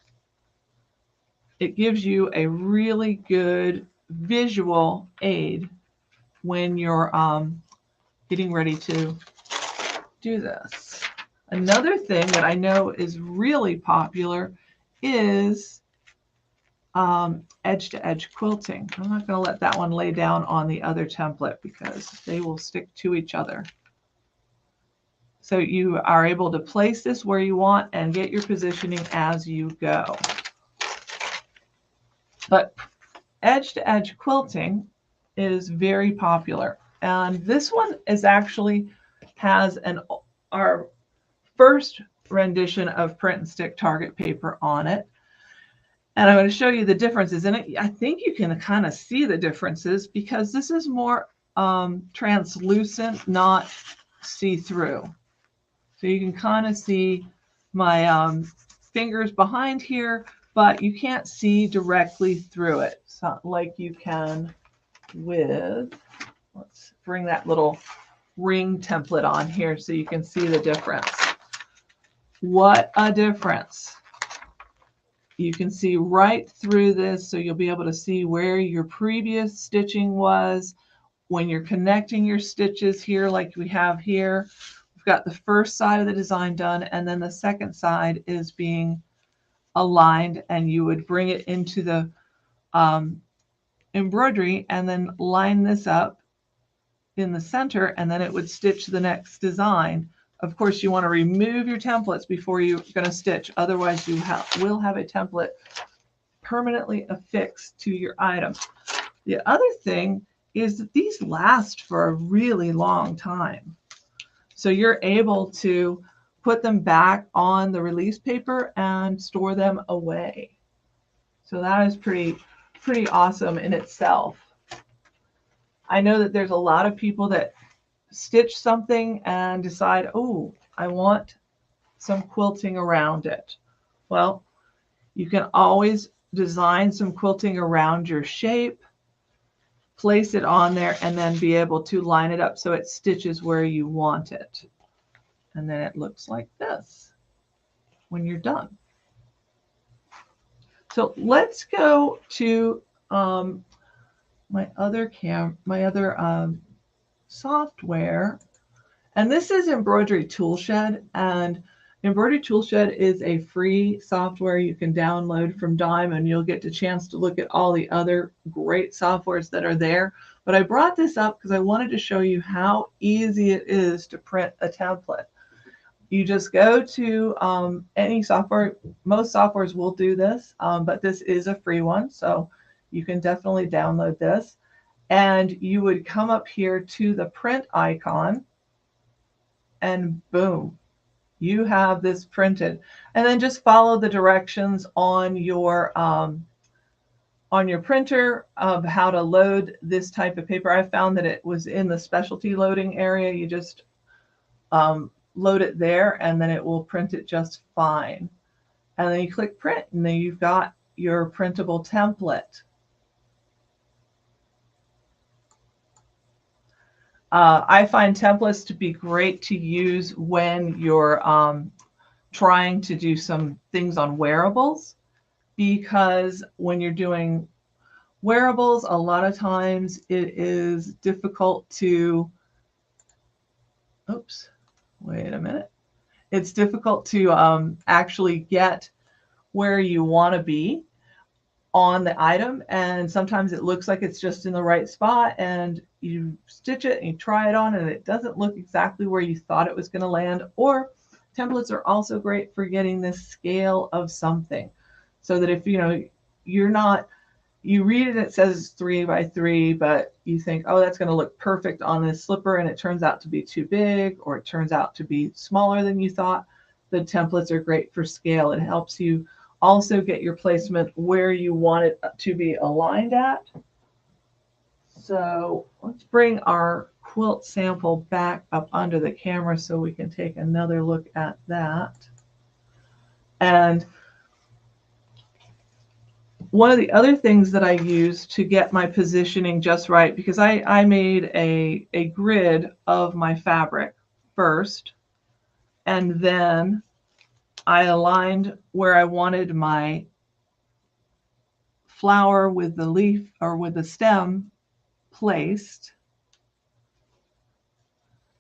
it gives you a really good visual aid when you're getting ready to do this. Another thing that I know is really popular is edge-to-edge quilting. I'm not going to let that one lay down on the other template because they will stick to each other. So you are able to place this where you want and get your positioning as you go. But edge-to-edge quilting is very popular. And this one is actually has our first rendition of print and stick target paper on it. And I'm going to show you the differences in it. I think you can kind of see the differences because this is more translucent, not see-through. So you can kind of see my fingers behind here, but you can't see directly through it. So, like you can with, let's bring that little ring template on here so you can see the difference. What a difference. You can see right through this, so you'll be able to see where your previous stitching was. When you're connecting your stitches here, like we have here, we've got the first side of the design done, and then the second side is being aligned, and you would bring it into the embroidery and then line this up in the center, and then it would stitch the next design. Of course, you want to remove your templates before you're going to stitch. Otherwise, you will have a template permanently affixed to your item. The other thing is that these last for a really long time. So you're able to put them back on the release paper and store them away. So that is pretty awesome in itself. I know that there's a lot of people that stitch something and decide, oh, I want some quilting around it. Well, you can always design some quilting around your shape, place it on there, and then be able to line it up so it stitches where you want it. And then it looks like this when you're done. So let's go to my other software, and this is Embroidery Toolshed. And Embroidery Toolshed is a free software you can download from Dime, and you'll get a chance to look at all the other great softwares that are there. But I brought this up because I wanted to show you how easy it is to print a template. You just go to any software. Most softwares will do this, but this is a free one, so you can definitely download this. And you would come up here to the print icon, and boom, you have this printed. And then just follow the directions on your printer of how to load this type of paper. I found that it was in the specialty loading area. You just load it there, and then it will print it just fine. And then you click print, and then you've got your printable template. I find templates to be great to use when you're trying to do some things on wearables, because when you're doing wearables, a lot of times it is difficult to, oops, wait a minute. It's difficult to actually get where you want to be on the item, and sometimes it looks like it's just in the right spot, and you stitch it and you try it on and it doesn't look exactly where you thought it was going to land. Or templates are also great for getting the scale of something, so that if you're not, you read it, it says 3 by 3, but you think, oh, that's going to look perfect on this slipper, and it turns out to be too big, or it turns out to be smaller than you thought. The templates are great for scale. It helps you also get your placement where you want it to be aligned at. So let's bring our quilt sample back up under the camera so we can take another look at that. And one of the other things that I use to get my positioning just right, because I made a grid of my fabric first, and then I aligned where I wanted my flower with the leaf or with the stem placed.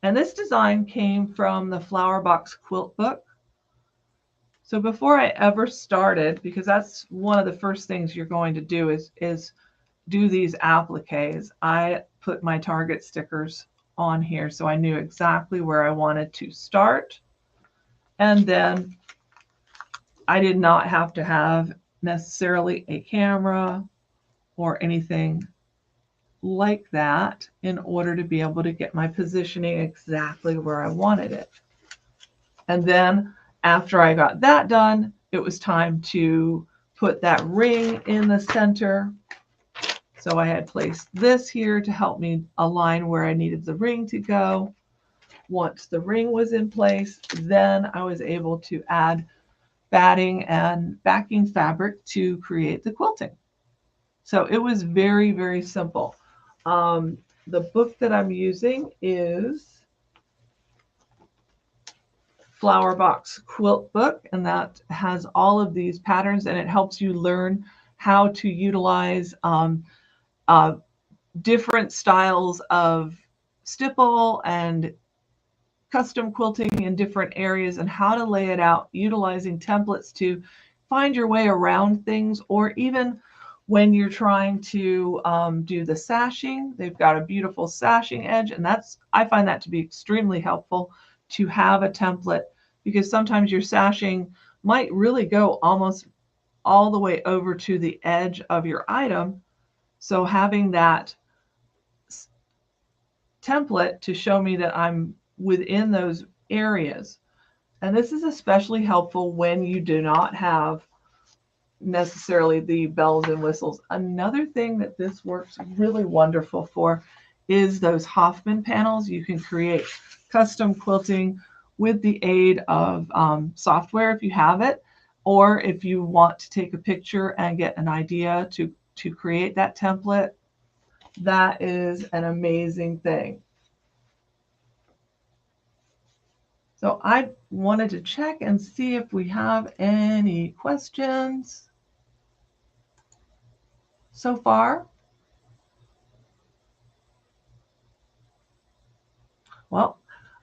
And this design came from the Flower Box Quilt book. So before I ever started, because that's one of the first things you're going to do is do these appliques, I put my target stickers on here so I knew exactly where I wanted to start. And then I did not have to have necessarily a camera or anything like that in order to be able to get my positioning exactly where I wanted it. And then after I got that done, it was time to put that ring in the center. So I had placed this here to help me align where I needed the ring to go. Once the ring was in place, then I was able to add batting and backing fabric to create the quilting. So it was very, very simple. The book that I'm using is Flower Box Quilt book, and that has all of these patterns, and it helps you learn how to utilize different styles of stipple and custom quilting in different areas, and how to lay it out utilizing templates to find your way around things. Or even when you're trying to do the sashing, they've got a beautiful sashing edge, and I find that to be extremely helpful to have a template, because sometimes your sashing might really go almost all the way over to the edge of your item. So having that template to show me that I'm within those areas. And this is especially helpful when you do not have necessarily the bells and whistles. Another thing that this works really wonderful for is those Hoffman panels. You can create custom quilting with the aid of software if you have it, or if you want to take a picture and get an idea to create that template. That is an amazing thing. So I wanted to check and see if we have any questions so far. Well,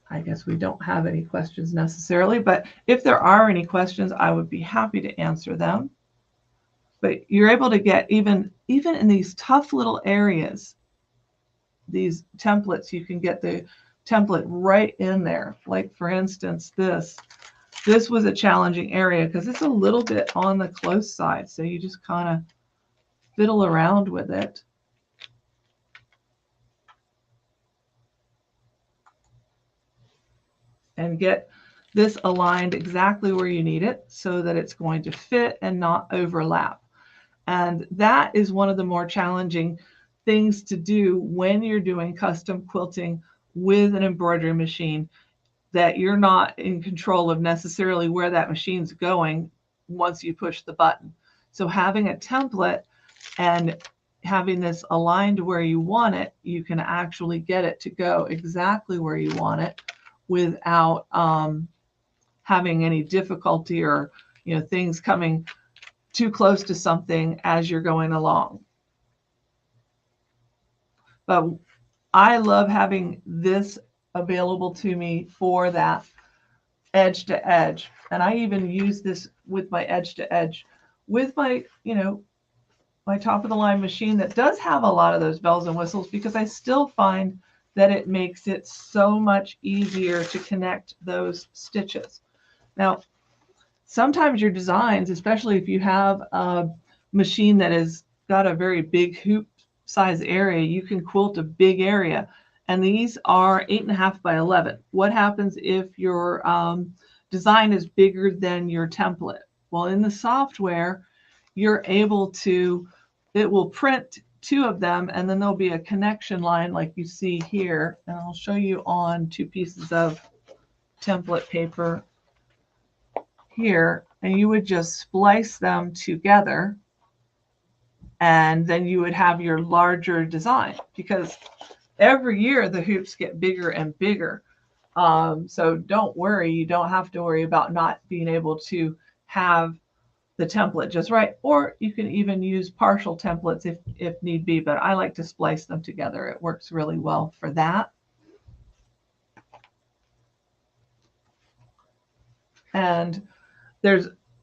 I guess we don't have any questions necessarily, but if there are any questions, I would be happy to answer them. But you're able to get, even in these tough little areas, these templates, you can get the template right in there. Like for instance, this was a challenging area because it's a little bit on the close side. So you just kind of fiddle around with it. And get this aligned exactly where you need it so that it's going to fit and not overlap. And that is one of the more challenging things to do when you're doing custom quilting with an embroidery machine, that you're not in control of necessarily where that machine's going once you push the button. So having a template and having this aligned where you want it, you can actually get it to go exactly where you want it without having any difficulty or, you know, things coming too close to something as you're going along. But I love having this available to me for that edge to edge. And I even use this with my edge to edge with my, you know, my top of the line machine that does have a lot of those bells and whistles, because I still find that it makes it so much easier to connect those stitches. Now, sometimes your designs, especially if you have a machine that has got a very big hoop size area, you can quilt a big area. And these are 8.5 by 11. What happens if your design is bigger than your template? Well, in the software, you're able to, it will print 2 of them, and then there'll be a connection line like you see here. And I'll show you on 2 pieces of template paper here, and you would just splice them together, and then you would have your larger design, because every year the hoops get bigger and bigger. So don't worry, you don't have to worry about not being able to have the template just right, or you can even use partial templates if need be, but I like to splice them together. It works really well for that. And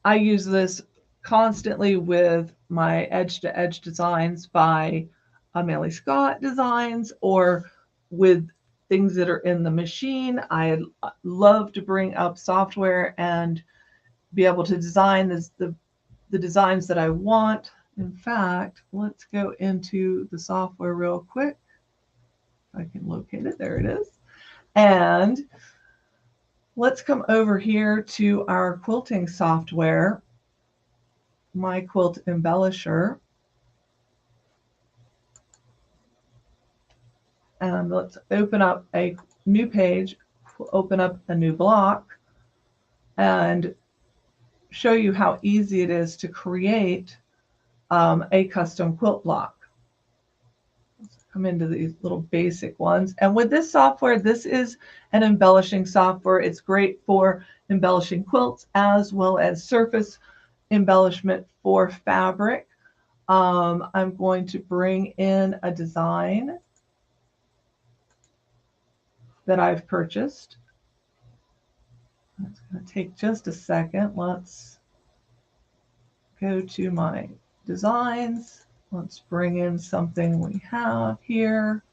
I use this constantly with my edge-to-edge designs by Amelie Scott designs, or with things that are in the machine. I love to bring up software and be able to design the designs that I want. In fact, let's go into the software real quick. If I can locate it, there it is. And let's come over here to our quilting software, My Quilt Embellisher. And let's open up a new page, open up a new block, and show you how easy it is to create a custom quilt block. Let's come into these little basic ones. And with this software, this is an embellishing software. It's great for embellishing quilts as well as surface embellishment for fabric. I'm going to bring in a design that I've purchased. It's going to take just a second. Let's go to my designs. Let's bring in something we have here.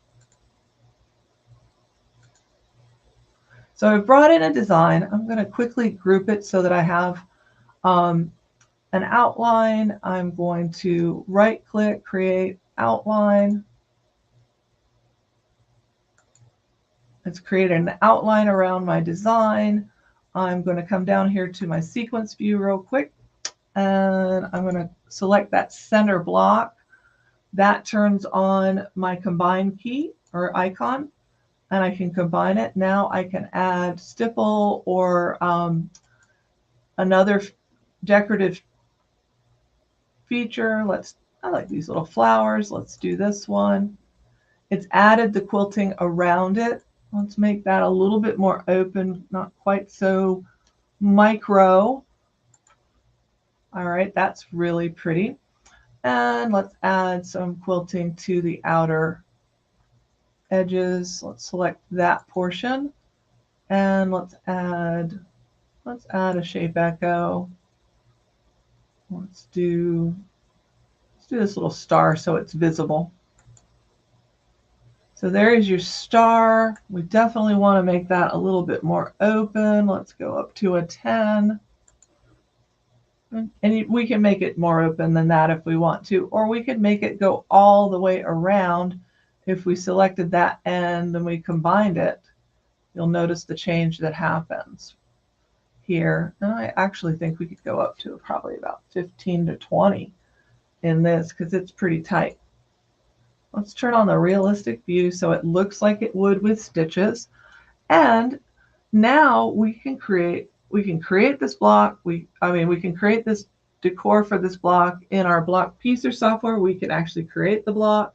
So I've brought in a design. I'm going to quickly group it so that I have an outline. I'm going to right click, create outline. Let's create an outline around my design. I'm going to come down here to my sequence view real quick, and I'm going to select that center block. That turns on my combine key or icon, and I can combine it. Now I can add stipple or another decorative feature. I like these little flowers. Let's do this one. It's added the quilting around it. Let's make that a little bit more open, not quite so micro. All right, that's really pretty. And let's add some quilting to the outer edges. Let's select that portion, and let's add a shape echo. Let's do this little star so it's visible. So there is your star. We definitely want to make that a little bit more open. Let's go up to a 10. And we can make it more open than that if we want to, or we could make it go all the way around. If we selected that end and we combined it, you'll notice the change that happens here. And I actually think we could go up to probably about 15 to 20 in this because it's pretty tight. Let's turn on the realistic view so it looks like it would with stitches. And now we can create this block. We can create this decor for this block in our block piecer software. We can actually create the block.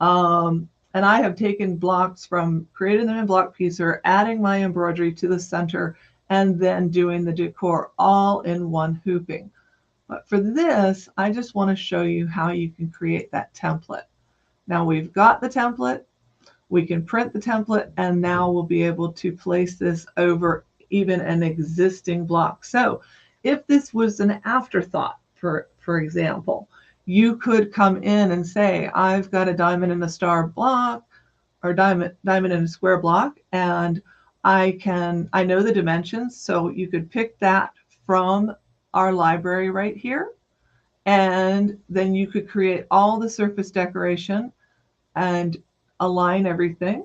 And I have taken blocks from creating them in block piecer, adding my embroidery to the center, and then doing the decor all in one hooping. But for this, I just want to show you how you can create that template. Now we've got the template, we can print the template, and now we'll be able to place this over even an existing block. So if this was an afterthought, for example, you could come in and say, I've got a diamond and a star block, or diamond and a square block, and I know the dimensions, so you could pick that from our library right here, and then you could create all the surface decoration and align everything.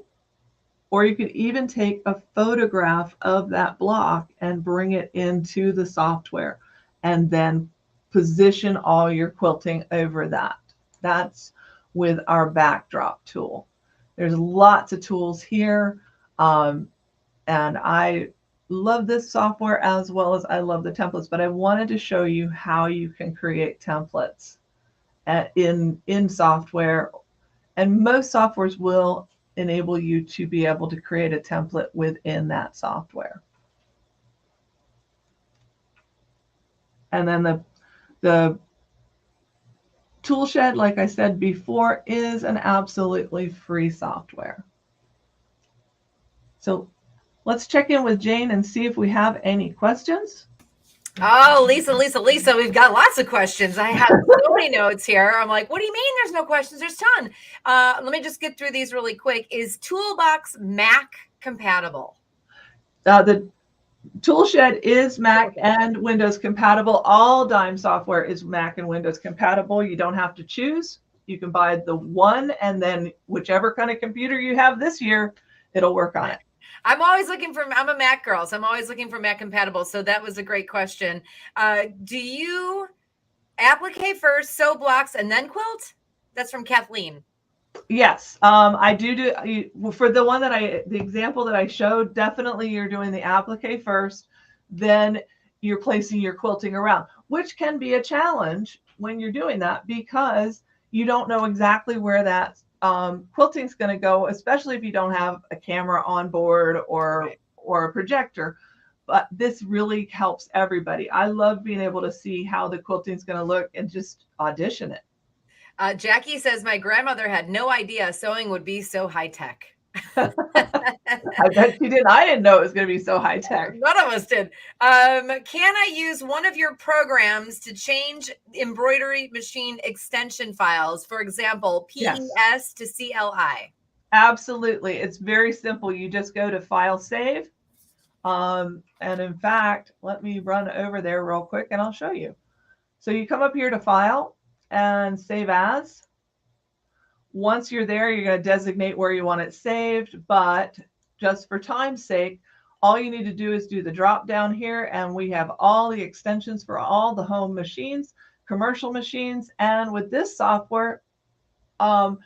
Or you could even take a photograph of that block and bring it into the software and then position all your quilting over that. That's with our backdrop tool. There's lots of tools here. And I love this software as well as I love the templates, but I wanted to show you how you can create templates in software. And most softwares will enable you to be able to create a template within that software. And then the tool shed, like I said before, is an absolutely free software. So let's check in with Jane and see if we have any questions. Oh, Lisa, we've got lots of questions. I have so many notes here. I'm like, what do you mean there's no questions? There's a ton. Let me just get through these really quick. Is Toolbox Mac compatible? The Toolshed is Mac and Windows compatible. All Dime software is Mac and Windows compatible. You don't have to choose. You can buy the one, and then whichever kind of computer you have this year, it'll work on it. I'm always looking for, I'm a Mac girl, so I'm always looking for Mac compatible. So that was a great question. Do you applique first, sew blocks, and then quilt? That's from Kathleen. Yes, I do. For the one the example that I showed, definitely you're doing the applique first, then you're placing your quilting around, which can be a challenge when you're doing that because you don't know exactly where that quilting is going to go, especially if you don't have a camera on board or a projector. But this really helps everybody. I love being able to see how the quilting is going to look and just audition it. Jackie says, my grandmother had no idea sewing would be so high tech. I bet she didn't. I didn't know it was going to be so high tech. None of us did. Can I use one of your programs to change embroidery machine extension files? For example, PES to CLI. Absolutely. It's very simple. You just go to File, Save. And in fact, let me run over there real quick and I'll show you. So you come up here to File and Save As. Once you're there, you're going to designate where you want it saved, but just for time's sake, all you need to do is do the drop down here, and we have all the extensions for all the home machines, commercial machines, and with this software, long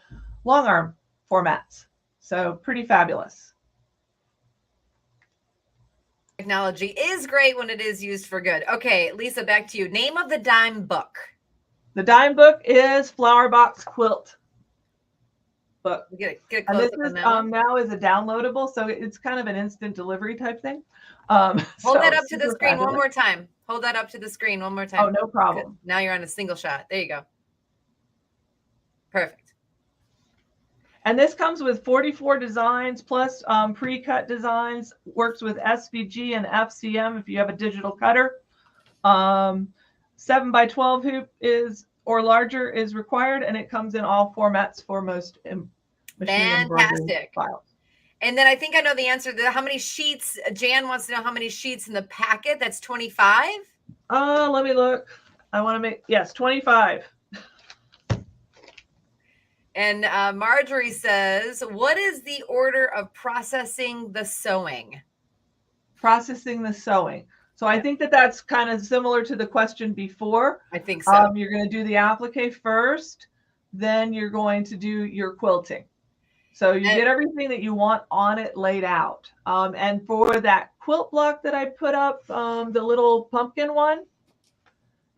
arm formats. So pretty fabulous. Technology is great when it is used for good. Okay, Lisa, back to you. Name of the Dime book. The Dime book is Flower Box Quilt book. Get and this is now is a downloadable, so it's kind of an instant delivery type thing. Hold that up to the screen one more time. Hold that up to the screen one more time. Oh, no problem. Good. Now you're on a single shot. There you go. Perfect. And this comes with 44 designs plus pre-cut designs. Works with SVG and FCM if you have a digital cutter. 7x12 hoop is or larger is required, and it comes in all formats for most machine embroidery files. And then I think I know the answer to how many sheets. Jan wants to know how many sheets in the packet. That's 25. Let me look. I want to make, yes, 25. And Marjorie says, what is the order of processing the sewing? Processing the sewing. So I think that that's kind of similar to the question before. I think so. You're going to do the applique first, then you're going to do your quilting. So you get everything that you want on it laid out. And for that quilt block that I put up, the little pumpkin one,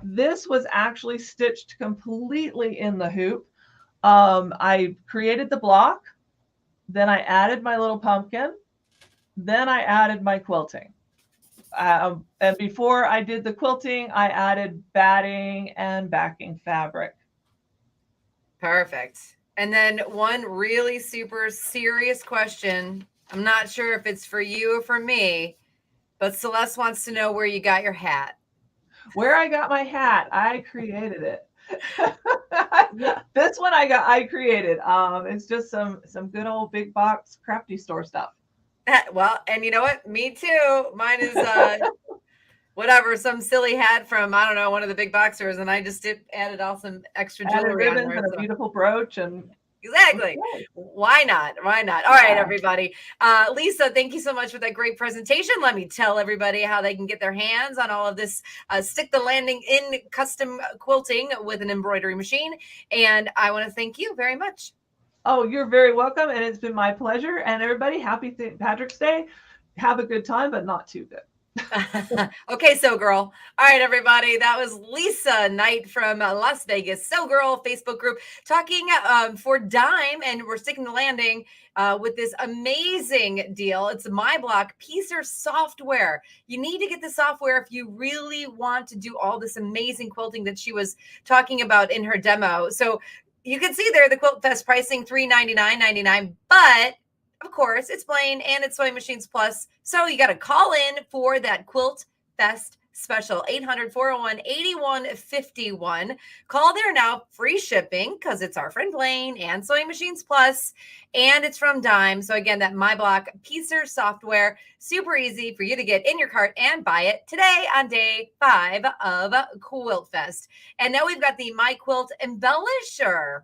This was actually stitched completely in the hoop. I created the block, then I added my little pumpkin, then I added my quilting. And before I did the quilting, I added batting and backing fabric. Perfect. And then one really super serious question. I'm not sure if it's for you or for me, but Celeste wants to know where you got your hat. Where I got my hat, I created it. This one I created. It's just some good old big box crafty store stuff. Well, and you know what? Me too. Mine is whatever, some silly hat from, I don't know, one of the big boxers, and I just added all some extra jewelry on there. And a beautiful brooch and exactly. Why not? Why not? All right, everybody. Lisa, thank you so much for that great presentation. Let me tell everybody how they can get their hands on all of this stick the landing in custom quilting with an embroidery machine. And I want to thank you very much. Oh, you're very welcome. And it's been my pleasure. And everybody, happy St. Patrick's Day. Have a good time, but not too good. Okay, So Girl. All right, everybody. That was Lisa Knight from Las Vegas, So Girl Facebook group, talking for Dime, and we're sticking the landing with this amazing deal. It's MyBlock Piecer software. You need to get the software if you really want to do all this amazing quilting that she was talking about in her demo. So you can see there the Quilt Fest pricing $399.99, but of course, it's Blaine and it's Sewing Machines Plus. So you got to call in for that Quilt Fest special, 800-401-8151. Call there now, free shipping, because it's our friend Blaine and Sewing Machines Plus, and it's from Dime. So again, that MyBlock Piecer software, super easy for you to get in your cart and buy it today on day 5 of Quilt Fest. And now we've got the My Quilt Embellisher.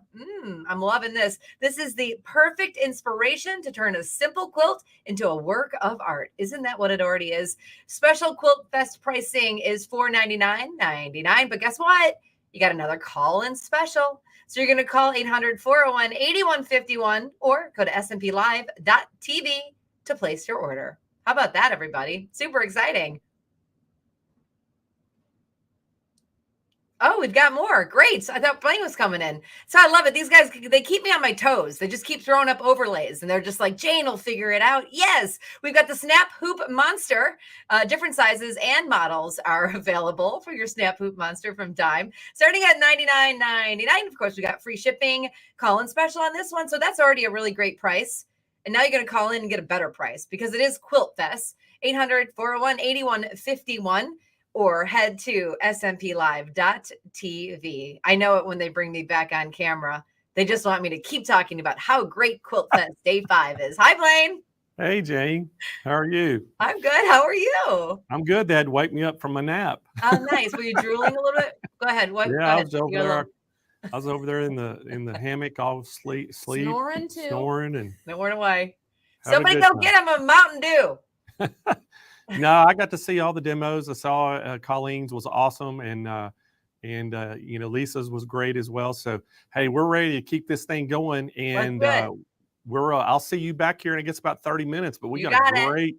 I'm loving this. This is the perfect inspiration to turn a simple quilt into a work of art. Isn't that what it already is? Special Quilt Fest pricing is $499.99, but guess what? You got another call-in special. So you're going to call 800-401-8151 or go to smplive.tv to place your order. How about that, everybody? Super exciting. Oh, we've got more. Great. So I thought Blaine was coming in. So I love it. These guys, they keep me on my toes. They just keep throwing up overlays, and they're just like, Jane will figure it out. Yes. We've got the Snap Hoop Monster. Different sizes and models are available for your Snap Hoop Monster from Dime, starting at $99.99. Of course, we got free shipping. Call-in special on this one. So that's already a really great price. And now you're going to call in and get a better price because it is Quilt Fest. 800-401-8151. Or head to smplive.tv. I know it when they bring me back on camera. They just want me to keep talking about how great Quilt Fest Day 5 is. Hi, Blaine. Hey, Jane. How are you? I'm good. How are you? I'm good. They had to wake me up from my nap. Oh, nice. Were you drooling a little bit? Go ahead. What? Yeah, I was over there. I was over there in the hammock, all sleep, Snoring too. Snoring and snoring away. Somebody go get him a Mountain Dew. No, I got to see all the demos. I saw Colleen's was awesome, and you know, Lisa's was great as well. So hey, we're ready to keep this thing going, and I'll see you back here in I guess about 30 minutes. But we got a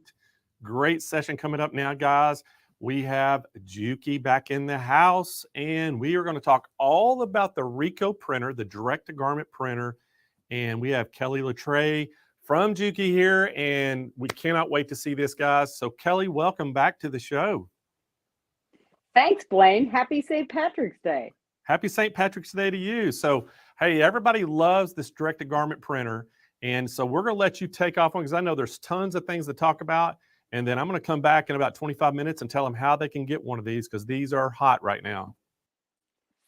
great session coming up now, guys. We have Juki back in the house, and we are going to talk all about the Ricoh printer, the direct-to-garment printer, and we have Kelly Latre from Juki here, and we cannot wait to see this, guys. So Kelly, welcome back to the show. Thanks, Blaine. Happy St. Patrick's Day. Happy St. Patrick's Day to you. So, hey, everybody loves this direct-to-garment printer, and so we're going to let you take off on because I know there's tons of things to talk about, and then I'm going to come back in about 25 minutes and tell them how they can get one of these because these are hot right now.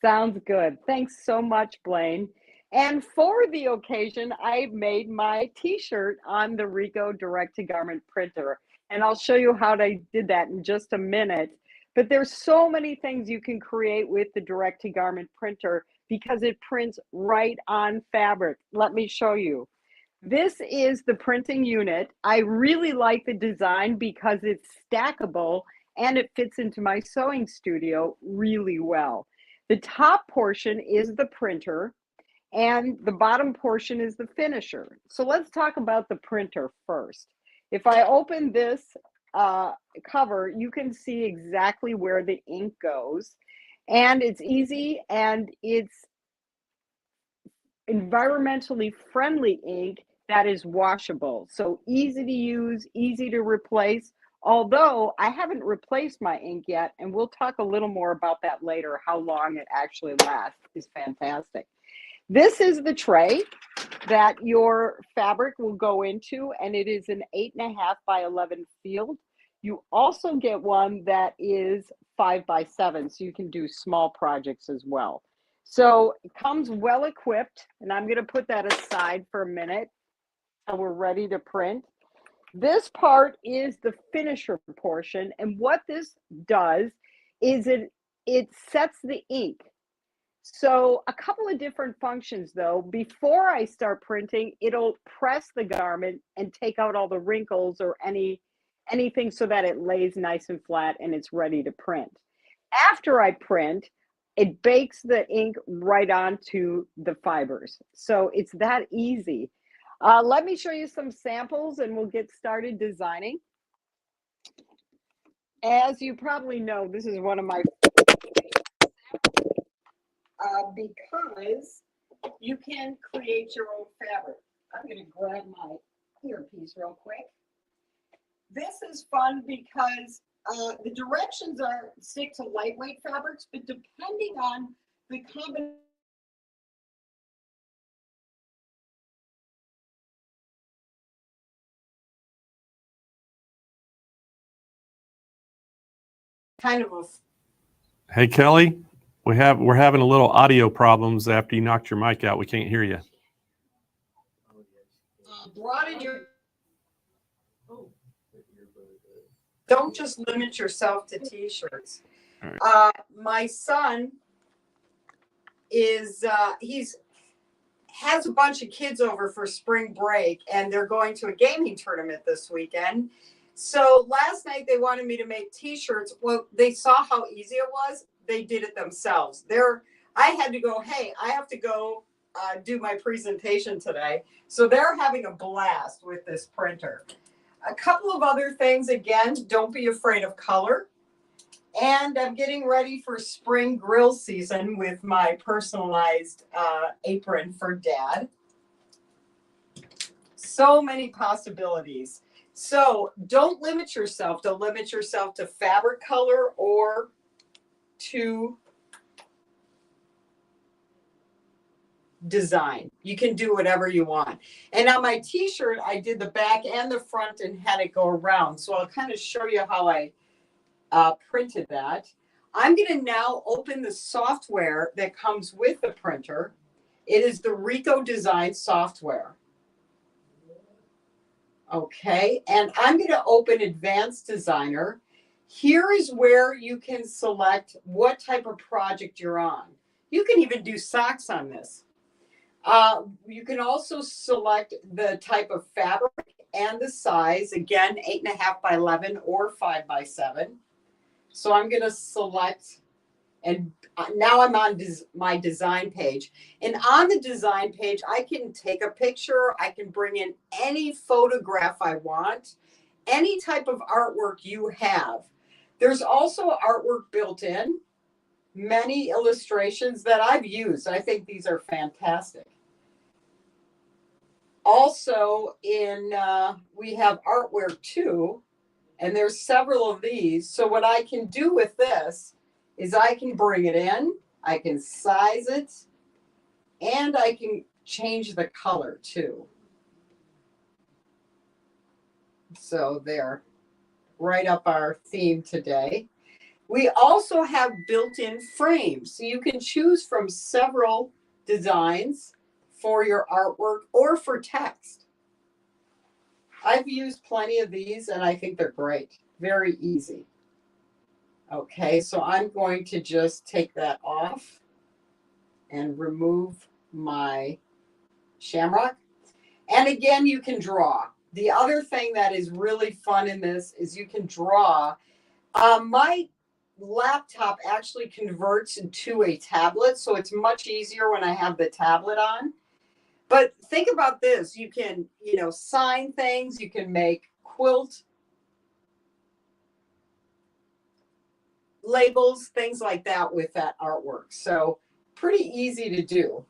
Sounds good. Thanks so much, Blaine. And for the occasion, I made my t-shirt on the Ricoh direct-to-garment printer. And I'll show you how I did that in just a minute. But there's so many things you can create with the direct-to-garment printer because it prints right on fabric. Let me show you. This is the printing unit. I really like the design because it's stackable and it fits into my sewing studio really well. The top portion is the printer, and the bottom portion is the finisher. So let's talk about the printer first. If I open this cover, you can see exactly where the ink goes. And it's easy and it's environmentally friendly ink that is washable. So easy to use, easy to replace. Although I haven't replaced my ink yet, and we'll talk a little more about that later, how long it actually lasts is fantastic. This is the tray that your fabric will go into, and it is an 8.5 by 11 field. You also get one that is 5 by 7, so you can do small projects as well. So it comes well equipped, and I'm going to put that aside for a minute. And we're ready to print. This part is the finisher portion, and what this does is it sets the ink. So a couple of different functions though. Before I start printing, it'll press the garment and take out all the wrinkles or anything so that it lays nice and flat and it's ready to print. After I print, it bakes the ink right onto the fibers. So it's that easy. Let me show you some samples and we'll get started designing. As you probably know, this is one of my because you can create your own fabric. I'm going to grab my earpiece real quick. This is fun because the directions are stick to lightweight fabrics, but depending on the combination, kind of a Hey, Kelly, we're having a little audio problems after you knocked your mic out. We can't hear you. Broaden your. Don't just limit yourself to t-shirts. Right. My son is has a bunch of kids over for spring break, and they're going to a gaming tournament this weekend. So last night they wanted me to make t-shirts. Well, they saw how easy it was. They did it themselves. I had to go, hey, I have to go do my presentation today. So they're having a blast with this printer. A couple of other things, again, don't be afraid of color. And I'm getting ready for spring grill season with my personalized apron for Dad. So many possibilities. So don't limit yourself. Don't limit yourself to fabric color or to design. You can do whatever you want. And on my t-shirt, I did the back and the front and had it go around. So I'll kind of show you how I printed that. I'm going to now open the software that comes with the printer. It is the Ricoh design software. Okay, and I'm going to open Advanced Designer. Here is where you can select what type of project you're on. You can even do socks on this. You can also select the type of fabric and the size. Again, 8.5 by 11 or 5 by 7. So I'm going to select, and now I'm on my design page. And on the design page, I can take a picture. I can bring in any photograph I want, any type of artwork you have. There's also artwork built in, many illustrations that I've used. I think these are fantastic. Also, we have artwork too, and there's several of these. So what I can do with this is I can bring it in, I can size it, and I can change the color too. So there, right up our theme today. We also have built-in frames, so you can choose from several designs for your artwork or for text. I've used plenty of these and I think they're great. Very easy. Okay, so I'm going to just take that off and remove my shamrock. And again, you can draw. The other thing that is really fun in this is you can draw. My laptop actually converts into a tablet, so it's much easier when I have the tablet on. But think about this. You can, sign things. You can make quilt labels, things like that with that artwork. So pretty easy to do.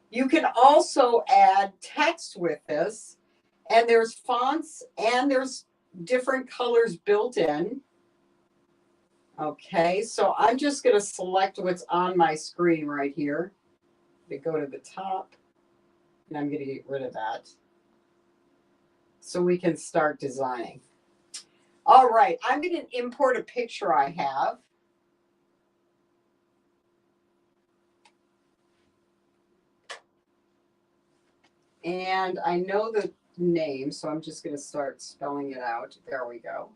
You can also add text with this, and there's fonts and there's different colors built in. Okay, so I'm just going to select what's on my screen right here. To go to the top, and I'm going to get rid of that so we can start designing. All right, I'm going to import a picture I have. And I know the name, so I'm just going to start spelling it out. There we go.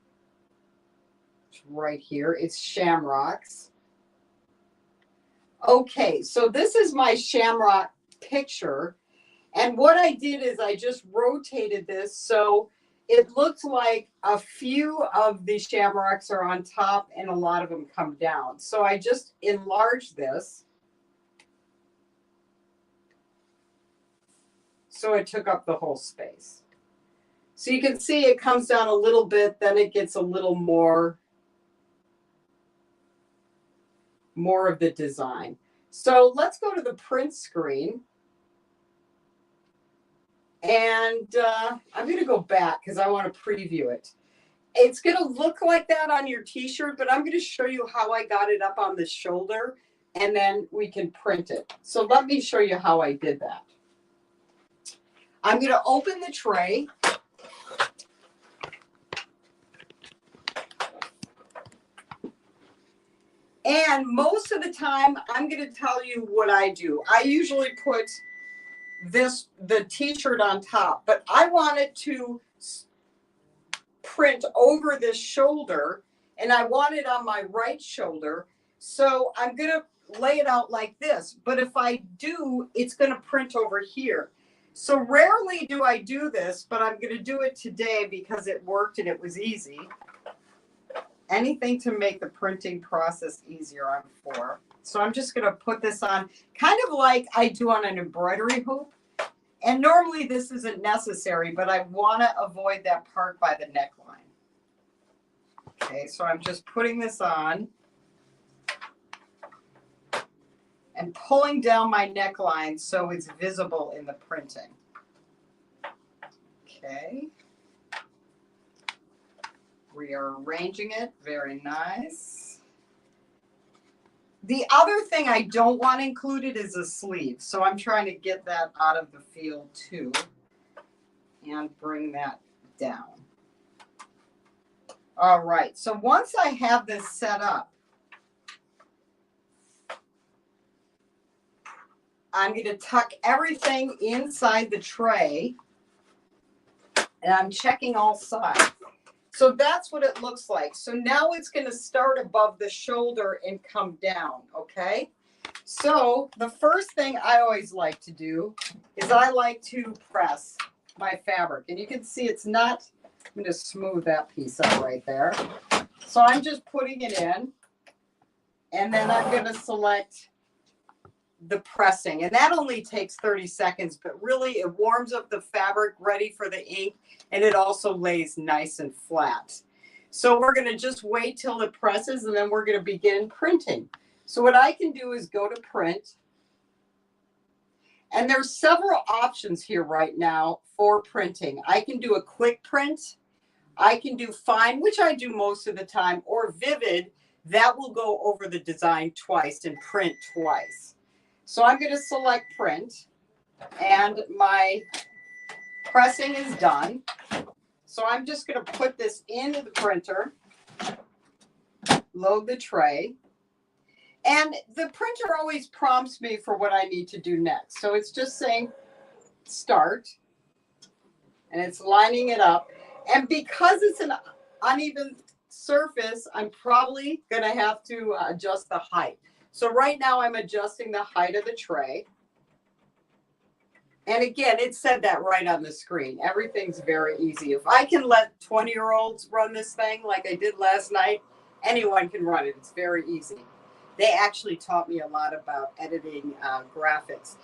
It's right here. It's shamrocks. Okay, so this is my shamrock picture. And what I did is I just rotated this so it looks like a few of the shamrocks are on top and a lot of them come down. So I just enlarged this. So it took up the whole space. So you can see it comes down a little bit, then it gets a little more of the design. So let's go to the print screen. And I'm going to go back because I want to preview it. It's going to look like that on your t-shirt, but I'm going to show you how I got it up on the shoulder, and then we can print it. So let me show you how I did that. I'm going to open the tray. And most of the time, I'm going to tell you what I do. I usually put the t-shirt on top, but I wanted to print over this shoulder, and I want it on my right shoulder. So I'm going to lay it out like this. But if I do, it's going to print over here. So rarely do I do this, but I'm going to do it today because it worked and it was easy. Anything to make the printing process easier, I'm for. So I'm just going to put this on kind of like I do on an embroidery hoop. And normally this isn't necessary, but I want to avoid that part by the neckline. Okay, so I'm just putting this on and pulling down my neckline so it's visible in the printing. Okay. Rearranging it, very nice. The other thing I don't want included is a sleeve. So I'm trying to get that out of the field too and bring that down. All right, so once I have this set up, I'm going to tuck everything inside the tray, and I'm checking all sides. So that's what it looks like. So now it's going to start above the shoulder and come down, okay? So the first thing I always like to do is I like to press my fabric. And you can see it's not, I'm going to smooth that piece up right there. So I'm just putting it in, and then I'm going to select the pressing, and that only takes 30 seconds, but really it warms up the fabric ready for the ink, and it also lays nice and flat. So we're going to just wait till it presses, and then we're going to begin printing. So what I can do is go to print, and there's several options here right now for printing. I can do a quick print, I can do fine, which I do most of the time, or vivid. That will go over the design twice and print twice. So I'm going to select print, and my pressing is done. So I'm just going to put this into the printer, load the tray, and the printer always prompts me for what I need to do next. So it's just saying start, and it's lining it up. And because it's an uneven surface, I'm probably going to have to adjust the height. So right now I'm adjusting the height of the tray. And again, it said that right on the screen. Everything's very easy. If I can let 20-year-olds run this thing like I did last night, anyone can run it. It's very easy. They actually taught me a lot about editing graphics.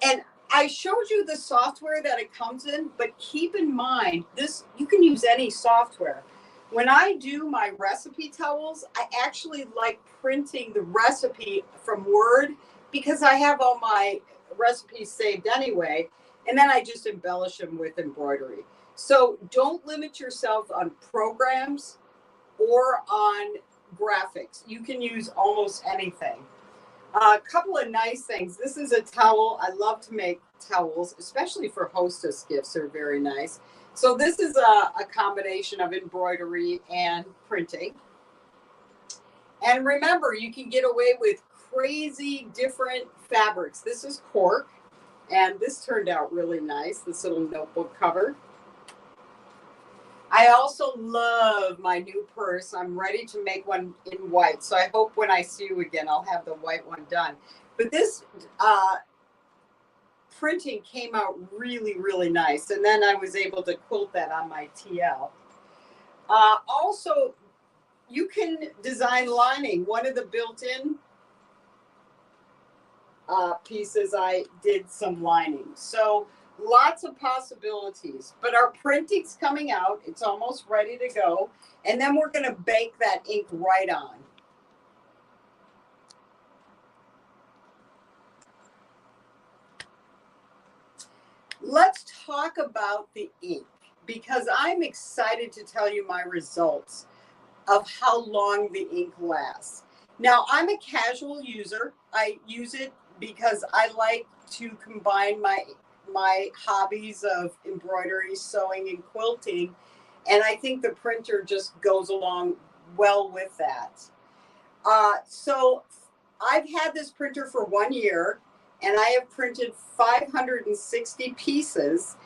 And I showed you the software that it comes in, but keep in mind, this, you can use any software. When I do my recipe towels, I actually like printing the recipe from Word because I have all my recipes saved anyway, and then I just embellish them with embroidery. So don't limit yourself on programs or on graphics. You can use almost anything. A couple of nice things. This is a towel. I love to make towels, especially for hostess gifts. They're very nice. So this is a combination of embroidery and printing. And remember, you can get away with crazy different fabrics. This is cork, and this turned out really nice, this little notebook cover. I also love my new purse. I'm ready to make one in white. So I hope when I see you again, I'll have the white one done. But this printing came out really, really nice. And then I was able to quilt that on my TL. Also, you can design lining. One of the built-in pieces, I did some lining. So lots of possibilities, but our printing's coming out. It's almost ready to go. And then we're going to bake that ink right on. Let's talk about the ink because I'm excited to tell you my results of how long the ink lasts. Now, I'm a casual user. I use it because I like to combine my hobbies of embroidery, sewing, and quilting. And I think the printer just goes along well with that. So I've had this printer for 1 year, and I have printed 560 pieces.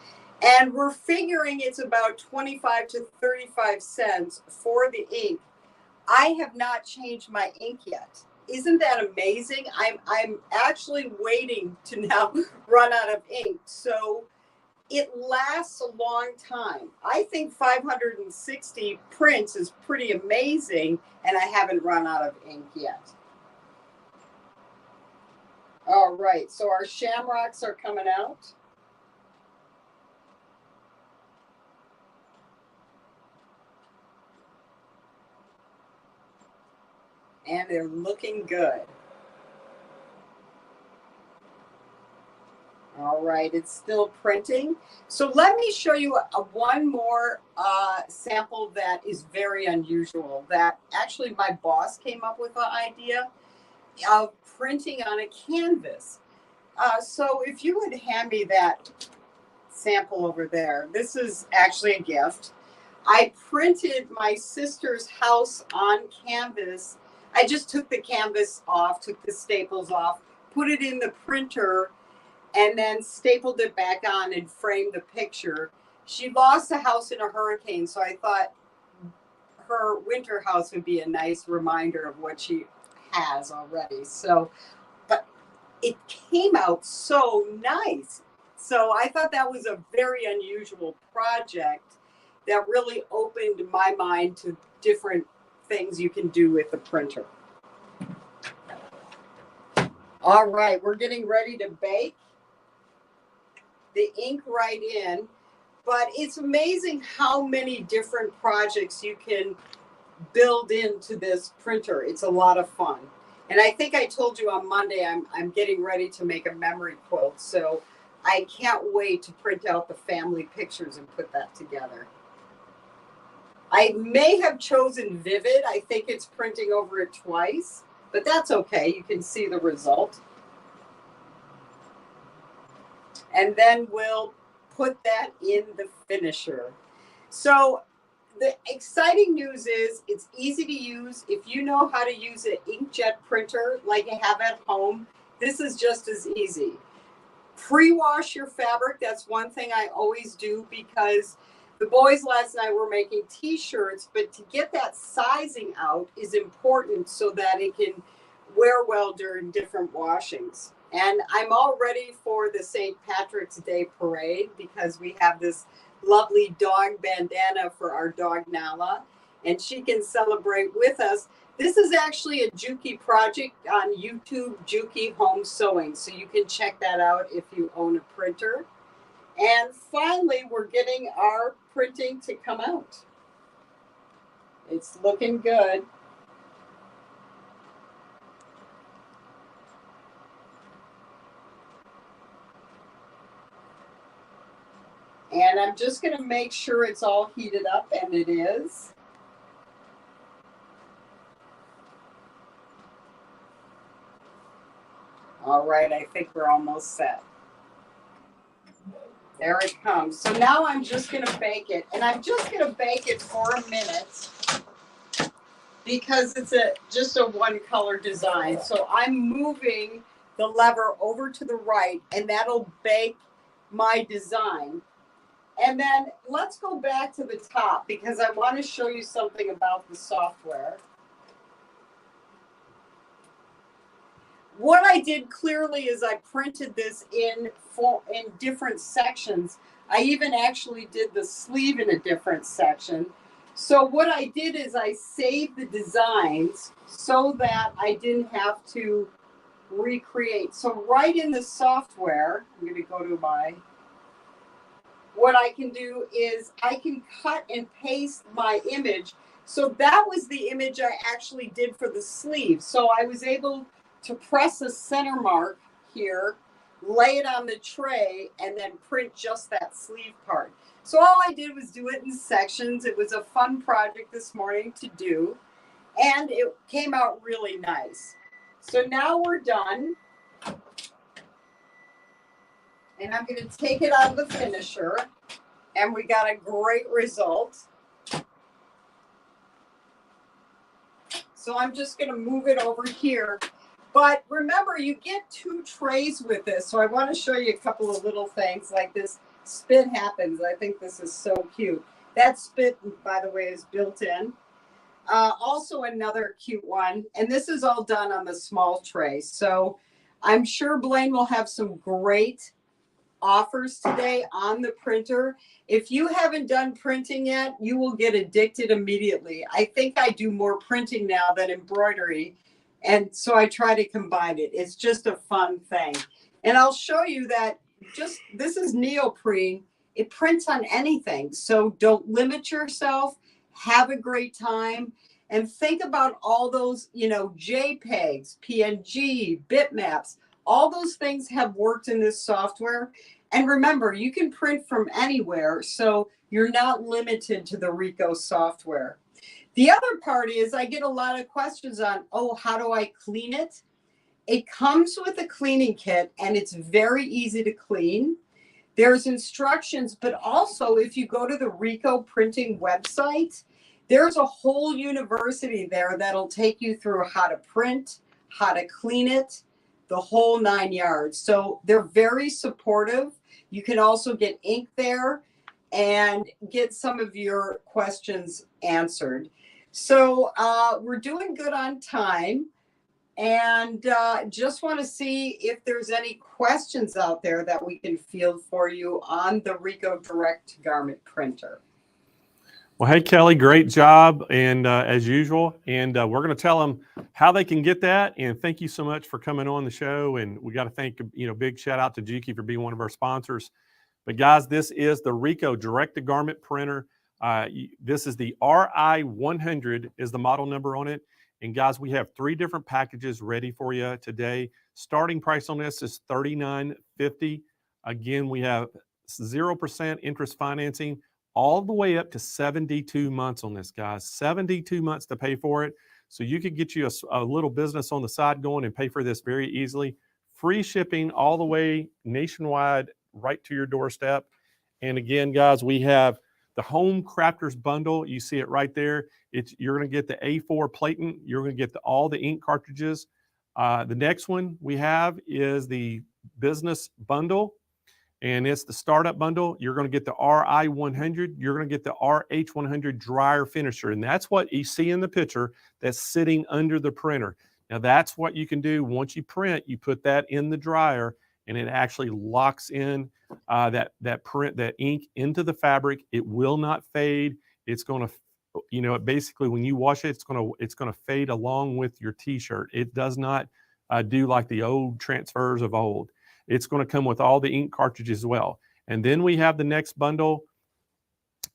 And we're figuring it's about 25 to 35 cents for the ink. I have not changed my ink yet. Isn't that amazing? I'm actually waiting to now run out of ink. So it lasts a long time. I think 560 prints is pretty amazing, and I haven't run out of ink yet. All right, so our shamrocks are coming out. And they're looking good. All right, it's still printing. So let me show you one more sample that is very unusual, that actually my boss came up with the idea of printing on a canvas. So if you would hand me that sample over there, this is actually a gift. I printed my sister's house on canvas. I just took the canvas off, took the staples off, put it in the printer, and then stapled it back on and framed the picture. She lost the house in a hurricane, so I thought her winter house would be a nice reminder of what she has already. So, but it came out so nice. So I thought that was a very unusual project that really opened my mind to different things you can do with the printer. All right, we're getting ready to bake the ink right in, but it's amazing how many different projects you can build into this printer. It's a lot of fun. And I think I told you on Monday, I'm getting ready to make a memory quilt. So I can't wait to print out the family pictures and put that together. I may have chosen Vivid. I think it's printing over it twice, but that's okay. You can see the result. And then we'll put that in the finisher. So the exciting news is it's easy to use. If you know how to use an inkjet printer like you have at home, this is just as easy. Pre-wash your fabric. That's one thing I always do because the boys last night were making t-shirts, but to get that sizing out is important so that it can wear well during different washings. And I'm all ready for the St. Patrick's Day parade because we have this lovely dog bandana for our dog Nala, and she can celebrate with us. This is actually a Juki project on YouTube, Juki Home Sewing, so you can check that out if you own a printer. And finally, we're getting our printing to come out. It's looking good. And I'm just going to make sure it's all heated up, and it is. All right, I think we're almost set. There it comes. So now I'm just going to bake it, and I'm just going to bake it for a minute because it's just a one color design. So I'm moving the lever over to the right, and that'll bake my design. And then let's go back to the top because I want to show you something about the software. What I did clearly is I printed this in different sections. I even actually did the sleeve in a different section. So what I did is I saved the designs so that I didn't have to recreate. So right in the software, I'm going to go to what I can do is I can cut and paste my image. So that was the image I actually did for the sleeve. So I was able to press a center mark here, lay it on the tray, and then print just that sleeve part. So all I did was do it in sections. It was a fun project this morning to do, and it came out really nice. So now we're done. And I'm going to take it out of the finisher, and we got a great result. So I'm just going to move it over here. But remember, you get 2 trays with this. So I want to show you a couple of little things like this spit happens. I think this is so cute. That spit, by the way, is built in. Also another cute one. And this is all done on the small tray. So I'm sure Blaine will have some great offers today on the printer. If you haven't done printing yet, you will get addicted immediately. I think I do more printing now than embroidery. And so I try to combine it. It's just a fun thing. And I'll show you that this is neoprene. It prints on anything. So don't limit yourself. Have a great time. And think about all those, JPEGs, PNG, bitmaps. All those things have worked in this software. And remember, you can print from anywhere, so you're not limited to the Ricoh software. The other part is I get a lot of questions on, how do I clean it? It comes with a cleaning kit, and it's very easy to clean. There's instructions, but also if you go to the Ricoh printing website, there's a whole university there that'll take you through how to print, how to clean it, the whole 9 yards. So they're very supportive. You can also get ink there and get some of your questions answered. So we're doing good on time, and just want to see if there's any questions out there that we can field for you on the Ricoh Direct Garment Printer. Well, hey, Kelly, great job, and as usual. And we're going to tell them how they can get that. And thank you so much for coming on the show. And we got to thank, big shout out to Juki for being one of our sponsors. But guys, this is the Ricoh direct-to-garment printer. This is the RI100 is the model number on it. And guys, we have 3 different packages ready for you today. Starting price on this is $39.50. Again, we have 0% interest financing, all the way up to 72 months on this, guys. 72 months to pay for it. So you could get you a little business on the side going and pay for this very easily. Free shipping all the way nationwide, right to your doorstep. And again, guys, we have the Home Crafters Bundle. You see it right there. You're going to get the A4 plating. You're going to get all the ink cartridges. The next one we have is the Business Bundle. And it's the startup bundle. You're going to get the RI100. You're going to get the RH100 dryer finisher. And that's what you see in the picture that's sitting under the printer. Now, that's what you can do. Once you print, you put that in the dryer, and it actually locks in that ink into the fabric. It will not fade. It's going to, basically when you wash it, it's going to fade along with your t-shirt. It does not do like the old transfers of old. It's going to come with all the ink cartridges as well. And then we have the next bundle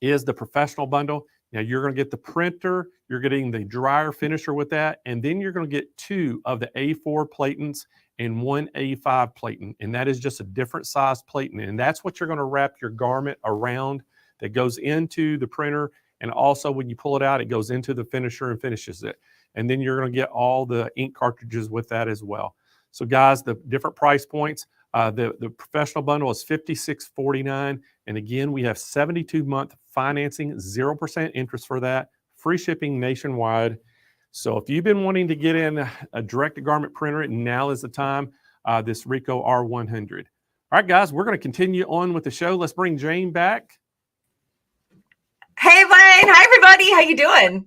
is the professional bundle. Now you're going to get the printer, you're getting the dryer finisher with that, and then you're going to get 2 of the A4 platings and 1 A5 plating, and that is just a different size plating, and that's what you're going to wrap your garment around that goes into the printer, and also when you pull it out, it goes into the finisher and finishes it. And then you're going to get all the ink cartridges with that as well. So guys, the different price points, the professional bundle is $56.49. And again, we have 72-month financing, 0% interest for that, free shipping nationwide. So if you've been wanting to get in a direct-to-garment printer, now is the time, this Ricoh R100. All right, guys, we're going to continue on with the show. Let's bring Jane back. Hey, Blaine. Hi, everybody. How you doing?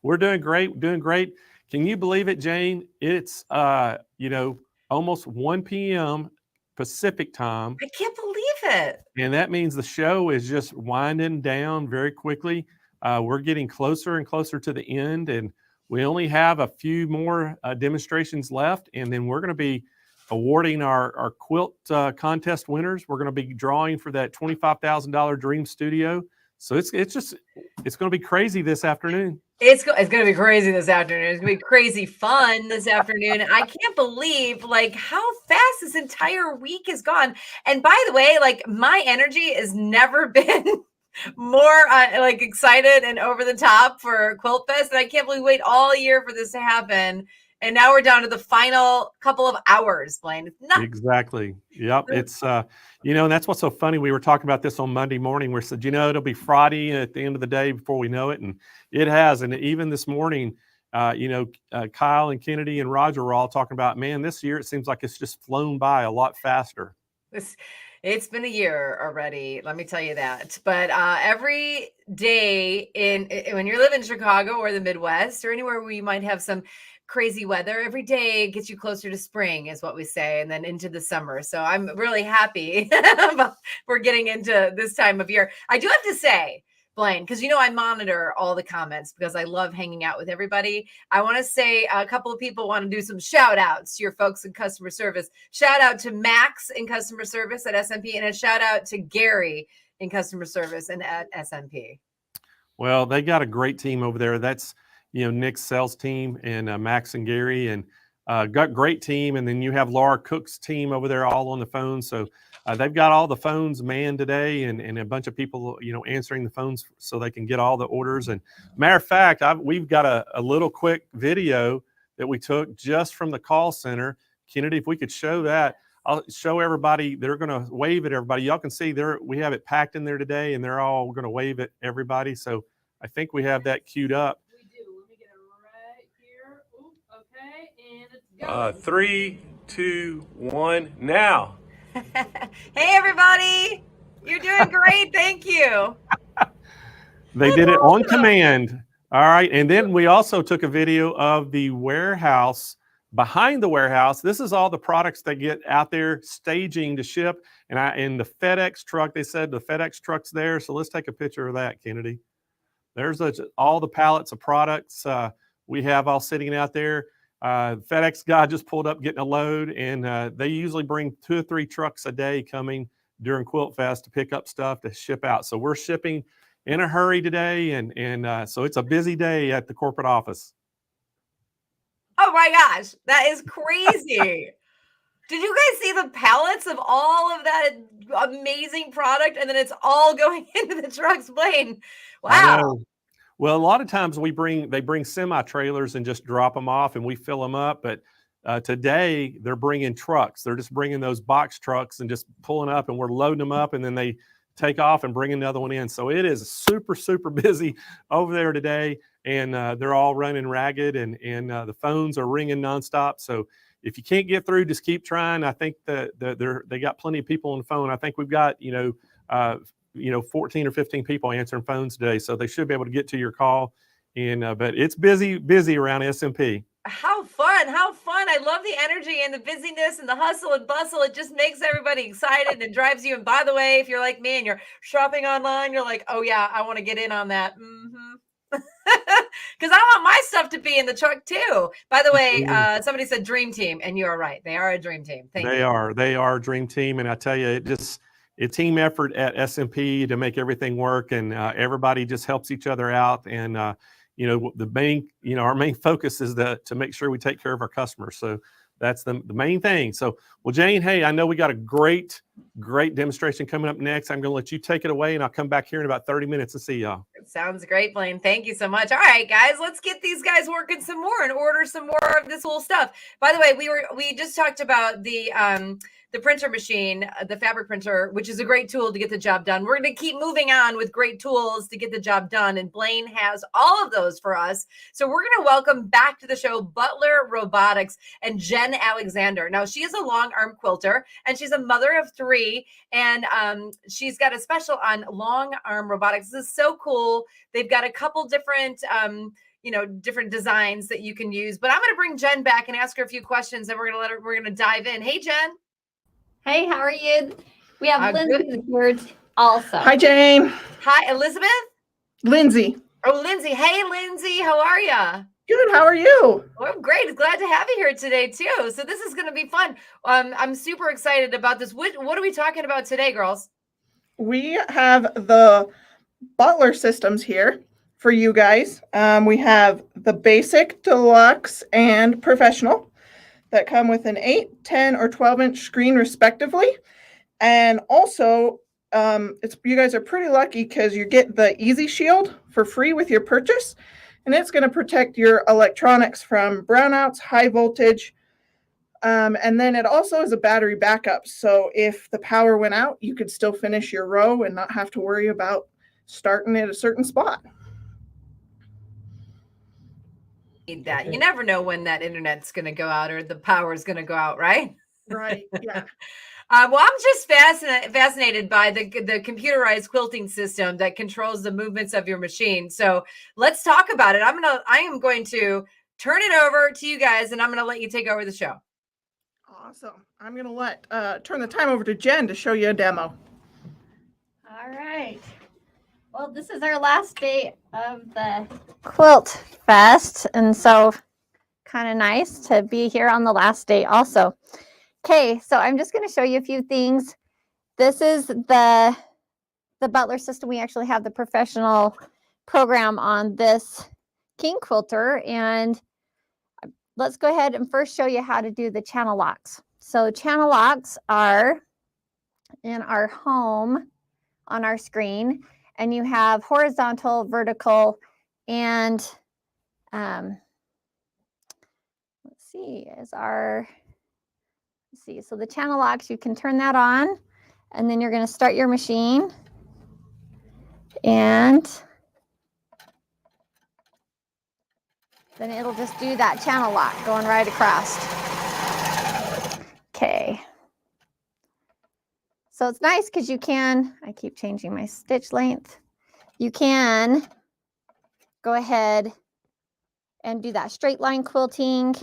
We're doing great, doing great. Can you believe it, Jane? It's, almost 1 p.m. Pacific time. I can't believe it. And that means the show is just winding down very quickly. We're getting closer and closer to the end, and we only have a few more demonstrations left, and then we're going to be awarding our quilt contest winners. We're going to be drawing for that $25,000 Dream Studio. So it's going to be crazy this afternoon. It's going to be crazy this afternoon. It's going to be crazy fun this afternoon. I can't believe how fast this entire week has gone. And by the way, my energy has never been more excited and over the top for Quilt Fest. And I can't believe we wait all year for this to happen. And now we're down to the final couple of hours, Blaine. Exactly. Yep. It's, and that's what's so funny. We were talking about this on Monday morning. We said, it'll be Friday at the end of the day before we know it. And it has. And even this morning, Kyle and Kennedy and Roger were all talking about, man, this year, it seems like it's just flown by a lot faster. It's been a year already. Let me tell you that. But every day when you live in Chicago or the Midwest or anywhere where you might have some crazy weather, every day gets you closer to spring is what we say, and then into the summer. So I'm really happy we're getting into this time of year. I do have to say, Blaine, because I monitor all the comments because I love hanging out with everybody. I want to say a couple of people want to do some shout outs to your folks in customer service. Shout out to Max in customer service at SMP, and a shout out to Gary in customer service and at SMP. Well, they got a great team over there. That's Nick's sales team and Max and Gary, and got great team. And then you have Laura Cook's team over there all on the phone. So they've got all the phones manned today, and a bunch of people, answering the phones so they can get all the orders. And matter of fact, we've got a little quick video that we took just from the call center. Kennedy, if we could show that, I'll show everybody. They're going to wave at everybody. Y'all can see we have it packed in there today, and they're all going to wave at everybody. So I think we have that queued up. 3, 2, 1, now. Hey, everybody. You're doing great. Thank you. They did it on command. All right. And then we also took a video of the warehouse, behind the warehouse. This is all the products they get out there staging to ship. And the FedEx truck, they said the FedEx truck's there. So let's take a picture of that, Kennedy. There's all the pallets of products we have all sitting out there. FedEx guy just pulled up getting a load, and they usually bring 2 or 3 trucks a day coming during Quilt Fest to pick up stuff to ship out. So we're shipping in a hurry today, and so it's a busy day at the corporate office. Oh my gosh, that is crazy. Did you guys see the pallets of all of that amazing product, and then it's all going into the trucks, Blaine? Wow. Well, a lot of times they bring semi-trailers and just drop them off and we fill them up. But today they're bringing trucks. They're just bringing those box trucks and just pulling up, and we're loading them up, and then they take off and bring another one in. So it is super, super busy over there today, and they're all running ragged, and the phones are ringing nonstop. So if you can't get through, just keep trying. I think they got plenty of people on the phone. I think we've got, 14 or 15 people answering phones today, so they should be able to get to your call. And but it's busy around SMP. How fun! How fun! I love the energy and the busyness and the hustle and bustle. It just makes everybody excited and drives you. And by the way, if you're like me and you're shopping online, you're like, oh yeah, I want to get in on that. Because I want my stuff to be in the truck too. By the way, somebody said dream team, and you are right. They are a dream team. They are a dream team, and I tell you, a team effort at SMP to make everything work, and everybody just helps each other out. And our main focus is to make sure we take care of our customers. So that's the main thing. So, well, Jane, hey, I know we got a great demonstration coming up next. I'm going to let you take it away, and I'll come back here in about 30 minutes and see y'all. Sounds great, Blaine. Thank you so much. All right, guys, let's get these guys working some more and order some more of this cool stuff. By the way, we just talked about the printer machine, the fabric printer, which is a great tool to get the job done. We're going to keep moving on with great tools to get the job done, and Blaine has all of those for us. So we're going to welcome back to the show Butler Robotics and Jen Alexander. Now, she is a long arm quilter, and she's a mother of 3, and she's got a special on long arm robotics. This is so cool. They've got a couple different different designs that you can use, but I'm going to bring Jen back and ask her a few questions, and we're going to dive in. Hey, Jen. Hey, how are you? We have Lindsay good. here also. Hi, Jane. Hi, Elizabeth. Lindsay. Oh, Lindsay. Hey, Lindsay. How are you? Good. How are you? Well, I'm great. Glad to have you here today, too. So this is going to be fun. I'm super excited about this. What are we talking about today, girls? We have the Butler systems here for you guys. We have the basic, deluxe, and professional that come with an 8, 10, or 12-inch screen respectively. And also, you guys are pretty lucky because you get the Easy Shield for free with your purchase. And it's going to protect your electronics from brownouts, high voltage. And then it also is a battery backup. So if the power went out, you could still finish your row and not have to worry about starting at a certain spot. That you never know when that internet's going to go out or the power is going to go out, right? Right. Yeah. Well, I'm just fascinated by the computerized quilting system that controls the movements of your machine. So let's talk about it. I am going to turn it over to you guys, and I'm going to let you take over the show. Awesome. I'm going to turn the time over to Jen to show you a demo. All right. Well, this is our last day of the Quilt Fest, and so kind of nice to be here on the last day also. Okay, so I'm just going to show you a few things. This is the Butler system. We actually have the professional program on this King quilter, and let's go ahead and first show you how to do the channel locks. So channel locks are in our home on our screen, and you have horizontal, vertical, and let's see, so the channel locks, you can turn that on, and then you're going to start your machine, and then it'll just do that channel lock going right across. Okay. So it's nice because you can, I keep changing my stitch length. You can go ahead and do that straight line quilting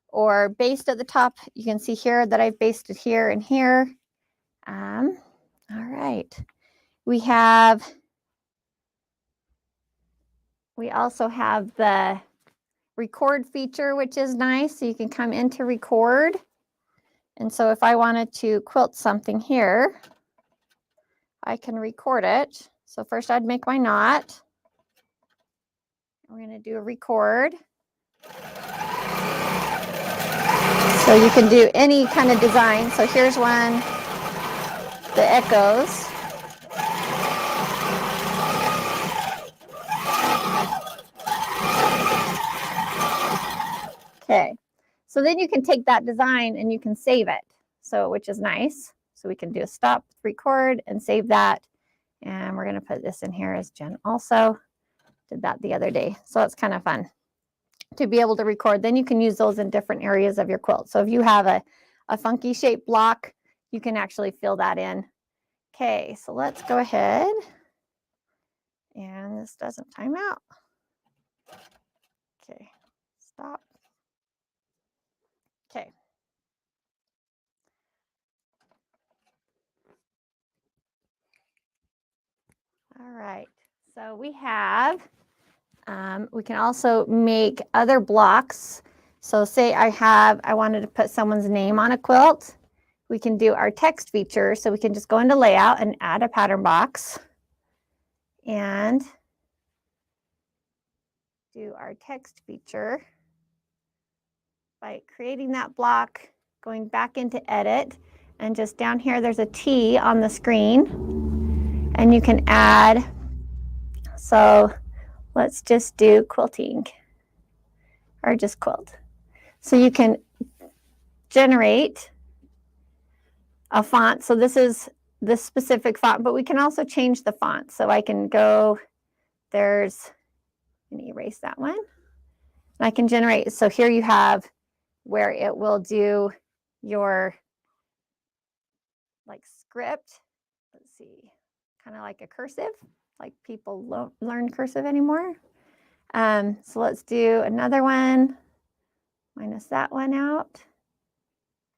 or baste at the top. You can see here that I've basted here and here. All right. We also have the record feature, which is nice. So you can come into record. And so if I wanted to quilt something here, I can record it. So first I'd make my knot. We're going to do a record. So you can do any kind of design. So here's one, the echoes. Okay. So then you can take that design and you can save it. So, which is nice. So we can do a stop, record, and save that. And we're going to put this in here as Jen also did that the other day. So it's kind of fun to be able to record. Then you can use those in different areas of your quilt. So if you have a funky shaped block, you can actually fill that in. Okay, so let's go ahead. And this doesn't time out. Okay, stop. Okay. All right, so we have, we can also make other blocks. So say I wanted to put someone's name on a quilt. we can do our text feature. So we can just go into layout and add a pattern box and do our text feature by creating that block, going back into edit, and just down here there's a T on the screen and you can add, so let's just do quilting or just quilt. So you can generate a font. So this is this specific font, but we can also change the font. So I can go, there's, let me erase that one. I can generate, so here you have where it will do your like script. Let's see, kind of like a cursive, like people learn cursive anymore. So let's do another one, minus that one out.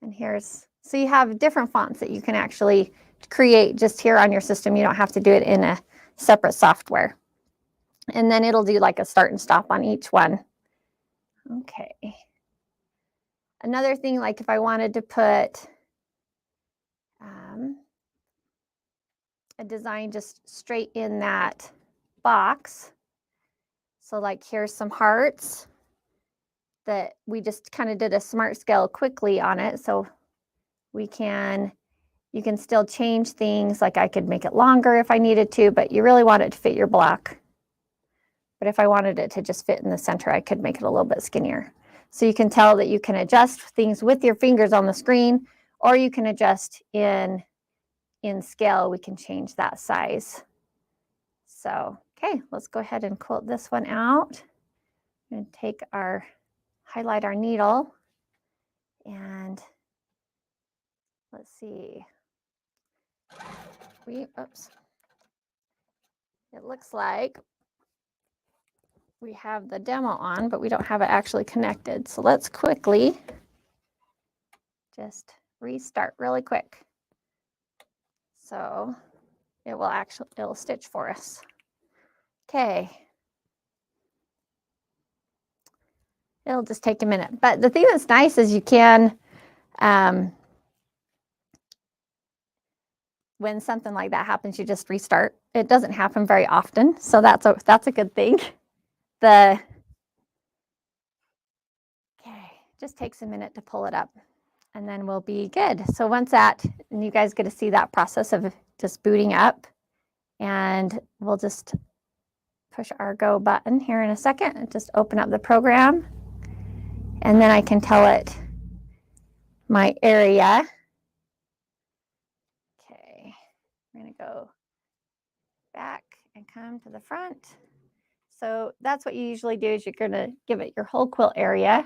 And here's, so you have different fonts that you can actually create just here on your system. You don't have to do it in a separate software. And then it'll do like a start and stop on each one. Okay. Another thing, like if I wanted to put a design just straight in that box. So like here's some hearts that we just kind of did a smart scale quickly on it. So we can, you can still change things, like I could make it longer if I needed to, but you really want it to fit your block. But if I wanted it to just fit in the center, I could make it a little bit skinnier. So you can tell that you can adjust things with your fingers on the screen, or you can adjust in scale. We can change that size. So, okay, let's go ahead and quilt this one out. I'm going to take our, highlight our needle, and let's see. Oops. It looks like we have the demo on, but we don't have it actually connected. So let's quickly just restart really quick. So it will actually, it'll stitch for us. Okay. It'll just take a minute. But the thing that's nice is you can, when something like that happens, you just restart. It doesn't happen very often, so that's a good thing. Okay, just takes a minute to pull it up, and then we'll be good. So once that, and you guys get to see that process of just booting up, and we'll just push our go button here in a second and just open up the program, and then I can tell it my area. Okay, I'm gonna go back and come to the front. So that's what you usually do, is you're gonna give it your whole quilt area.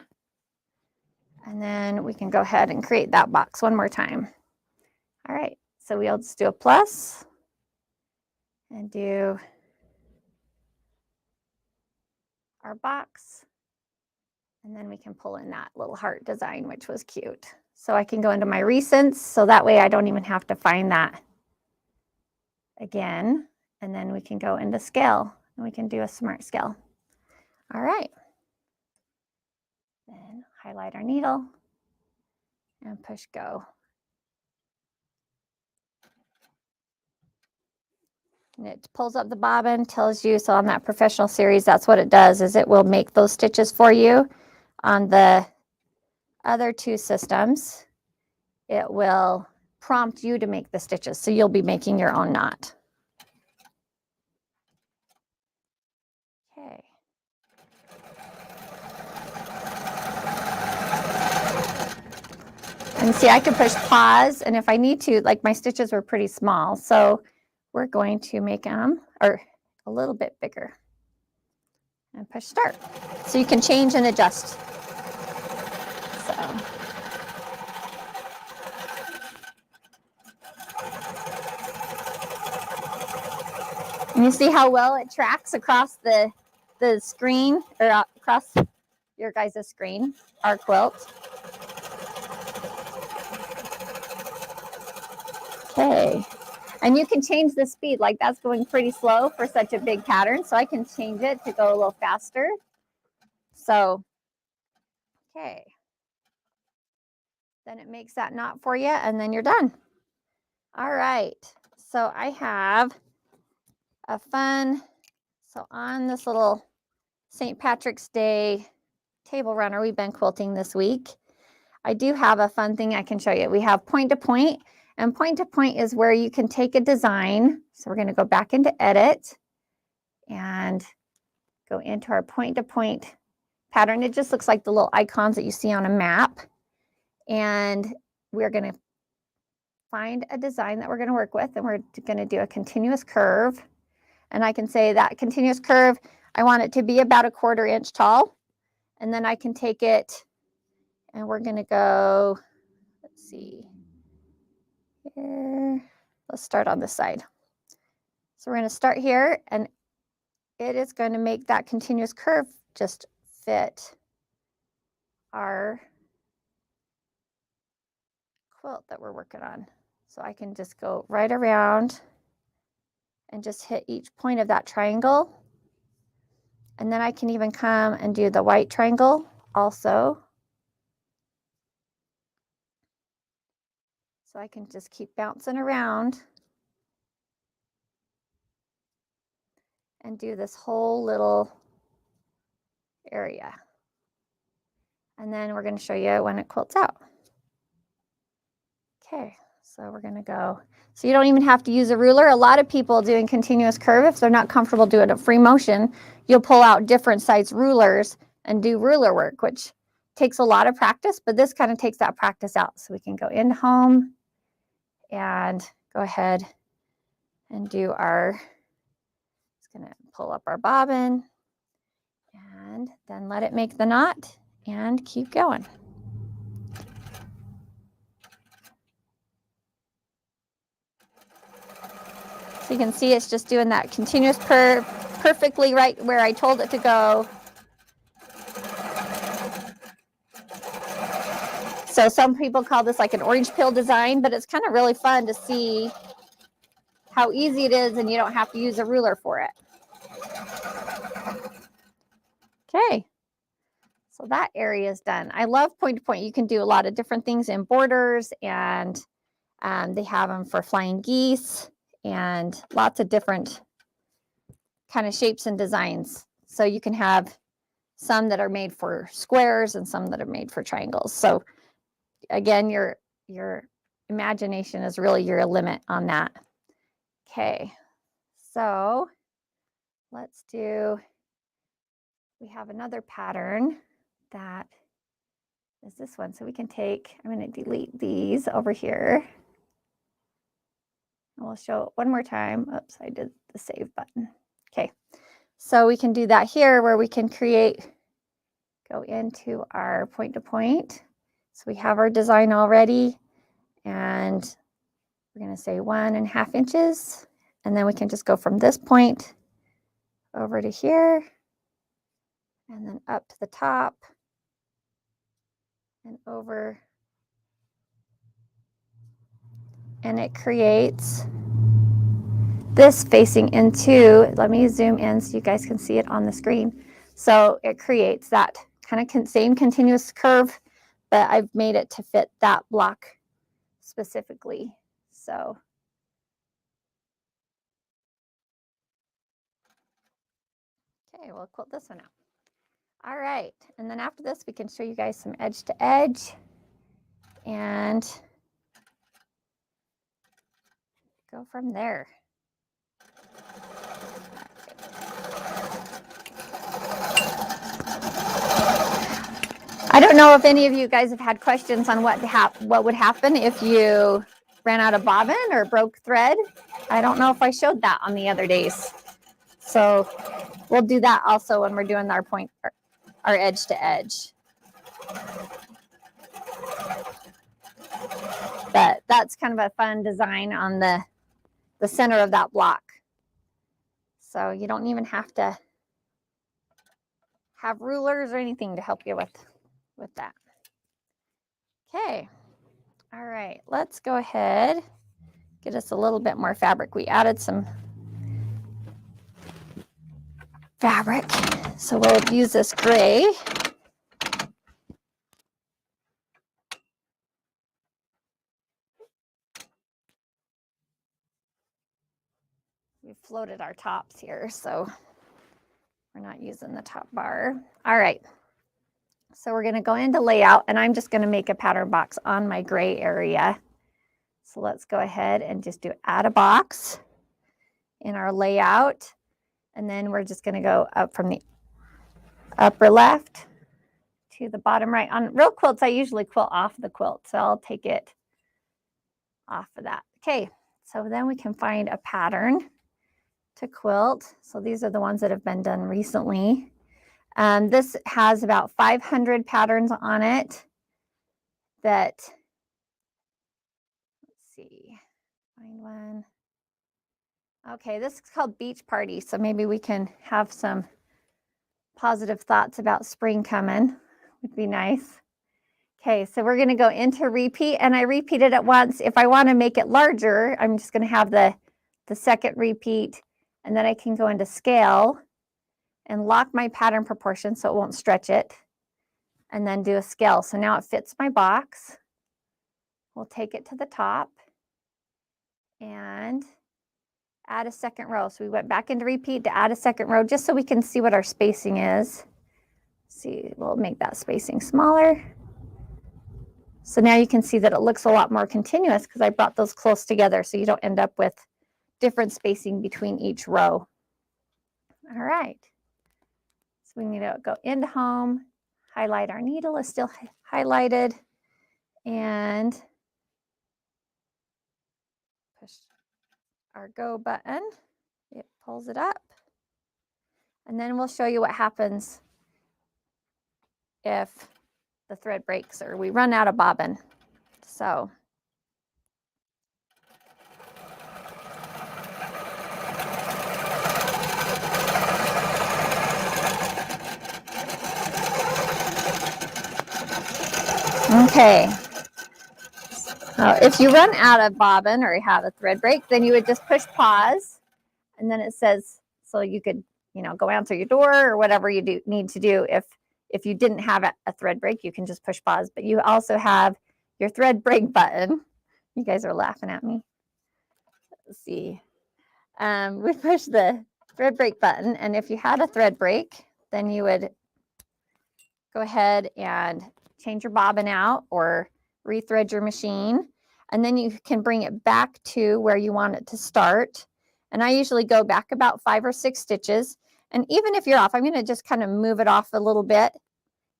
And then we can go ahead and create that box one more time. All right, so we'll just do a plus and do our box. And then we can pull in that little heart design, which was cute. So I can go into my recents, so that way I don't even have to find that again. And then we can go into scale, and we can do a smart scale. All right. Then highlight our needle and push go. And it pulls up the bobbin, tells you, so on that professional series, that's what it does, is it will make those stitches for you. On the other two systems, it will prompt you to make the stitches, so you'll be making your own knot. Okay. And see, I can push pause, and if I need to, like my stitches were pretty small, so we're going to make them a little bit bigger. And push start. So you can change and adjust. So. And you see how well it tracks across the screen, or across your guys' screen, our quilt. Okay. And you can change the speed, like that's going pretty slow for such a big pattern. So I can change it to go a little faster. So, okay. then it makes that knot for you, and then you're done. All right, so I have a fun, so on this little St. Patrick's Day table runner we've been quilting this week, I do have a fun thing I can show you. We have point to point, and point to point is where you can take a design. So we're going to go back into edit and go into our point to point pattern. It just looks like the little icons that you see on a map. And we're going to find a design that we're going to work with, and we're going to do a continuous curve. And I can say that continuous curve, I want it to be about 1/4 inch tall. And then I can take it and we're going to go, let's see here. Let's start on this side. So we're going to start here, and it is going to make that continuous curve just fit our quilt that we're working on. So I can just go right around and just hit each point of that triangle. And then I can even come and do the white triangle also. So I can just keep bouncing around and do this whole little area. And then we're going to show you when it quilts out. Okay, so we're going to go. So you don't even have to use a ruler. A lot of people doing continuous curve, if they're not comfortable doing it free motion, you'll pull out different size rulers and do ruler work, which takes a lot of practice, but this kind of takes that practice out. So we can go into home and go ahead and do our, just going to pull up our bobbin and then let it make the knot and keep going. So you can see it's just doing that continuous curve perfectly right where I told it to go. So some people call this like an orange peel design, but it's kind of really fun to see how easy it is and you don't have to use a ruler for it. Okay, so that area is done. I love point to point. You can do a lot of different things in borders, and they have them for flying geese and lots of different kind of shapes and designs. So you can have some that are made for squares and some that are made for triangles. So again, your imagination is really your limit on that. Okay, so let's do, we have another pattern that is this one. So we can take, I'm going to delete these over here. And we'll show it one more time. Oops, I did the save button. Okay, so we can do that here where we can create, go into our point to point. So we have our design already, and we're going to say 1.5 inches, and then we can just go from this point over to here, and then up to the top, and over, and it creates this facing into, let me zoom in so you guys can see it on the screen. So it creates that kind of same continuous curve, but I've made it to fit that block specifically. So okay, we'll quilt this one out. All right, and then after this, we can show you guys some edge to edge and go from there. I don't know if any of you guys have had questions on what would happen if you ran out of bobbin or broke thread. I don't know if I showed that on the other days. So we'll do that also when we're doing our point, our edge to edge. But that's kind of a fun design on the center of that block. So you don't even have to have rulers or anything to help you with that. Okay, all right, let's go ahead, get us a little bit more fabric. We added some fabric, so we'll use this gray. we floated our tops here, so we're not using the top bar. All right. So we're going to go into layout, and I'm just going to make a pattern box on my gray area. So let's go ahead and just do add a box in our layout. And then we're just going to go up from the upper left to the bottom right. On real quilts, I usually quilt off the quilt, so I'll take it off of that. Okay, so then we can find a pattern to quilt. So these are the ones that have been done recently. This has about 500 patterns on it that, let's see, find one. Okay, this is called Beach Party. So maybe we can have some positive thoughts about spring coming. Would be nice. Okay, so we're gonna go into repeat, and I repeated it once. If I wanna make it larger, I'm just gonna have the second repeat, and then I can go into scale and lock my pattern proportion so it won't stretch it, and then do a scale. So now it fits my box. We'll take it to the top and add a second row. So we went back into repeat to add a second row just so we can see what our spacing is. See, we'll make that spacing smaller. So now you can see that it looks a lot more continuous because I brought those close together so you don't end up with different spacing between each row. All right. So we need to go into home, highlight our needle is still highlighted, and push our go button. It pulls it up. And then we'll show you what happens if the thread breaks or we run out of bobbin. So okay. If you run out of bobbin or you have a thread break, then you would just push pause, and then it says, so you could, go answer your door or whatever you need to do. If you didn't have a thread break, you can just push pause, but you also have your thread break button. You guys are laughing at me. Let's see. We push the thread break button, and if you had a thread break, then you would go ahead and change your bobbin out or rethread your machine, and then you can bring it back to where you want it to start. And I usually go back about 5 or 6 stitches. And even if you're off, I'm going to just kind of move it off a little bit.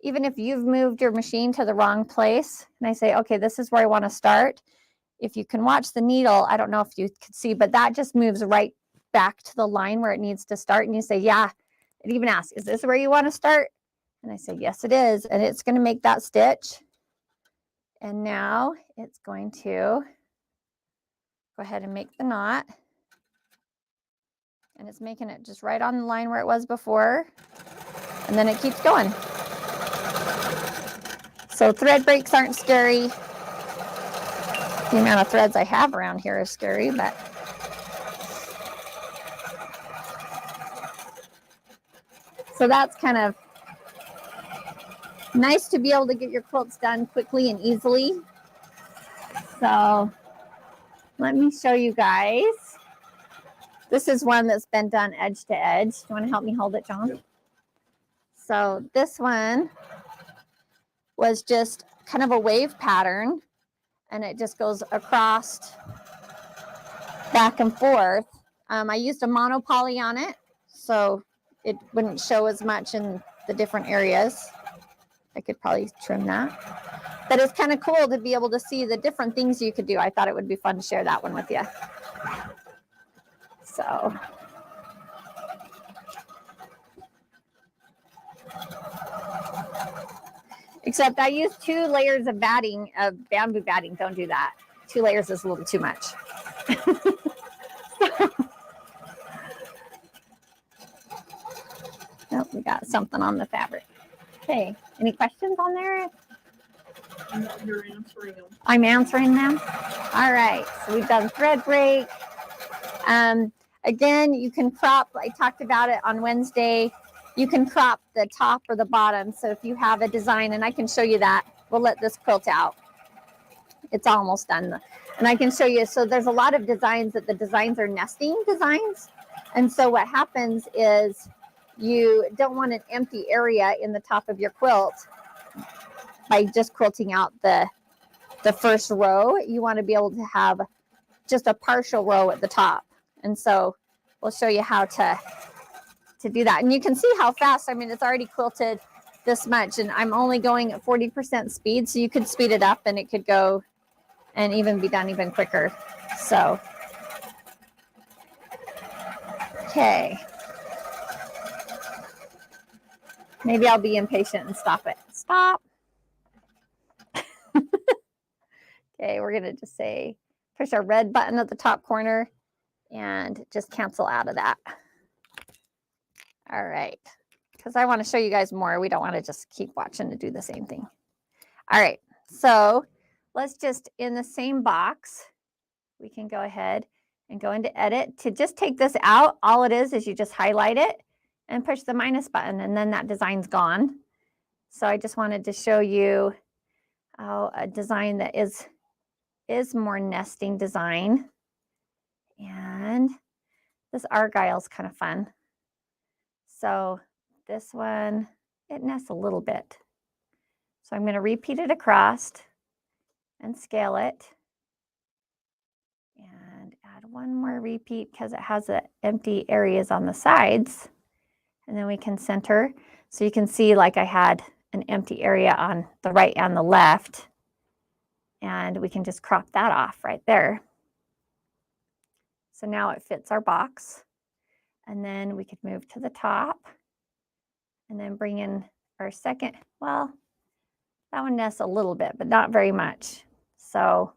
Even if you've moved your machine to the wrong place, and I say, okay, this is where I want to start. If you can watch the needle, I don't know if you could see, but that just moves right back to the line where it needs to start. And you say, yeah, it even asks, is this where you want to start? And I say, yes, it is. And it's going to make that stitch. And now it's going to go ahead and make the knot. And it's making it just right on the line where it was before. And then it keeps going. So thread breaks aren't scary. The amount of threads I have around here is scary, but so that's kind of nice to be able to get your quilts done quickly and easily. So let me show you guys. This is one that's been done edge to edge. Do you want to help me hold it, John? Yep. So this one was just kind of a wave pattern, and it just goes across back and forth. I used a monopoly on it, so it wouldn't show as much in the different areas. I could probably trim that. But it's kind of cool to be able to see the different things you could do. I thought it would be fun to share that one with you. So except I used 2 layers of batting, of bamboo batting. Don't do that. 2 layers is a little too much. Oh, we got something on the fabric. Okay, any questions on there? You're answering them. I'm answering them. All right, so we've done thread break. Again, you can crop, I talked about it on Wednesday, you can crop the top or the bottom. So if you have a design, and I can show you that, we'll let this quilt out. It's almost done. And I can show you, so there's a lot of designs that the designs are nesting designs. And so what happens is you don't want an empty area in the top of your quilt by just quilting out the first row. You want to be able to have just a partial row at the top. And so we'll show you how to do that. And you can see how fast, I mean, it's already quilted this much, and I'm only going at 40% speed, so you could speed it up and it could go and even be done even quicker. So, okay. Maybe I'll be impatient and stop it. Stop. Okay, we're going to just say, push our red button at the top corner and just cancel out of that. All right, because I want to show you guys more. We don't want to just keep watching to do the same thing. All right, so let's just, in the same box, we can go ahead and go into edit. To just take this out, all it is you just highlight it and push the minus button, and then that design's gone. So I just wanted to show you a design that is more nesting design. And this argyle's kind of fun. So this one, it nests a little bit. So I'm going to repeat it across and scale it. And add one more repeat because it has the empty areas on the sides. And then we can center. So you can see like I had an empty area on the right and the left. And we can just crop that off right there. So now it fits our box. And then we could move to the top and then bring in our second. Well, that one nests a little bit, but not very much. So,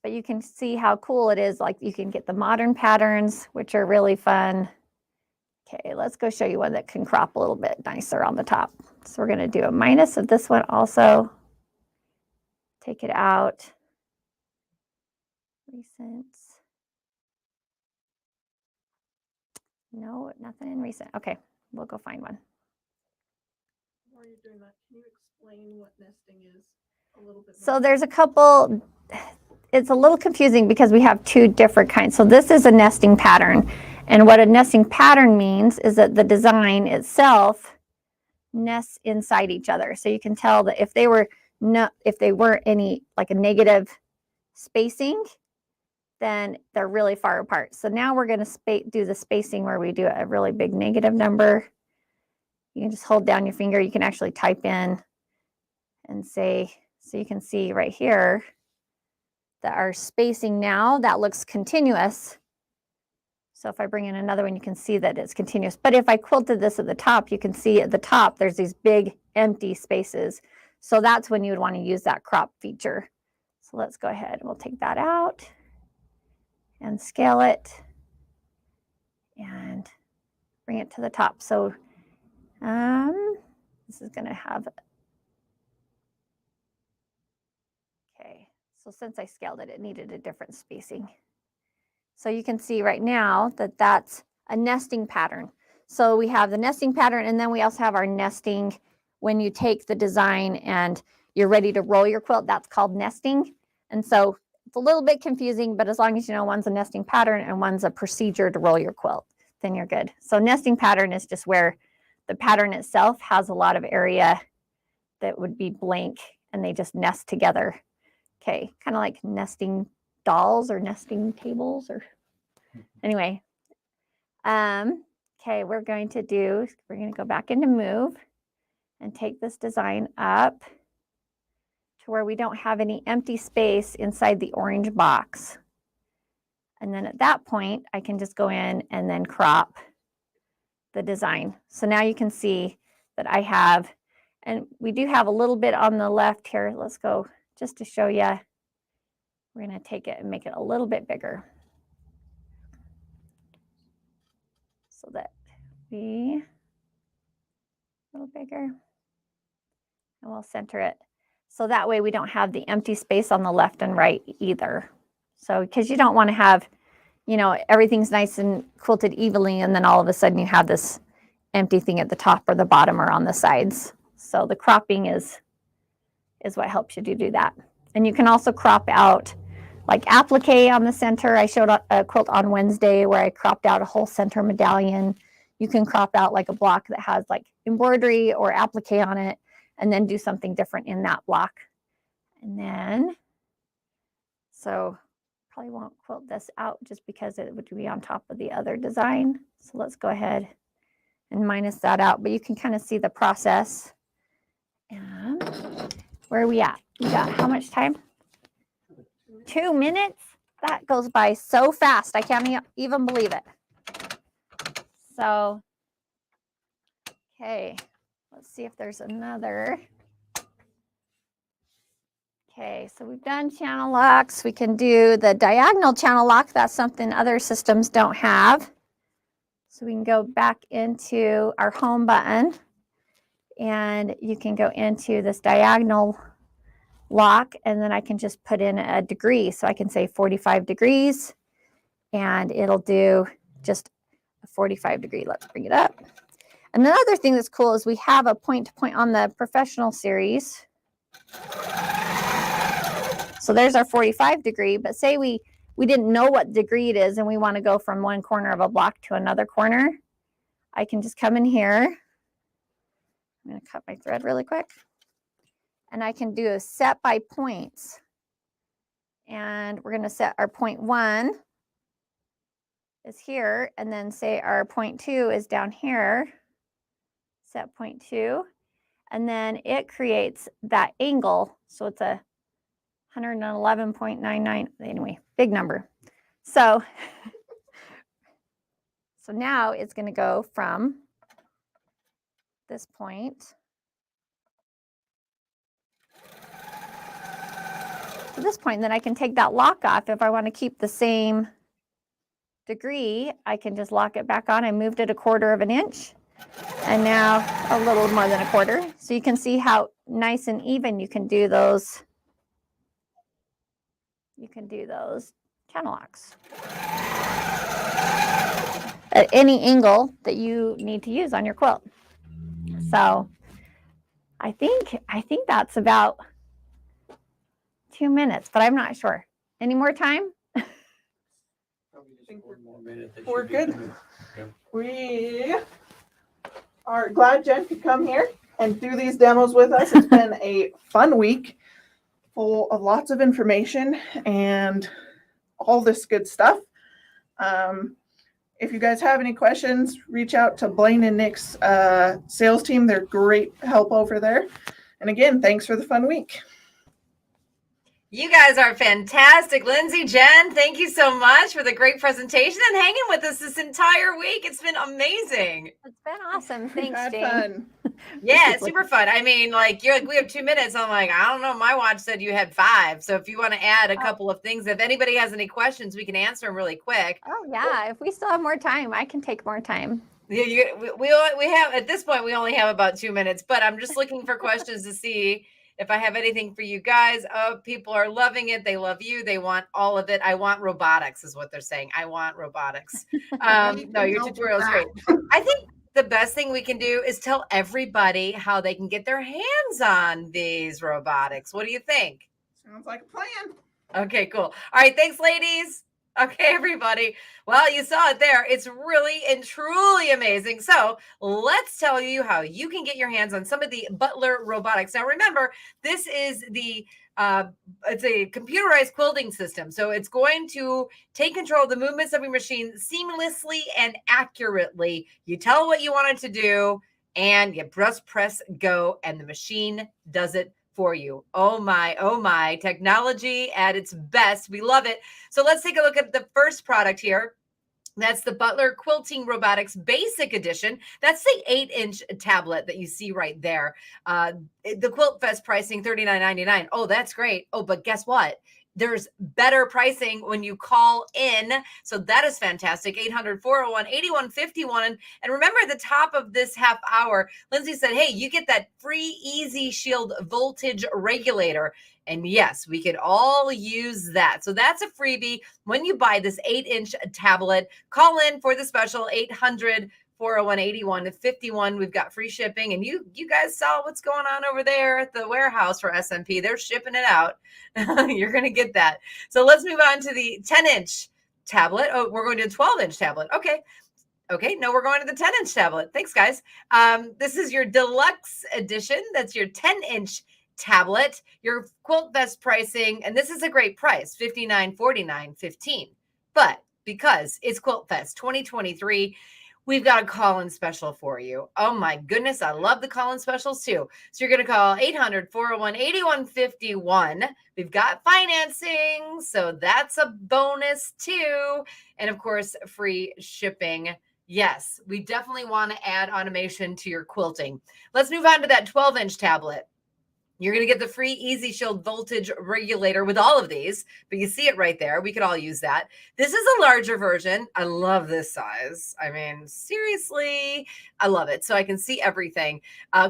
but you can see how cool it is. Like you can get the modern patterns, which are really fun. Okay, let's go show you one that can crop a little bit nicer on the top. So we're going to do a minus of this one also. Take it out. Recents. No, nothing in recent. Okay, we'll go find one. While you're doing that, can you explain what nesting is a little bit more? So there's a couple, it's a little confusing because we have two different kinds. So this is a nesting pattern. And what a nesting pattern means is that the design itself nests inside each other. So you can tell that if they weren't any like a negative spacing, then they're really far apart. So now we're going to do the spacing where we do a really big negative number. You can just hold down your finger. You can actually type in and say, so you can see right here that our spacing now, that looks continuous. So if I bring in another one, you can see that it's continuous. But if I quilted this at the top, you can see at the top, there's these big empty spaces. So that's when you would want to use that crop feature. So let's go ahead and we'll take that out and scale it and bring it to the top. So this is going to have, okay, so since I scaled it, it needed a different spacing. So you can see right now that that's a nesting pattern. So we have the nesting pattern, and then we also have our nesting when you take the design and you're ready to roll your quilt. That's called nesting. And so it's a little bit confusing, but as long as you know one's a nesting pattern and one's a procedure to roll your quilt, then you're good. So nesting pattern is just where the pattern itself has a lot of area that would be blank and they just nest together. Okay, kind of like nesting dolls or nesting tables or anyway. Okay, we're going to go back into move and take this design up to where we don't have any empty space inside the orange box. And then at that point, I can just go in and then crop the design. So now you can see that I have, and we do have a little bit on the left here. Let's go just to show you. We're going to take it and make it a little bit bigger so that a little bigger, and we'll center it. So that way we don't have the empty space on the left and right either. So because you don't want to have, you know, everything's nice and quilted evenly and then all of a sudden you have this empty thing at the top or the bottom or on the sides. So the cropping is what helps you to do that. And you can also crop out like applique on the center. I showed a quilt on Wednesday where I cropped out a whole center medallion. You can crop out like a block that has like embroidery or applique on it, and then do something different in that block. And then, so probably won't quilt this out just because it would be on top of the other design. So let's go ahead and minus that out, but you can kind of see the process. And where are we at? We got how much time? 2 minutes? That goes by so fast. I can't even believe it. So, okay, let's see if there's another. Okay, so we've done channel locks. We can do the diagonal channel lock. That's something other systems don't have. So we can go back into our home button, and you can go into this diagonal lock, and then I can just put in a degree. So I can say 45 degrees, and it'll do just a 45 degree. Let's bring it up. And the other thing that's cool is we have a point to point on the professional series. So there's our 45 degree, but say we didn't know what degree it is and we want to go from one corner of a block to another corner. I can just come in here. I'm going to cut my thread really quick. And I can do a set by points. And we're going to set our point 1 is here, and then say our point 2 is down here. Set point 2. And then it creates that angle. So it's a 111.99, anyway, big number. So, so now it's going to go from this point to this point. And then I can take that lock off. If I want to keep the same degree, I can just lock it back on. I moved it 1/4 of an inch, and now a little more than 1/4. So you can see how nice and even you can do those. You can do those channel locks at any angle that you need to use on your quilt. So I think that's about 2 minutes, but I'm not sure. Any more time? We're good. We are glad Jen could come here and do these demos with us. It's been a fun week full of lots of information and all this good stuff. If you guys have any questions, reach out to Blaine and Nick's sales team. They're great help over there. And again, thanks for the fun week. You guys are fantastic. Lindsay, Jen, thank you so much for the great presentation and hanging with us this entire week. It's been amazing. It's been awesome. Thanks, Jane. Fun. Yeah, it's super fun. I mean, like, you're like, we have 2 minutes. I'm like, I don't know. My watch said you had 5. So if you want to add a couple of things, if anybody has any questions, we can answer them really quick. Oh, yeah. If we still have more time, I can take more time. Yeah, we have, at this point, we only have about 2 minutes, but I'm just looking for questions to see if I have anything for you guys. Oh, people are loving it. They love you. They want all of it. I want robotics is what they're saying. I want robotics. No, your tutorial is great. I think the best thing we can do is tell everybody how they can get their hands on these robotics. What do you think? Sounds like a plan. Okay, cool. All right. Thanks, ladies. Okay, everybody. Well, you saw it there. It's really and truly amazing. So let's tell you how you can get your hands on some of the Butler robotics. Now, remember, this is the it's a computerized quilting system. So it's going to take control of the movements of your machine seamlessly and accurately. You tell what you want it to do, and you just press go, and the machine does it for you. Oh my, technology at its best. We love it. So let's take a look at the first product here. That's the Butler Quilting Robotics Basic Edition. That's the 8-inch tablet that you see right there. The Quilt Fest pricing, $39.99. Oh, that's great. Oh, but guess what? There's better pricing when you call in. So that is fantastic. 800-401-8151. And remember, at the top of this half hour, Lindsay said, hey, you get that free Easy Shield voltage regulator. And yes, we could all use that. So that's a freebie when you buy this 8-inch tablet. Call in for the special 800-401-81 to 51. We've got free shipping, and you guys saw what's going on over there at the warehouse for SMP. They're shipping it out. You're going to get that. So let's move on to the 10-inch tablet. Oh, we're going to a 12-inch tablet. Okay. No, we're going to the 10-inch tablet. Thanks, guys. This is your deluxe edition. That's your 10-inch tablet, your Quilt Fest pricing, and this is a great price, $59.49.15. But because it's Quilt Fest 2023, we've got a call-in special for you. Oh my goodness, I love the call-in specials too. So you're going to call 800-401-8151. We've got financing, so that's a bonus too. And of course, free shipping. Yes, we definitely want to add automation to your quilting. Let's move on to that 12-inch tablet. You're going to get the free Easy Shield voltage regulator with all of these, but you see it right there. We could all use that. This is a larger version. I love this size. I mean, seriously, I love it. So I can see everything.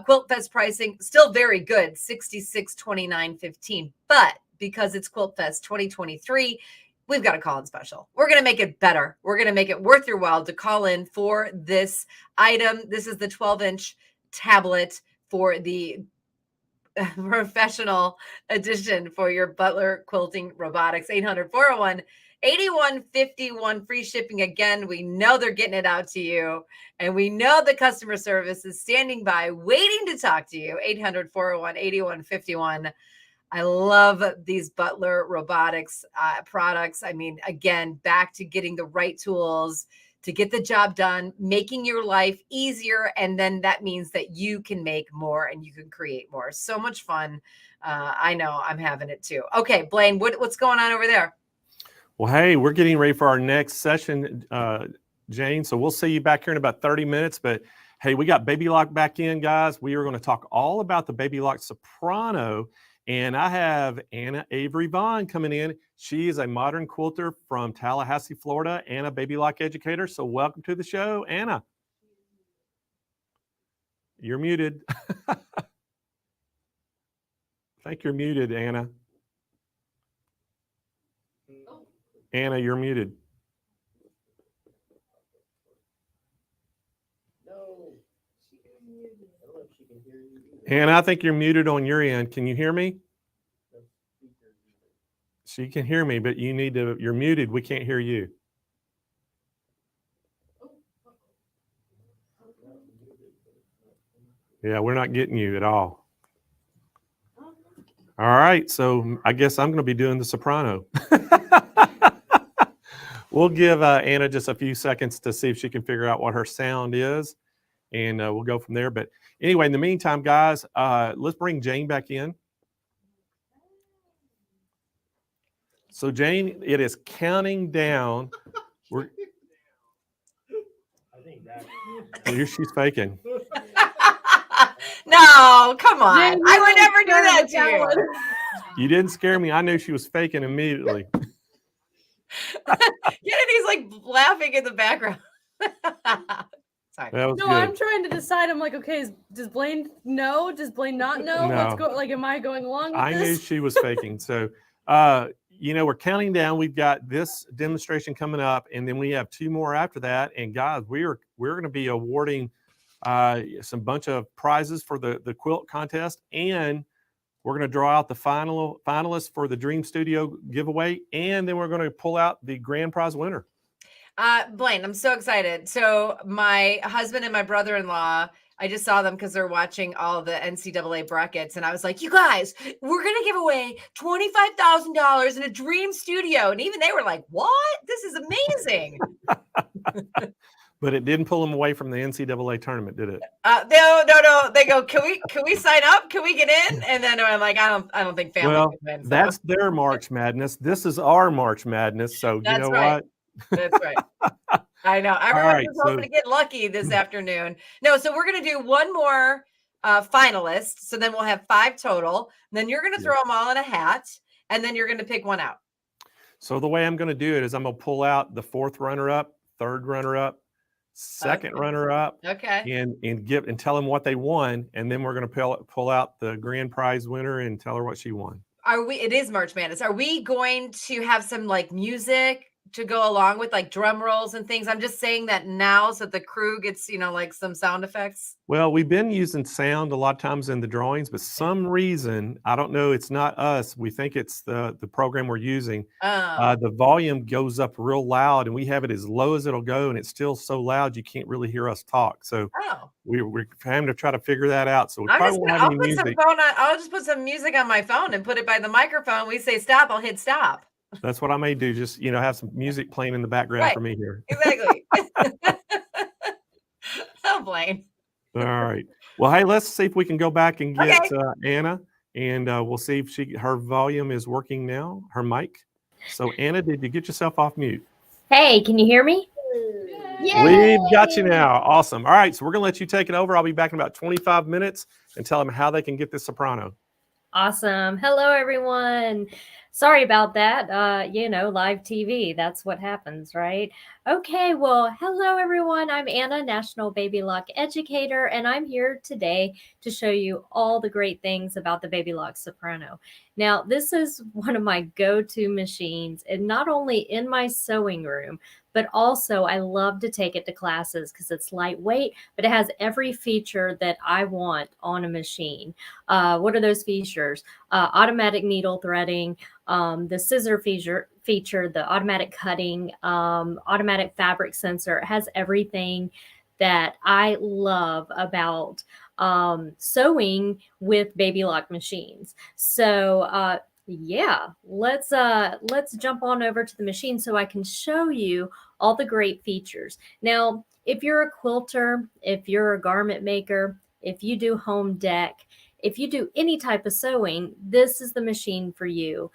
Quilt Fest pricing, still very good, $66.29.15. But because it's Quilt Fest 2023, we've got a call-in special. We're going to make it better. We're going to make it worth your while to call in for this item. This is the 12-inch tablet for the professional edition for your Butler quilting robotics. 800-401-8151. Free shipping. Again, we know they're getting it out to you, and we know the customer service is standing by waiting to talk to you. 800-401-8151. I love these Butler robotics products. I mean, again, back to getting the right tools to get the job done, making your life easier. And then that means that you can make more and you can create more. So much fun. I know I'm having it too. Okay, Blaine, what's going on over there? Well, hey, we're getting ready for our next session, Jane. So we'll see you back here in about 30 minutes. But hey, we got Baby Lock back in, guys. We are going to talk all about the Baby Lock Soprano. And I have Anna Avery Vaughn coming in. She is a modern quilter from Tallahassee, Florida, and a Baby Lock educator. So welcome to the show, Anna. You're muted. I think you're muted, Anna. Anna, you're muted. Anna, I think you're muted on your end. Can you hear me? She can hear me, but you're muted. We can't hear you. Yeah, we're not getting you at all. All right, so I guess I'm going to be doing the soprano. We'll give Anna just a few seconds to see if she can figure out what her sound is, and we'll go from there. But anyway, in the meantime, guys, let's bring Jane back in. So Jane, it is counting down. Here she's faking. No, come on. Jane, I would never do that to you. You didn't scare me. I knew she was faking immediately. Kennedy's like laughing in the background. Sorry. No, good. I'm trying to decide. I'm like, okay, does Blaine know? Does Blaine not know? No. What's going? Like, am I going along with I this? knew she was faking. So, we're counting down. We've got this demonstration coming up, and then we have two more after that. And guys, we're going to be awarding some bunch of prizes for the quilt contest, and we're going to draw out the finalists for the Dream Studio giveaway, and then we're going to pull out the grand prize winner. Blaine, I'm so excited. So my husband and my brother-in-law, I just saw them because they're watching all the NCAA brackets. And I was like, you guys, we're going to give away $25,000 in a Dream Studio. And even they were like, what? This is amazing. But it didn't pull them away from the NCAA tournament, did it? No. They go, can we sign up? Can we get in? And then I'm like, I don't think family can win. So. That's their March Madness. This is our March Madness. So That's you know right. what? That's right. I know. Everyone's hoping to get lucky this afternoon. No, so we're going to do one more finalist. So then we'll have 5 total. Then you're going to throw them all in a hat, and then you're going to pick one out. So the way I'm going to do it is I'm going to pull out the 4th runner-up, 3rd runner-up, 2nd runner-up, and tell them what they won, and then we're going to pull out the grand prize winner and tell her what she won. It is March Madness. Are we going to have some like music to go along with like drum rolls and things? I'm just saying that now so that the crew gets, like some sound effects. Well, we've been using sound a lot of times in the drawings, but some reason, I don't know, it's not us. We think it's the program we're using. Oh. The volume goes up real loud and we have it as low as it'll go, and it's still so loud you can't really hear us talk. So we're having to try to figure that out. So we probably won't have any music. I'll just put some music on my phone and put it by the microphone. We say stop, I'll hit stop. That's what I may do. Just, have some music playing in the background for me here. Exactly. Oh, Blaine. All right. Well, hey, let's see if we can go back and get Anna, and we'll see if her volume is working now, her mic. So, Anna, did you get yourself off mute? Hey, can you hear me? We've got you now. Awesome. All right. So we're going to let you take it over. I'll be back in about 25 minutes and tell them how they can get this soprano. Awesome. Hello, everyone. Sorry about that. Live TV, that's what happens, right? Okay, well, hello, everyone. I'm Anna, National Baby Lock Educator, and I'm here today to show you all the great things about the Baby Lock Soprano. Now, this is one of my go-to machines, and not only in my sewing room, but also I love to take it to classes because it's lightweight, but it has every feature that I want on a machine. What are those features? Automatic needle threading, the scissor feature, the automatic cutting, automatic fabric sensor. It has everything that I love about sewing with Baby Lock machines. So yeah, let's jump on over to the machine so I can show you all the great features. Now, if you're a quilter, if you're a garment maker, if you do home deck, if you do any type of sewing, this is the machine for you.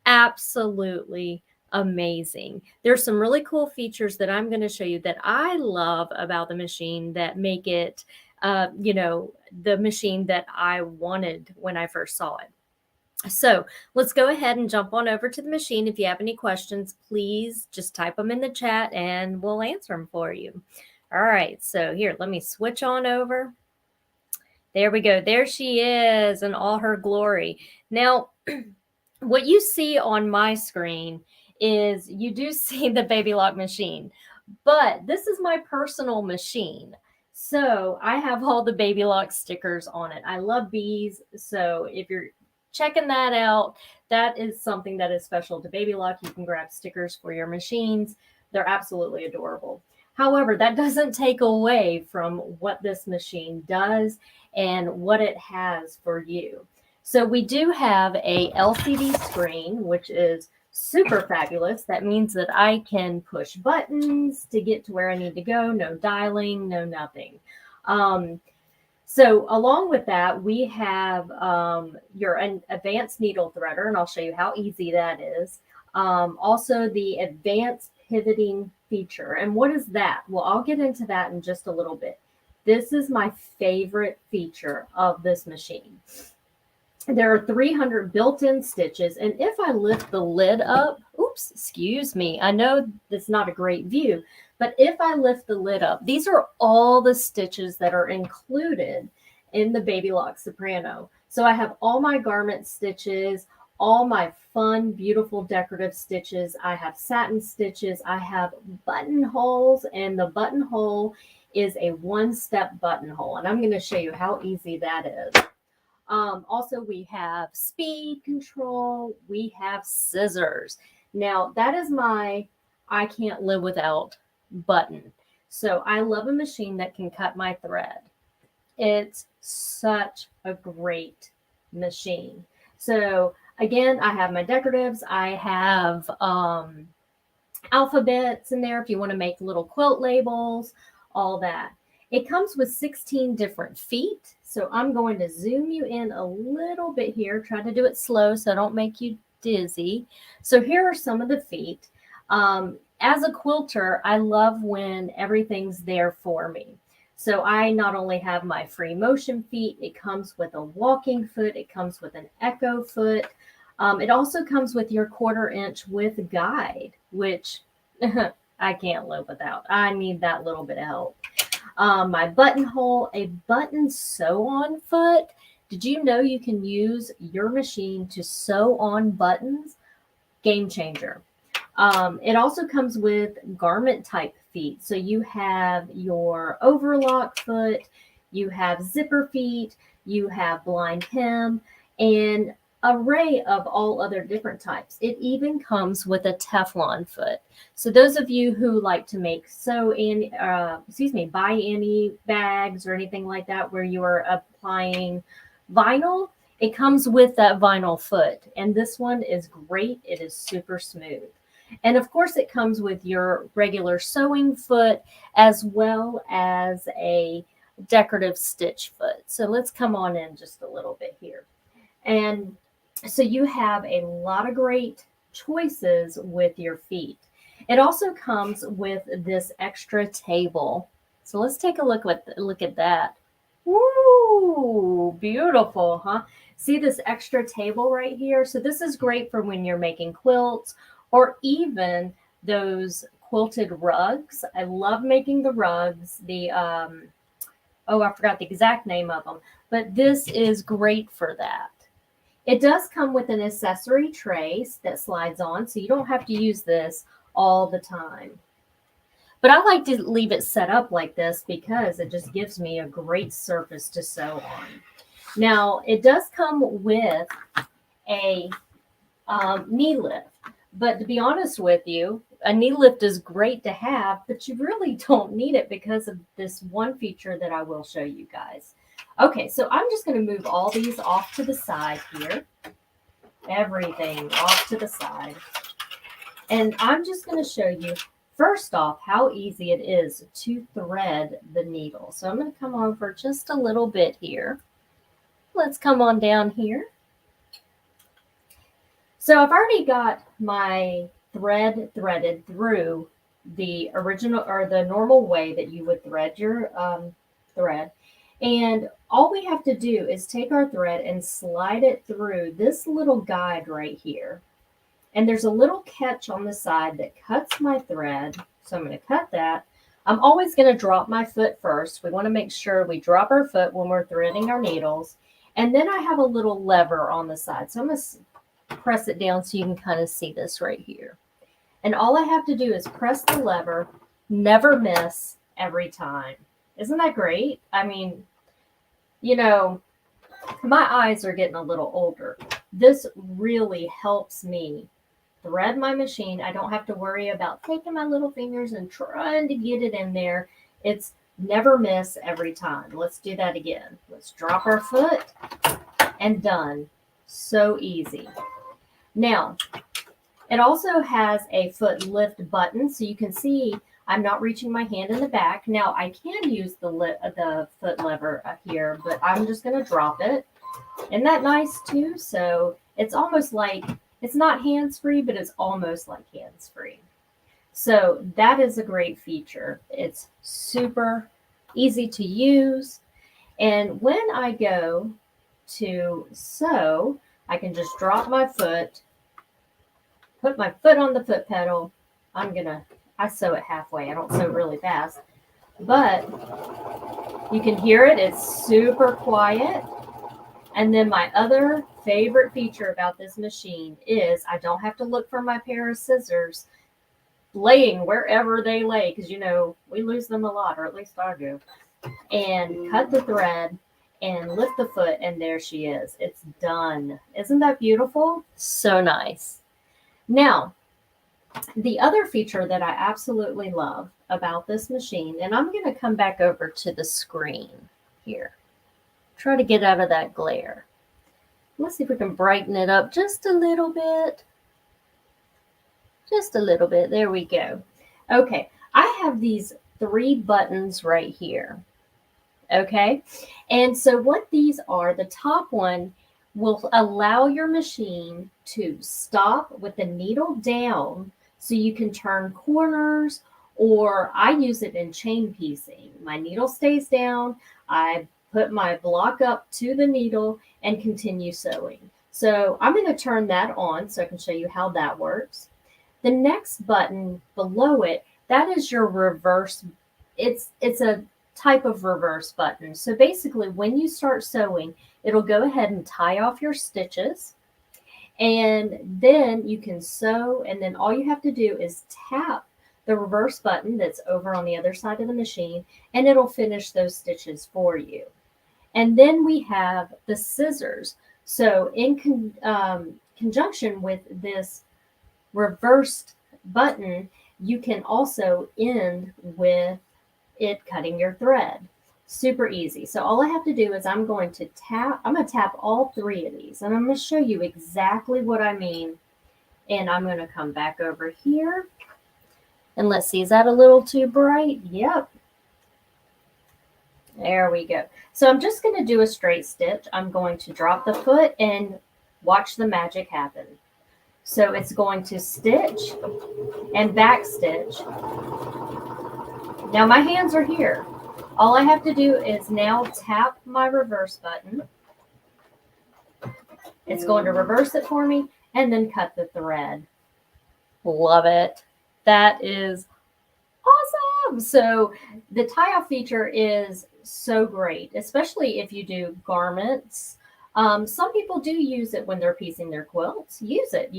Absolutely amazing. There's some really cool features that I'm going to show you that I love about the machine that make it, the machine that I wanted when I first saw it. So let's go ahead and jump on over to the machine. If you have any questions, please just type them in the chat and we'll answer them for you. All right, so here, let me switch on over. There we go. There she is in all her glory. Now, what you see on my screen is you do see the Baby Lock machine, but this is my personal machine. So I have all the Baby Lock stickers on it. I love bees. So if you're checking that out, that is something that is special to Baby Lock. You can grab stickers for your machines. They're absolutely adorable. However, that doesn't take away from what this machine does and what it has for you. So we do have a LCD screen, which is super fabulous. That means that I can push buttons to get to where I need to go. No dialing, no nothing. So along with that, we have your advanced needle threader, and I'll show you how easy that is. Also the advanced pivoting feature. And what is that? Well, I'll get into that in just a little bit. This is my favorite feature of this machine. There are 300 built-in stitches, and if I lift the lid up, oops, excuse me, I know that's not a great view, but if I lift the lid up, these are all the stitches that are included in the Baby Lock Soprano. So I have all my garment stitches, all my fun, beautiful decorative stitches. I have satin stitches. I have buttonholes, and the buttonhole is a one-step buttonhole, and I'm going to show you how easy that is. Also, we have speed control. We have scissors. Now, that is my I can't live without button. So I love a machine that can cut my thread. It's such a great machine. So again, I have my decoratives. I have alphabets in there if you want to make little quilt labels, all that. It comes with 16 different feet. So I'm going to zoom you in a little bit here. Try to do it slow so I don't make you dizzy. So here are some of the feet. As a quilter, I love when everything's there for me. So I not only have my free motion feet, it comes with a walking foot, it comes with an echo foot. It also comes with your 1/4 inch with guide, which I can't live without. I need that little bit of help. My buttonhole, a button sew on foot. Did you know you can use your machine to sew on buttons? Game changer. It also comes with garment type feet. So you have your overlock foot, you have zipper feet, you have blind hem, and array of all other different types. It even comes with a Teflon foot. So those of you who like to make buy any bags or anything like that where you are applying vinyl, it comes with that vinyl foot. And this one is great. It is super smooth. And of course it comes with your regular sewing foot as well as a decorative stitch foot. So let's come on in just a little bit here. And so you have a lot of great choices with your feet. It also comes with this extra table. So let's take a look at that. Woo, beautiful, huh? See this extra table right here? So this is great for when you're making quilts or even those quilted rugs. I love making the rugs. The I forgot the exact name of them, but this is great for that. It does come with an accessory tray that slides on, so you don't have to use this all the time. But I like to leave it set up like this because it just gives me a great surface to sew on. Now, it does come with a knee lift, but to be honest with you, a knee lift is great to have, but you really don't need it because of this one feature that I will show you guys. Okay, so I'm just going to move all these off to the side here. Everything off to the side. And I'm just going to show you, first off, how easy it is to thread the needle. So I'm going to come on for just a little bit here. Let's come on down here. So I've already got my thread threaded through the original or the normal way that you would thread your thread. And all we have to do is take our thread and slide it through this little guide right here. And there's a little catch on the side that cuts my thread. So I'm going to cut that. I'm always going to drop my foot first. We want to make sure we drop our foot when we're threading our needles. And then I have a little lever on the side. So I'm going to press it down so you can kind of see this right here. And all I have to do is press the lever, never miss every time. Isn't that great? I mean, you know, my eyes are getting a little older. This really helps me thread my machine. I don't have to worry about taking my little fingers and trying to get it in there. It's never miss every time. Let's do that again. Let's drop our foot and done. So easy. Now, it also has a foot lift button, so you can see I'm not reaching my hand in the back. Now, I can use the foot lever here, but I'm just going to drop it. Isn't that nice too? So it's almost like, it's not hands-free, but it's almost like hands-free. So that is a great feature. It's super easy to use. And when I go to sew, I can just drop my foot, put my foot on the foot pedal. I sew it halfway. I don't sew really fast, but you can hear it. It's super quiet. And then my other favorite feature about this machine is I don't have to look for my pair of scissors laying wherever they lay, because, you know, we lose them a lot, or at least I do. And cut the thread and lift the foot, and there she is. It's done. Isn't that beautiful? So nice. Now, the other feature that I absolutely love about this machine, and I'm going to come back over to the screen here. Try to get out of that glare. Let's see if we can brighten it up just a little bit. Just a little bit. There we go. Okay, I have these 3 buttons right here. Okay, and so what these are, the top one will allow your machine to stop with the needle down so you can turn corners, or I use it in chain piecing. My needle stays down, I put my block up to the needle and continue sewing. So I'm going to turn that on so I can show you how that works. The next button below it, that is your reverse. It's a type of reverse button. So basically when you start sewing, it'll go ahead and tie off your stitches. And then you can sew, and then all you have to do is tap the reverse button that's over on the other side of the machine, and it'll finish those stitches for you. And then we have the scissors. So in conjunction with this reversed button, you can also end with it cutting your thread. Super easy. So all I have to do is I'm going to tap all 3 of these, and I'm going to show you exactly what I mean. And I'm going to come back over here, and let's see, is that a little too bright? Yep. There we go. So I'm just going to do a straight stitch. I'm going to drop the foot and watch the magic happen. So it's going to stitch and back stitch. Now my hands are here. All I have to do is now tap my reverse button. It's going to reverse it for me and then cut the thread. Love it. That is awesome. So the tie-off feature is so great, especially if you do garments. Some people do use it when they're piecing their quilts. Use it.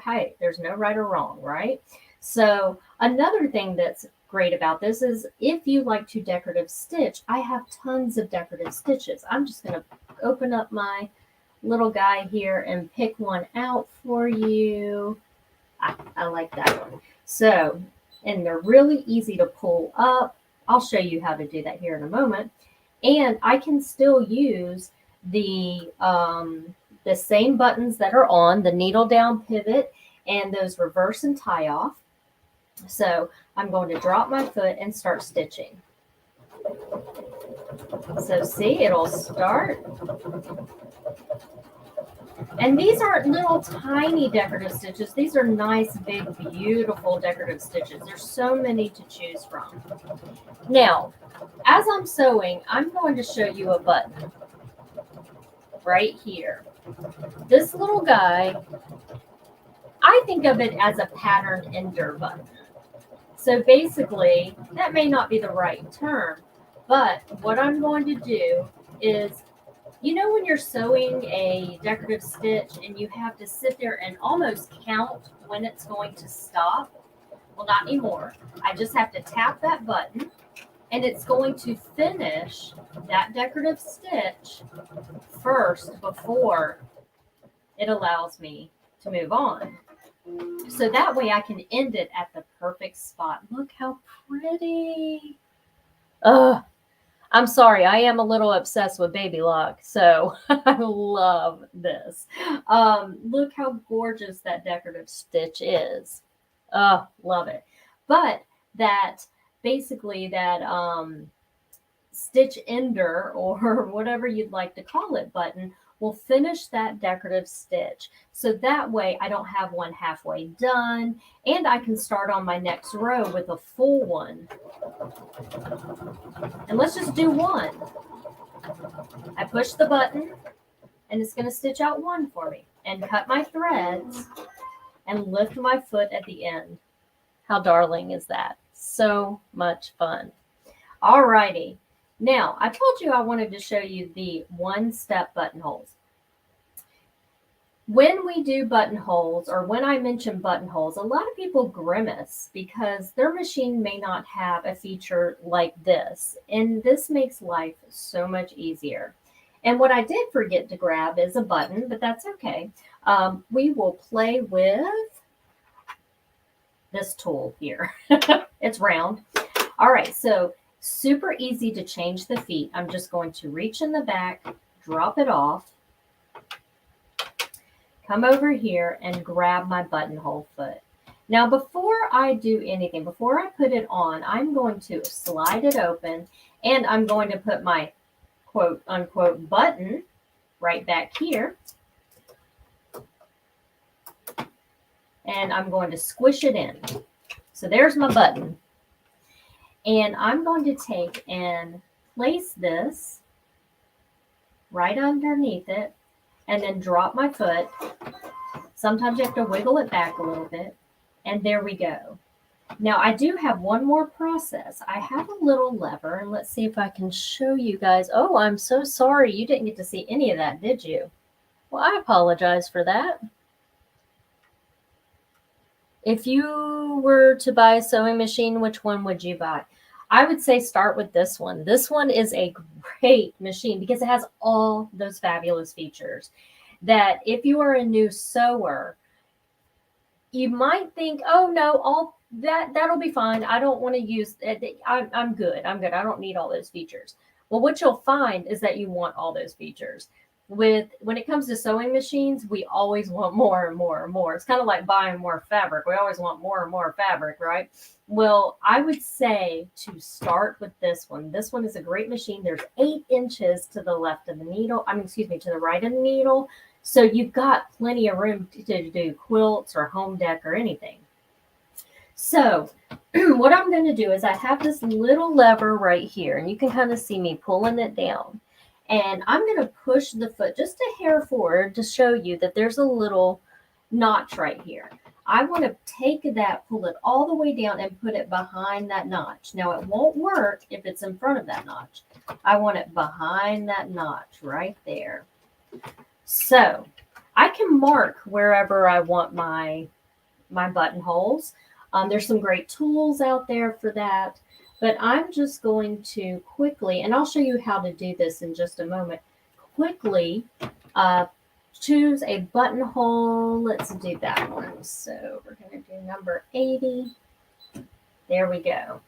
Hey, there's no right or wrong, right? So another thing that's great about this is if you like to decorative stitch, I have tons of decorative stitches. I'm just going to open up my little guy here and pick one out for you. I like that one. So, and they're really easy to pull up. I'll show you how to do that here in a moment. And I can still use the same buttons that are on the needle down pivot and those reverse and tie off. So I'm going to drop my foot and start stitching. So see, it'll start. And these aren't little tiny decorative stitches. These are nice, big, beautiful decorative stitches. There's so many to choose from. Now, as I'm sewing, I'm going to show you a button right here. This little guy, I think of it as a pattern ender button. So basically, that may not be the right term, but what I'm going to do is, you know when you're sewing a decorative stitch and you have to sit there and almost count when it's going to stop? Well, not anymore. I just have to tap that button and it's going to finish that decorative stitch first before it allows me to move on. So that way I can end it at the perfect spot. Look how pretty. I'm sorry, I am a little obsessed with Baby Lock, so I love this. Look how gorgeous that decorative stitch is. Love it. But that, basically that stitch ender, or whatever you'd like to call it, button, will finish that decorative stitch. So that way I don't have one halfway done, and I can start on my next row with a full one. And let's just do one. I push the button and it's going to stitch out one for me and cut my threads and lift my foot at the end. How darling is that? So much fun. All righty. Now, I told you I wanted to show you the one-step buttonholes. When we do buttonholes, or when I mention buttonholes, a lot of people grimace because their machine may not have a feature like this. And this makes life so much easier. And what I did forget to grab is a button, but that's okay. We will play with this tool here. It's round. All right, so super easy to change the feet. I'm just going to reach in the back, drop it off, come over here and grab my buttonhole foot. Now, before I do anything, before I put it on, I'm going to slide it open and I'm going to put my quote unquote button right back here. And I'm going to squish it in. So there's my button. And I'm going to take and place this right underneath it and then drop my foot. Sometimes you have to wiggle it back a little bit. And there we go. Now I do have one more process. I have a little lever, and let's see if I can show you guys. Oh, I'm so sorry. You didn't get to see any of that, did you? Well, I apologize for that. If you were to buy a sewing machine, which one would you buy? I would say start with this one. This one is a great machine because it has all those fabulous features that if you are a new sewer, you might think, oh no, all that'll be fine. I don't want to use it. I'm good. I don't need all those features. Well, what you'll find is that you want all those features. When it comes to sewing machines, we always want more and more and more. It's kind of like buying more fabric. We always want more and more fabric, right? Well, I would say to start with this one. This one is a great machine. There's 8 inches to the left of the needle. To the right of the needle. So you've got plenty of room to do quilts or home deck or anything. So what I'm going to do is I have this little lever right here, and you can kind of see me pulling it down. And I'm going to push the foot just a hair forward to show you that there's a little notch right here. I want to take that, pull it all the way down and put it behind that notch. Now it won't work if it's in front of that notch. I want it behind that notch right there. So I can mark wherever I want my buttonholes. There's some great tools out there for that. But I'm just going to quickly, and I'll show you how to do this in just a moment, quickly choose a buttonhole. Let's do that one. So we're going to do number 80. There we go.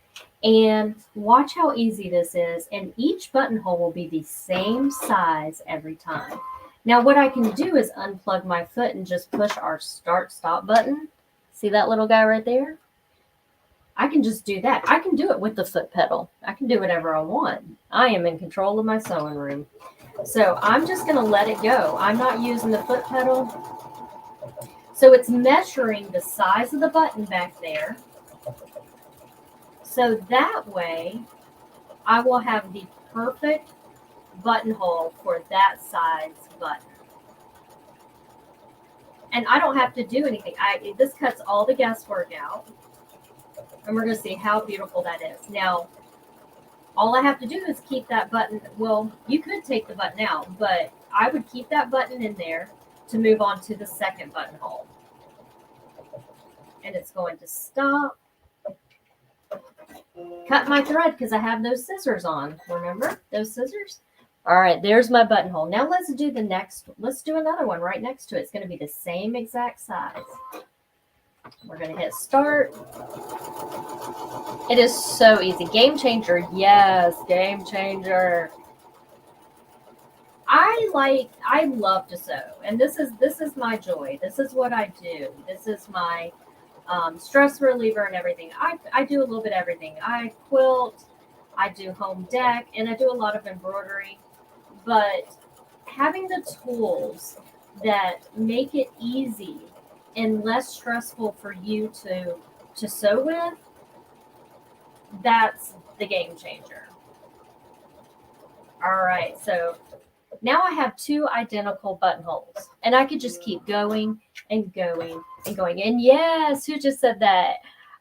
And watch how easy this is. And each buttonhole will be the same size every time. Now what I can do is unplug my foot and just push our start-stop button. See that little guy right there? I can just do that. I can do it with the foot pedal. I can do whatever I want. I am in control of my sewing room. So I'm just going to let it go. I'm not using the foot pedal. So it's measuring the size of the button back there. So that way I will have the perfect buttonhole for that size button. And I don't have to do anything. This cuts all the guesswork out. And we're going to see how beautiful that is. Now, all I have to do is keep that button. Well, you could take the button out, but I would keep that button in there to move on to the second buttonhole. And it's going to stop. Cut my thread because I have those scissors on. Remember those scissors? All right, there's my buttonhole. Now let's do the next. Let's do another one right next to it. It's going to be the same exact size. We're going to hit start. It is so easy. Game changer. Yes, game changer. I love to sew, and this is my joy. This is what I do. This is my stress reliever and everything. I do a little bit of everything. I quilt, I do home deck, and I do a lot of embroidery. But having the tools that make it easy and less stressful for you to sew with, that's the game changer. All right, so now I have 2 identical buttonholes, and I could just keep going and going and going. And yes, who just said that?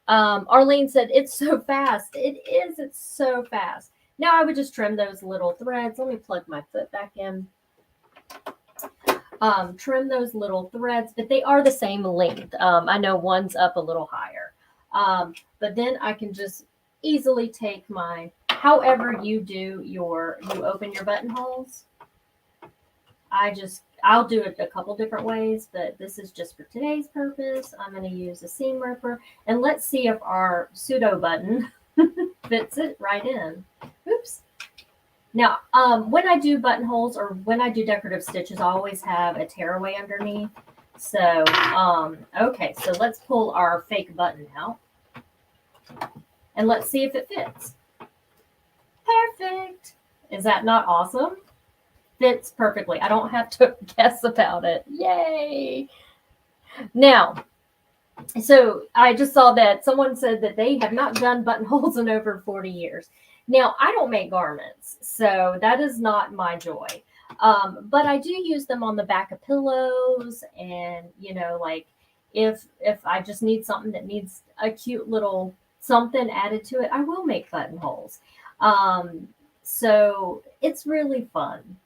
Arlene said, it's so fast. It is, it's so fast. Now I would just trim those little threads. Let me plug my foot back in. Trim those little threads, but they are the same length. I know one's up a little higher. But then I can just easily take my, however you open your buttonholes. I'll do it a couple different ways, but this is just for today's purpose. I'm going to use a seam ripper, and let's see if our pseudo button fits it right in. Oops. Now, when I do buttonholes or when I do decorative stitches, I always have a tearaway underneath. So, okay, so let's pull our fake button out. And let's see if it fits. Perfect. Is that not awesome? Fits perfectly. I don't have to guess about it. Yay. Now, so I just saw that someone said that they have not done buttonholes in over 40 years. Now, I don't make garments, so that is not my joy. But I do use them on the back of pillows, and, you know, like if I just need something that needs a cute little something added to it, I will make buttonholes. So it's really fun.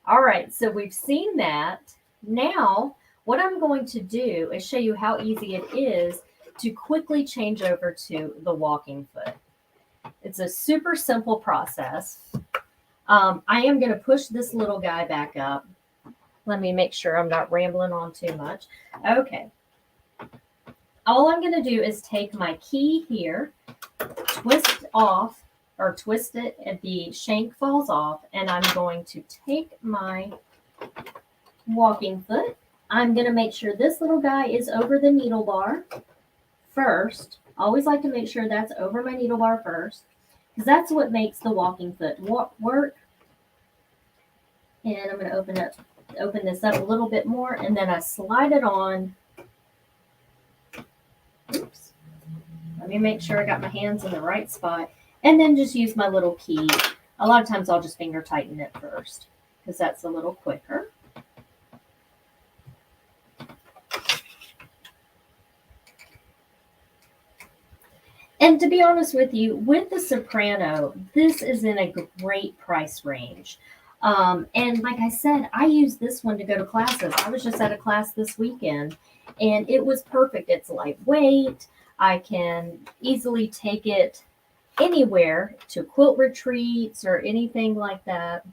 All right, so we've seen that. Now, what I'm going to do is show you how easy it is to quickly change over to the walking foot. It's a super simple process. I am going to push this little guy back up. Let me make sure I'm not rambling on too much. Okay. All I'm going to do is take my key here, twist off, or twist it, and the shank falls off, and I'm going to take my walking foot. I'm going to make sure this little guy is over the needle bar first. Always like to make sure that's over my needle bar first, because that's what makes the walking foot work. And I'm going to open this up a little bit more, and then I slide it on. Oops. Let me make sure I got my hands in the right spot, and then just use my little key. A lot of times I'll just finger tighten it first, because that's a little quicker. And to be honest with you, with the Soprano, this is in a great price range. And like I said, I use this one to go to classes. I was just at a class this weekend, and it was perfect. It's lightweight. I can easily take it anywhere to quilt retreats or anything like that.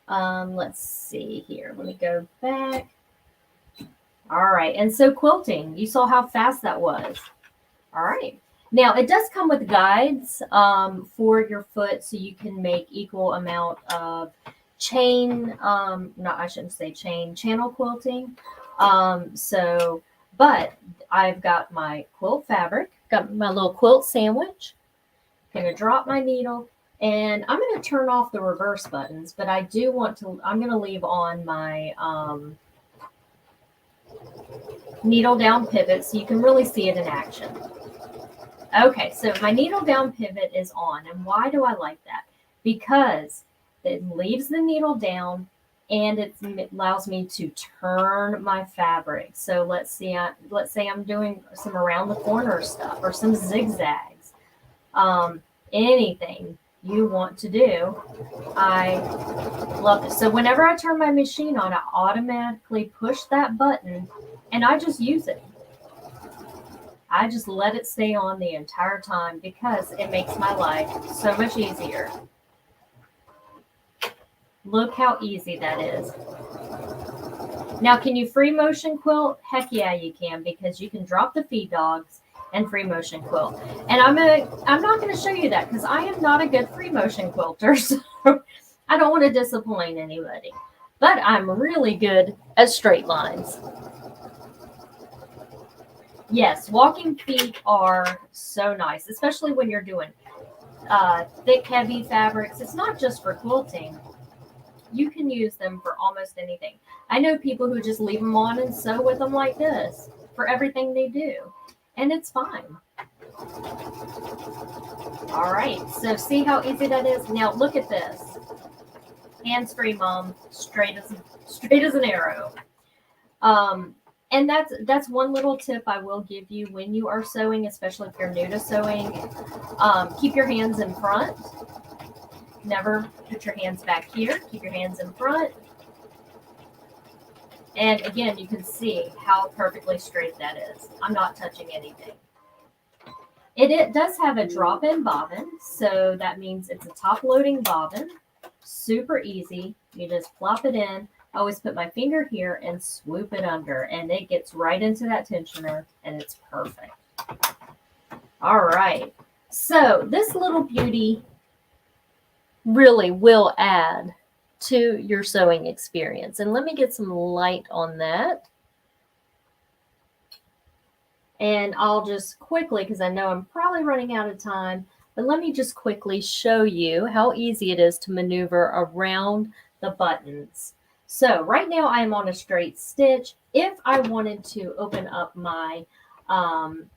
Let's see here. Let me go back. All right. And so quilting, you saw how fast that was. All right. Now, it does come with guides for your foot, so you can make equal amount of chain, I shouldn't say chain, channel quilting. But I've got my quilt fabric, got my little quilt sandwich, gonna drop my needle, and I'm gonna turn off the reverse buttons, but I do want to, I'm gonna leave on my needle down pivot so you can really see it in action. Okay, so my needle down pivot is on, and why do I like that? Because it leaves the needle down, and it allows me to turn my fabric. So let's say I'm doing some around the corner stuff or some zigzags. Anything you want to do, I love it. So whenever I turn my machine on, I automatically push that button, and I just use it. I just let it stay on the entire time because it makes my life so much easier. Look how easy that is. Now, can you free motion quilt? Heck yeah, you can, because you can drop the feed dogs and free motion quilt. And I'm not going to show you that because I am not a good free motion quilter, so I don't want to disappoint anybody. But I'm really good at straight lines. Yes, walking feet are so nice, especially when you're doing thick, heavy fabrics. It's not just for quilting. You can use them for almost anything. I know people who just leave them on and sew with them like this for everything they do, and it's fine. All right, so see how easy that is? Now look at this. Hands-free, Mom, straight as an arrow. And that's one little tip I will give you when you are sewing, especially if you're new to sewing. Keep your hands in front. Never put your hands back here. Keep your hands in front. And again, you can see how perfectly straight that is. I'm not touching anything. It does have a drop-in bobbin, so that means it's a top-loading bobbin. Super easy. You just plop it in. I always put my finger here and swoop it under, and it gets right into that tensioner, and it's perfect. All right. So this little beauty really will add to your sewing experience. And let me get some light on that. And I'll just quickly, because I know I'm probably running out of time, but let me just quickly show you how easy it is to maneuver around the buttons. So right now I'm on a straight stitch. If I wanted to open up my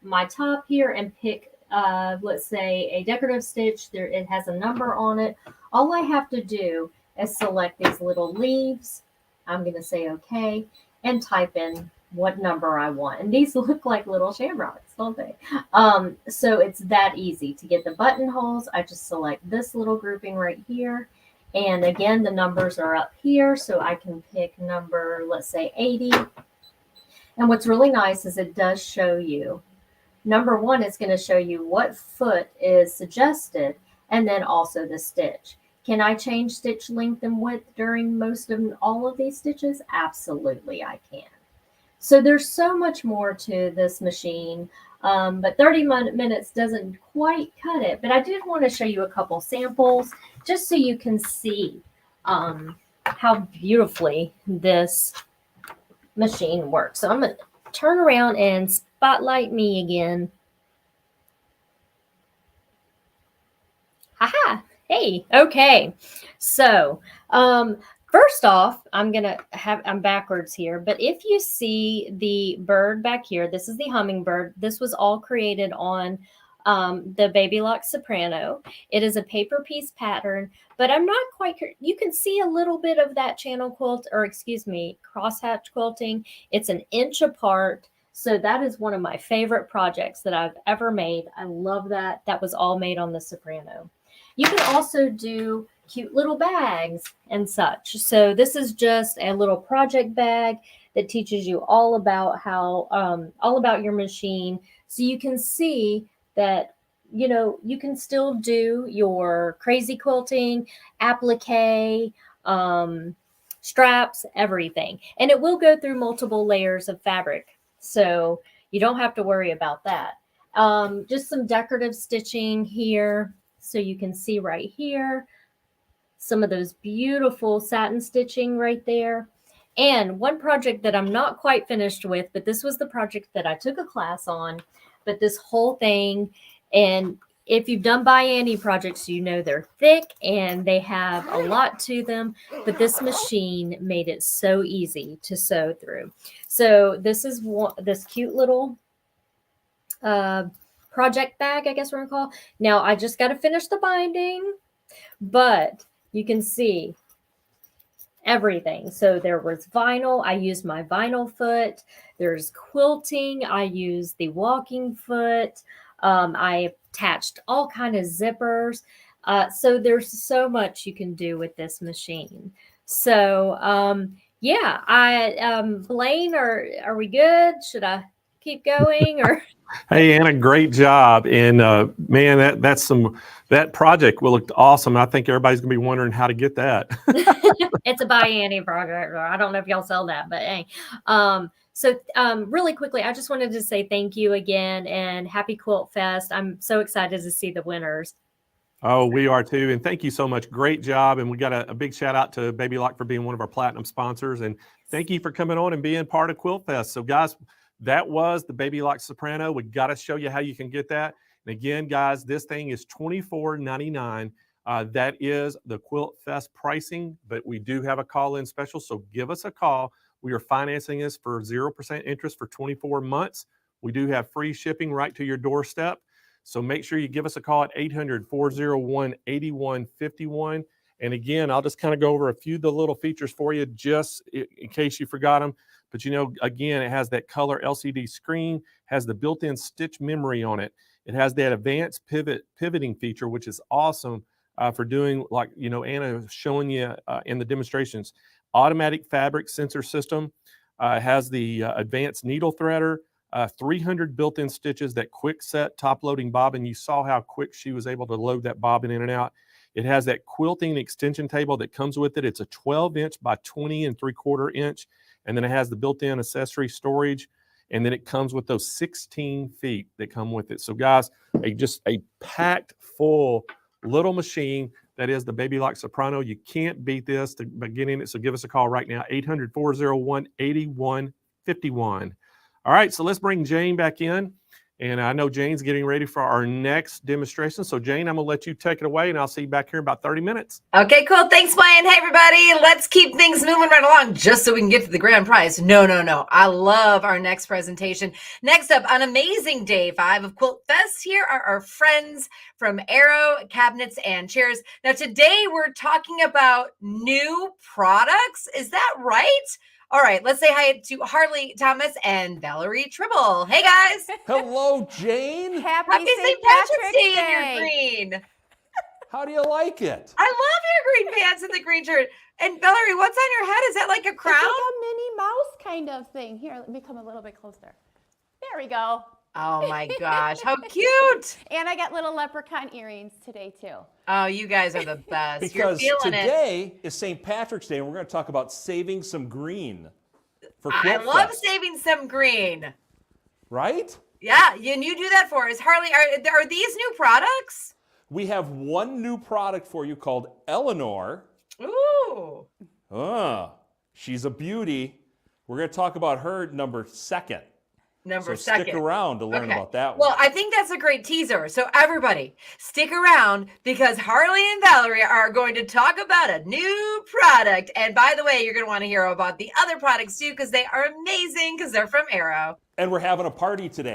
my top here and pick, let's say, a decorative stitch, it has a number on it. All I have to do is select these little leaves. I'm going to say okay and type in what number I want. And these look like little shamrocks, don't they? So it's that easy to get the buttonholes. I just select this little grouping right here. And again, the numbers are up here, so I can pick number, let's say 80. And what's really nice is it does show you Number one, it's going to show you what foot is suggested and then also the stitch. Can I change stitch length and width during all of these stitches? Absolutely, I can. So there's so much more to this machine, but 30 minutes doesn't quite cut it. But I did want to show you a couple samples just so you can see how beautifully this machine works. So I'm going to turn around and spotlight me again. Haha. Hey, okay. So, first off, I'm backwards here, but if you see the bird back here, this is the hummingbird. This was all created on the Baby Lock Soprano. It is a paper piece pattern, but I'm not quite, you can see a little bit of that channel quilt, or excuse me, crosshatch quilting. It's an inch apart. So that is one of my favorite projects that I've ever made. I love that. That was all made on the Soprano. You can also do cute little bags and such. So this is just a little project bag that teaches you all about all about your machine. So you can see that, you know, you can still do your crazy quilting, applique, straps, everything. And it will go through multiple layers of fabric. So you don't have to worry about that. Just some decorative stitching here. So you can see right here, some of those beautiful satin stitching right there. And one project that I'm not quite finished with, but this was the project that I took a class on, but this whole thing, and if you've done Bianni projects, you know they're thick and they have a lot to them, but this machine made it so easy to sew through. So this is this cute little project bag, I guess we're gonna call. Now I just got to finish the binding, but you can see everything. So there was vinyl. I used my vinyl foot. There's quilting. I used the walking foot. I attached all kind of zippers. So there's so much you can do with this machine. So yeah, Blaine, are we good? Should I keep going or? Hey, Anna, great job. And man, that project will look awesome. I think everybody's gonna be wondering how to get that. It's a Bianni project. I don't know if y'all sell that, but hey. So really quickly, I just wanted to say thank you again and happy Quilt Fest. I'm so excited to see the winners. Oh, we are too. And thank you so much. Great job. And we got a big shout out to Baby Lock for being one of our platinum sponsors. And thank you for coming on and being part of Quilt Fest. So guys, that was the Baby Lock Soprano. We got to show you how you can get that. And again, guys, this thing is $24.99. That is the Quilt Fest pricing, but we do have a call-in special. So give us a call. We are financing this for 0% interest for 24 months. We do have free shipping right to your doorstep. So make sure you give us a call at 800-401-8151. And again, I'll just kind of go over a few of the little features for you just in case you forgot them. But you know, again, it has that color LCD screen, has the built-in stitch memory on it. It has that advanced pivoting feature, which is awesome for doing, like, you know, Anna was showing you in the demonstrations. Automatic fabric sensor system, has the advanced needle threader, 300 built-in stitches, that quick set top loading bobbin. You saw how quick she was able to load that bobbin in and out. It has that quilting extension table that comes with it. It's a 12-inch by 20 3/4 inch. And then it has the built-in accessory storage. And then it comes with those 16 feet that come with it. So guys, just a packed full little machine that is the Baby Lock Soprano. You can't beat this to beginning it. So give us a call right now, 800-401-8151. All right, so let's bring Jane back in. And I know Jane's getting ready for our next demonstration. So Jane, I'm gonna let you take it away and I'll see you back here in about 30 minutes. Okay, cool. Thanks, Brian. Hey, everybody. Let's keep things moving right along just so we can get to the grand prize. No. I love our next presentation. Next up, on amazing day 5 of Quilt Fest, here are our friends from Arrow Cabinets and Chairs. Now, today we're talking about new products. Is that right? All right, let's say hi to Harley Thomas and Valerie Tribble. Hey, guys. Hello, Jane. Happy St. Patrick's Day in your green. How do you like it? I love your green pants and the green shirt. And Valerie, what's on your head? Is that like a crown? It's like a Minnie Mouse kind of thing. Here, let me come a little bit closer. There we go. Oh my gosh, how cute! And I got little leprechaun earrings today too. Oh, you guys are the best. Because You're feeling it. today is St. Patrick's Day, and we're going to talk about saving some green for I Quilt love Fest, saving some green. right? Yeah, and you do that for us. Harley, are these new products? We have one new product for you called Eleanor. Ooh. She's a beauty. We're going to talk about her number second. Number so second. Stick around to learn Okay. about that one. Well, I think that's a great teaser. So everybody, stick around because Harley and Valerie are going to talk about a new product. And by the way, you're going to want to hear about the other products too because they are amazing because they're from Arrow. And we're having a party today.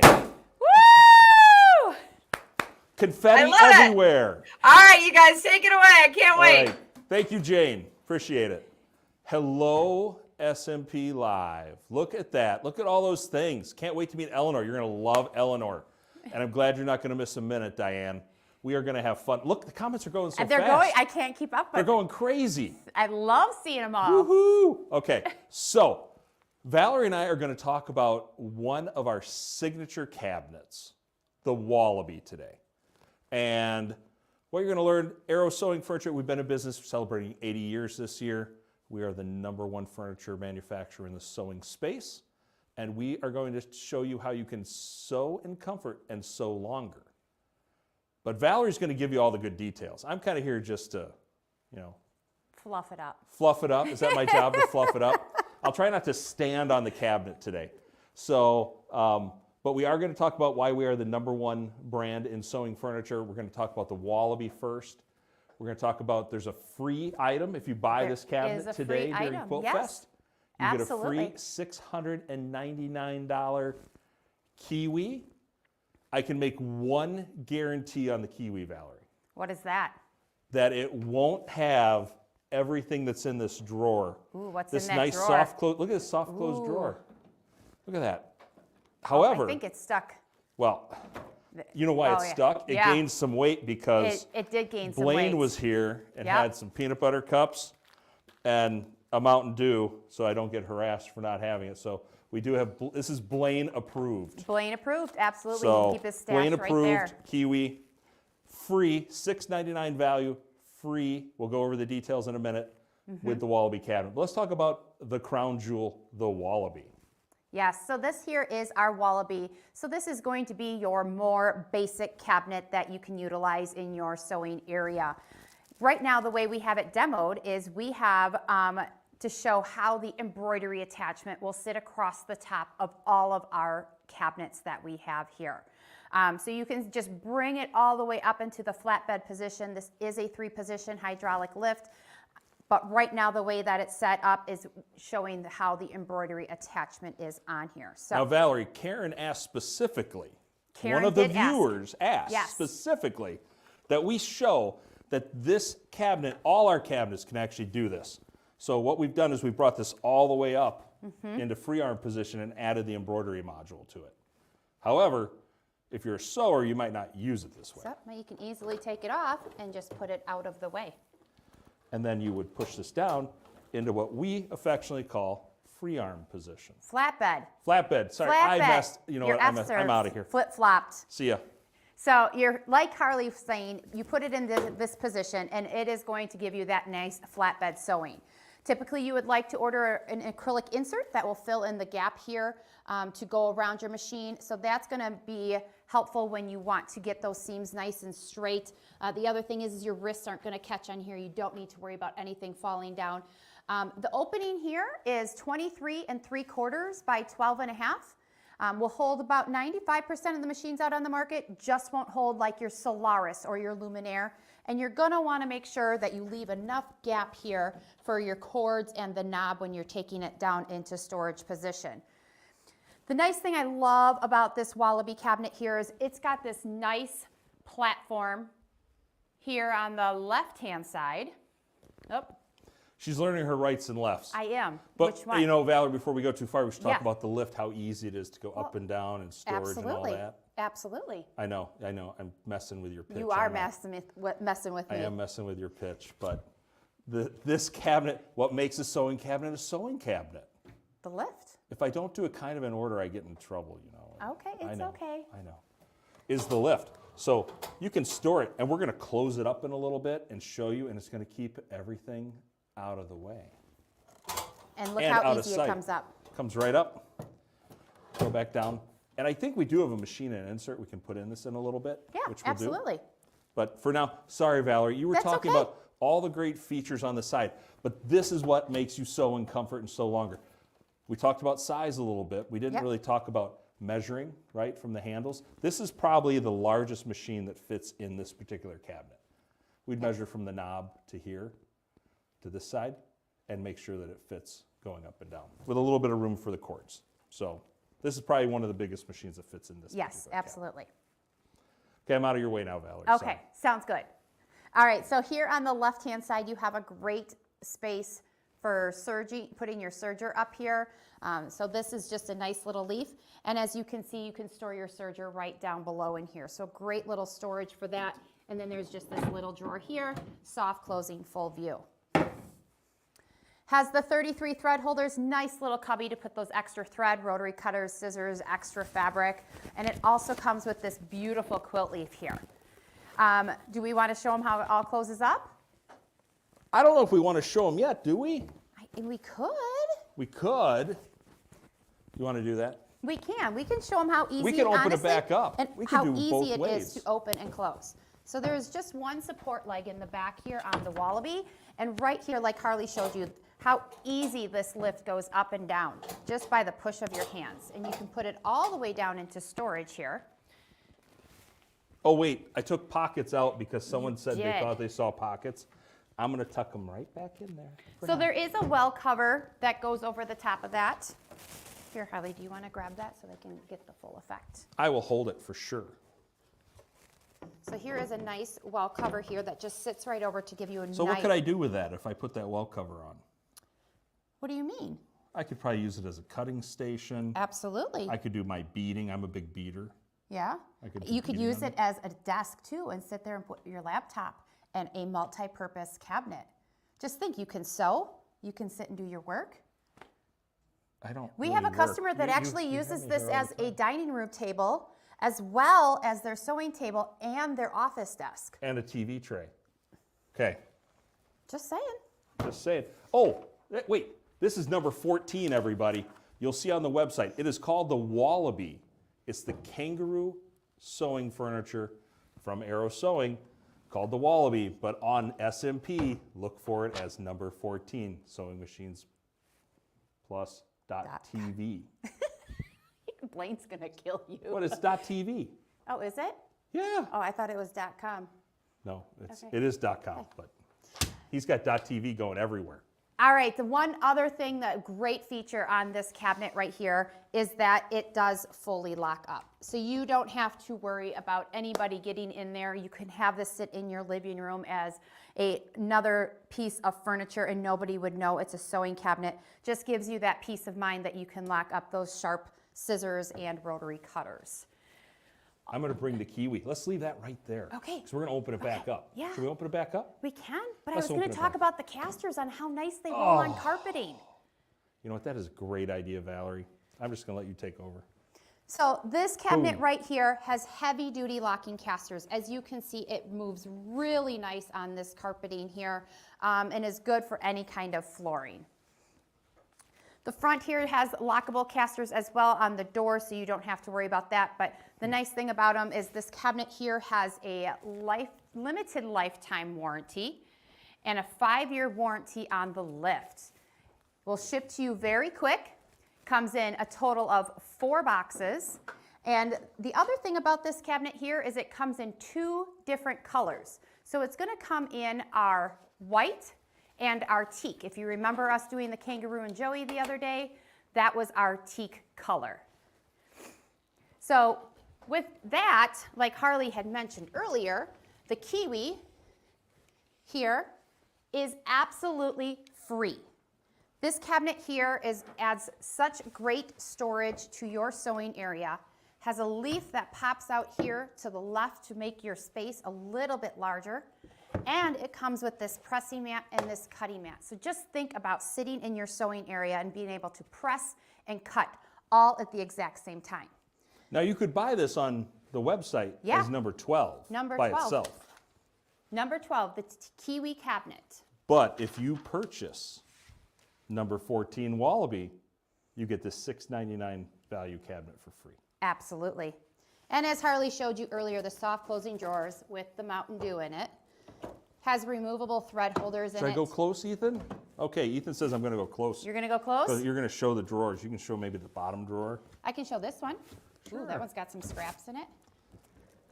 Woo! Confetti I love it. everywhere. All right, you guys, take it away. I can't All wait. right. Thank you, Jane. Appreciate it. Hello, SMP Live. Look at that. Look at all those things. Can't wait to meet Eleanor. You're going to love Eleanor. And I'm glad you're not going to miss a minute, Diane. We are going to have fun. Look, the comments are going so They're fast. going, I can't keep up They're with going crazy. I love seeing them all. Woohoo! Okay, so Valerie and I are going to talk about one of our signature cabinets, the Wallaby, today. And what you're going to learn, Arrow Sewing Furniture, we've been in business celebrating 80 years this year. We are the #1 furniture manufacturer in the sewing space. And we are going to show you how you can sew in comfort and sew longer. But Valerie's going to give you all the good details. I'm kind of here just to, Fluff it up. fluff it up. Is that my job to fluff it up? I'll try not to stand on the cabinet today. So, but we are going to talk about why we are the #1 brand in sewing furniture. We're going to talk about the Wallaby first. We're going to talk about there's a free item if you buy this cabinet today during Quilt Fest. You Absolutely. get a free $699 Kiwi. I can make one guarantee on the Kiwi, Valerie. What is that? That it won't have everything that's in this drawer. Ooh, what's this in that nice drawer? soft close. Look at this soft closed Ooh. drawer. Look at that. However, I think it's stuck. well, you know why Oh, it's yeah. stuck? It Yeah. gained some weight because It did gain some Blaine weight. was here and Yep. had some peanut butter cups and a Mountain Dew, so I don't get harassed for not having it. So we do have, this is Blaine approved. Blaine approved, absolutely. You So can keep his stash Blaine right approved, there. Kiwi, free, $6.99 value, free. We'll go over the details in a minute with the Wallaby cabinet. But let's talk about the crown jewel, the Wallaby. Yes, so this here is our Wallaby. So this is going to be your more basic cabinet that you can utilize in your sewing area. Right now, the way we have it demoed is we have to show how the embroidery attachment will sit across the top of all of our cabinets that we have here. So you can just bring it all the way up into the flatbed position. This is a 3-position hydraulic lift. But right now, the way that it's set up is showing how the embroidery attachment is on here. So Now, Valerie, Karen asked specifically, Karen one of the did ask. viewers asked Yes. specifically that we show that this cabinet, all our cabinets can actually do this. So what we've done is we brought this all the way up into free arm position and added the embroidery module to it. However, if you're a sewer, you might not use it this way. So now you can easily take it off and just put it out of the way. And then you would push this down into what we affectionately call free arm position. Flatbed. Flatbed. Sorry, Flatbed. I messed. You know Your what? I'm F's are out of here. Flip-flopped. See ya. So you're like Harley was saying, you put it in this position and it is going to give you that nice flatbed sewing. Typically you would like to order an acrylic insert that will fill in the gap here to go around your machine. So that's going to be helpful when you want to get those seams nice and straight. The other thing is your wrists aren't going to catch on here. You don't need to worry about anything falling down. The opening here is 23 3/4 by 12 1/2. Will hold about 95% of the machines out on the market, just won't hold like your Solaris or your Luminaire. And you're gonna wanna make sure that you leave enough gap here for your cords and the knob when you're taking it down into storage position. The nice thing I love about this Wallaby cabinet here is it's got this nice platform here on the left-hand side. Oh, She's learning her rights and lefts. I am. But, Which one? you know, Valerie, before we go too far, we should talk Yeah. about the lift, how easy it is to go up and down and storage and all that. Absolutely. I know. I'm messing with your pitch. You are aren't I? messing with me. I am messing with your pitch, but this cabinet, what makes a sewing cabinet a sewing cabinet? The lift. if I don't do it kind of in order, I get in trouble, you know. Okay, I it's know, okay. I know. Is the lift. So you can store it, and we're gonna close it up in a little bit and show you, and it's gonna keep everything out of the way. And look And how out of easy it sight. comes up. Comes right up, go back down. And I think we do have a machine and insert we can put in this in a little bit. Yeah, which we'll absolutely. Do. But for now, sorry, Valerie, you were That's talking okay. about all the great features on the side, but this is what makes you sew in comfort and sew longer. We talked about size a little bit. We didn't Yep. really talk about measuring, right, from the handles. This is probably the largest machine that fits in this particular cabinet. We'd measure from the knob to here, to this side, and make sure that it fits going up and down with a little bit of room for the cords. So this is probably one of the biggest machines that fits in this. Yes, absolutely. Okay, I'm out of your way now, Valerie. Okay, sounds good. All right, so here on the left-hand side, you have a great space for putting your serger up here. So this is just a nice little leaf. And as you can see, you can store your serger right down below in here. So great little storage for that. And then there's just this little drawer here, soft closing, full view. Has the 33 thread holders, nice little cubby to put those extra thread, rotary cutters, scissors, extra fabric. And it also comes with this beautiful quilt leaf here. Do we want to show them how it all closes up? I don't know if we want to show them yet, do we? We could. We could. You want to do that? We can. We can show them how easy. We can open honestly, it back up. And We can how do both easy it ways. is to open and close. So there's just one support leg in the back here on the Wallaby, and right here, like Harley showed you, how easy this lift goes up and down just by the push of your hands. And you can put it all the way down into storage here. Oh, wait, I took pockets out because someone said they did. thought they saw pockets. I'm going to tuck them right back in there. for So now. there is a well cover that goes over the top of that. Here, Harley, do you want to grab that so they can get the full effect? I will hold it for sure. So here is a nice well cover here that just sits right over to give you a So nice... what could I do with that if I put that well cover on? What do you mean? I could probably use it as a cutting station. Absolutely. I could do my beading. I'm a big beater. Yeah. I could do You could beading use on it as a desk too and sit there and put your laptop and a multi-purpose cabinet. Just think, you can sew, you can sit and do your work. I don't We really have a work. customer that You- actually you have uses me this here all as the a time. dining room table as well as their sewing table and their office desk. And a TV tray. Okay, Just saying. just saying. Oh, wait, this is number 14, everybody. You'll see on the website. It is called the Wallaby. It's the kangaroo sewing furniture from Arrow Sewing called the Wallaby, but on SMP, look for it as number 14, SewingMachinesPlus.TV. Blaine's gonna kill you. But it's .tv. Oh, is it? Yeah. Oh, I thought it was .com. No, it's, Okay. it is .com, but he's got .tv going everywhere. All right, the one other thing, that great feature on this cabinet right here is that it does fully lock up. So you don't have to worry about anybody getting in there. You can have this sit in your living room as another piece of furniture and nobody would know it's a sewing cabinet. Just gives you that peace of mind that you can lock up those sharp scissors and rotary cutters. I'm going to bring the kiwi. Let's leave that right there. Okay. So we're going to open it back up. Yeah. Should we open it back up? We can, but Let's I was going open to it talk back. about the casters on how nice they roll on Oh. carpeting. You know what? That is a great idea, Valerie. I'm just going to let you take over. So this cabinet Boom. right here has heavy duty locking casters. As you can see, it moves really nice on this carpeting here and is good for any kind of flooring. The front here has lockable casters as well on the door, so you don't have to worry about that. But the nice thing about them is this cabinet here has a limited lifetime warranty and a 5-year warranty on the lift. Will ship to you very quick. Comes in a total of 4 boxes. And the other thing about this cabinet here is it comes in 2 different colors. So it's going to come in our white and our teak. If you remember us doing the Kangaroo and Joey the other day, that was our teak color. So with that, like Harley had mentioned earlier, the kiwi here is absolutely free. This cabinet here adds such great storage to your sewing area, has a leaf that pops out here to the left to make your space a little bit larger. And it comes with this pressing mat and this cutting mat. So just think about sitting in your sewing area and being able to press and cut all at the exact same time. Now you could buy this on the website as number 12 by itself. Number 12, the Kiwi cabinet. But if you purchase number 14 Wallaby, you get this $6.99 value cabinet for free. Absolutely. And as Harley showed you earlier, the soft closing drawers with the Mountain Dew in it. Has removable thread holders in it. Should I go close, Ethan? Okay, Ethan says I'm going to go close. You're going to go close? So you're going to show the drawers. You can show maybe the bottom drawer. I can show this one. Sure. Ooh, that one's got some scraps in it.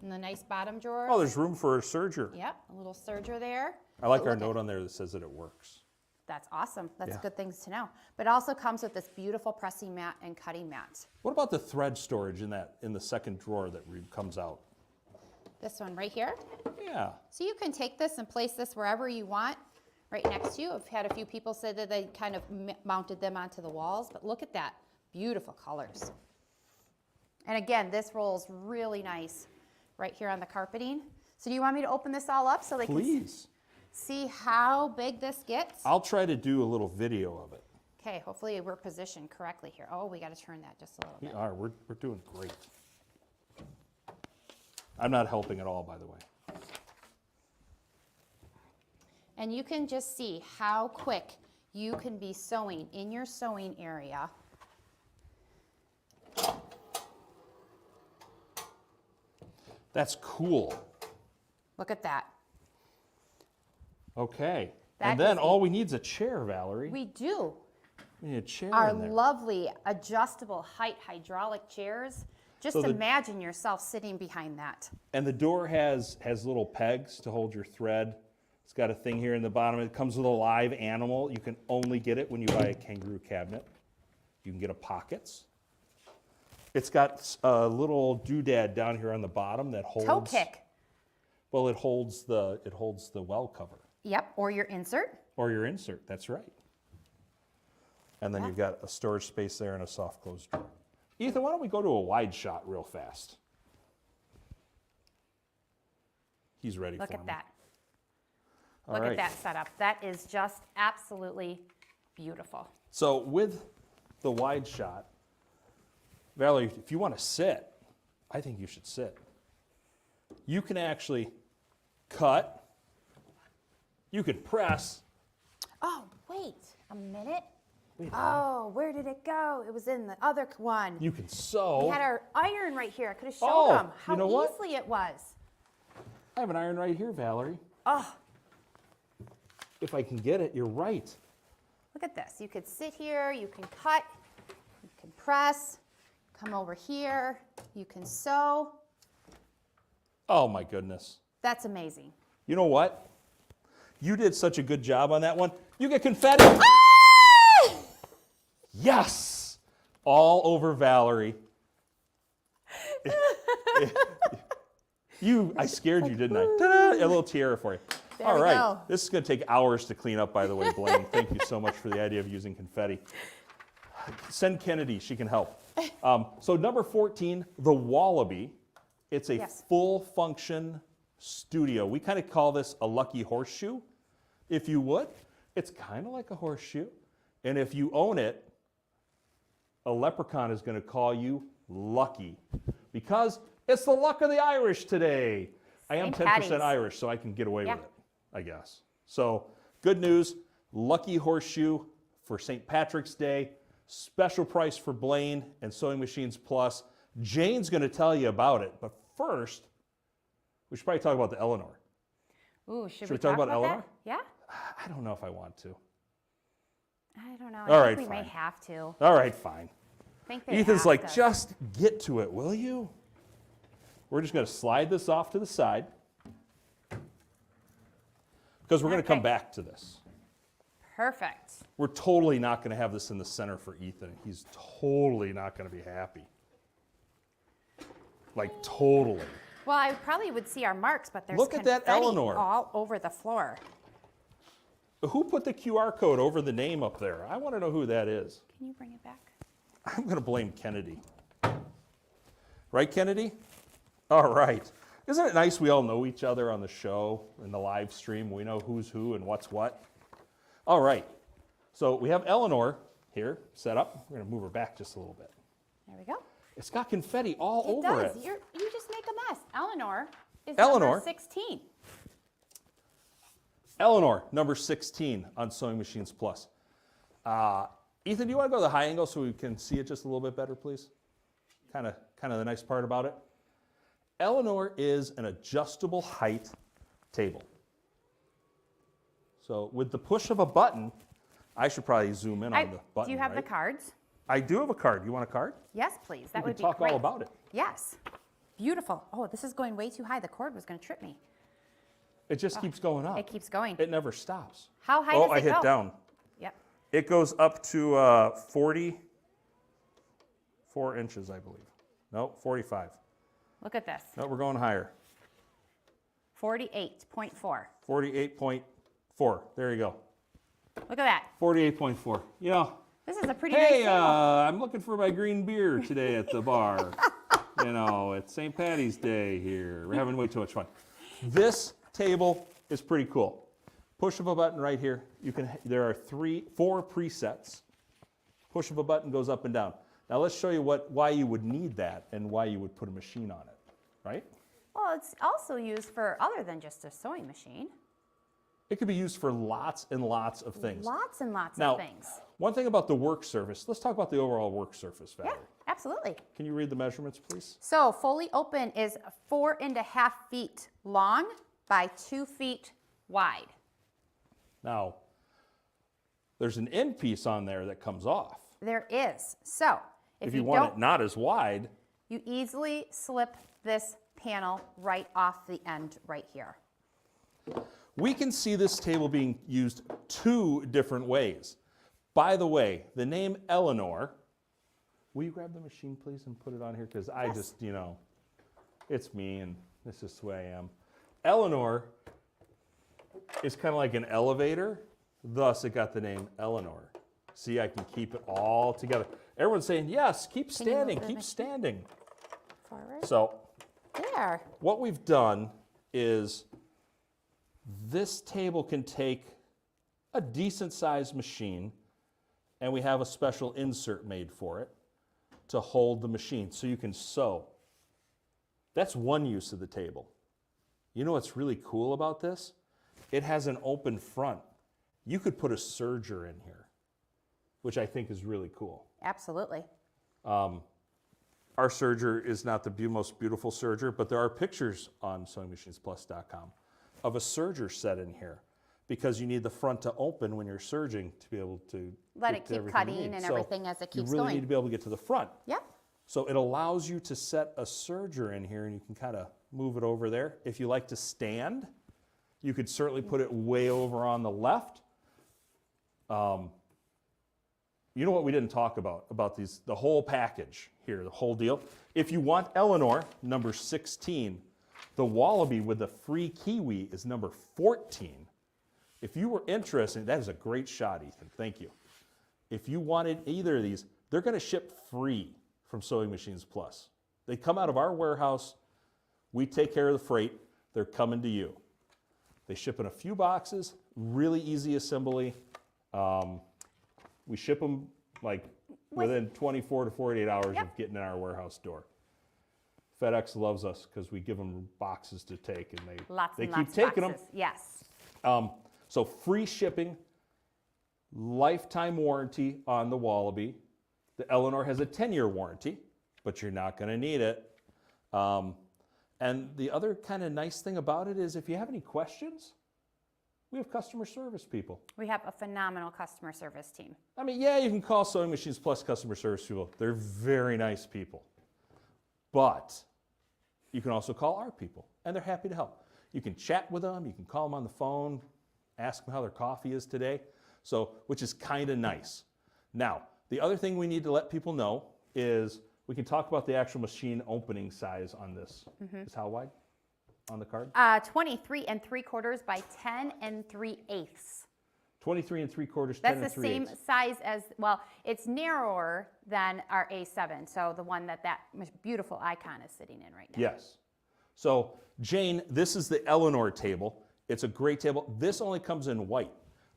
And the nice bottom drawer. Oh, there's room for a serger. Yep, a little serger there. I like our note on there that says that it works. That's awesome. That's Yeah. good things to know. But it also comes with this beautiful pressing mat and cutting mat. What about the thread storage in the second drawer that comes out? This one right here. Yeah. So you can take this and place this wherever you want, right next to you. I've had a few people say that they kind of mounted them onto the walls, but look at that. Beautiful colors. And again, this rolls really nice right here on the carpeting. So do you want me to open this all up so they can see how big this gets? I'll try to do a little video of it. Okay, hopefully we're positioned correctly here. Oh, we got to turn that just a little bit. We are. We're doing great. I'm not helping at all, by the way. And you can just see how quick you can be sewing in your sewing area. That's cool. Look at that. Okay. That And then is all we need is a chair, Valerie. We do. We need a chair Our in there. lovely adjustable height hydraulic chairs. Just So the- imagine yourself sitting behind that. And the door has little pegs to hold your thread. It's got a thing here in the bottom. It comes with a live animal. You can only get it when you buy a kangaroo cabinet. You can get a pockets. It's got a little doodad down here on the bottom that holds. Toe kick. Well, it holds the well cover Yep, or your insert. or your insert. That's right. And then you've got a storage space there and a soft close drawer. Ethan, why don't we go to a wide shot real fast? He's ready Look for at me. that. All Look right. at that setup. That is just absolutely beautiful. So with the wide shot, Valerie, if you want to sit, I think you should sit. You can actually cut. You can press. Oh, wait a minute. Wait a Oh, where did it go? It was in the other one. You can sew. We had our iron right here. I could have showed Oh, them how you know what? easily it was. I have an iron right here, Valerie. Oh, If I can get it, you're right. look at this. You could sit here, you can cut, you can press, come over here, you can sew. Oh my goodness. That's amazing. You know what? You did such a good job on that one. You get confetti. Yes! All over Valerie. I scared you, didn't I? Ta-da! A little tiara for you. There All we right. go. This is going to take hours to clean up, by the way, Blaine. Thank you so much for the idea of using confetti. Send Kennedy. She can help. So number 14, the Wallaby. It's a full function studio. We kind of call this a lucky horseshoe, if you would. It's kind of like a horseshoe. And if you own it, a leprechaun is going to call you lucky because it's the luck of the Irish today. I am 10% Irish, so I can get away with it, I guess. So good news, lucky horseshoe for St. Patrick's Day. Special price for Blaine and Sewing Machines Plus. Jane's going to tell you about it, but first, we should probably talk about the Eleanor. Ooh, should we talk about Eleanor? That? Yeah? I don't know if I want to. I don't know. All I right, think we fine. may have to. All right, fine. I think they Ethan's asked like, us. just get to it, will you? We're just going to slide this off to the side because we're going to come back to this. Perfect. We're totally not going to have this in the center for Ethan. He's totally not going to be happy. Like, totally. Well, I probably would see our marks, but there's Look at that confetti Eleanor. all over the floor. Who put the QR code over the name up there? I want to know who that is. Can you bring it back? I'm going to blame Kennedy. Right, Kennedy? All right. Isn't it nice we all know each other on the show, in the live stream? We know who's who and what's what. All right. So we have Eleanor here set up. We're going to move her back just a little bit. There we go. It's got confetti all over it. You just make a mess. Eleanor is Eleanor. number 16. Eleanor, number 16 on Sewing Machines Plus. Ethan, do you want to go to the high angle so we can see it just a little bit better, please? Kind of the nice part about it. Eleanor is an adjustable height table. So with the push of a button, I should probably zoom in on the button. Do you have the right? cards? I do have a card. You want a card? Yes, please. That We would can be talk great. all about it. Yes. Beautiful. Oh, this is going way too high. The cord was going to trip me. It just keeps going up. It keeps going. It never stops. How high Oh, does it I hit go? down. Yep. It goes up to 44 inches, I believe. No, 45. Look at this. No, we're going higher. 48.4. 48.4. There you go. Look at that. 48.4. You know, This is a pretty hey, nice table. I'm looking for my green beer today at the bar. You know, it's St. Patty's Day here. We're having way too much fun. This table is pretty cool. Push of a button right here. There are 4 presets. Push of a button goes up and down. Now let's show you why you would need that and why you would put a machine on it, right? Well, it's also used for other than just a sewing machine. It could be used for lots and lots of things. Lots and lots Now, of things. one thing about the work surface, let's talk about the overall work surface, Valerie. Yeah, absolutely. Can you read the measurements, please? So fully open is 4.5 feet long by 2 feet wide. Now, there's an end piece on there that comes off. There is. So If you want it not as wide, you easily slip this panel right off the end right here. we can see this table being used 2 different ways. By the way, the name Eleanor, will you grab the machine, please, and put it on here? Because I just, you know, it's me, and this is who I am. Eleanor is kind of like an elevator, thus it got the name Eleanor. See, I can keep it all together. Everyone's saying, yes, keep standing, keep standing. Forward. So, there. what we've done is this table can take a decent sized machine, and we have a special insert made for it to hold the machine so you can sew. That's one use of the table. You know what's really cool about this? It has an open front. You could put a serger in here, which I think is really cool. Absolutely. Our serger is not the most beautiful serger, but there are pictures on SewingMachinesPlus.com of a serger set in here because you need the front to open when you're serging to be able to Let get it to keep everything you cutting need. and So everything as it keeps you really going. need to be able to get to the front. Yep. So it allows you to set a serger in here and you can kind of move it over there. If you like to stand, you could certainly put it way over on the left. You know what we didn't talk about these, the whole package here, the whole deal. If you want Eleanor, number 16, the Wallaby with the free Kiwi is number 14. If you were interested, that is a great shot, Ethan, thank you. If you wanted either of these, they're gonna ship free from Sewing Machines Plus. They come out of our warehouse, we take care of the freight, they're coming to you. They ship in a few boxes, really easy assembly. We ship them like within 24 to 48 hours of getting in our warehouse door. FedEx loves us because we give them boxes to take and they keep taking them. Yes. So free shipping, lifetime warranty on the Wallaby. The Eleanor has a 10-year warranty, but you're not going to need it. And the other kind of nice thing about it is if you have any questions, we have customer service people. We have a phenomenal customer service team. I mean, yeah, you can call Sewing Machines Plus customer service people. They're very nice people. But you can also call our people, and they're happy to help. You can chat with them. You can call them on the phone, ask them how their coffee is today, which is kind of nice. Now, the other thing we need to let people know is we can talk about the actual machine opening size on this. Is how wide on the card? 23 3/4 by 10 3/8. 23 3/4, 10 That's the 3/8. same size as, well, it's narrower than our A7. So the one that beautiful icon is sitting in right now. Yes. So Jane, this is the Eleanor table. It's a great table. This only comes in white.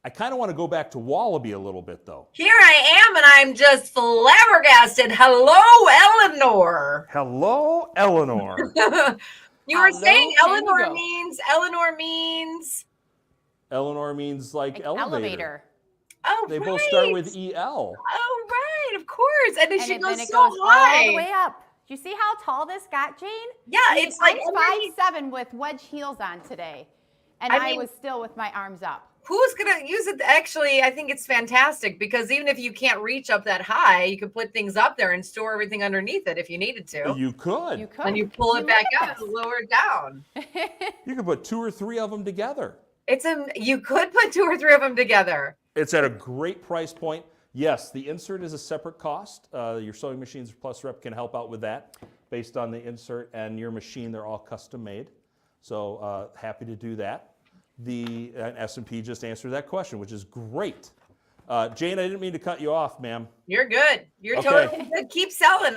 I kind of want to go back to Wallaby a little bit though. Here I am, and I'm just flabbergasted. Hello, Eleanor. Hello, Eleanor. You were saying Tango. Eleanor means Eleanor means like elevator. Oh, They right. both start with EL. Oh, right, of course. And then she And goes then it so goes high. all the way up. Do you see how tall this got, Jane? Yeah, I mean, it's like I'm 5'7" with wedge heels on today, and I mean, was still with my arms up. Who's gonna use it? Actually, I think it's fantastic because even if you can't reach up that high, you could put things up there and store everything underneath it if you needed to. You could. You could. And you pull it back up and lower it down. You could put 2 or 3 of them together. You could put 2 or 3 of them together. It's at a great price point. Yes, the insert is a separate cost. Your Sewing Machines Plus rep can help out with that based on the insert and your machine. They're all custom made. So happy to do that. The S&P just answered that question, which is great. Jane, I didn't mean to cut you off, ma'am. You're good. You're Okay. totally good. Keep selling.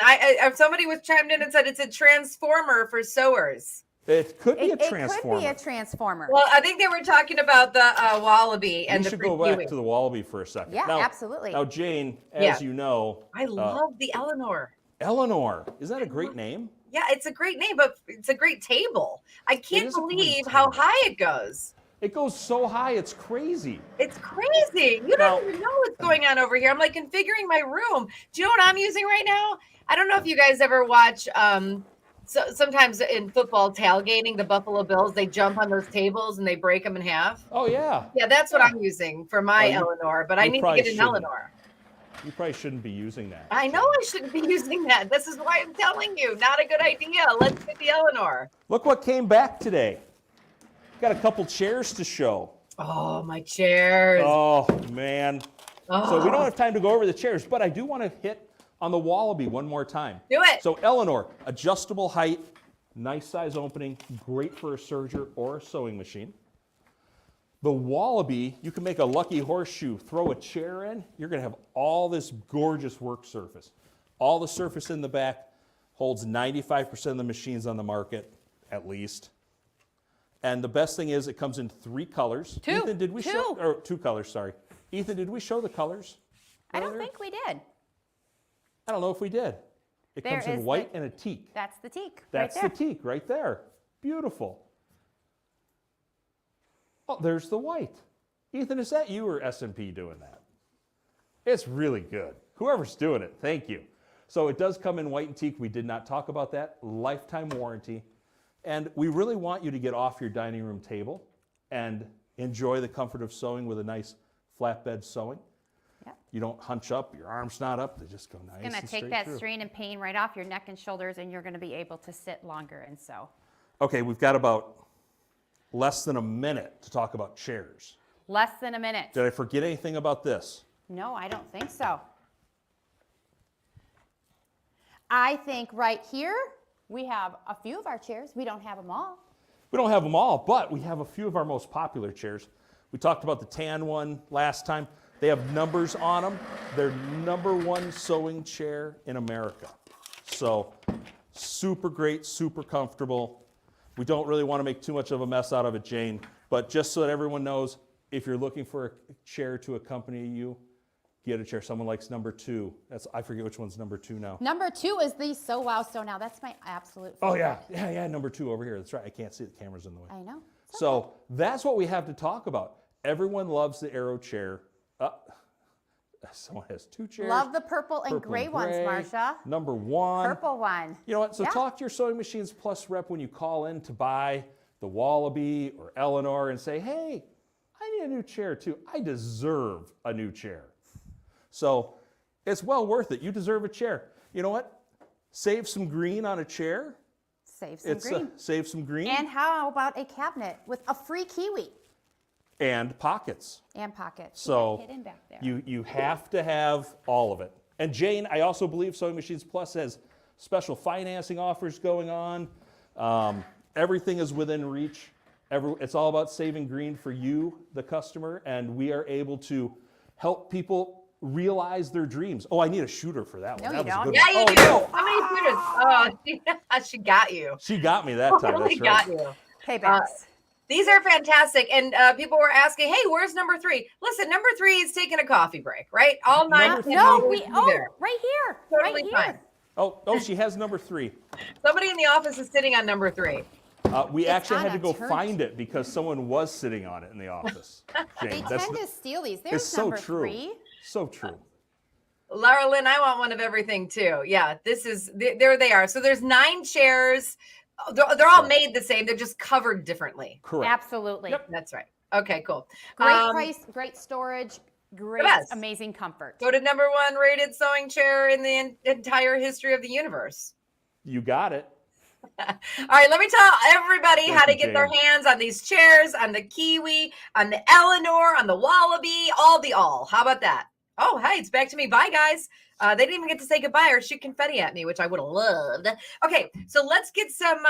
Somebody was chimed in and said it's a transformer for sewers. It could be a It transformer. could be a transformer. Well, I think they were talking about the Wallaby and We the should go back to the Wallaby for a second. Yeah, now, absolutely. Now, Jane, as Yeah. you know, I love the Eleanor. Eleanor. Is that a great name? Yeah, it's a great name, but it's a great table. I can't is a great believe how table. high it goes. It goes so high, it's crazy. It's crazy. You don't even know what's going on over here. I'm like configuring my room. Do you know what I'm using right now? I don't know if you guys ever watch so sometimes in football tailgating, the Buffalo Bills, they jump on those tables and they break them in half. Oh, yeah. Yeah, that's what I'm using for my Eleanor, but I you need to probably get an shouldn't. Eleanor. You probably shouldn't be using that. I know I shouldn't be using that. This is why I'm telling you, not a good idea. Let's get the Eleanor. Look what came back today. Got a couple chairs to show. Oh, my chairs. Oh, man. So we don't have time to go over the chairs, but I do want to hit on the Wallaby one more time. Do it. So Eleanor, adjustable height, nice size opening, great for a serger or a sewing machine. The Wallaby, you can make a lucky horseshoe, throw a chair in, you're going to have all this gorgeous work surface. All the surface in the back holds 95% of the machines on the market, at least. And the best thing is it comes in 3 colors. Ethan, did we show, or 2 colors, sorry. Ethan, did we show the colors? I don't think we did. I don't know if we did. It There comes in is white and a teak. That's the teak. That's right the teak right there. Beautiful. Oh, there's the white. Ethan, is that you or S&P doing that? It's really good. Whoever's doing it, thank you. So it does come in white and teak. We did not talk about that. Lifetime warranty. And we really want you to get off your dining room table and enjoy the comfort of sewing with a nice flatbed sewing. Yep. You don't hunch up, your arm's not up, they just go nice It's going and to take straight that through. strain and pain right off your neck and shoulders, and you're going to be able to sit longer and sew. Okay, we've got about less than a minute to talk about chairs. Less than a minute. Did I forget anything about this? No, I don't think so. I think right here we have a few of our chairs. We don't have them all. We don't have them all, but we have a few of our most popular chairs. We talked about the tan one last time. They have numbers on them. They're #1 sewing chair in America. So super great, super comfortable. We don't really want to make too much of a mess out of it, Jane, but just so that everyone knows, if you're looking for a chair to accompany you, get a chair. Someone likes #2. I forget which one's #2 now. #2 is the Sew Wow Sew Now. That's my absolute favorite. Oh yeah, #2 over here. That's right. I can't see, the camera's in the way. I know. So that's what we have to talk about. Everyone loves the Aero chair. Someone has 2 chairs. Love the purple and gray ones, Marsha. #1. Purple one. You know what? So Yeah. talk to your Sewing Machines Plus rep when you call in to buy the Wallaby or Eleanor and say, hey, I need a new chair too. I deserve a new chair. So it's well worth it. You deserve a chair. You know what? Save some green on a chair. Save some green. Save some green. And how about a cabinet with a free kiwi? And pockets. And pockets. So hidden back there. you have to have all of it. And Jane, I also believe Sewing Machines Plus has special financing offers going on. Everything is within reach. It's all about saving green for you, the customer, and we are able to help people realize their dreams. Oh, I need a shooter for that one. No, That you was a don't. good Yeah, one. you do. How many shooters? Oh, she got you. She got me that time. Totally That's right. got you. Paybacks. These are fantastic. And people were asking, hey, where's number 3? Listen, number 3 is taking a coffee break, right? All night. No, right here. Totally right fine. here. Oh, she has number 3. Somebody in the office is sitting on number 3. We actually on had to a go turn- find it because someone was sitting on it in the office. They Jane, tend to steal these. There's it's so number true. 3. So true. Laura Lynn, I want one of everything too. Yeah, there they are. So there's 9 chairs. They're all made the same. They're just covered differently. Correct. Absolutely. Yep, that's right. Okay, cool. Great price, great storage, great, best. amazing comfort. Go to number 1 rated sewing chair in the entire history of the universe. You got it. All right, let me tell everybody Thank how to you, get their Jane. hands on these chairs, on the Kiwi, on the Eleanor, on the Wallaby, all. How about that? Oh, hey, it's back to me. Bye, guys. They didn't even get to say goodbye or shoot confetti at me, which I would have loved. Okay, so let's get some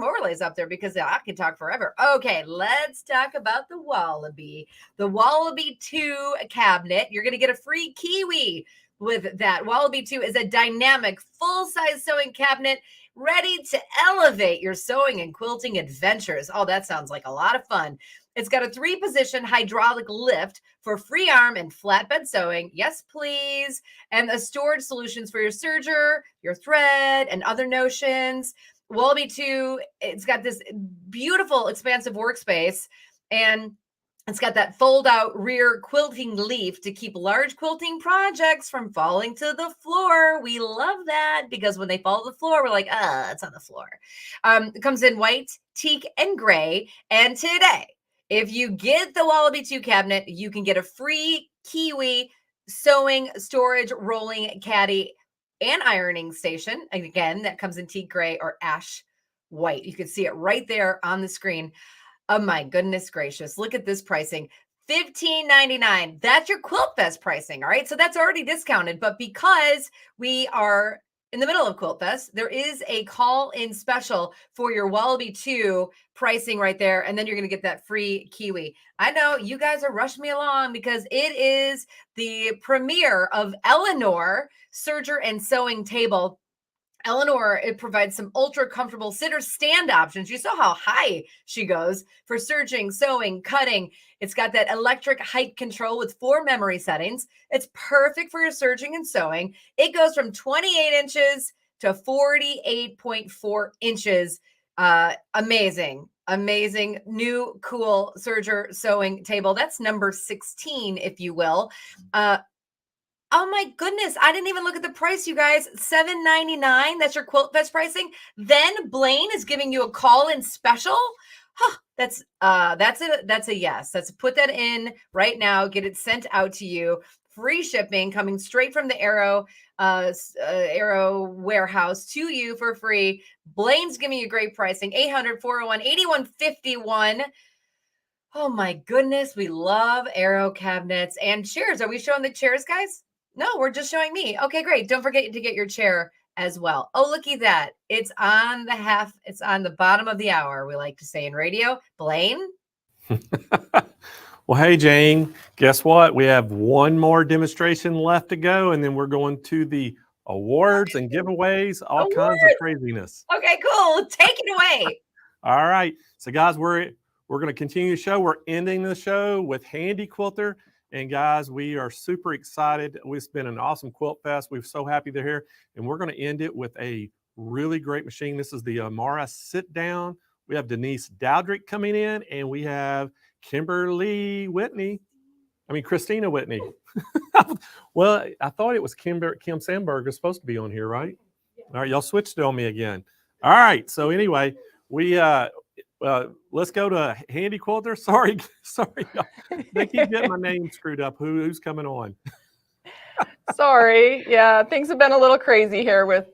overlays up there because I can talk forever. Okay, let's talk about the Wallaby. The Wallaby 2 cabinet. You're gonna get a free Kiwi with that. Wallaby 2 is a dynamic, full-size sewing cabinet ready to elevate your sewing and quilting adventures. Oh, that sounds like a lot of fun. It's got a 3-position hydraulic lift for free arm and flatbed sewing. Yes, please. And the storage solutions for your serger, your thread, and other notions. Wallaby 2, it's got this beautiful, expansive workspace. And it's got that fold-out rear quilting leaf to keep large quilting projects from falling to the floor. We love that because when they fall to the floor, we're like, it's on the floor. It comes in white, teak, and gray. And today, if you get the Wallaby 2 cabinet, you can get a free Kiwi sewing, storage, rolling caddy, and ironing station. And again, that comes in teak gray or ash white. You can see it right there on the screen. Oh my goodness gracious. Look at this pricing. $15.99. That's your Quilt Fest pricing. All right. So that's already discounted. But because we are in the middle of Quilt Fest, there is a call-in special for your Wallaby 2 pricing right there. And then you're going to get that free Kiwi. I know you guys are rushing me along because it is the premiere of Eleanor Serger and Sewing Table. Eleanor, it provides some ultra comfortable sitter stand options. You saw how high she goes for serging, sewing, cutting. It's got that electric height control with 4 memory settings. It's perfect for your serging and sewing. It goes from 28 inches to 48.4 inches. Amazing new cool serger sewing table. That's number 16, if you will. Oh my goodness, I didn't even look at the price, you guys. $7.99. That's your Quilt Fest pricing. Then Blaine is giving you a call-in special. Huh, that's a yes. Let's put that in right now. Get it sent out to you. Free shipping coming straight from the Arrow warehouse to you for free. Blaine's giving you great pricing. 800-401-8151. Oh my goodness, we love Arrow cabinets and chairs. Are we showing the chairs, guys? No, we're just showing me. Okay, great. Don't forget to get your chair as well. Oh, looky that. It's on the bottom of the hour, we like to say in radio. Blaine? Well, hey, Jane, guess what? We have one more demonstration left to go, and then we're going to the awards and giveaways, all kinds of craziness. Okay, cool. Take it away. All right. So, guys, we're going to continue the show. We're ending the show with Handy Quilter. And guys, we are super excited. It's been an awesome Quilt Fest. We're so happy they're here. And we're going to end it with a really great machine. This is the Amara Sit Down. We have Denise Dowdrick coming in, and we have Christina Whitney. Well, I thought it was Kim Sandberg is supposed to be on here, right? All right, y'all switched it on me again. All right, so anyway, we let's go to Handy Quilter. Sorry, y'all. They keep getting my name screwed up. Who's coming on? Sorry. Yeah, things have been a little crazy here with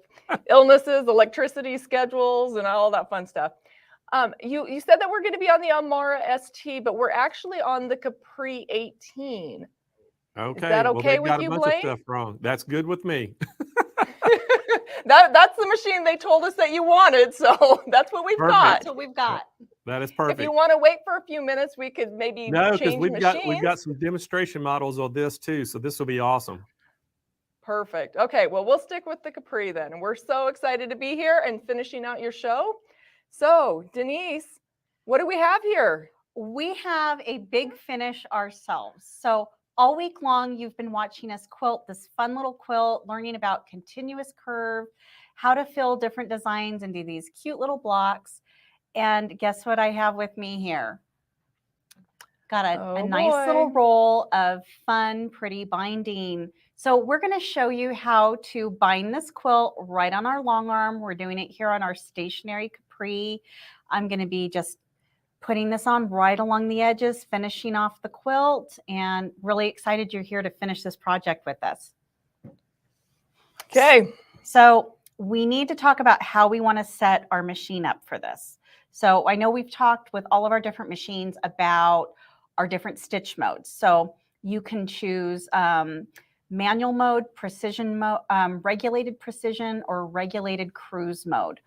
illnesses, electricity schedules, and all that fun stuff. You said that we're going to be on the Amara ST, but we're actually on the Capri 18. Okay. Is that okay well, with got you, a bunch Blaine? of stuff wrong. That's good with me. That's the machine they told us that you wanted, so that's what we've got. Perfect. That's what we've got. That is If perfect. you want to wait for a few minutes, we could maybe No, because change we've machines. got some demonstration models of this too, so this will be awesome. Perfect. Okay, well, we'll stick with the Capri then. And we're so excited to be here and finishing out your show. So, Denise, what do we have here? We have a big finish ourselves. So all week long, you've been watching us quilt this fun little quilt, learning about continuous curve, how to fill different designs into these cute little blocks. And guess what I have with me here? Got a nice little roll of fun, pretty binding. So we're going to show you how to bind this quilt right on our long arm. We're doing it here on our stationary Capri. I'm going to be just putting this on right along the edges, finishing off the quilt, and really excited you're here to finish this project with us. Okay. So we need to talk about how we want to set our machine up for this. So I know we've talked with all of our different machines about our different stitch modes. So you can choose manual mode, precision mode, regulated precision, or regulated cruise mode.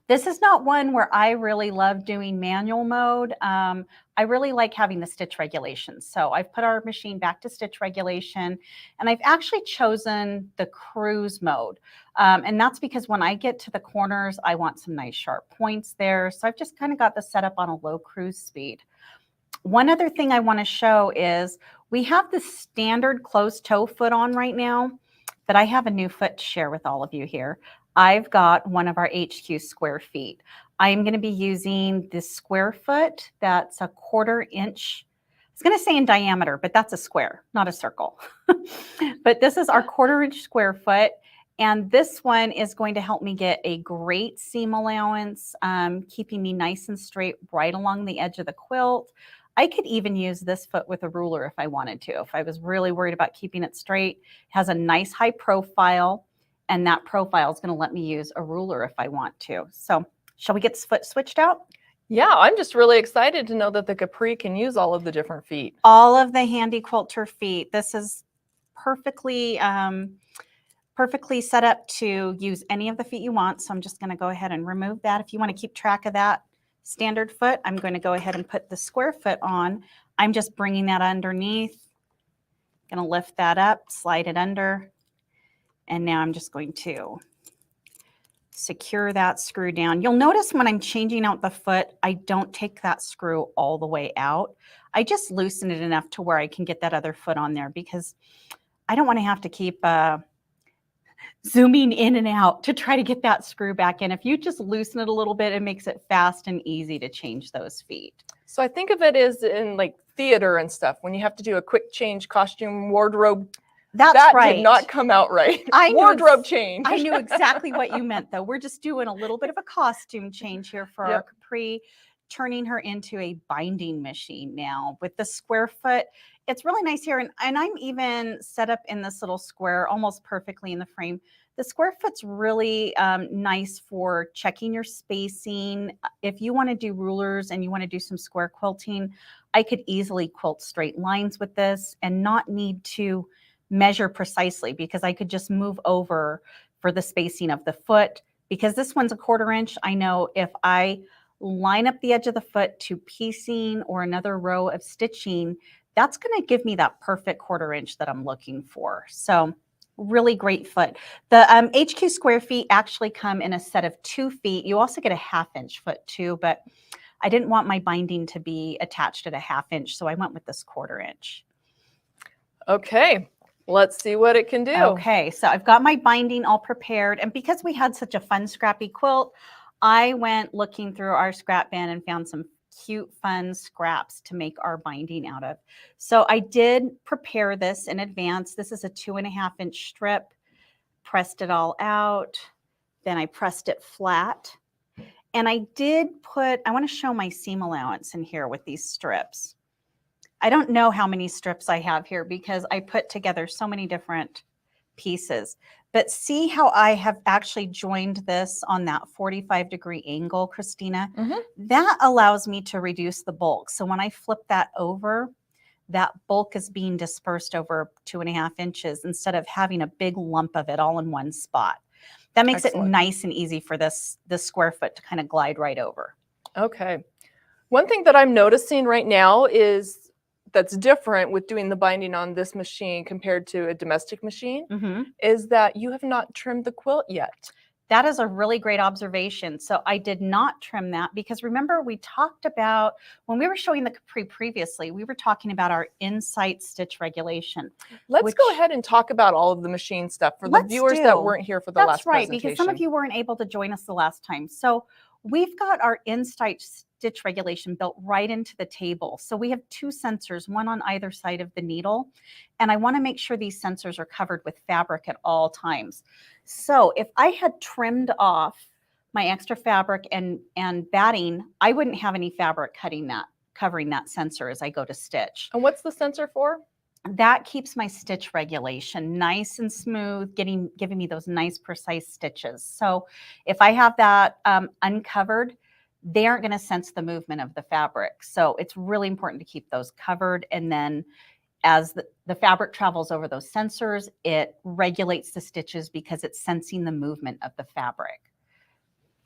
This is not one where I really love doing manual mode. I really like having the stitch regulation. So I've put our machine back to stitch regulation, and I've actually chosen the cruise mode. And that's because when I get to the corners, I want some nice sharp points there. So I've just kind of got this set up on a low cruise speed. One other thing I want to show is we have the standard closed toe foot on right now, but I have a new foot to share with all of you here. I've got one of our HQ square feet. I'm going to be using this square foot that's a 1/4 inch. I was going to say in diameter, but that's a square, not a circle. But this is our 1/4 inch square foot. And this one is going to help me get a great seam allowance, keeping me nice and straight right along the edge of the quilt. I could even use this foot with a ruler if I wanted to. If I was really worried about keeping it straight, it has a nice high profile, and that profile is going to let me use a ruler if I want to. So shall we get this foot switched out? Yeah, I'm just really excited to know that the Capri can use all of the different feet. All of the handy quilter feet. This is perfectly set up to use any of the feet you want. So I'm just going to go ahead and remove that. If you want to keep track of that standard foot, I'm going to go ahead and put the square foot on. I'm just bringing that underneath. Going to lift that up, slide it under. And now I'm just going to secure that screw down. You'll notice when I'm changing out the foot, I don't take that screw all the way out. I just loosen it enough to where I can get that other foot on there, because I don't want to have to keep zooming in and out to try to get that screw back in. If you just loosen it a little bit, it makes it fast and easy to change those feet. So I think of it as in like theater and stuff, when you have to do a quick change, costume, wardrobe. That did not come out right. Wardrobe change. I knew exactly what you meant, though. We're just doing a little bit of a costume change here for our Capri, turning her into a binding machine now with the square foot. It's really nice here. And I'm even set up in this little square almost perfectly in the frame. The square foot's really nice for checking your spacing. If you want to do rulers and you want to do some square quilting, I could easily quilt straight lines with this and not need to measure precisely, because I could just move over for the spacing of the foot. Because this one's a 1/4 inch, I know if I line up the edge of the foot to piecing or another row of stitching, that's going to give me that perfect 1/4 inch that I'm looking for. So really great foot. The HQ square feet actually come in a set of 2 feet. You also get a 1/2 inch foot too, but I didn't want my binding to be attached at a 1/2 inch, so I went with this 1/4 inch. Okay. Let's see what it can do. Okay, so I've got my binding all prepared. And because we had such a fun, scrappy quilt, I went looking through our scrap bin and found some cute, fun scraps to make our binding out of. So I did prepare this in advance. This is a 2.5 inch strip. Pressed it all out. Then I pressed it flat. And I did put, I want to show my seam allowance in here with these strips. I don't know how many strips I have here because I put together so many different pieces, but see how I have actually joined this on that 45-degree angle, Christina? That allows me to reduce the bulk. So when I flip that over, that bulk is being dispersed over 2.5 inches instead of having a big lump of it all in one spot. That makes Excellent. it nice and easy for this square foot to kind of glide right over. Okay. One thing that I'm noticing right now is that's different with doing the binding on this machine compared to a domestic machine is that you have not trimmed the quilt yet. That is a really great observation. So I did not trim that because remember we talked about, when we were showing the Capri previously, we were talking about our insight stitch regulation. Let's go ahead and talk about all of the machine stuff for the viewers that weren't here for the last presentation. That's right, because some of you weren't able to join us the last time. So we've got our insight stitch regulation built right into the table. So we have 2 sensors, one on either side of the needle. And I want to make sure these sensors are covered with fabric at all times. So if I had trimmed off my extra fabric and batting, I wouldn't have any fabric covering that sensor as I go to stitch. And what's the sensor for? That keeps my stitch regulation nice and smooth, giving me those nice precise stitches. So if I have that uncovered, they aren't going to sense the movement of the fabric. So it's really important to keep those covered. And then as the fabric travels over those sensors, it regulates the stitches because it's sensing the movement of the fabric.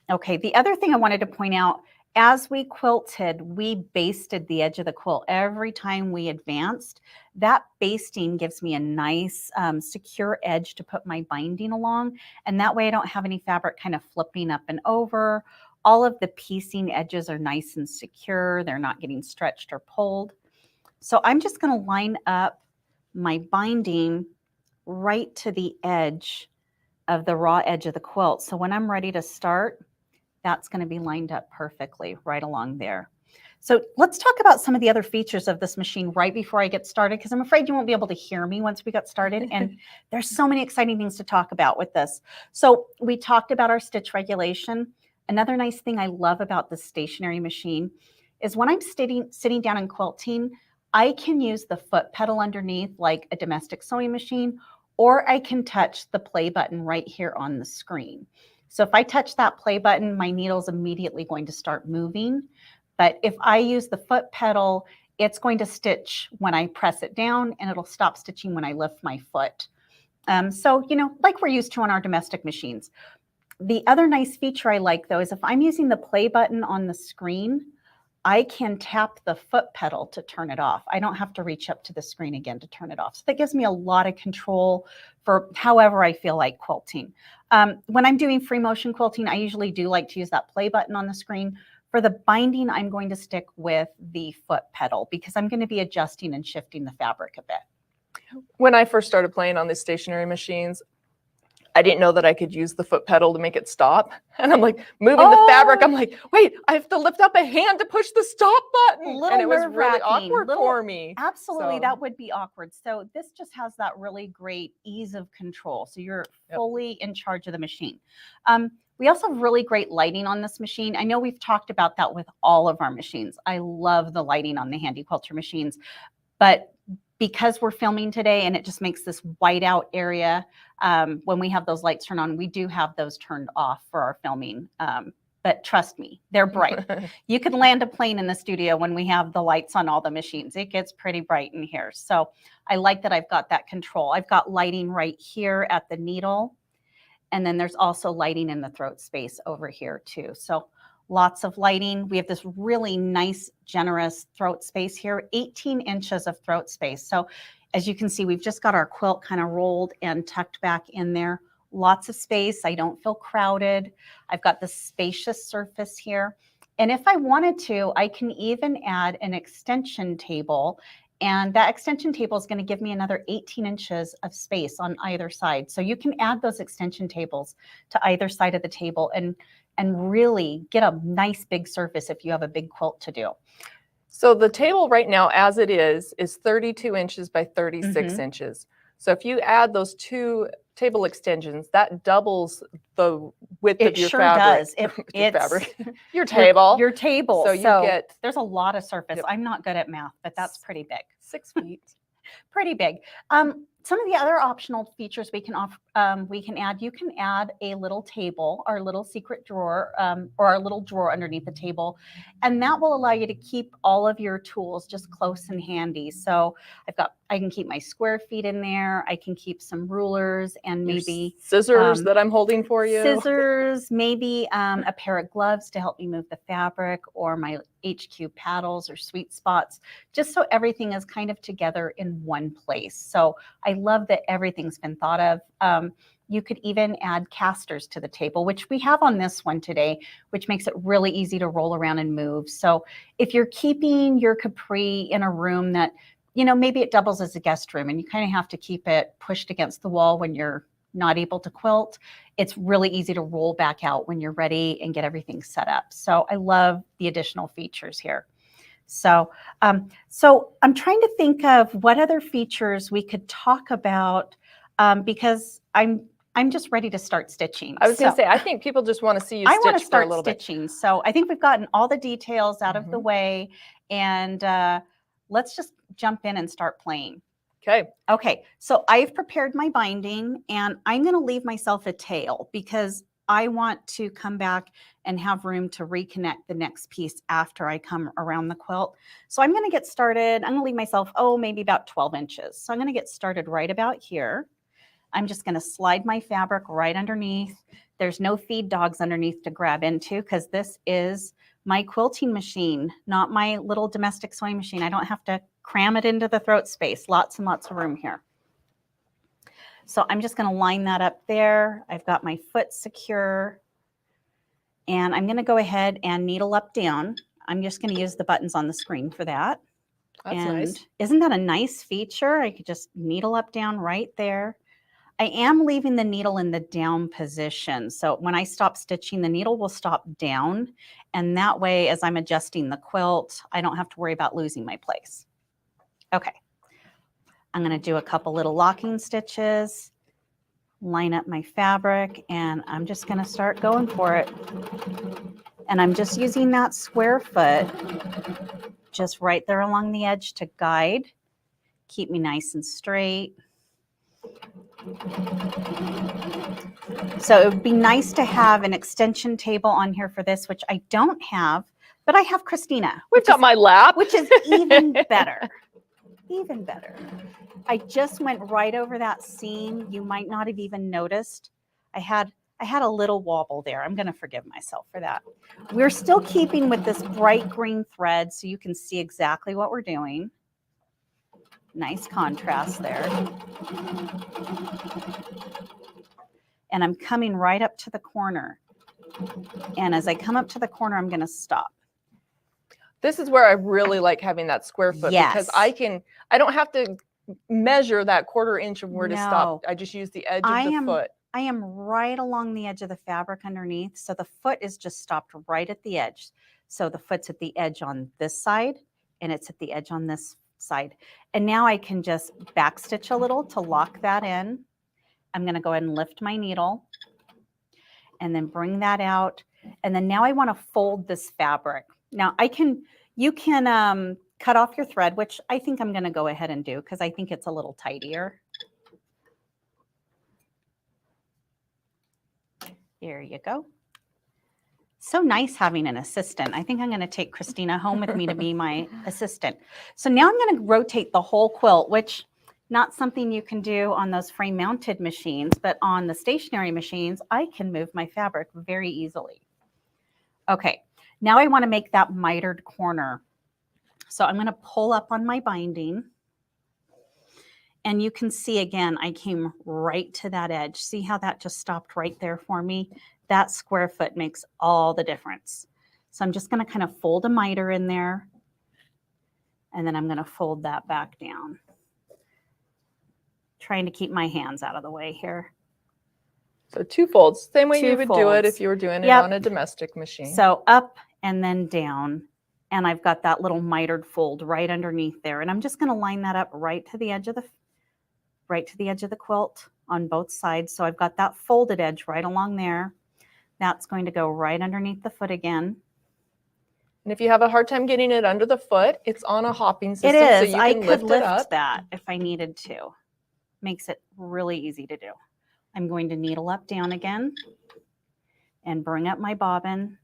Okay, the other thing I wanted to point out, as we quilted, we basted the edge of the quilt every time we advanced. That basting gives me a nice secure edge to put my binding along. And that way I don't have any fabric kind of flipping up and over. All of the piecing edges are nice and secure. They're not getting stretched or pulled. So I'm just going to line up my binding right to the edge of the raw edge of the quilt. So when I'm ready to start, that's going to be lined up perfectly right along there. So let's talk about some of the other features of this machine right before I get started, because I'm afraid you won't be able to hear me once we get started. And there's so many exciting things to talk about with this. So we talked about our stitch regulation. Another nice thing I love about this stationary machine is when I'm sitting down and quilting, I can use the foot pedal underneath like a domestic sewing machine, or I can touch the play button right here on the screen. So if I touch that play button, my needle's immediately going to start moving. But if I use the foot pedal, it's going to stitch when I press it down and it'll stop stitching when I lift my foot. So, you know, like we're used to on our domestic machines. The other nice feature I like though is if I'm using the play button on the screen, I can tap the foot pedal to turn it off. I don't have to reach up to the screen again to turn it off. So that gives me a lot of control for however I feel like quilting. When I'm doing free motion quilting, I usually do like to use that play button on the screen. For the binding, I'm going to stick with the foot pedal because I'm going to be adjusting and shifting the fabric a bit. When I first started playing on these stationary machines, I didn't know that I could use the foot pedal to make it stop. And I'm like moving the fabric. I'm like, wait, I have to lift up a hand to push the stop button. And it was really awkward for me. Absolutely, that would be awkward. So this just has that really great ease of control. So you're fully in charge of the machine. We also have really great lighting on this machine. I know we've talked about that with all of our machines. I love the lighting on the Handy Quilter machines, but because we're filming today and it just makes this whiteout area, when we have those lights turned on, we do have those turned off for our filming. But trust me, they're bright. You can land a plane in the studio when we have the lights on all the machines. It gets pretty bright in here. So I like that I've got that control. I've got lighting right here at the needle. And then there's also lighting in the throat space over here too. So lots of lighting. We have this really nice, generous throat space here, 18 inches of throat space. So as you can see, we've just got our quilt kind of rolled and tucked back in there. Lots of space. I don't feel crowded. I've got this spacious surface here. And if I wanted to, I can even add an extension table. And that extension table is going to give me another 18 inches of space on either side. So you can add those extension tables to either side of the table and really get a nice big surface if you have a big quilt to do. So the table right now, as it is 32 inches by 36 inches. So if you add those 2 table extensions, that doubles the width of your fabric. It sure does. Your table. Your table. So you get, there's a lot of surface. I'm not good at math, but that's pretty big. 6 feet. Pretty big. some of the other optional features we can add, you can add a little table, our little secret drawer, or our little drawer underneath the table, and that will allow you to keep all of your tools just close and handy. So I can keep my square feet in there. I can keep some rulers and maybe scissors that I'm holding for you. Scissors, maybe a pair of gloves to help me move the fabric, or my HQ paddles or sweet spots, just so everything is kind of together in one place. So I love that everything's been thought of. You could even add casters to the table, which we have on this one today, which makes it really easy to roll around and move. So if you're keeping your Capri in a room that, you know, maybe it doubles as a guest room and you kind of have to keep it pushed against the wall when you're not able to quilt, it's really easy to roll back out when you're ready and get everything set up. So I love the additional features here. So, so I'm trying to think of what other features we could talk about, because I'm just ready to start stitching. I was going to say, I think people just want to see you stitch I want to for a start little bit. stitching. So I think we've gotten all the details out of the way, and let's just jump in and start playing. Okay. Okay, so I've prepared my binding, and I'm going to leave myself a tail because I want to come back and have room to reconnect the next piece after I come around the quilt. So I'm going to get started. I'm going to leave myself, maybe about 12 inches. So I'm going to get started right about here. I'm just going to slide my fabric right underneath. There's no feed dogs underneath to grab into because this is my quilting machine, not my little domestic sewing machine. I don't have to cram it into the throat space. Lots and lots of room here. So I'm just going to line that up there. I've got my foot secure, and I'm going to go ahead and needle up down. I'm just going to use the buttons on the screen for that. That's and nice. Isn't that a nice feature? I could just needle up down right there. I am leaving the needle in the down position. So when I stop stitching, the needle will stop down. And that way, as I'm adjusting the quilt, I don't have to worry about losing my place. Okay. I'm going to do a couple little locking stitches, line up my fabric, and I'm just going to start going for it. And I'm just using that square foot just right there along the edge to guide, keep me nice and straight. So it would be nice to have an extension table on here for this, which I don't have, but I have Christina. We've got my lap. Which is even better. Even better. I just went right over that seam. You might not have even noticed. I had a little wobble there. I'm going to forgive myself for that. We're still keeping with this bright green thread so you can see exactly what we're doing. Nice contrast there. And I'm coming right up to the corner. And as I come up to the corner, I'm going to stop. This is where I really like having that square foot because I don't have to measure that 1/4 inch of where to stop. I just use the edge of the foot. I am right along the edge of the fabric underneath. So the foot is just stopped right at the edge. So the foot's at the edge on this side and it's at the edge on this side. And now I can just back stitch a little to lock that in. I'm going to go ahead and lift my needle and then bring that out. And then now I want to fold this fabric. Now you can cut off your thread, which I think I'm going to go ahead and do because I think it's a little tidier. There you go. So nice having an assistant. I think I'm going to take Christina home with me to be my assistant. So now I'm going to rotate the whole quilt, which not something you can do on those frame mounted machines, but on the stationary machines, I can move my fabric very easily. Okay, now I want to make that mitered corner. So I'm going to pull up on my binding. And you can see again, I came right to that edge. See how that just stopped right there for me? That square foot makes all the difference. So I'm just going to kind of fold a miter in there. And then I'm going to fold that back down. Trying to keep my hands out of the way here. So 2 folds, same way you would do it if you were doing it on a domestic machine. So up and then down. And I've got that little mitered fold right underneath there. And I'm just going to line that up right to the edge of the quilt on both sides. So I've got that folded edge right along there. That's going to go right underneath the foot again. And if you have a hard time getting it under the foot, it's on a hopping system. It is. So you I can could lift it up. that if I needed to. makes it really easy to do. I'm going to needle up, down again, and bring up my bobbin.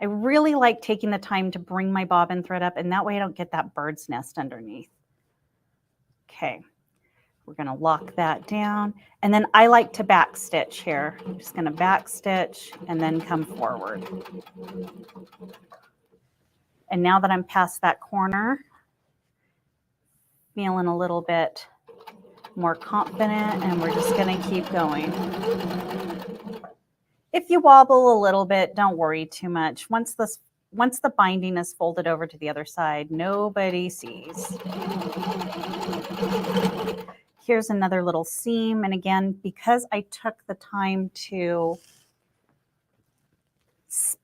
I really like taking the time to bring my bobbin thread up, and that way I don't get that bird's nest underneath. Okay, we're going to lock that down, and then I like to back stitch here. I'm just going to back stitch and then come forward. And now that I'm past that corner, feeling a little bit more confident, and we're just going to keep going. If you wobble a little bit, don't worry too much. Once the binding is folded over to the other side, nobody sees. Here's another little seam, and again, because I took the time to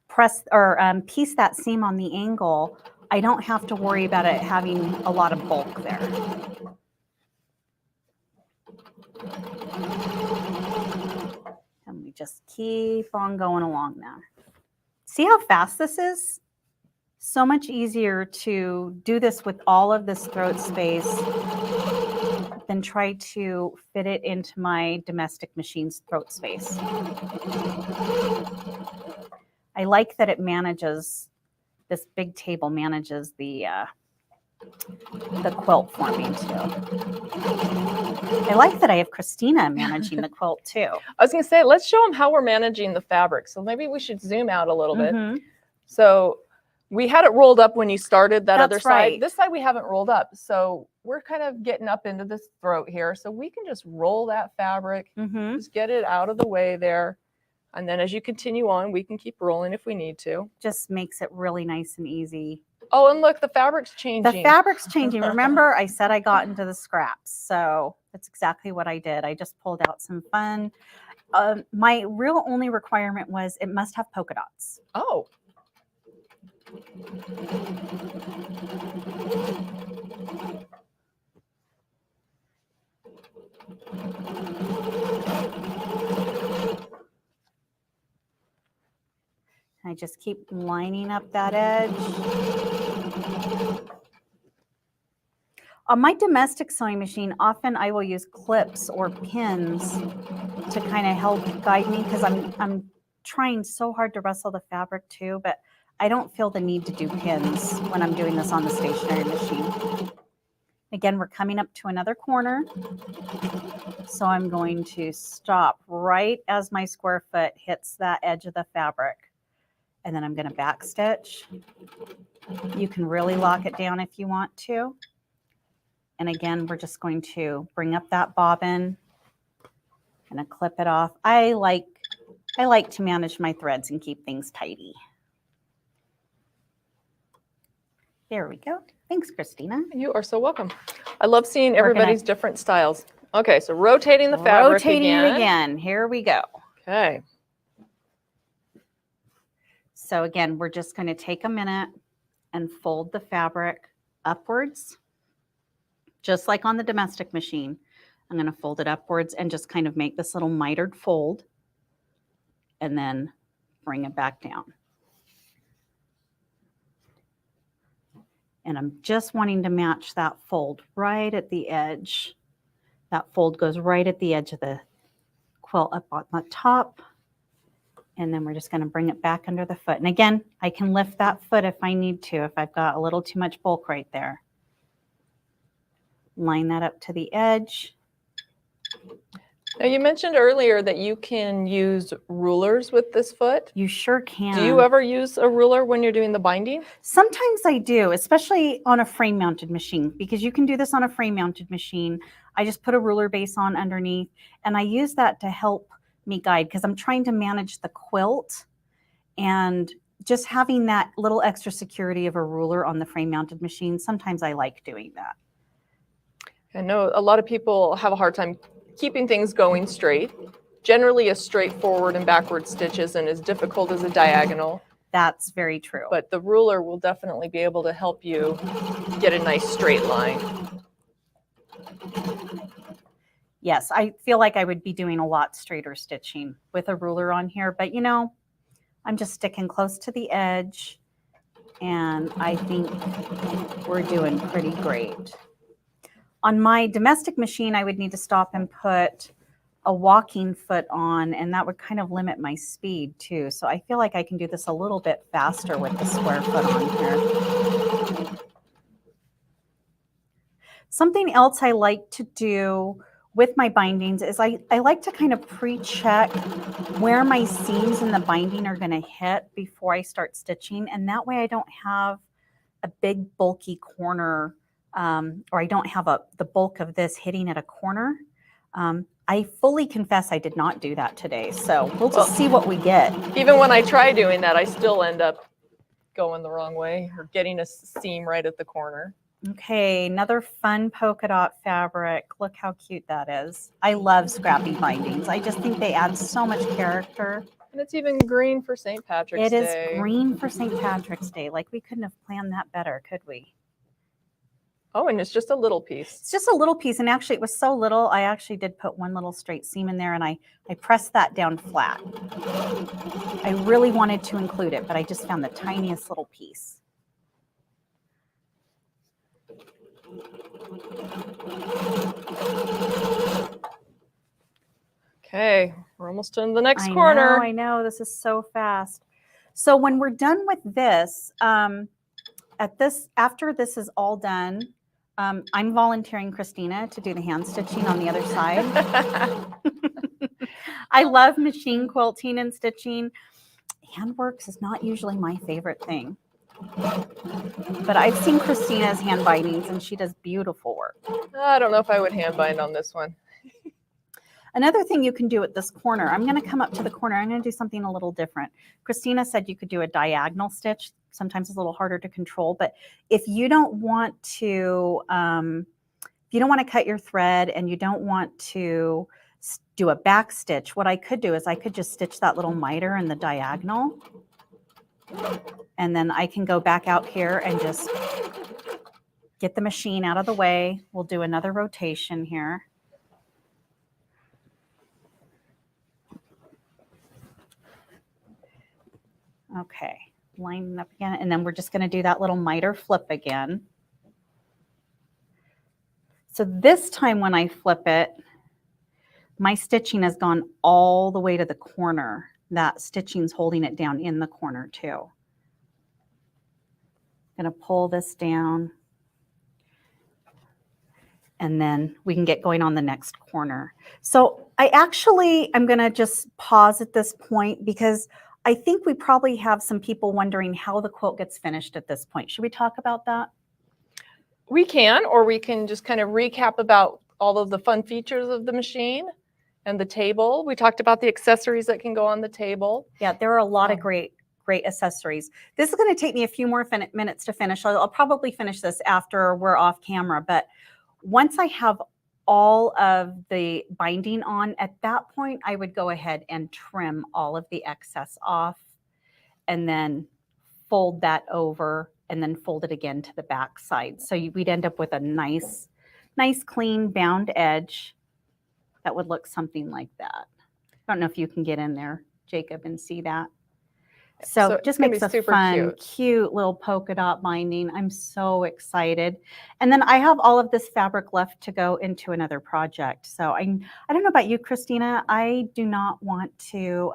press or piece that seam on the angle, I don't have to worry about it having a lot of bulk there. And we just keep on going along now. See how fast this is? So much easier to do this with all of this throat space than try to fit it into my domestic machine's throat space. I like that it manages, this big table manages the quilt for me too. I like that I have Christina managing the quilt too. I was going to say, let's show them how we're managing the fabric. So maybe we should zoom out a little bit. So we had it rolled up when you started that other side. This side we haven't rolled up. So we're kind of getting up into this throat here. So we can just roll that fabric, just get it out of the way there. And then as you continue on, we can keep rolling if we need to. Just makes it really nice and easy. Oh, and look, the fabric's changing. The fabric's changing. Remember, I said I got into the scraps. So that's exactly what I did. I just pulled out some fun. My real only requirement was it must have polka dots. Oh. I just keep lining up that edge. On my domestic sewing machine, often I will use clips or pins to kind of help guide me because I'm trying so hard to wrestle the fabric too, but I don't feel the need to do pins when I'm doing this on the stationary machine. Again, we're coming up to another corner. So I'm going to stop right as my square foot hits that edge of the fabric. And then I'm going to back stitch. You can really lock it down if you want to. And again, we're just going to bring up that bobbin and clip it off. I like to manage my threads and keep things tidy. There we go. Thanks, Christina. You are so welcome. I love seeing everybody's different styles. Okay, so rotating the fabric it again. Here we go. Okay. So again, we're just going to take a minute and fold the fabric upwards, just like on the domestic machine. I'm going to fold it upwards and just kind of make this little mitered fold and then bring it back down. And I'm just wanting to match that fold right at the edge. That fold goes right at the edge of the quilt up on the top. And then we're just going to bring it back under the foot. And again, I can lift that foot if I need to, if I've got a little too much bulk right there. Line that up to the edge. Now you mentioned earlier that you can use rulers with this foot. You sure can. Do you ever use a ruler when you're doing the binding? Sometimes I do, especially on a frame mounted machine, because you can do this on a frame mounted machine. I just put a ruler base on underneath and I use that to help me guide because I'm trying to manage the quilt, and just having that little extra security of a ruler on the frame mounted machine, sometimes I like doing that. I know a lot of people have a hard time keeping things going straight. Generally a straight forward and backward stitch isn't as difficult as a diagonal. That's very true. But the ruler will definitely be able to help you get a nice straight line. Yes, I feel like I would be doing a lot straighter stitching with a ruler on here, but you know, I'm just sticking close to the edge and I think we're doing pretty great. On my domestic machine, I would need to stop and put a walking foot on, and that would kind of limit my speed too. So I feel like I can do this a little bit faster with the square foot on here. Something else I like to do with my bindings is I like to kind of pre-check where my seams in the binding are going to hit before I start stitching, and that way I don't have a big bulky corner, or I don't have the bulk of this hitting at a corner. I fully confess I did not do that today, so we'll just see what we get. Even when I try doing that, I still end up going the wrong way or getting a seam right at the corner. Okay, another fun polka dot fabric. Look how cute that is. I love scrappy bindings. I just think they add so much character. And it's even green for St. Patrick's Day. It is green for St. Patrick's Day. Like, we couldn't have planned that better, could we? Oh, and it's just a little piece. It's just a little piece, and actually it was so little, I actually did put one little straight seam in there, and I pressed that down flat. I really wanted to include it, but I just found the tiniest little piece. Okay, we're almost in the next corner. I know, this is so fast. So when we're done with this, after this is all done, I'm volunteering Christina to do the hand stitching on the other side. I love machine quilting and stitching. Handworks is not usually my favorite thing, but I've seen Christina's hand bindings and she does beautiful work. I don't know if I would hand bind on this one. Another thing you can do at this corner, I'm going to come up to the corner. I'm going to do something a little different. Christina said you could do a diagonal stitch. Sometimes it's a little harder to control, but if you don't want to, cut your thread and you don't want to do a back stitch, what I could do is I could just stitch that little miter in the diagonal, and then I can go back out here and just get the machine out of the way. We'll do another rotation here. Okay, lining up again, and then we're just going to do that little miter flip again. So this time when I flip it, my stitching has gone all the way to the corner. That stitching's holding it down in the corner too. I'm going to pull this down, and then we can get going on the next corner. So I'm going to just pause at this point because I think we probably have some people wondering how the quilt gets finished at this point. Should we talk about that? We can, or we can just kind of recap about all of the fun features of the machine and the table. We talked about the accessories that can go on the table. Yeah, there are a lot of great accessories. This is going to take me a few more minutes to finish. I'll probably finish this after we're off camera, but once I have all of the binding on, at that point I would go ahead and trim all of the excess off and then fold that over and then fold it again to the back side. So we'd end up with a nice clean bound edge that would look something like that. I don't know if you can get in there, Jacob, and see that. So it just makes a fun, cute little polka dot binding. I'm so excited. And then I have all of this fabric left to go into another project. So I don't know about you, Christina. I do not want to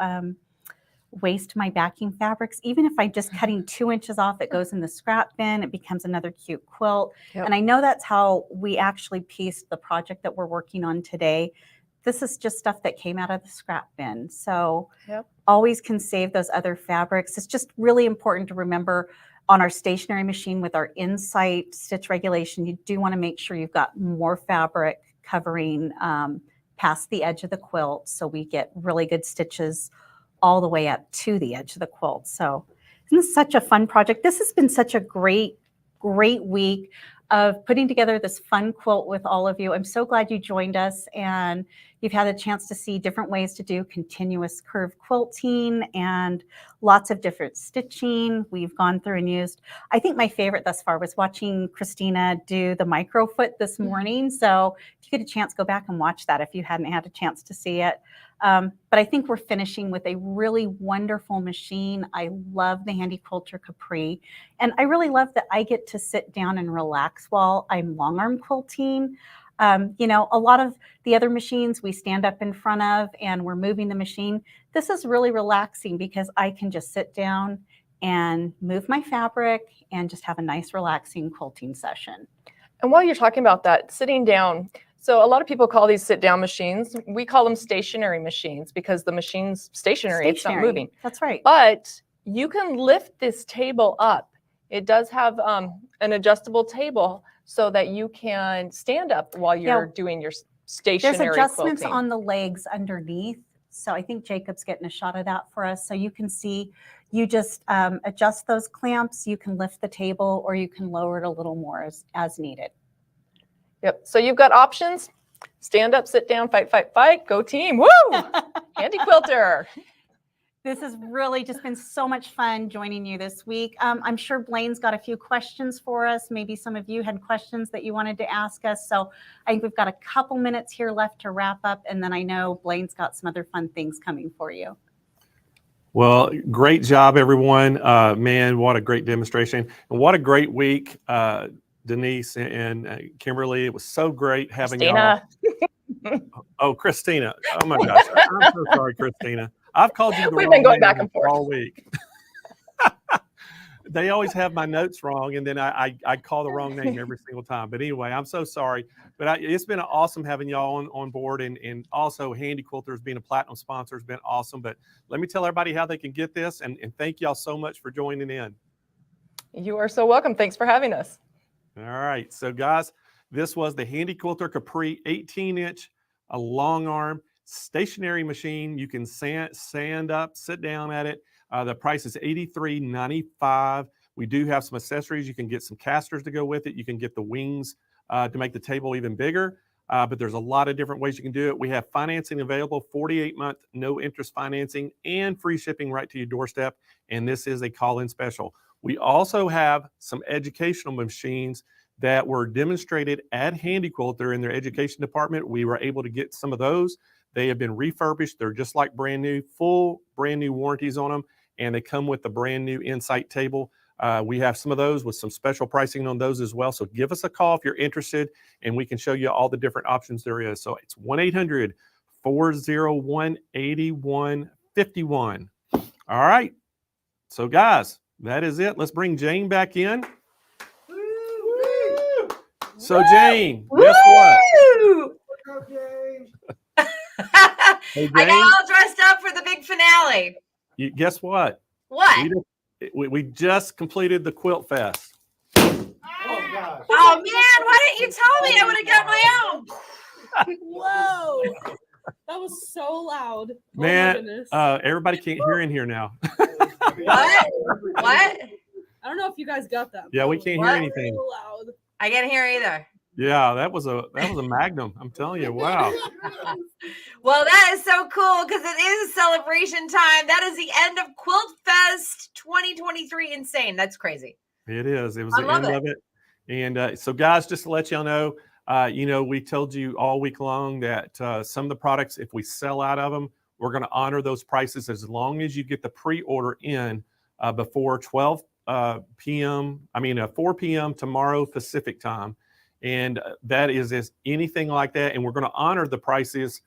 waste my backing fabrics. Even if I'm just cutting 2 inches off, it goes in the scrap bin. It becomes another cute quilt. Yep. And I know that's how we actually pieced the project that we're working on today. This is just stuff that came out of the scrap bin. So always can save those other fabrics. It's just really important to remember on our stationary machine with our Insight stitch regulation, you do want to make sure you've got more fabric covering past the edge of the quilt so we get really good stitches all the way up to the edge of the quilt. So isn't this such a fun project? This has been such a great week of putting together this fun quilt with all of you. I'm so glad you joined us and you've had a chance to see different ways to do continuous curve quilting and lots of different stitching we've gone through and used. I think my favorite thus far was watching Christina do the micro foot this morning. So if you get a chance, go back and watch that if you hadn't had a chance to see it. But I think we're finishing with a really wonderful machine. I love the Handy Quilter Capri. And I really love that I get to sit down and relax while I'm long arm quilting. You know, a lot of the other machines we stand up in front of and we're moving the machine. This is really relaxing because I can just sit down and move my fabric and just have a nice relaxing quilting session. And while you're talking about that, sitting down, so a lot of people call these sit-down machines. We call them stationary machines because the machine's stationary, it's not moving. That's right. But you can lift this table up. It does have an adjustable table so that you can stand up while you're doing your stationary There's adjustments quilting. on the legs underneath. So I think Jacob's getting a shot of that for us. So you can see, you just adjust those clamps. You can lift the table or you can lower it a little more as needed. Yep. So you've got options. Stand up, sit down, fight, fight, fight. Go team. Woo! Handy Quilter. This has really just been so much fun joining you this week. I'm sure Blaine's got a few questions for us. Maybe some of you had questions that you wanted to ask us. So I think we've got a couple minutes here left to wrap up. And then I know Blaine's got some other fun things coming for you. Well, great job, everyone. Man, what a great demonstration. And what a great week, Denise and Kimberly. It was so great having y'all. Oh, Christina. Oh, my gosh. I'm so sorry, Christina. I've called you the We've wrong been going name back and forth all week. They always have my notes wrong, and then I call the wrong name every single time. But anyway, I'm so sorry. But it's been awesome having y'all on board, and also Handy Quilters being a platinum sponsor has been awesome. But let me tell everybody how they can get this, and thank y'all so much for joining in. You are so welcome. Thanks for having us. All right. So, guys, this was the Handy Quilter Capri 18-inch, a long arm stationary machine. You can stand up, sit down at it. The price is $83.95. We do have some accessories. You can get some casters to go with it. You can get the wings to make the table even bigger. But there's a lot of different ways you can do it. We have financing available, 48-month, no interest financing, and free shipping right to your doorstep. And this is a call-in special. We also have some educational machines that were demonstrated at Handy Quilter in their education department. We were able to get some of those. They have been refurbished. They're just like brand new, full brand new warranties on them. And they come with the brand new Insight table. We have some of those with some special pricing on those as well. So give us a call if you're interested, and we can show you all the different options there is. So it's 1-800-401-8151. All right. So guys, that is it. Let's bring Jane back in. So Jane, guess what? Hey, I got all dressed up for the big finale. Guess what? What? We just completed the Quilt Fest. Oh man, why didn't you tell me? I would have got my own. Whoa. That was so loud. Man, everybody can't hear in here now. What? What? I don't know if you guys got that. Yeah, we can't hear anything. So loud. I can't hear either. Yeah, that was a magnum. I'm telling you, wow. Well, that is so cool because it is celebration time. That is the end of Quilt Fest 2023. Insane. That's crazy. It is. It was I the love end it. of it. And so, guys, just to let y'all know, we told you all week long that some of the products, if we sell out of them, we're going to honor those prices as long as you get the pre-order in before 4 p.m. tomorrow Pacific time. And that is anything like that. And we're going to honor the prices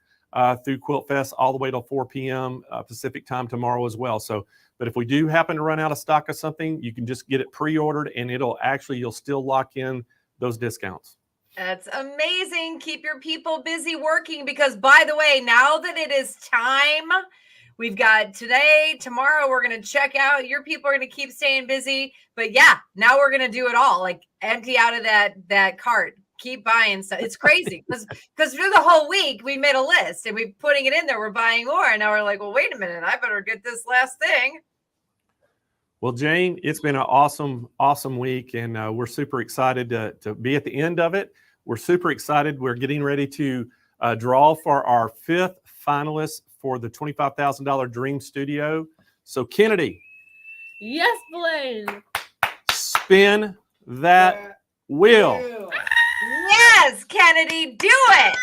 through Quilt Fest all the way till 4 p.m. Pacific time tomorrow as well. So, but if we do happen to run out of stock of something, you can just get it pre-ordered, and you'll still lock in those discounts. That's amazing. Keep your people busy working because, by the way, now that it is time, we've got today, tomorrow, we're going to check out. Your people are going to keep staying busy. But yeah, now we're going to do it all. Like empty out of that cart. Keep buying stuff. It's crazy because through the whole week, we made a list and we're putting it in there. We're buying more. And now we're like, well, wait a minute. I better get this last thing. Well, Jane, it's been an awesome, awesome week. And we're super excited to be at the end of it. We're super excited. We're getting ready to draw for our 5th finalist for the $25,000 Dream Studio. So, Kennedy. Yes, Blaine. Spin that wheel. Yes, Kennedy, do it.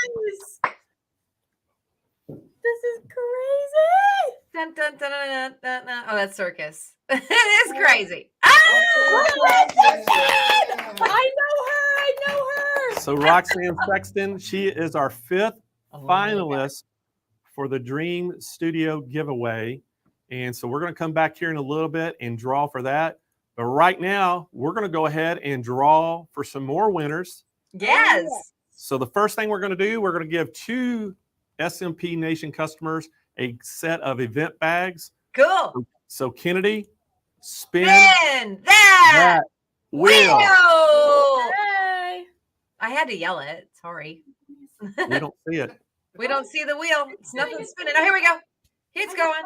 This is cool. Dun, dun, dun, dun, dun, dun, dun. Oh, that's circus. It is crazy. I know her. So Roxanne Sexton, she is our 5th finalist for the Dream Studio giveaway. And so we're going to come back here in a little bit and draw for that. But right now, we're going to go ahead and draw for some more winners. Yes. So the first thing we're going to do, we're going to give 2 SMP Nation customers a set of event bags. Cool. So Kennedy, spin that wheel. Hey. I had to yell it. Sorry. We don't see it. We don't see the wheel. It's nothing spinning. Oh, here we go. It's going.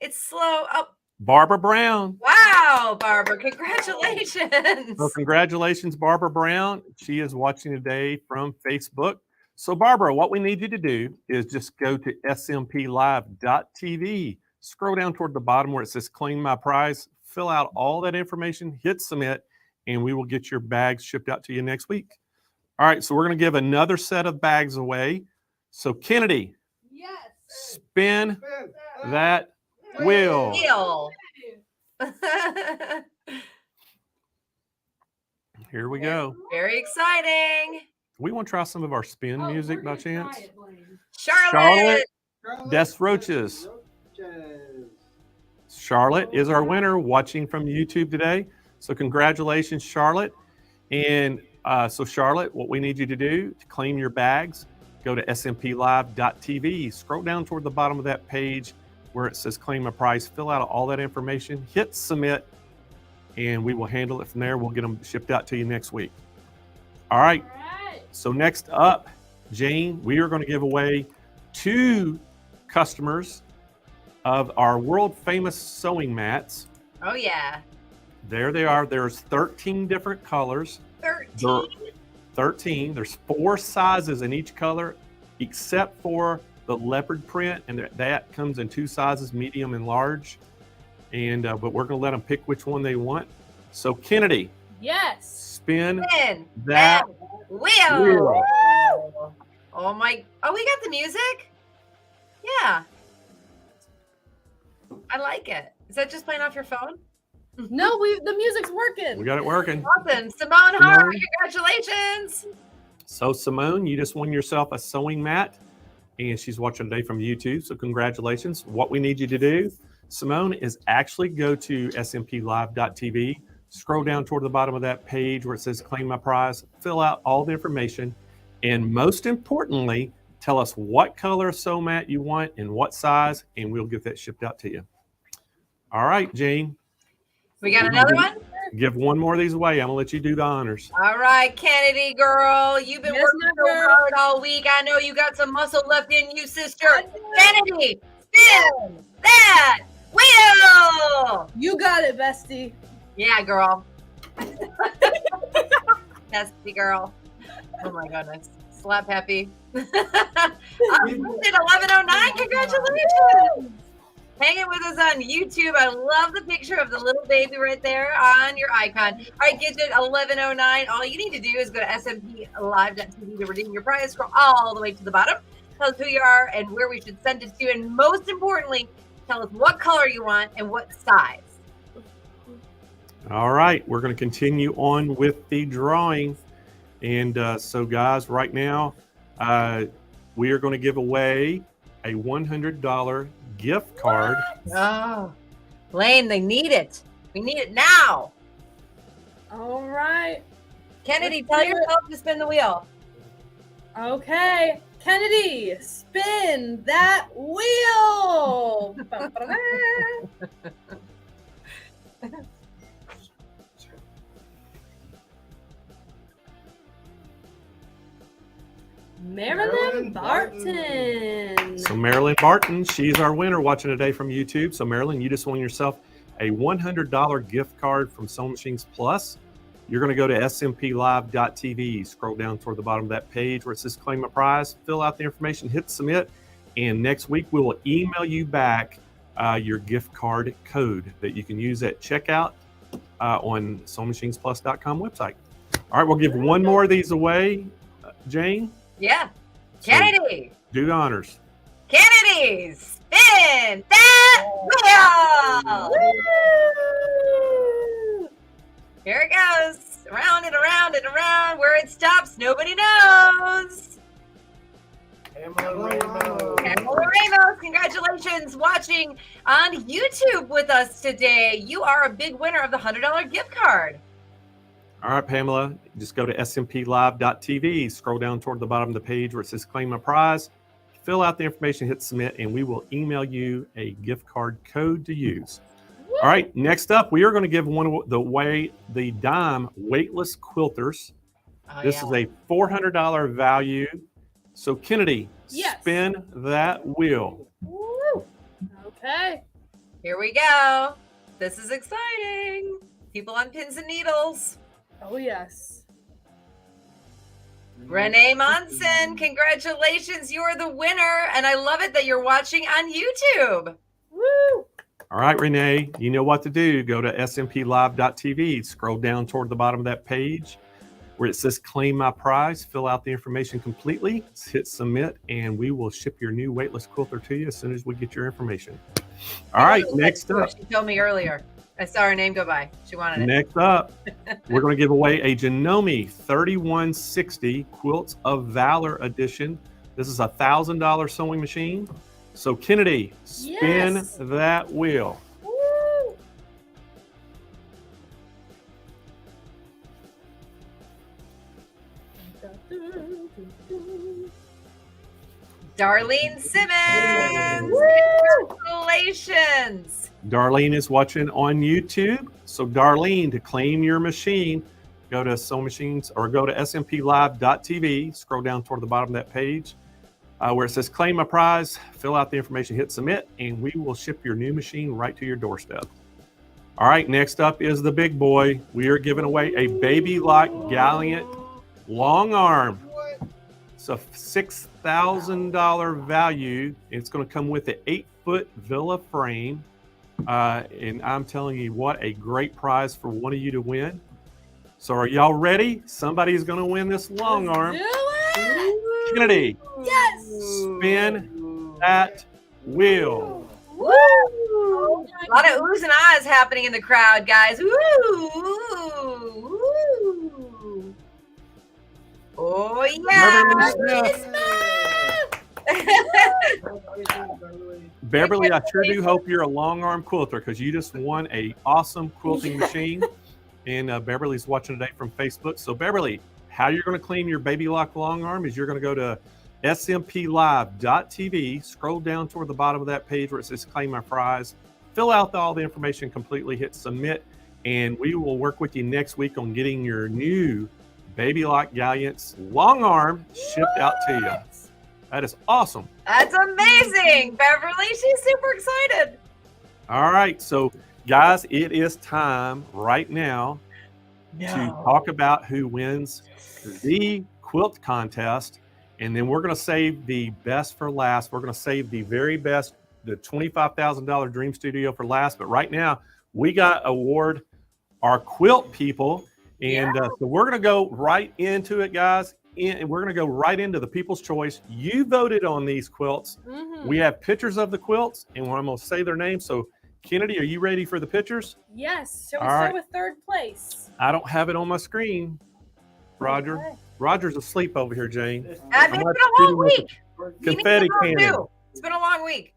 It's slow. Oh, Barbara Brown. wow, Barbara. Congratulations. So congratulations, Barbara Brown. She is watching today from Facebook. So Barbara, what we need you to do is just go to smplive.tv, scroll down toward the bottom where it says claim my prize, fill out all that information, hit submit, and we will get your bags shipped out to you next week. All right, so we're going to give another set of bags away. So Kennedy, spin that wheel. Here we go. Very exciting. We want to try some of our spin music by chance. Charlotte. Des Roaches. Charlotte is our winner watching from YouTube today. So congratulations, Charlotte. And so Charlotte, what we need you to do to claim your bags, go to smplive.tv, scroll down toward the bottom of that page where it says claim a prize, fill out all that information, hit submit, and we will handle it from there. We'll get them shipped out to you next week. All right. So next up, Jane, we are going to give away 2 customers of our world famous sewing mats. Oh, yeah. There they are. There's 13 different colors. 13. There's 4 sizes in each color, except for the leopard print, and that comes in 2 sizes, medium and large. And but we're going to let them pick which one they want. So Kennedy, spin that wheel. Oh my! Oh, we got the music. Yeah, I like it. Is that just playing off your phone? No, the music's working. We got it working. Awesome, Simone Hart, congratulations. So Simone, you just won yourself a sewing mat, and she's watching today from YouTube. So congratulations. What we need you to do, Simone, is actually go to smplive.tv, scroll down toward the bottom of that page where it says claim my prize, fill out all the information, and most importantly, tell us what color sew mat you want and what size, and we'll get that shipped out to you. All right, Jane. We got another one? Give one more of these away. I'm going to let you do the honors. All right, Kennedy girl, you've been working so hard all week. I know you got some muscle left in you, sister. Kennedy, spin that wheel. You got it, bestie. Yeah, girl. Bestie girl. Oh my goodness. Slap happy. Did 1109. Congratulations. Hanging with us on YouTube. I love the picture of the little baby right there on your icon. All right, Gidget 1109. All you need to do is go to smplive.tv to redeem your prize. Scroll all the way to the bottom. Tell us who you are and where we should send it to. And most importantly, tell us what color you want and what size. All right, we're going to continue on with the drawing. And so guys, right now, we are going to give away a $100 gift card. Oh, Blaine, they need it. We need it now. All right. Kennedy, tell yourself to spin the wheel. Okay. Kennedy, spin that wheel. Marilyn Barton. So Marilyn Barton, she's our winner watching today from YouTube. So Marilyn, you just won yourself a $100 gift card from Sewing Machines Plus. You're going to go to smplive.tv, scroll down toward the bottom of that page where it says claim a prize, fill out the information, hit submit, and next week we will email you back your gift card code that you can use at checkout on SewingMachinesPlus.com website. All right, we'll give one more of these away, Jane. Yeah. Kennedy. Do the honors. Kennedy, spin spin that wheel. Here it goes, around and around and around. Where it stops, nobody knows. Pamela Ramos, congratulations watching on YouTube with us today. You are a big winner of the $100 gift card. All right, Pamela, just go to smplive.tv, scroll down toward the bottom of the page where it says claim my prize, fill out the information, hit submit, and we will email you a gift card code to use. All right, next up, we are going to give the Dime weightless quilters. This is a $400 value. So Kennedy, spin that wheel. Woo. Okay. Here we go. This is exciting. People on pins and needles. Oh, yes. Renee Monson, congratulations. You're the winner. And I love it that you're watching on YouTube. Woo! All right, Renee, you know what to do. Go to smplive.tv, scroll down toward the bottom of that page where it says claim my prize, fill out the information completely, hit submit, and we will ship your new weightless quilter to you as soon as we get your information. All right, next up. She told me earlier. I saw her name go by. She wanted it. Next up, we're going to give away a Janome 3160 Quilts of Valor edition. This is a $1,000 sewing machine. So Kennedy, spin that wheel. Woo! Darlene Simmons, congratulations. Darlene is watching on YouTube. So Darlene, to claim your machine, go to Sewing Machines or go to smplive.tv, scroll down toward the bottom of that page where it says claim my prize, fill out the information, hit submit, and we will ship your new machine right to your doorstep. All right, next up is the big boy. We are giving away a Baby Lock Gallant long arm. It's a $6,000 value. It's going to come with an 8-foot Villa frame. And I'm telling you what, a great prize for one of you to win. So are y'all ready? Somebody's going to win this long arm. Do it! Kennedy, Yes! spin that wheel. Woo! A lot of oohs and ahs happening in the crowd, guys. Woo! Woo! Oh, yeah! Beverly, I sure do hope you're a long arm quilter because you just won a awesome quilting machine. And Beverly's watching today from Facebook. So Beverly, how you're going to claim your Baby Lock long arm is you're going to go to smplive.tv, scroll down toward the bottom of that page where it says claim my prize, fill out all the information completely, hit submit, and we will work with you next week on getting your new Baby Lock Gallant's long arm shipped out to you. That is awesome. That's amazing, Beverly. She's super excited. All right, so guys, it is time right now to talk about who wins the quilt contest. And then we're going to save the best for last. We're going to save the very best, the $25,000 Dream Studio for last. But right now, we got to award our quilt people. And so we're going to go right into it, guys. And we're going to go right into the People's Choice. You voted on these quilts. We have pictures of the quilts, and I'm going to say their names. So, Kennedy, are you ready for the pictures? Yes. Shall we All start right. with third place? I don't have it on my screen, Roger. Okay. Roger's asleep over here, Jane. It's been a long week. Confetti cannon. It's been a long week.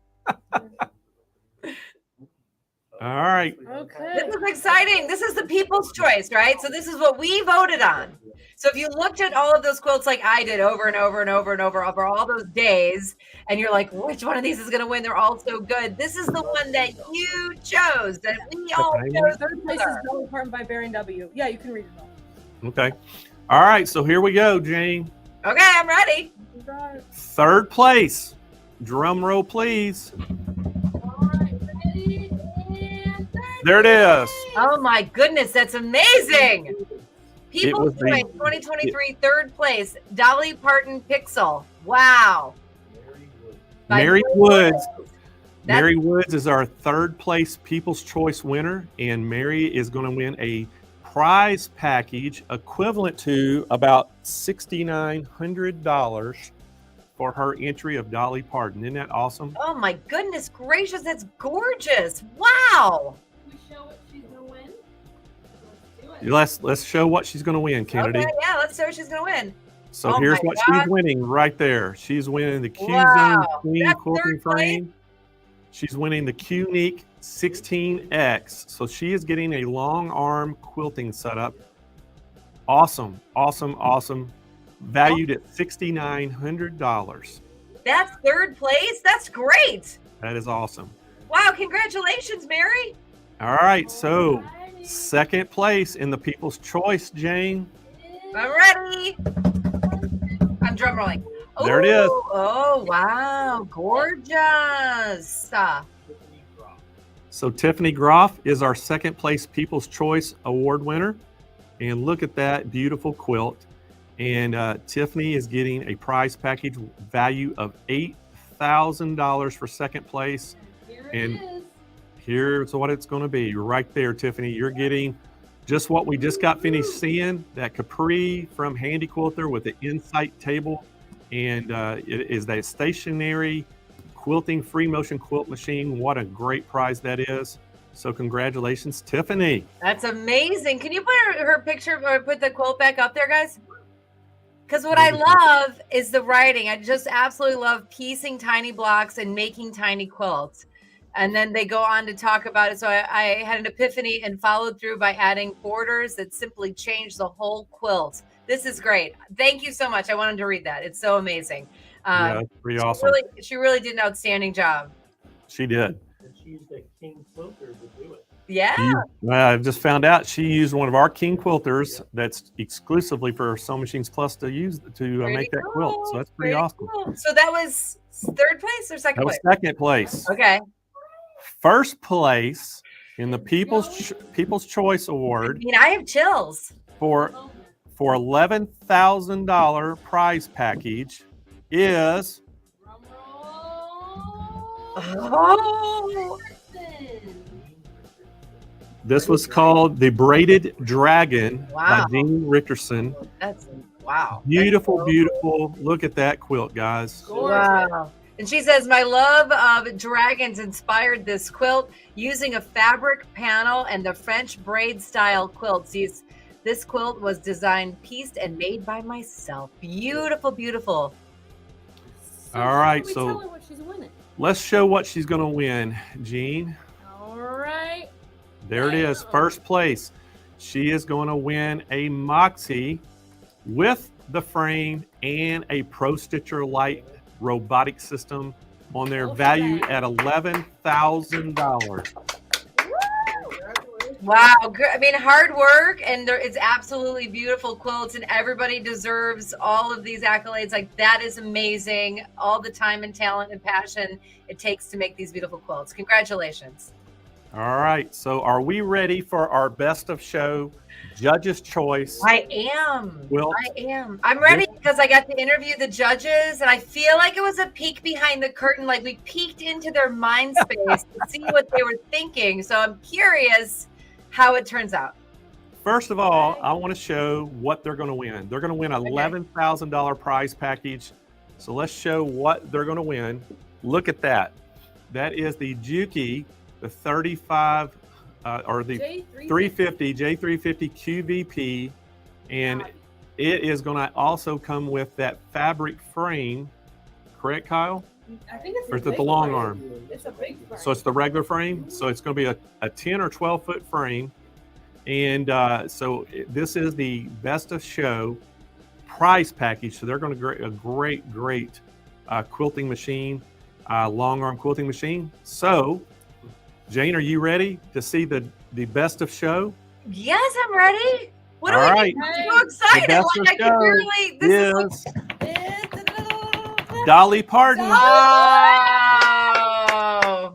All right. Okay. This is exciting. This is the People's Choice, right? So this is what we voted on. So if you looked at all of those quilts like I did over and over and over and over all those days, and you're like, which one of these is going to win? They're all so good. This is the one that you chose, that we all chose. Third place is Dolly Parton by Baron W. Yeah, you can read it all. Okay. All right. So here we go, Jane. Okay, I'm ready. Third place. Drum roll, please. There it is. Oh my goodness, that's amazing. People's was the- Choice 2023 third place, Dolly Parton Pixel. Wow. By Mary Joy Woods. Woods. Mary Woods is our third place People's Choice winner, and Mary is going to win a prize package equivalent to about $6,900 for her entry of Dolly Parton. Isn't that awesome? Oh my goodness gracious, that's gorgeous. Wow. We show what she's gonna win. Let's show what she's going to win, Kennedy. Okay, yeah, let's see what she's gonna win. So Oh here's my what God. she's winning right there. She's winning the Q-Zone Wow. Queen That's quilting third place? frame. She's winning the Q-Unique 16X. So she is getting a long arm quilting setup. Awesome, awesome, awesome. Valued at $6,900. That's third place. That's great. That is awesome. Wow, congratulations, Mary. All right, so second place in the People's Choice, Jane. I'm ready. I'm drum rolling. There it is. Oh, wow. Gorgeous. So Tiffany Groff is our second place People's Choice Award winner. And look at that beautiful quilt. And Tiffany is getting a prize package value of $8,000 for second place. And here's what it's going to be right there, Tiffany. You're getting just what we just got finished seeing, that Capri from Handy Quilter with the Insight table. And it is that stationary quilting free motion quilt machine. What a great prize that is. So congratulations, Tiffany. That's amazing. Can you put her picture or put the quilt back up there, guys? Because what I love is the writing. I just absolutely love piecing tiny blocks and making tiny quilts. And then they go on to talk about it. So I had an epiphany and followed through by adding borders that simply change the whole quilt. This is great. Thank you so much. I wanted to read that. It's so amazing. Yeah, that's pretty awesome. She really did an outstanding job. She did. She used a King Quilter to do it. Yeah. I just found out she used one of our King quilters that's exclusively for Sewing Machines Plus to use to make that quilt. So that's pretty awesome. Cool. So that was third place or second That was place? second place. Okay. First place in the People's Choice Award I mean, I have chills. for $11,000 prize package is Oh. this was called the Braided Dragon Wow. by Dean Richardson. That's wow. Beautiful, beautiful. Look at that quilt, guys. Wow. And she says, my love of dragons inspired this quilt using a fabric panel and the French braid style quilt. See, this quilt was designed, pieced, and made by myself. Beautiful, beautiful. All right, Tell so her what she's winning. let's show what she's going to win, Jean. All right. There it is, first place. She is going to win a Moxie with the frame and a Pro Stitcher Lite robotic system on their value at $11,000. Wow. I mean, hard work, and it's absolutely beautiful quilts, and everybody deserves all of these accolades. Like, that is amazing. All the time and talent and passion it takes to make these beautiful quilts. Congratulations. All right, so are we ready for our best of show, Judge's Choice? I am. Well, I am. I'm ready because I got to interview the judges, and I feel like it was a peek behind the curtain. Like, we peeked into their mind space to see what they were thinking. So I'm curious how it turns out. First of all, I want to show what they're going to win. They're going to win an $11,000 prize package. So let's show what they're going to win. Look at that. That is the Juki, the 35 or the J350 QVP, and it is going to also come with that fabric frame. Correct, Kyle? I think it's Or is it the long arm? It's a big frame. So it's the regular frame. So it's going to be a 10 or 12 foot frame. And so this is the best of show prize package. So they're going to get a great quilting machine, long arm quilting machine. So Jane, are you ready to see the best of show? Yes, I'm ready. What do All we right. do? I'm so excited. The best Like, I of can show barely. This is like, Dolly Parton. wow.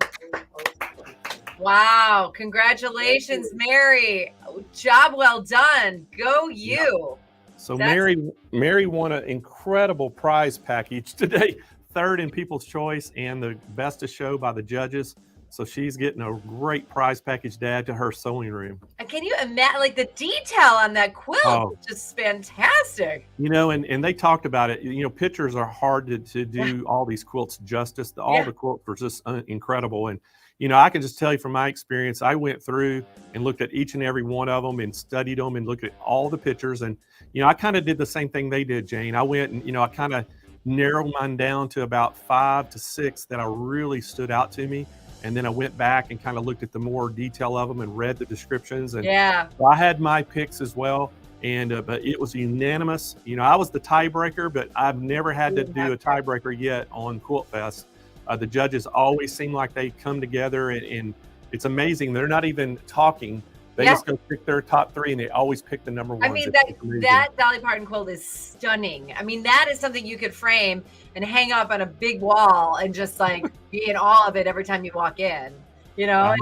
Wow. Congratulations, Mary. Job well done. Go you. So That's- Mary won an incredible prize package today. Third in People's Choice and the best of show by the judges. So she's getting a great prize package to add to her sewing room. And can you imagine, like, the detail on that quilt Oh. is just fantastic. You know, and they talked about it. You know, pictures are hard to do all these quilts justice. All the quilts were just incredible. And, you know, I can just tell you from my experience, I went through and looked at each and every one of them and studied them and looked at all the pictures. And, you know, I kind of did the same thing they did, Jane. I went and, you know, I kind of narrowed mine down to about 5 to 6 that are really stood out to me. And then I went back and kind of looked at the more detail of them and read the descriptions. And so I had my picks as well. And but it was unanimous. You know, I was the tiebreaker, but I've never had to do a tiebreaker yet on Quilt Fest. The judges always seem like they come together, and it's amazing. They're not even talking. They just go pick their top 3, and they always pick the number 1. I mean, that Dolly Parton quilt is stunning. I mean, that is something you could frame and hang up on a big wall and just like be in awe of it every time you walk in. You know,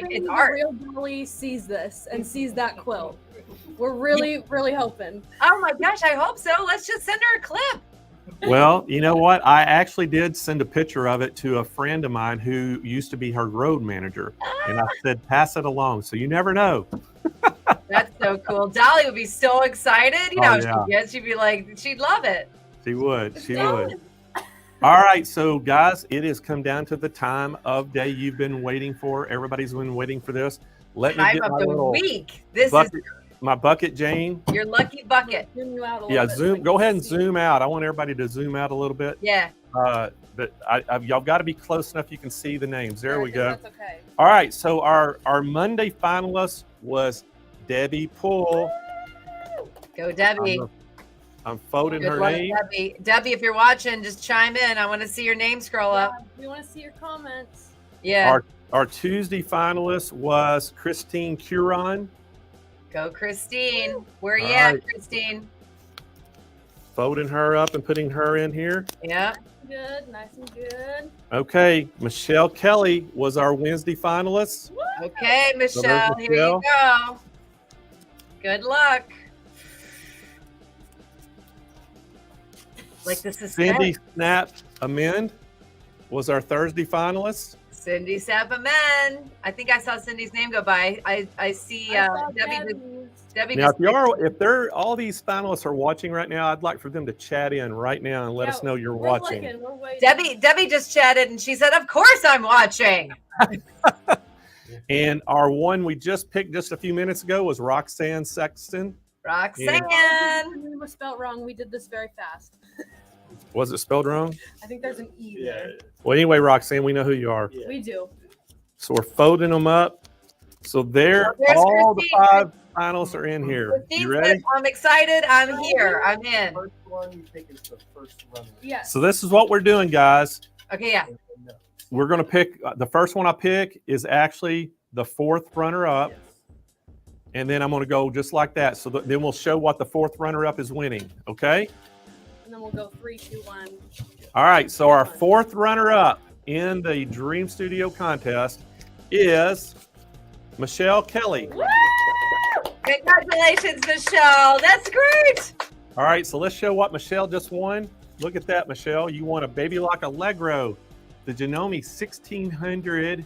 it's art. Real Dolly sees this and sees that quilt. We're really, really hoping. Oh my gosh, I hope so. Let's just send her a clip. Well, you know what? I actually did send a picture of it to a friend of mine who used to be her road manager. And I said, pass it along. So you never know. That's so cool. Dolly would be so excited. You know how she gets. She'd be like, she'd love it. She would. She would. All right. So, guys, it has come down to the time of day you've been waiting for. Everybody's been waiting for this. Let me Time get of my the little week. This bucket, is my bucket, Jane. your lucky bucket. Zoom you out a Yeah, little bit zoom. so Go you ahead can and see. zoom out. I want everybody to zoom out a little bit. Yeah. But y'all got to be close enough you can see the names. There we go. That's okay. All right. So our Monday finalist was Debbie Poole. Go, Debbie. I'm folding Good her luck, name. Debbie. Debbie, if you're watching, just chime in. I want to see your name scroll up. We want to see your comments. Yeah. Our Tuesday finalist was Christine Curon. Go, Christine. Where you All at, right. Christine? Folding her up and putting her in here. Yeah. Good, nice and good. Okay, Michelle Kelly was our Wednesday finalist. Okay, there's Michelle, here you go. Good luck. Like this is Cindy Snap Amend was our Thursday finalist. Cindy Sapaman. I think I saw Cindy's name go by. I see Debbie. Now, if they're all these finalists are watching right now, I'd like for them to chat in right now and let us know you're watching. Debbie just chatted and she said, "Of course I'm watching." And our one we just picked just a few minutes ago was Roxanne Sexton. Roxanne. Her name was spelled wrong. We did this very fast. Was it spelled wrong? I think there's an E there. Well, anyway, Roxanne, we know who you are. We do. So we're folding them up. So there, There's all Christine. the 5 finals are in here. Christine You says, ready? I'm excited. I'm here. I'm in. First one you pick is the first runner. Yes. So this is what we're doing, guys. Okay, yeah. We're going to pick, the first one I pick is actually the 4th runner-up. And then I'm going to go just like that. So then we'll show what the 4th runner-up is winning, okay? And then we'll go 3, 2, 1. All right, so our 4th runner-up in the Dream Studio contest is Michelle Kelly. Congratulations, Michelle. That's great. All right, so let's show what Michelle just won. Look at that, Michelle. You won a Baby Lock Allegro, the Janome 1600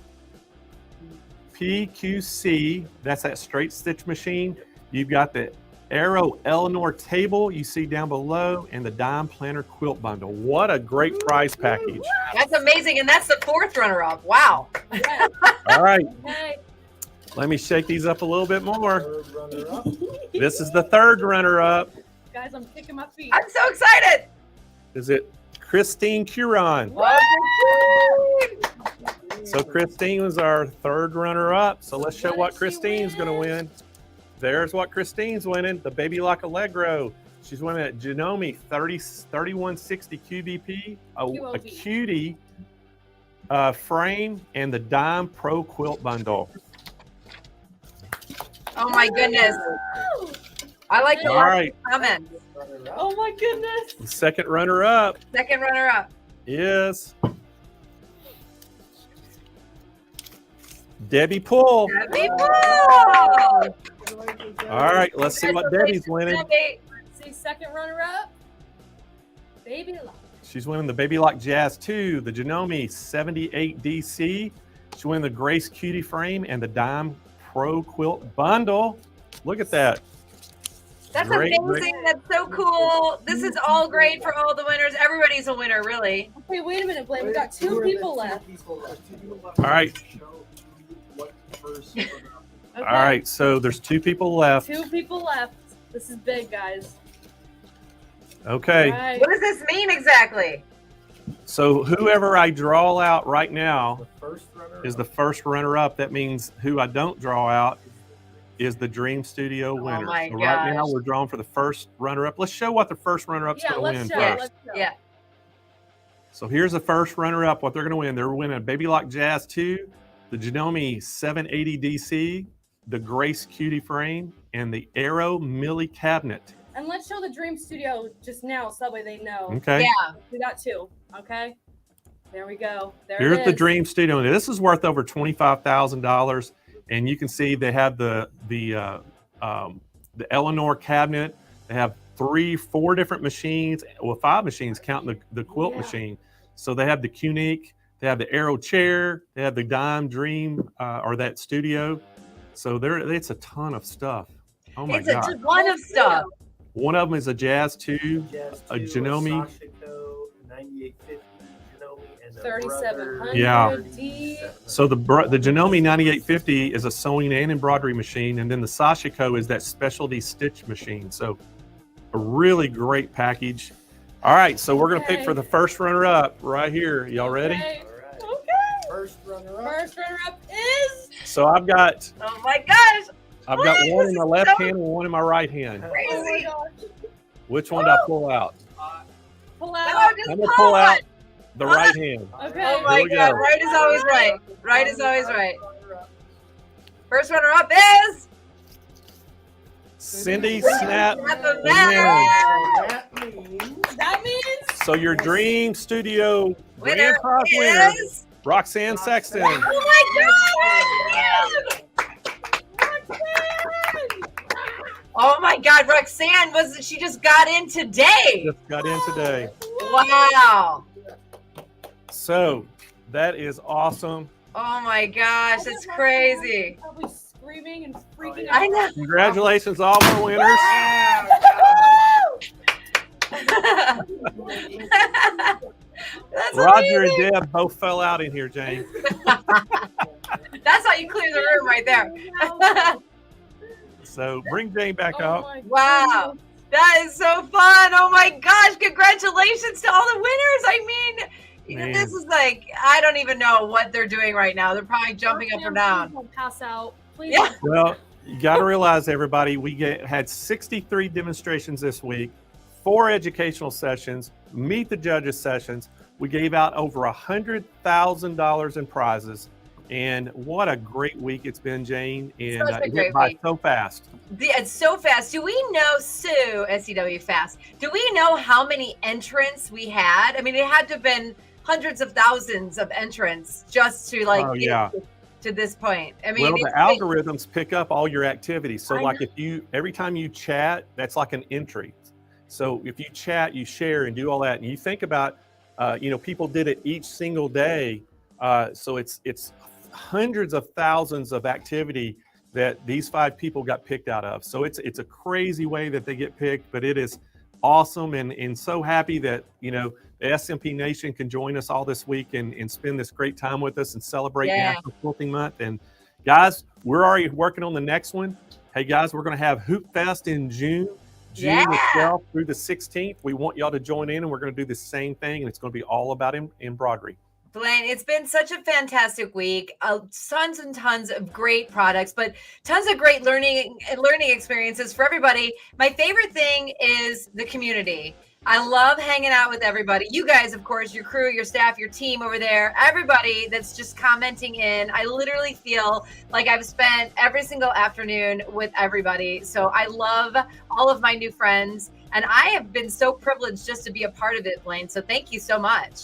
PQC. That's that straight stitch machine. You've got the Arrow Eleanor table you see down below and the Dime Planner Quilt Bundle. What a great prize package. That's amazing. And that's the 4th runner-up. Wow. All right, Okay. let me shake these up a little bit more. This is the 3rd runner-up. Guys, I'm kicking my feet. I'm so excited. Is it Christine Curon? Well, So Christine was our 3rd runner-up. So let's show what Christine's going to win. There's what Christine's winning, the Baby Lock Allegro. She's winning at Janome 3160 QVP, a cutie frame, and the Dime Pro Quilt Bundle. Oh my goodness. I like the All right. comments. Oh my goodness. The 2nd runner-up 2nd runner-up. is Debbie Poole. Debbie Poole. All right, let's see what Debbie's winning. Debbie. Let's see, 2nd runner-up. Baby Lock. She's winning the Baby Lock Jazz 2, the Janome 78 DC. She won the Grace Cutie frame and the Dime Pro Quilt bundle. Look at that. That's Great, amazing. That's so cool. This is all great for all the winners. Everybody's a winner, really. Okay, wait a minute, Blaine. We got two people left. All right. Okay. All right. So there's 2 people left. 2 people left. This is big, guys. Okay. Right. What does this mean exactly? So whoever I draw out right now is the first runner-up. That means who I don't draw out is the Dream Studio winner. my So right now gosh. we're drawing for the first runner-up. Let's show what the first runner-up's Yeah, going to let's win show. first. Let's show. Yeah. So here's the first runner-up. What they're going to win? They're winning a Baby Lock Jazz 2, the Janome 780 DC, the Grace Cutie frame, and the Aero Millie cabinet. And let's show the Dream Studio just now so that way they know. Okay. Yeah. We got 2. Okay. There we go. There Here's it the is. Dream Studio. This is worth over $25,000, and you can see they have the Eleanor cabinet. They have 4 different machines, well 5 machines counting the quilt machine. So they have the Cunique, they have the Aero chair, they have the Dime Dream or that Studio. So it's a ton of stuff. Oh my It's a God. ton of stuff. One of them is a Jazz 2, a Janome. Sashiko, 9850, Janome, and a 3700. Brother Yeah. D. So the Janome 9850 is a sewing and embroidery machine, and then the Sashiko is that specialty stitch machine. So a really great package. All right, so we're gonna pick for the first runner-up right here. Y'all ready? Okay. First runner-up. First runner-up is So I've got Oh my gosh. I've got What? one This in my is left so hand and one in my right hand. Crazy. Which one do I pull out? pull No, out. just I'm gonna pull pull out it. the right hand. Okay. Oh my Here we God. go. Right is always right. Right is always right. First runner up is Cindy Snap. Snap of Manning. That means So your Dream Studio winner grand prize winner, is. Roxanne Sexton. Oh my God. Oh my God, Roxanne she just got in today. Just got in today. Wow. So that is awesome. Oh my gosh, that's crazy. probably screaming and freaking out. I know. Congratulations, all our winners. That's Roger amazing. and Deb both fell out in here, Jane. That's how you clear the room right there. So bring Jane back up. Wow. That is so fun. Oh my gosh. Congratulations to all the winners. I mean, Man. this is like, I don't even know what they're doing right now. They're probably jumping up or down. Don't pass out. Please. Yeah. Well, you got to realize, everybody, had 63 demonstrations this week, 4 educational sessions, meet the judges sessions. We gave out over $100,000 in prizes. And what a great week it's been, Jane. And Such a it great went by week. so fast. It's so fast. Do we know, Sue, SCW Fast, do we know how many entrants we had? I mean, it had to have been hundreds of thousands of entrants just to Oh, get yeah. to this point. I mean, Well, the it's algorithms pick up all your activities. So I like every time you chat, that's like an entry. So if you chat, you share and do all that, and you think about, people did it each single day. So it's hundreds of thousands of activity that these 5 people got picked out of. So it's a crazy way that they get picked, but it is awesome, and so happy that the SMP Nation can join us all this week and spend this great time with us and celebrate National Quilting Month. And guys, we're already working on the next one. Hey guys, we're going to have Hoop Fest in June the 12th through the 16th. We want y'all to join in, and we're going to do the same thing, and it's going to be all about embroidery. Blaine, it's been such a fantastic week. Tons and tons of great products, but tons of great learning experiences for everybody. My favorite thing is the community. I love hanging out with everybody. You guys, of course, your crew, your staff, your team over there, everybody that's just commenting in. I literally feel like I've spent every single afternoon with everybody. So I love all of my new friends, and I have been so privileged just to be a part of it, Blaine. So thank you so much.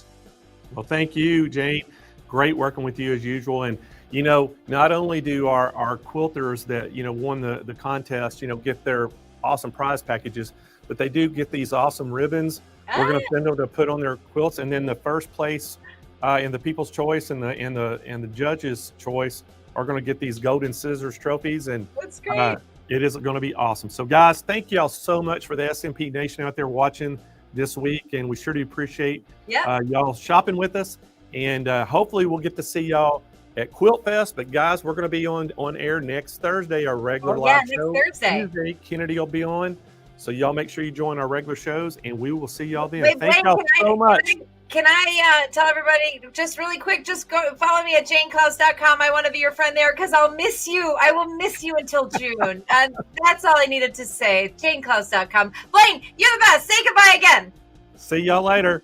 Well, thank you, Jane. Great working with you as usual. And, not only do our quilters that, won the contest, get their awesome prize packages, but they do get these awesome ribbons. We're going to send them to put on their quilts. And then the first place and the People's Choice and the Judges' Choice are going to get these golden scissors trophies, and that's great. It is going to be awesome. So, guys, thank y'all so much for the SMP Nation out there watching this week, and we sure do appreciate y'all shopping with us. And hopefully, we'll get to see y'all at Quilt Fest. But guys, we're going to be on air next Thursday, our regular live show. Next Thursday. Tuesday, Kennedy will be on. So y'all make sure you join our regular shows, and we will see y'all then. Wait, Thank y'all so much. Can I tell everybody just really quick, just go follow me at JaneClaus.com. I want to be your friend there because I'll miss you. I will miss you until June. And that's all I needed to say. JaneClaus.com. Blaine, you're the best. Say goodbye again. See y'all later.